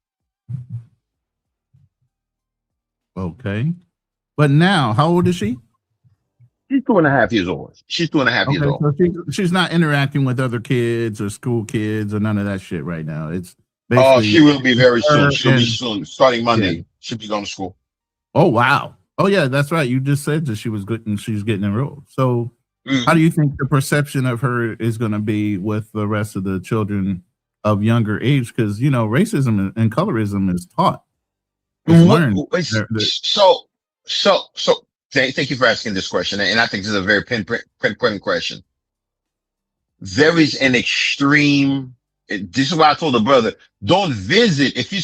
Okay. But now, how old is she? She's 2.5 years old. She's 2.5 years old. So she's not interacting with other kids or school kids or none of that shit right now. It's basically. She will be very soon. She'll be soon. Starting Monday, yeah. She'll be going to school. Oh, wow. Oh, yeah, that's right. You just said that she was good and she's getting enrolled. So how do you think the perception of her is going to be with the rest of the children of younger age? Because, you know, racism and colorism is taught. It's learned. So thank you for asking this question. And I think this is a very pinpoint question. There is an extreme. This is why I told the brother, don't visit if you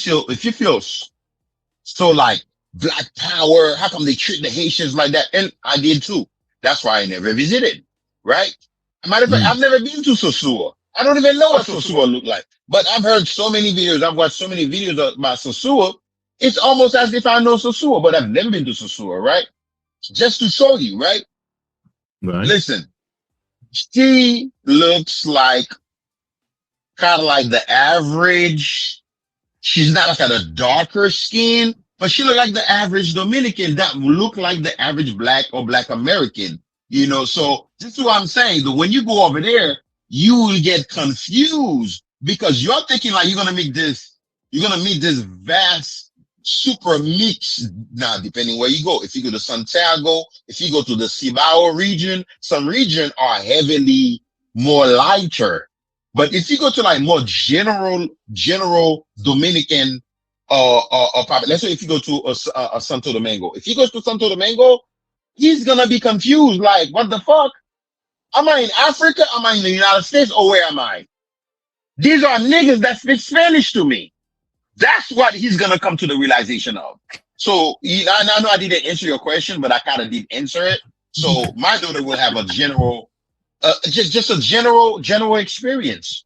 feel so like Black Power. How come they treat the Haitians like that? And I did too. That's why I never visited. Right? Matter of fact, I've never been to Sosua. I don't even know what Sosua looked like. But I've heard so many videos. I've watched so many videos about Sosua. It's almost as if I know Sosua, but I've never been to Sosua. Right? Just to show you. Right? Listen, she looks like kind of like the average. She's not like a darker skin, but she look like the average Dominican that look like the average Black or Black American, you know. So this is what I'm saying. That when you go over there, you will get confused because you're thinking like you're gonna meet this vast super mix. Now, depending where you go, if you go to Santiago, if you go to the Cibao region, some regions are heavily more lighter. But if you go to like more general Dominican let's say if you go to Santo Domingo, if he goes to Santo Domingo, he's gonna be confused. Like, what the fuck? Am I in Africa? Am I in the United States? Or where am I? These are niggas that speak Spanish to me. That's what he's gonna come to the realization of. So I know I didn't answer your question, but I kind of did answer it. So my daughter will have a general. Just a general experience.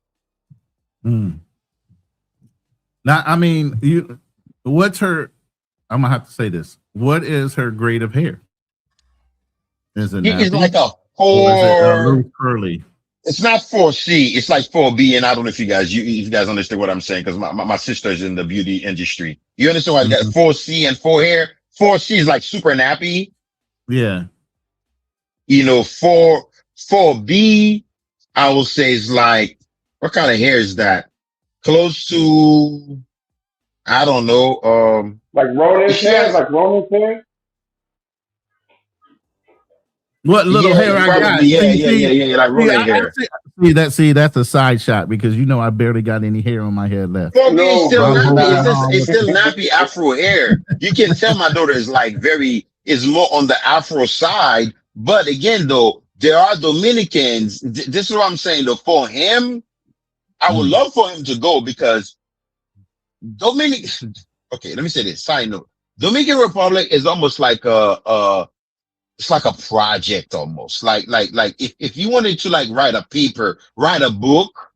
Now, I mean, what's her? I'm gonna have to say this. What is her grade of hair? Is it? It's like a 4. Curly. It's not 4C. It's like 4B. And I don't know if you guys understand what I'm saying, because my sister's in the beauty industry. You understand why I got 4C and 4 hair? 4C is like super nappy. Yeah. You know, 4B, I will say is like, what kind of hair is that? Close to, I don't know. Like Ronan's hair? Like Ronan's hair? What little hair I got? Yeah, like Ronan hair. See, that's a side shot because you know I barely got any hair on my head left. For me, it's still nappy. It's still nappy Afro hair. You can tell my daughter is like is more on the Afro side. But again, though, there are Dominicans. This is what I'm saying, though. For him, I would love for him to go because okay, let me say this. Side note. Dominican Republic is almost like it's like a project almost. Like if you wanted to like write a paper, write a book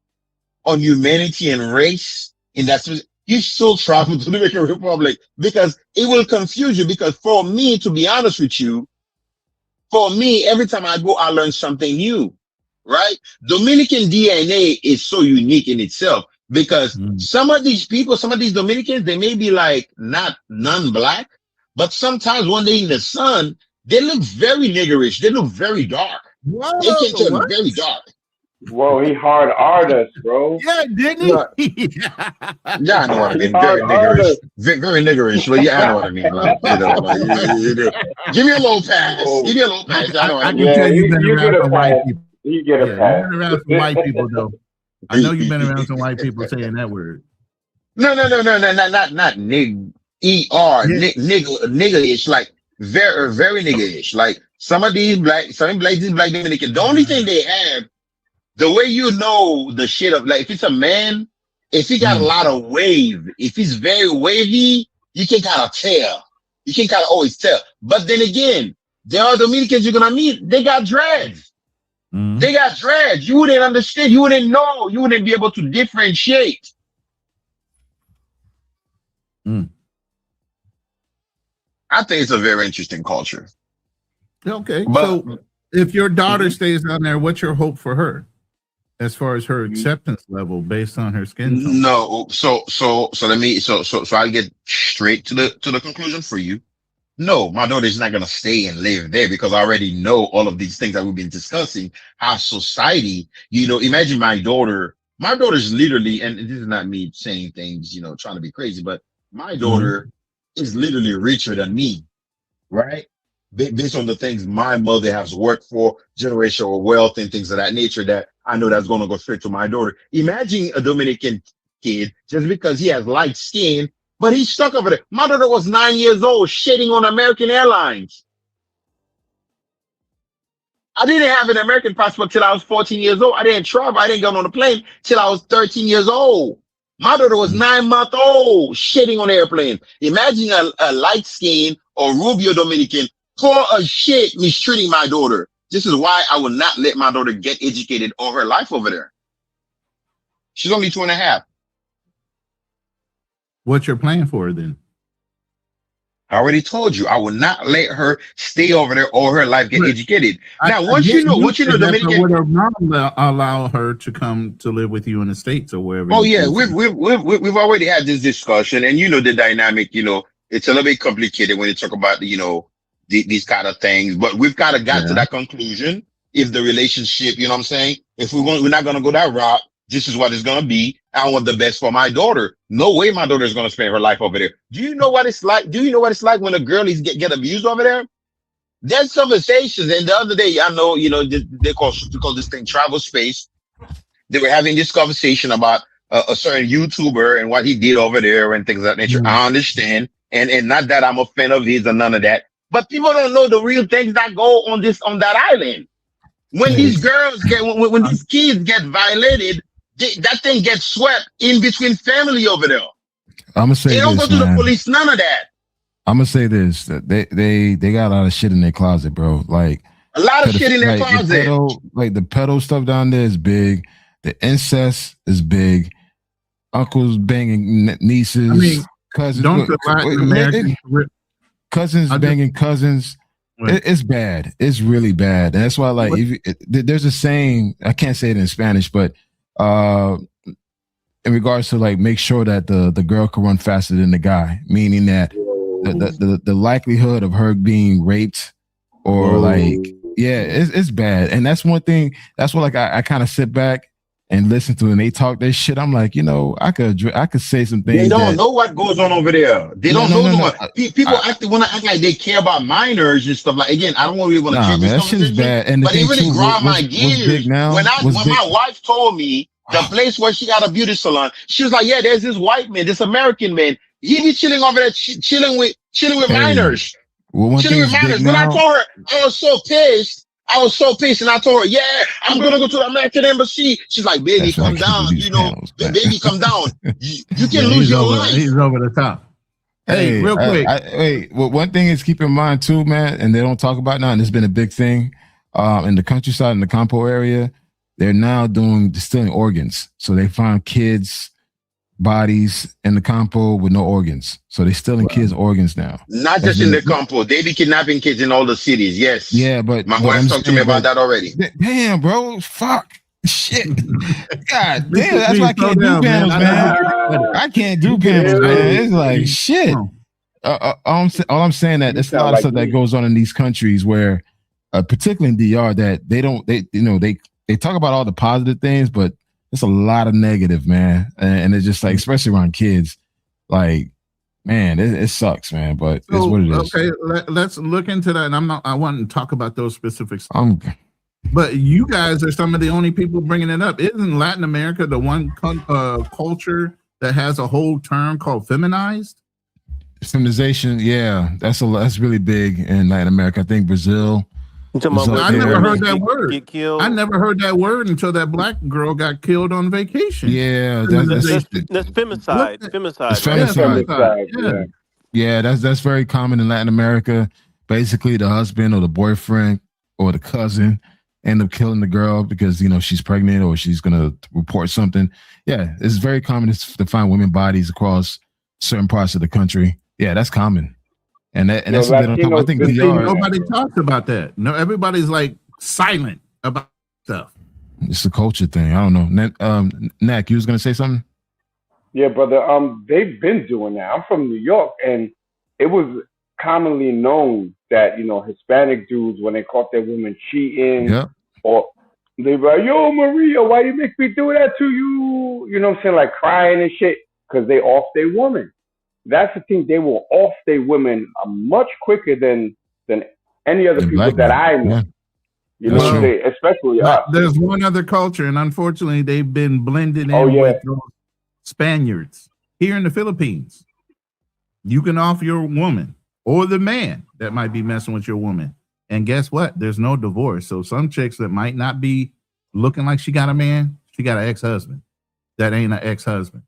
on humanity and race, and that's you still travel to the Dominican Republic because it will confuse you. Because for me, to be honest with you, every time I go, I learn something new, right? Dominican DNA is so unique in itself because some of these people, some of these Dominicans, they may be like not non-black, but sometimes when they're in the sun, they look very niggerish. They look very dark. Whoa, they can turn very dark. Whoa, he hard artist, bro. Yeah, didn't he? Yeah, I know what I mean. Very niggerish. Very niggerish. But yeah, I know what I mean. Give me a little pass. Give me a little pass. I know what I mean. I can tell you've been around some white people. You get a pass. You've been around some white people, though. I know you've been around some white people saying that word. No, not nig. Nigga-ish, like very nigga-ish. Like some of these black Dominicans, the only thing they have the way you know the shit of like if it's a man, if he got a lot of wave, if he's very wavy, you can kind of tell. You can kind of always tell. But then again, there are Dominicans you're gonna meet, they got dreads. They got dreads. You wouldn't understand, you wouldn't know, you wouldn't be able to differentiate. I think it's a very interesting culture. Okay, so if your daughter stays down there, what's your hope for her as far as her acceptance level based on her skin tone? No, so I'll get straight to the conclusion for you. No, my daughter is not gonna stay and live there because I already know all of these things that we've been discussing. How society, imagine my daughter's literally, and this is not me saying things, trying to be crazy, but my daughter is literally richer than me, right? Based on the things my mother has worked for, generational wealth and things of that nature, that I know that's going to go straight to my daughter. Imagine a Dominican kid, just because he has light skin, but he's stuck over there. My daughter was 9 years old, shitting on American Airlines. I didn't have an American passport till I was 14 years old. I didn't travel. I didn't get on a plane till I was 13 years old. My daughter was 9 months old, shitting on airplane. Imagine a light skin or Rubio Dominican for a shit mistreating my daughter. This is why I will not let my daughter get educated all her life over there. She's only 2.5. What's your plan for her then? I already told you, I will not let her stay over there all her life, get educated. Now, once you know, Dominican would her mom allow her to come to live with you in the States or wherever? Oh yeah, we've already had this discussion, and the dynamic. It's a little bit complicated when you talk about these kind of things, but we've kind of got to that conclusion. If the relationship, what I'm saying, if we're not going to go that route, this is what it's going to be. I want the best for my daughter. No way my daughter is going to spend her life over there. Do you know what it's like? Do you know what it's like when a girl is get abused over there? There's conversations. And the other day, I know, they call this thing travel space. They were having this conversation about a certain YouTuber and what he did over there and things of that nature. I understand. And not that I'm a fan of his or none of that. But people don't know the real things that go on that island. When these girls when these kids get violated, that thing gets swept in between family over there. I'm gonna say they don't go to the police, none of that. I'm gonna say this: that they got a lot of shit in their closet, bro. Like a lot of shit in their closet. The pedo stuff down there is big. The incest is big. Uncles banging nieces, cousins. Cousins banging cousins. It's bad. It's really bad. And that's why, there's a saying, I can't say it in Spanish, but in regards to make sure that the girl can run faster than the guy, meaning that the likelihood of her being raped or it's bad. And that's one thing. That's what I kind of sit back and listen to, and they talk their shit. I'm like, I could say some things. They don't know what goes on over there. They don't know. People want to act like they care about minors and stuff. Like, again, I don't want to change this that shit is bad. And but it really grind my gears. When my wife told me the place where she got a beauty salon, she was like, yeah, there's this white man, this American man. He be chilling over there, chilling with minors. Chilling with minors. When I told her, I was so pissed. And I told her, yeah, I'm going to go to the American embassy. She's like, baby, come down. Baby, come down. You can lose your life. He's over the top. Hey, real quick. Well, one thing is keep in mind too, man, and they don't talk about now, and it's been a big thing in the countryside, in the Campo area. They're now distilling organs. So they found kids' bodies in the Campo with no organs. So they're stealing kids' organs now. Not just in the Campo. They be kidnapping kids in all the cities. Yes. Yeah, but my wife talked to me about that already. Damn, bro. Fuck. Shit. God damn. That's why I can't do panels, man. I can't do panels, man. It's like shit. All I'm saying that there's a lot of stuff that goes on in these countries where, particularly in DR, that they talk about all the positive things, but it's a lot of negative, man. And it's just especially around kids, man, it sucks, man, but it's what it is. Okay, let's look into that. And I want to talk about those specifics. But you guys are some of the only people bringing it up. Isn't Latin America the one culture that has a whole term called feminized? Feminization, yeah, that's really big in Latin America. I think Brazil. I never heard that word. I never heard that word until that black girl got killed on vacation. Yeah, that's femicide. Femicide. It's Right? femicide. Yeah, that's very common in Latin America. Basically, the husband or the boyfriend or the cousin end up killing the girl because she's pregnant or she's gonna report something. Yeah, it's very common to find women bodies across certain parts of the country. Yeah, that's common. And that's what they don't talk about. I think nobody talks about that. No, everybody's like silent about stuff. It's a culture thing. I don't know. Nak, you was gonna say something? Yeah, brother. They've been doing that. I'm from New York, and it was commonly known that Hispanic dudes, when they caught their women cheating, or they were like, "Yo, Maria, why you make me do that to you?" You know what I'm saying, like crying and shit, because they off their woman. That's the thing. They will off their women much quicker than any other people that I know. Yeah. Especially us. There's one other culture, and unfortunately, they've been blended in with those Spaniards here in the Philippines. You can off your woman or the man that might be messing with your woman, and guess what? There's no divorce. So some chicks that might not be looking like she got a man, she got an ex-husband that ain't an ex-husband.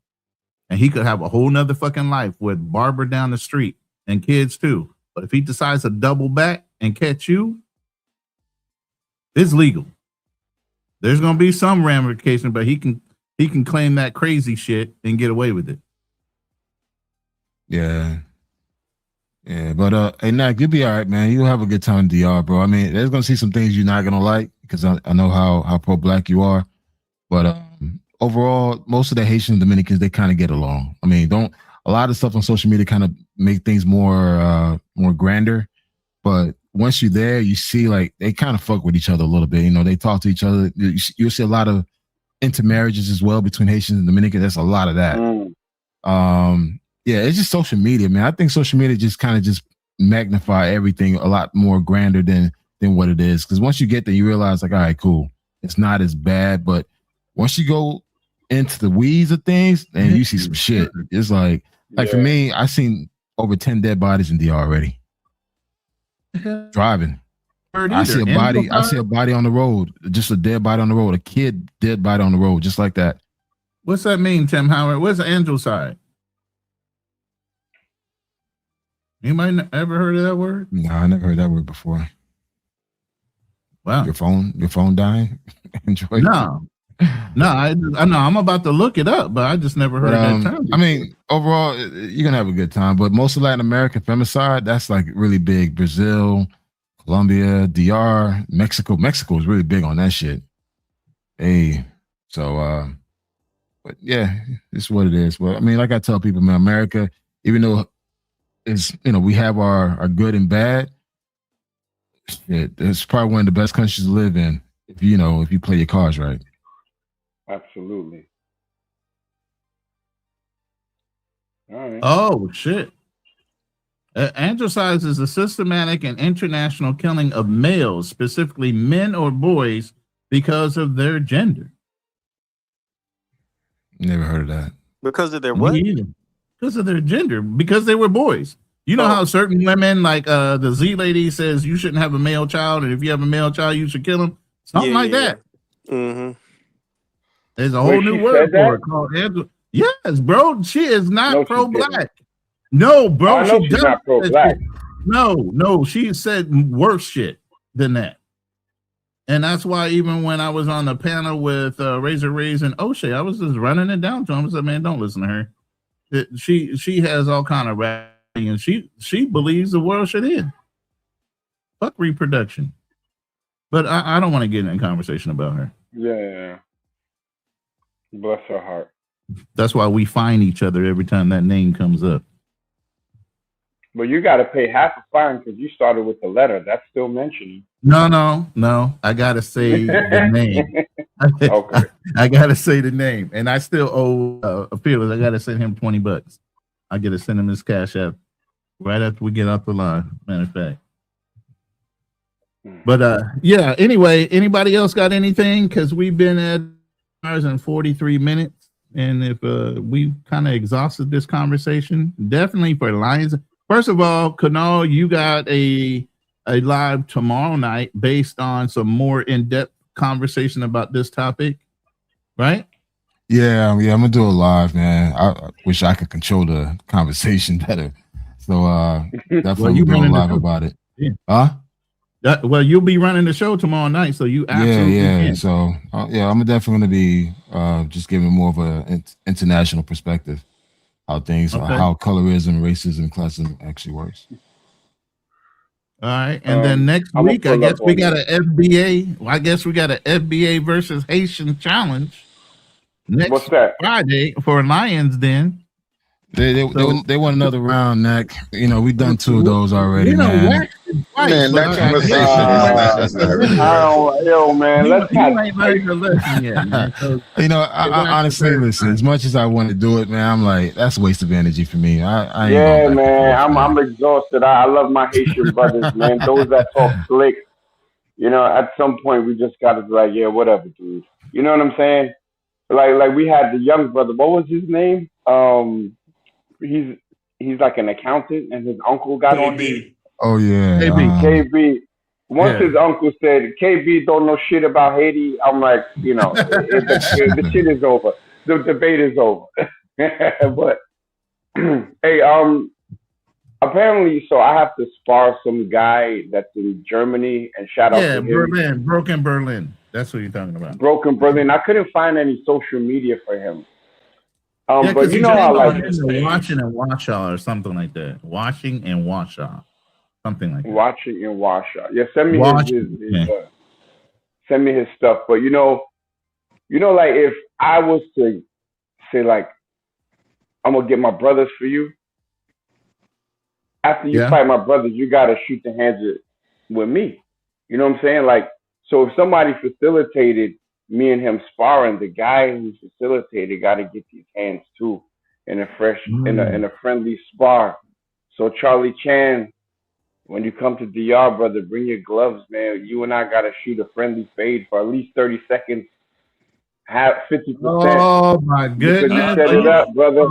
And he could have a whole nother fucking life with Barbara down the street and kids too. But if he decides to double back and catch you, it's legal. There's gonna be some ramification, but he can claim that crazy shit and get away with it. Yeah. Yeah, but hey, Nak, you'll be all right, man. You'll have a good time in DR, bro. I mean, there's gonna see some things you're not gonna like because I know how pro-black you are, but overall, most of the Haitian Dominicans, they kind of get along. I mean, a lot of stuff on social media kind of make things more grander, but once you're there, you see like they kind of fuck with each other a little bit. They talk to each other. You'll see a lot of intermarriages as well between Haitians and Dominicans. There's a lot of that. Yeah, it's just social media, man. I think social media just kind of just magnify everything a lot more grander than what it is. Because once you get there, you realize like, all right, cool, it's not as bad. But once you go into the weeds of things, and you see some shit, it's like for me, I seen over 10 dead bodies in DR already. Driving, I see a body on the road, just a dead body on the road, a kid dead body on the road, just like that. What's that mean, Tim Howard? Where's the angel side? Anybody ever heard of that word? No, I never heard that word before. Wow. Your phone dying? Enjoy. No, I know. I'm about to look it up, but I just never heard that term. I mean, overall, you're gonna have a good time. But most of Latin America, femicide, that's like really big. Brazil, Colombia, DR, Mexico. Mexico is really big on that shit. Hey, so but yeah, it's what it is. But I mean, like I tell people, man, America, even though we have our good and bad, it's probably one of the best countries to live in if you play your cards right. Absolutely. All right. Oh shit. Androcide is a systematic and international killing of males, specifically men or boys, because of their gender. Never heard of that. Because of their what? Because of their gender, because they were boys. You know how certain women, like the Z lady says you shouldn't have a male child, and if you have a male child, you should kill him. Something like that. Mm-hmm. There's a whole new word for it called Andrew. Yes, bro. She is not pro-black. No, bro. She does not pro-black. No. She said worse shit than that. And that's why even when I was on the panel with Razor Rays and O'Shea, I was just running it down to him. I said, man, don't listen to her. She has all kind of rap, and she believes the world should end. Fuck reproduction. But I don't want to get in a conversation about her. Yeah. Bless her heart. That's why we find each other every time that name comes up. But you got to pay half a fine because you started with the letter. That's still mentioning. No. I got to say the name. Okay. I got to say the name. And I still owe Fearless. I got to send him $20. I got to send him his cash app right after we get off the line, matter of fact. But yeah, anyway, anybody else got anything? Because we've been at hours and 43 minutes. And if we kind of exhausted this conversation, definitely for Lions. First of all, Kunal, you got a a live tomorrow night based on some more in-depth conversation about this topic, right? Yeah, I'm gonna do it live, man. I wish I could control the conversation better. So definitely you do running the live show. about it. Yeah. Huh? Well, you'll be running the show tomorrow night, so you absolutely can. So I'm definitely gonna be just giving more of an international perspective how things, how colorism, racism, classism actually works. All right, and then next week, I guess we got an FBA. I guess we got an FBA versus Haitian challenge next Friday for Lions Den. They want another round, Nick. You know, we've done 2 of those already, man. Man, that conversation is not really yo, man, let's you ain't learned your lesson yet, man. You know, I honestly, listen, as much as I want to do it, man, I'm like, that's a waste of energy for me. I ain't yeah, man, I'm exhausted. I love my Haitian brothers, man. Those that talk slick, you know, at some point we just gotta be like, yeah, whatever, dude. You know what I'm saying? Like we had the young brother. What was his name? He's like an accountant, and his uncle got on me. Oh yeah, KB. Once his uncle said KB don't know shit about Haiti, I'm like, you know, the shit is over. The debate is over. But hey, apparently, so I have to spar some guy that's in Germany, and shout out to him. Broken Berlin. That's what you're talking about. Broken Berlin. I couldn't find any social media for him. But you know how like Watching and Washaw or something like that. Washing and Washaw, something like that. Watching and Washaw. Yeah, send me send me his stuff. But you know, like if I was to say like, I'm gonna get my brothers for you. After you fight my brothers, you gotta shoot the hands with me. You know what I'm saying? Like, so if somebody facilitated me and him sparring, the guy who facilitated got to get these hands too in a friendly spar. So Charlie Chan, when you come to DR, brother, bring your gloves, man. You and I got to shoot a friendly fade for at least 30 seconds. Have 50%. Oh my goodness! You set it up, brother.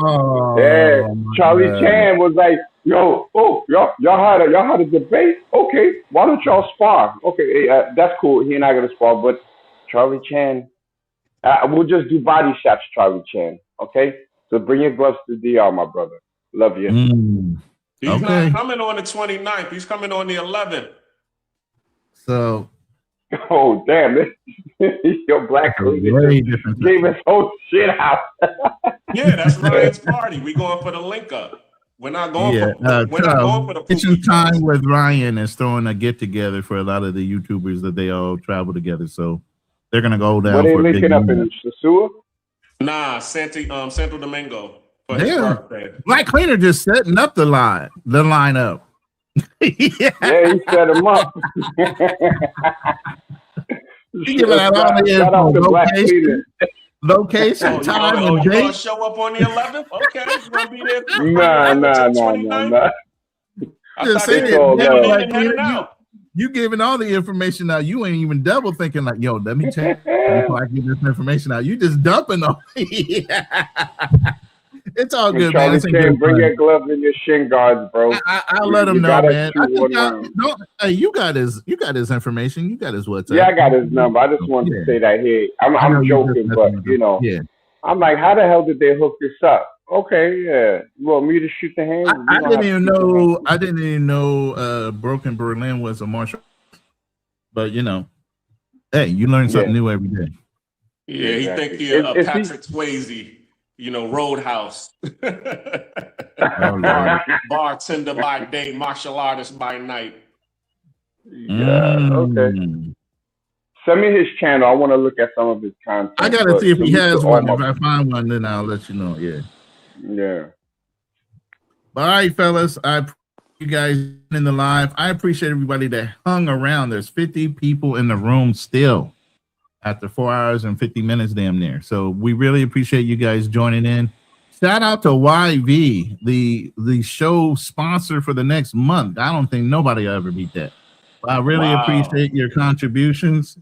Charlie Chan was like, "Yo, y'all had a debate. Okay, why don't y'all spar? Okay, that's cool. He and I gonna spar, but Charlie Chan, we'll just do body shots, Charlie Chan. Okay, so bring your gloves to DR, my brother. Love you." He's not coming on the 29th. He's coming on the 11th. So. Oh damn! Your black lady gave us whole shit out. Yeah, that's Ryan's party. We going for the link up. We're not going for the Kitchen Time with Ryan is throwing a get together for a lot of the YouTubers that they all travel together. So they're gonna go down. What are they linking up in Sosua? Nah, Santo Domingo. Yeah, Black Cleaner just setting up the lineup. Yeah, he set him up. He giving out all the info, location, time, and you date. gonna show up on the 11th? Okay, you gonna be there. Nah. Just saying, you giving all the information out. You ain't even double thinking like, yo, let me check before I give this information out. You just dumping on me. It's all good, man. Bring your gloves and your shin guards, bro. I'll let him know, man. Hey, you got his information. You got his WhatsApp. Yeah, I got his number. I just wanted to say that here. I'm joking, but you know, I'm like, how the hell did they hook this up? Okay, yeah. You want me to shoot the hands? I didn't even know Broken Berlin was a martial artist. But you know, hey, you learn something new every day. Yeah, he think he's Patrick Swayze. You know, Roadhouse. Bartender by day, martial artist by night. Yeah, okay. Send me his channel. I want to look at some of his content. I got to see if he has one. If I find one, then I'll let you know. Yeah. Yeah. All right, fellas. I appreciate you guys in the live. I appreciate everybody that hung around. There's 50 people in the room still. After 4 hours and 50 minutes, damn near. So we really appreciate you guys joining in. Shout out to YV, the show sponsor for the next month. I don't think nobody will ever beat that. I really appreciate your contributions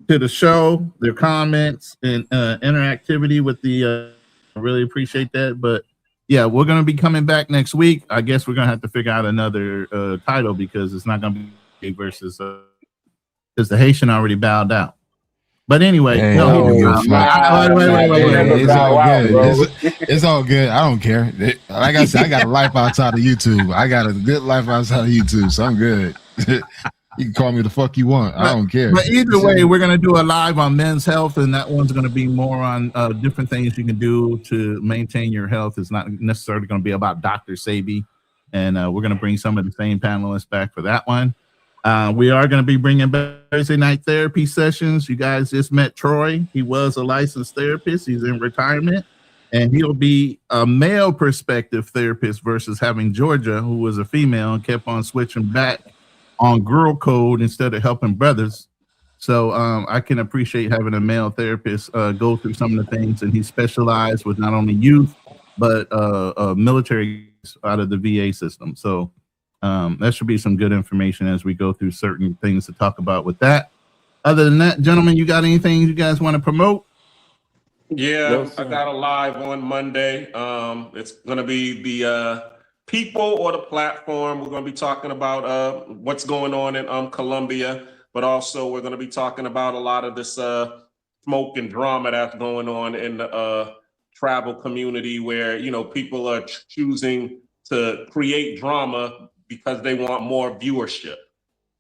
to the show, their comments and interactivity with the. I really appreciate that. But yeah, we're gonna be coming back next week. I guess we're gonna have to figure out another title because it's not gonna be versus because the Haitian already bowed out. But anyway, Hey, no, it's all good. I don't care. Like I said, I got a life outside of YouTube. I got a good life outside of YouTube, so I'm good. You can call me the fuck you want. I don't care. But either way, we're going to do a live on men's health, and that one's going to be more on different things you can do to maintain your health. It's not necessarily going to be about Dr. Sabi, and we're going to bring some of the same panelists back for that one. We are going to be bringing back Thursday night therapy sessions. You guys just met Troy. He was a licensed therapist. He's in retirement, and he'll be a male perspective therapist versus having Georgia, who was a female and kept on switching back on girl code instead of helping brothers. So I can appreciate having a male therapist go through some of the things, and he specialized with not only youth, but military out of the VA system. So that should be some good information as we go through certain things to talk about with that. Other than that, gentlemen, you got anything you guys want to promote? Yeah, I got a live on Monday. It's going to be the people or the platform. We're going to be talking about what's going on in Colombia, but also we're going to be talking about a lot of this smoke and drama that's going on in the travel community, where people are choosing to create drama because they want more viewership.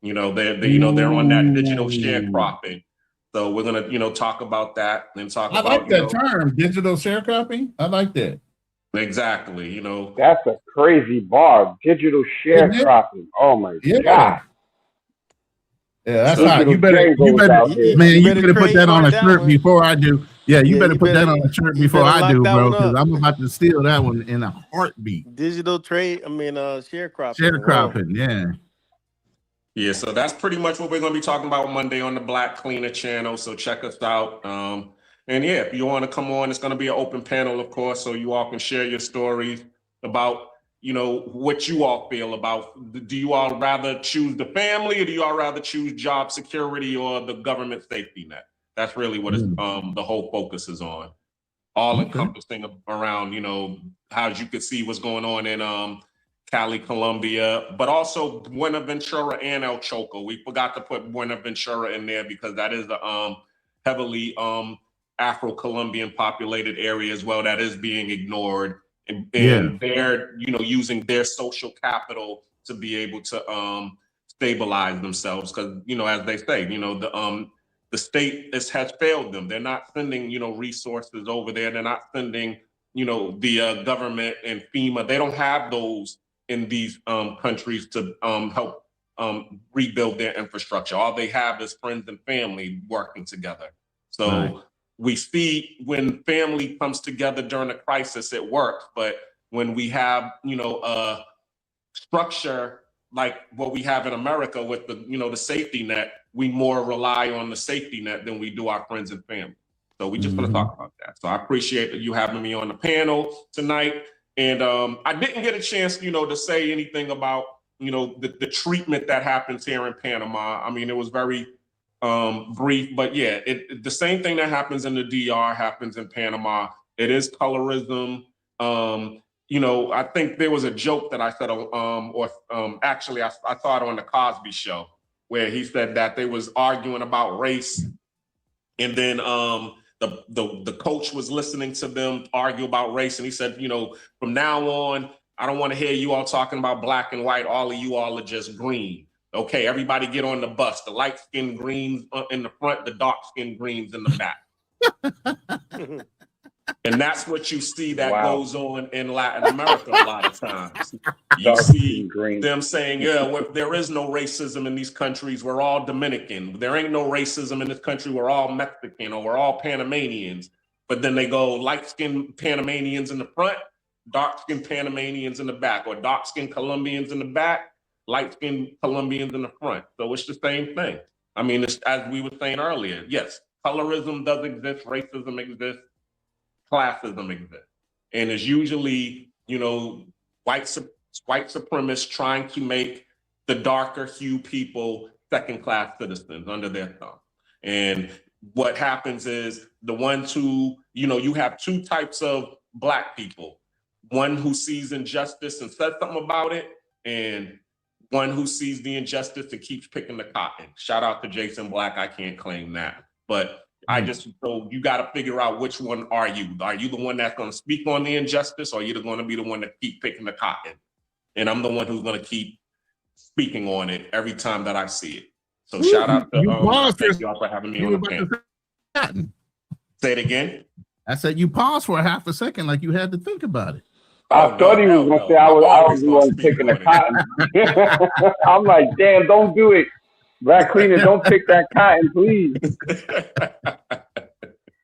They're on that digital sharecropping. So we're gonna talk about that and talk about. I like that term, digital sharecropping. I like that. Exactly. That's a crazy bar. Digital sharecropping. Oh my God. Yeah, that's hot. You better put that on a shirt before I do. Yeah, you better put that on a shirt before I do, bro, because I'm about to steal that one in a heartbeat. Digital trade, sharecropping. Sharecropping, yeah. Yeah, so that's pretty much what we're going to be talking about Monday on the Black Cleaner channel. So check us out. And yeah, if you want to come on, it's going to be an open panel, of course, so you all can share your stories about what you all feel about. Do you all rather choose the family, or do you all rather choose job security or the government safety net? That's really what the whole focus is on. All encompassing around, how you could see what's going on in Cali, Colombia, but also Buenaventura and El Choco. We forgot to put Buenaventura in there because that is a heavily Afro-Colombian populated area as well that is being ignored. And they're using their social capital to be able to stabilize themselves, because as they say, the state has failed them. They're not sending resources over there. They're not sending the government and FEMA. They don't have those in these countries to help rebuild their infrastructure. All they have is friends and family working together. So we see when family comes together during a crisis, it works. But when we have, a structure like what we have in America with the safety net, we more rely on the safety net than we do our friends and family. So we just want to talk about that. So I appreciate you having me on the panel tonight. And I didn't get a chance, to say anything about, the treatment that happens here in Panama. I mean, it was very brief, but yeah, the same thing that happens in the DR happens in Panama. It is colorism. I think there was a joke that I said, actually I saw it on the Cosby Show, where he said that they was arguing about race, and then the coach was listening to them argue about race, and he said, from now on, I don't want to hear you all talking about black and white. All of you all are just green. Okay, everybody get on the bus. The light-skinned greens in the front, the dark-skinned greens in the back. And that's what you see that goes on in Latin America a lot of times. You see them saying, there is no racism in these countries. We're all Dominican. There ain't no racism in this country. We're all Mexican, or we're all Panamanians. But then they go light-skinned Panamanians in the front, dark-skinned Panamanians in the back, or dark-skinned Colombians in the back, light-skinned Colombians in the front. So it's the same thing. I mean, it's, as we were saying earlier, yes, colorism does exist, racism exists, classism exists. And it's usually, white supremacists trying to make the darker hue people second-class citizens under their thumb. And what happens is the ones who, you have two types of Black people. One who sees injustice and says something about it, and one who sees the injustice and keeps picking the cotton. Shout out to Jason Black. I can't claim that. But so you got to figure out which one are you. Are you the one that's going to speak on the injustice, or are you going to be the one that keep picking the cotton? And I'm the one who's going to keep speaking on it every time that I see it. So shout out to thank y'all for having me on the panel. Say it again. I said you paused for a half a second, like you had to think about it. I thought he was gonna say I was the one picking the cotton. I'm like, damn, don't do it, Black Cleaner. Don't pick that cotton, please.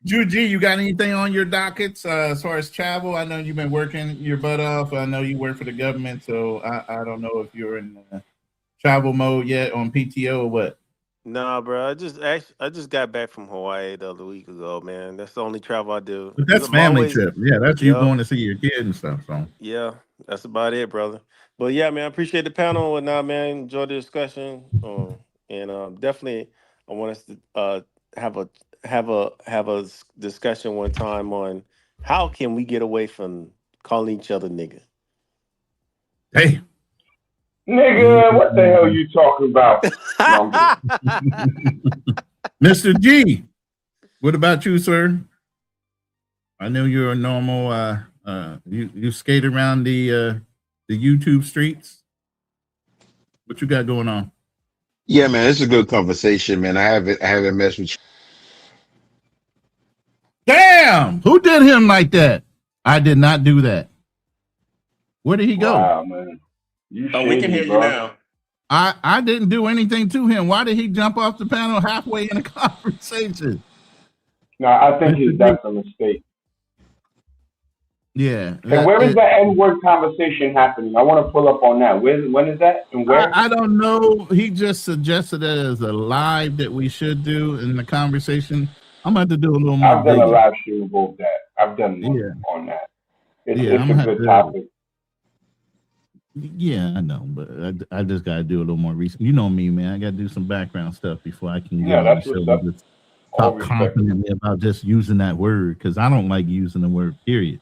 Juji, you got anything on your dockets as far as travel? I know you've been working your butt off. I know you work for the government, so I don't know if you're in travel mode yet on PTO or what. Nah, bro. I just got back from Hawaii the other week ago, man. That's the only travel I do. But that's family trip. Yeah, that's you going to see your kid and stuff. So yeah, that's about it, brother. But yeah, man, I appreciate the panel and whatnot, man. Enjoy the discussion. And definitely I want us to have a discussion one time on how can we get away from calling each other nigga. Hey. Nigga, what the hell you talking about? Mr. G, what about you, sir? I know you're a normal. You skate around the YouTube streets. What you got going on? Yeah, man, it's a good conversation, man. I haven't messed with you. Damn, who did him like that? I did not do that. Where did he go? Wow, man. We can hear you now. I didn't do anything to him. Why did he jump off the panel halfway in the conversation? No, I think that's a mistake. Yeah. And where is that N-word conversation happening? I want to pull up on that. When is that and where? I don't know. He just suggested it as a live that we should do in the conversation. I'm going to have to do a little more. I've done a live stream about that. I've done one on that. It's a good topic. Yeah, I know, but I just got to do a little more research. You know me, man. I got to do some background stuff before I can get on the show and just talk confidently about just using that word, because I don't like using the word period.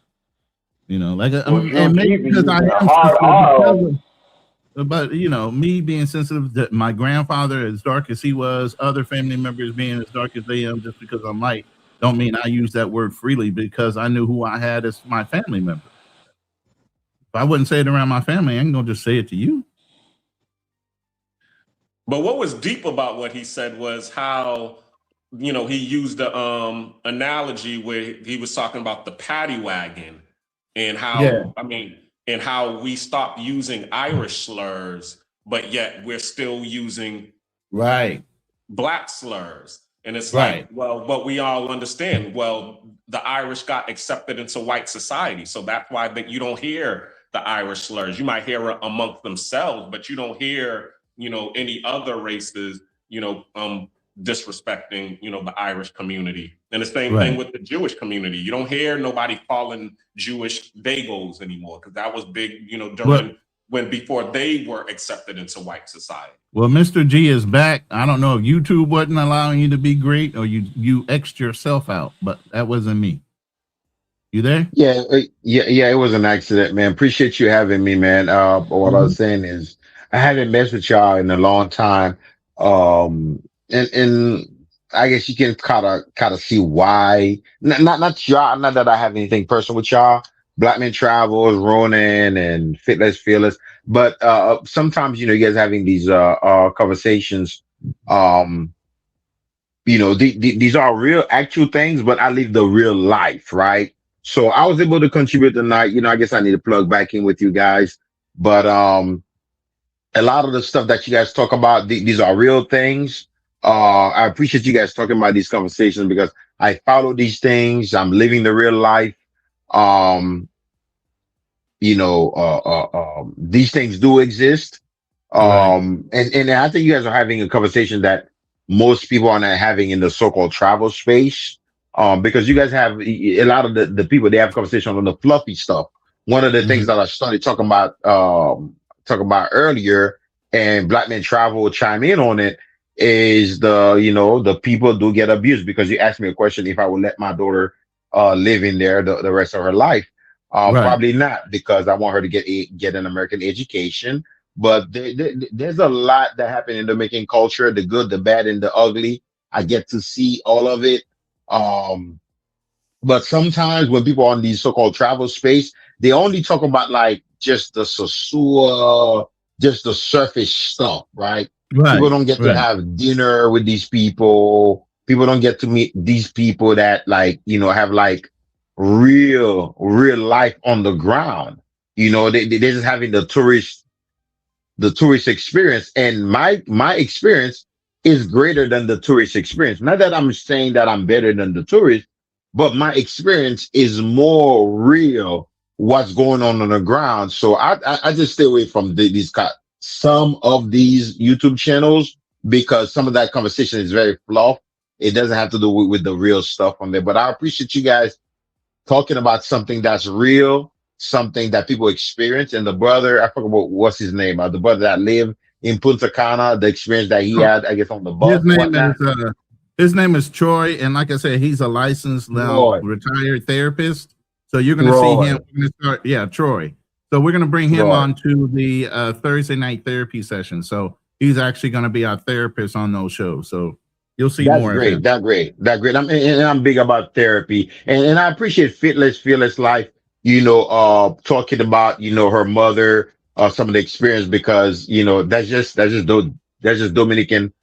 You know, like, and maybe because I am sensitive, but you know, me being sensitive that my grandfather, as dark as he was, other family members being as dark as they am, just because I'm light, don't mean I use that word freely because I knew who I had as my family member. If I wouldn't say it around my family, I ain't gonna just say it to you. But what was deep about what he said was how, you know, he used the analogy where he was talking about the paddy wagon and how, and how we stopped using Irish slurs, but yet we're still using Black slurs. And it's like, well, but we all understand, well, the Irish got accepted into white society. So that's why you don't hear the Irish slurs. You might hear it amongst themselves, but you don't hear, you know, any other races, you know, disrespecting, you know, the Irish community. And the same thing with the Jewish community. You don't hear nobody calling Jewish bagels anymore, because that was big, you know, before they were accepted into white society. Well, Mr. G is back. I don't know if YouTube wasn't allowing you to be great or you X'd yourself out, but that wasn't me. You there? Yeah, it was an accident, man. Appreciate you having me, man. What I was saying is I haven't messed with y'all in a long time. And I guess you can kind of see why. Not y'all, not that I have anything personal with y'all. Black Men Travels, Ronan, and Fitless Fearless. But sometimes, you know, you guys having these conversations, you know, these are real actual things, but I live the real life, right? So I was able to contribute tonight. You know, I guess I need to plug back in with you guys. But a lot of the stuff that you guys talk about, these are real things. I appreciate you guys talking about these conversations because I follow these things. I'm living the real life. You know, these things do exist. And I think you guys are having a conversation that most people are not having in the so-called travel space. Because you guys have a lot of the people, they have conversation on the fluffy stuff. One of the things that I started talking about earlier, and Black Men Travel will chime in on it, is the people do get abused. Because you asked me a question if I would let my daughter live in there the rest of her life. Probably not, because I want her to get an American education. but there's a lot that happened in the Dominican culture, the good, the bad, and the ugly. I get to see all of it. But sometimes when people are on these so-called travel space, they only talk about like just the sosua, just the surface stuff, right? People don't get to have dinner with these people. People don't get to meet these people that like, have like real life on the ground. They're just having the tourist experience. And my experience is greater than the tourist experience. Not that I'm saying that I'm better than the tourist, but my experience is more real, what's going on the ground. So I just stay away from some of these YouTube channels, because some of that conversation is very fluff. It doesn't have to do with the real stuff on there. But I appreciate you guys talking about something that's real, something that people experience. And the brother, I forgot what's his name, the brother that lived in Punta Cana, the experience that he had, I guess, on the bus. His name is Troy, and like I said, he's a licensed retired therapist. So you're going to see him. We're gonna start, Troy. So we're going to bring him on to the Thursday night therapy session. So he's actually going to be our therapist on those shows. So you'll see more. That's great. I'm big about therapy, and I appreciate Fearless Life. Talking about her mother, some of the experience, because that's just Dominican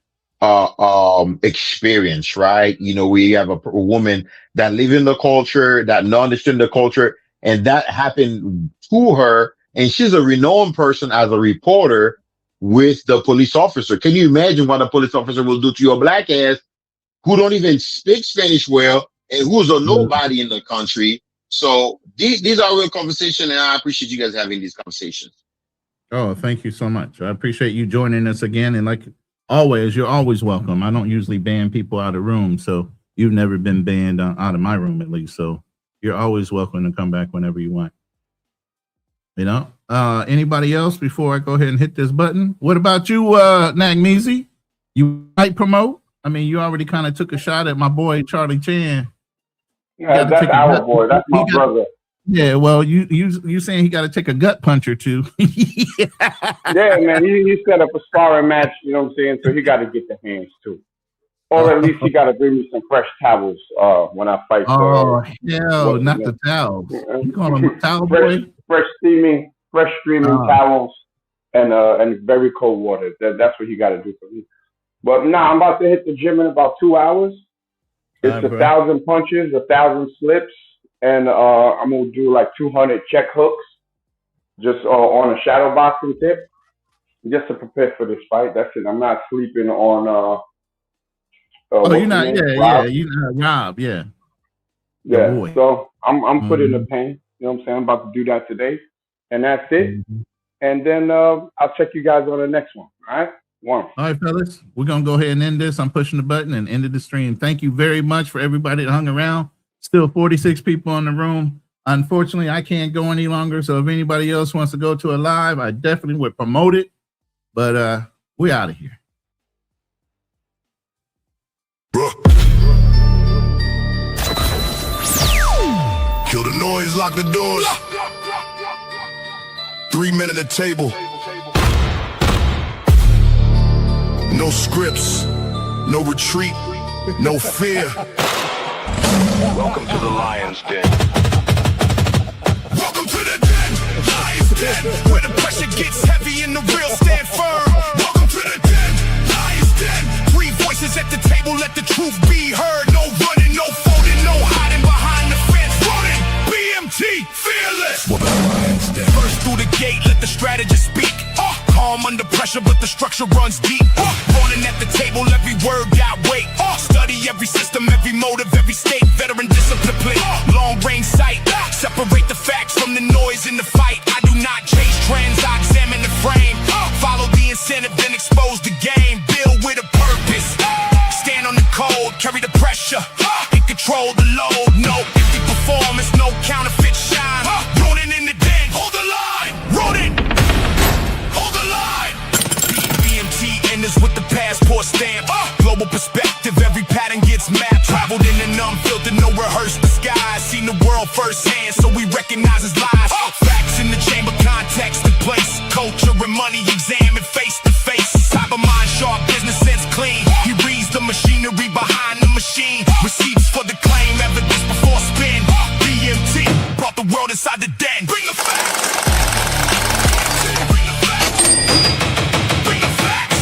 experience, right? We have a woman that live in the culture, that understand the culture, and that happened to her, and she's a renowned person as a reporter with the police officer. Can you imagine what a police officer will do to your black ass who don't even speak Spanish well and who's a nobody in the country? So these are real conversations, and I appreciate you guys having these conversations. Oh, thank you so much. I appreciate you joining us again, and like always, you're always welcome. I don't usually ban people out of room, so you've never been banned out of my room, at least. So you're always welcome to come back whenever you want. Anybody else before I go ahead and hit this button? What about you, Nagmeezy? You might promote? I mean, you already kind of took a shot at my boy, Charlie Chan. Yeah, that's our boy. That's my brother. Yeah, well, you saying he got to take a gut punch or two. Yeah, man, he set up a sparring match, you know what I'm saying? So he got to get the hands too. Or at least he got to bring me some fresh towels when I fight. Oh, hell, not the towels. You call him a towel boy? Fresh streaming towels and very cold water. That's what he got to do for me. But now I'm about to hit the gym in about 2 hours. It's 1,000 punches, 1,000 slips, and I'm gonna do like 200 check hooks, just on a shadow boxing tip, just to prepare for this fight. That's it. I'm not sleeping on. You're not. You're not Rob. Yeah. Yeah. So I'm putting the pain. You know what I'm saying? I'm about to do that today, and that's it. And then I'll check you guys on the next one. All right. All right, fellas, we're going to go ahead and end this. I'm pushing the button and ended the stream. Thank you very much for everybody that hung around. Still 46 people in the room. Unfortunately, I can't go any longer. So if anybody else wants to go to a live, I definitely would promote it. But we out of here. Kill the noise, lock the doors. 3 men at the table. No scripts, no retreat, no fear. Welcome to the Lion's Den. Welcome to the den, Lion's Den, where the pressure gets heavy and the real stand firm. Welcome to the den, Lion's Den. 3 voices at the table, let the truth be heard. No running, no folding, no hiding behind the fence. Running, BMT, fearless. Welcome to the Lion's Den. First through the gate, let the strategist speak. Calm under pressure, but the structure runs deep. Running at the table, every word got weight. Study every system, every motive, every state. Veteran discipline play. Long range sight. Separate the facts from the noise in the fight. I do not chase trends, I examine the frame. Follow the incentive, then expose the game. Build with a purpose. Stand on the code, carry the pressure. And control the load. No empty performance, no counterfeit shine. Running in the den, hold the line. Running. With the passport stamp, global perspective, every pattern gets mapped. Traveled in an unfiltered, no rehearsed disguise. Seen the world firsthand, so we recognize its lies. Facts in the chamber, context and place, culture and money. money examined face to face. Type of mind sharp, business sense clean. He reads the machinery behind the machine. Receipts for the claim, evidence before spin. BMT brought the world inside the den. Bring the facts. Bring the facts.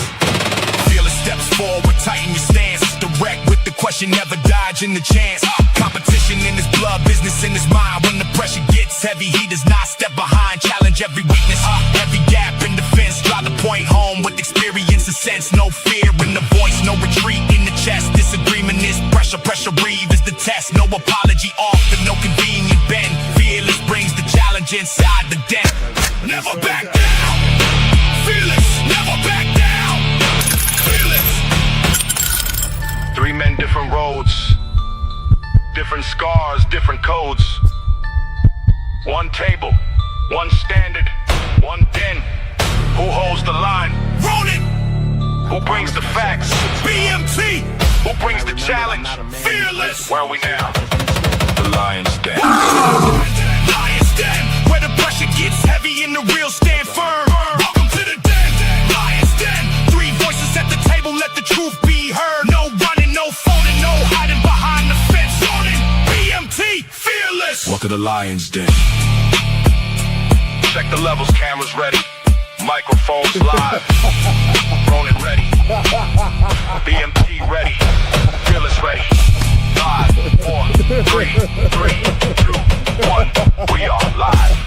Fearless steps forward, tighten your stance. Direct with the question, never dodging the chance. Competition in his blood, business in his mind. When the pressure gets heavy, he does not step behind. Challenge every weakness, every gap in defense. Drive the point home with experience and sense. No fear in the voice, no retreat in the chest. Disagreement is pressure, pressure breathe is the test. No apology often, no convenient bend. Fearless brings the challenge inside the den. Never back down. Fearless, never back down. Fearless. 3 men, different roads, different scars, different codes. 1 table, 1 standard, 1 den. Who holds the line? Ronin. Who brings the facts? BMT. Who brings the challenge? Fearless. Where are we now? The Lion's Den. Lion's Den, where the pressure gets heavy and the real stand firm. Welcome to the den. Lion's Den. 3 voices at the table, let the truth be heard. No running, no folding, no hiding behind the fence. Ronin. BMT. Fearless. Welcome to the Lion's Den. Check the levels, cameras ready. Microphones live. Ronin ready. BMT ready. Fearless ready. 5, 4, 3, 3, 2, 1. We are live.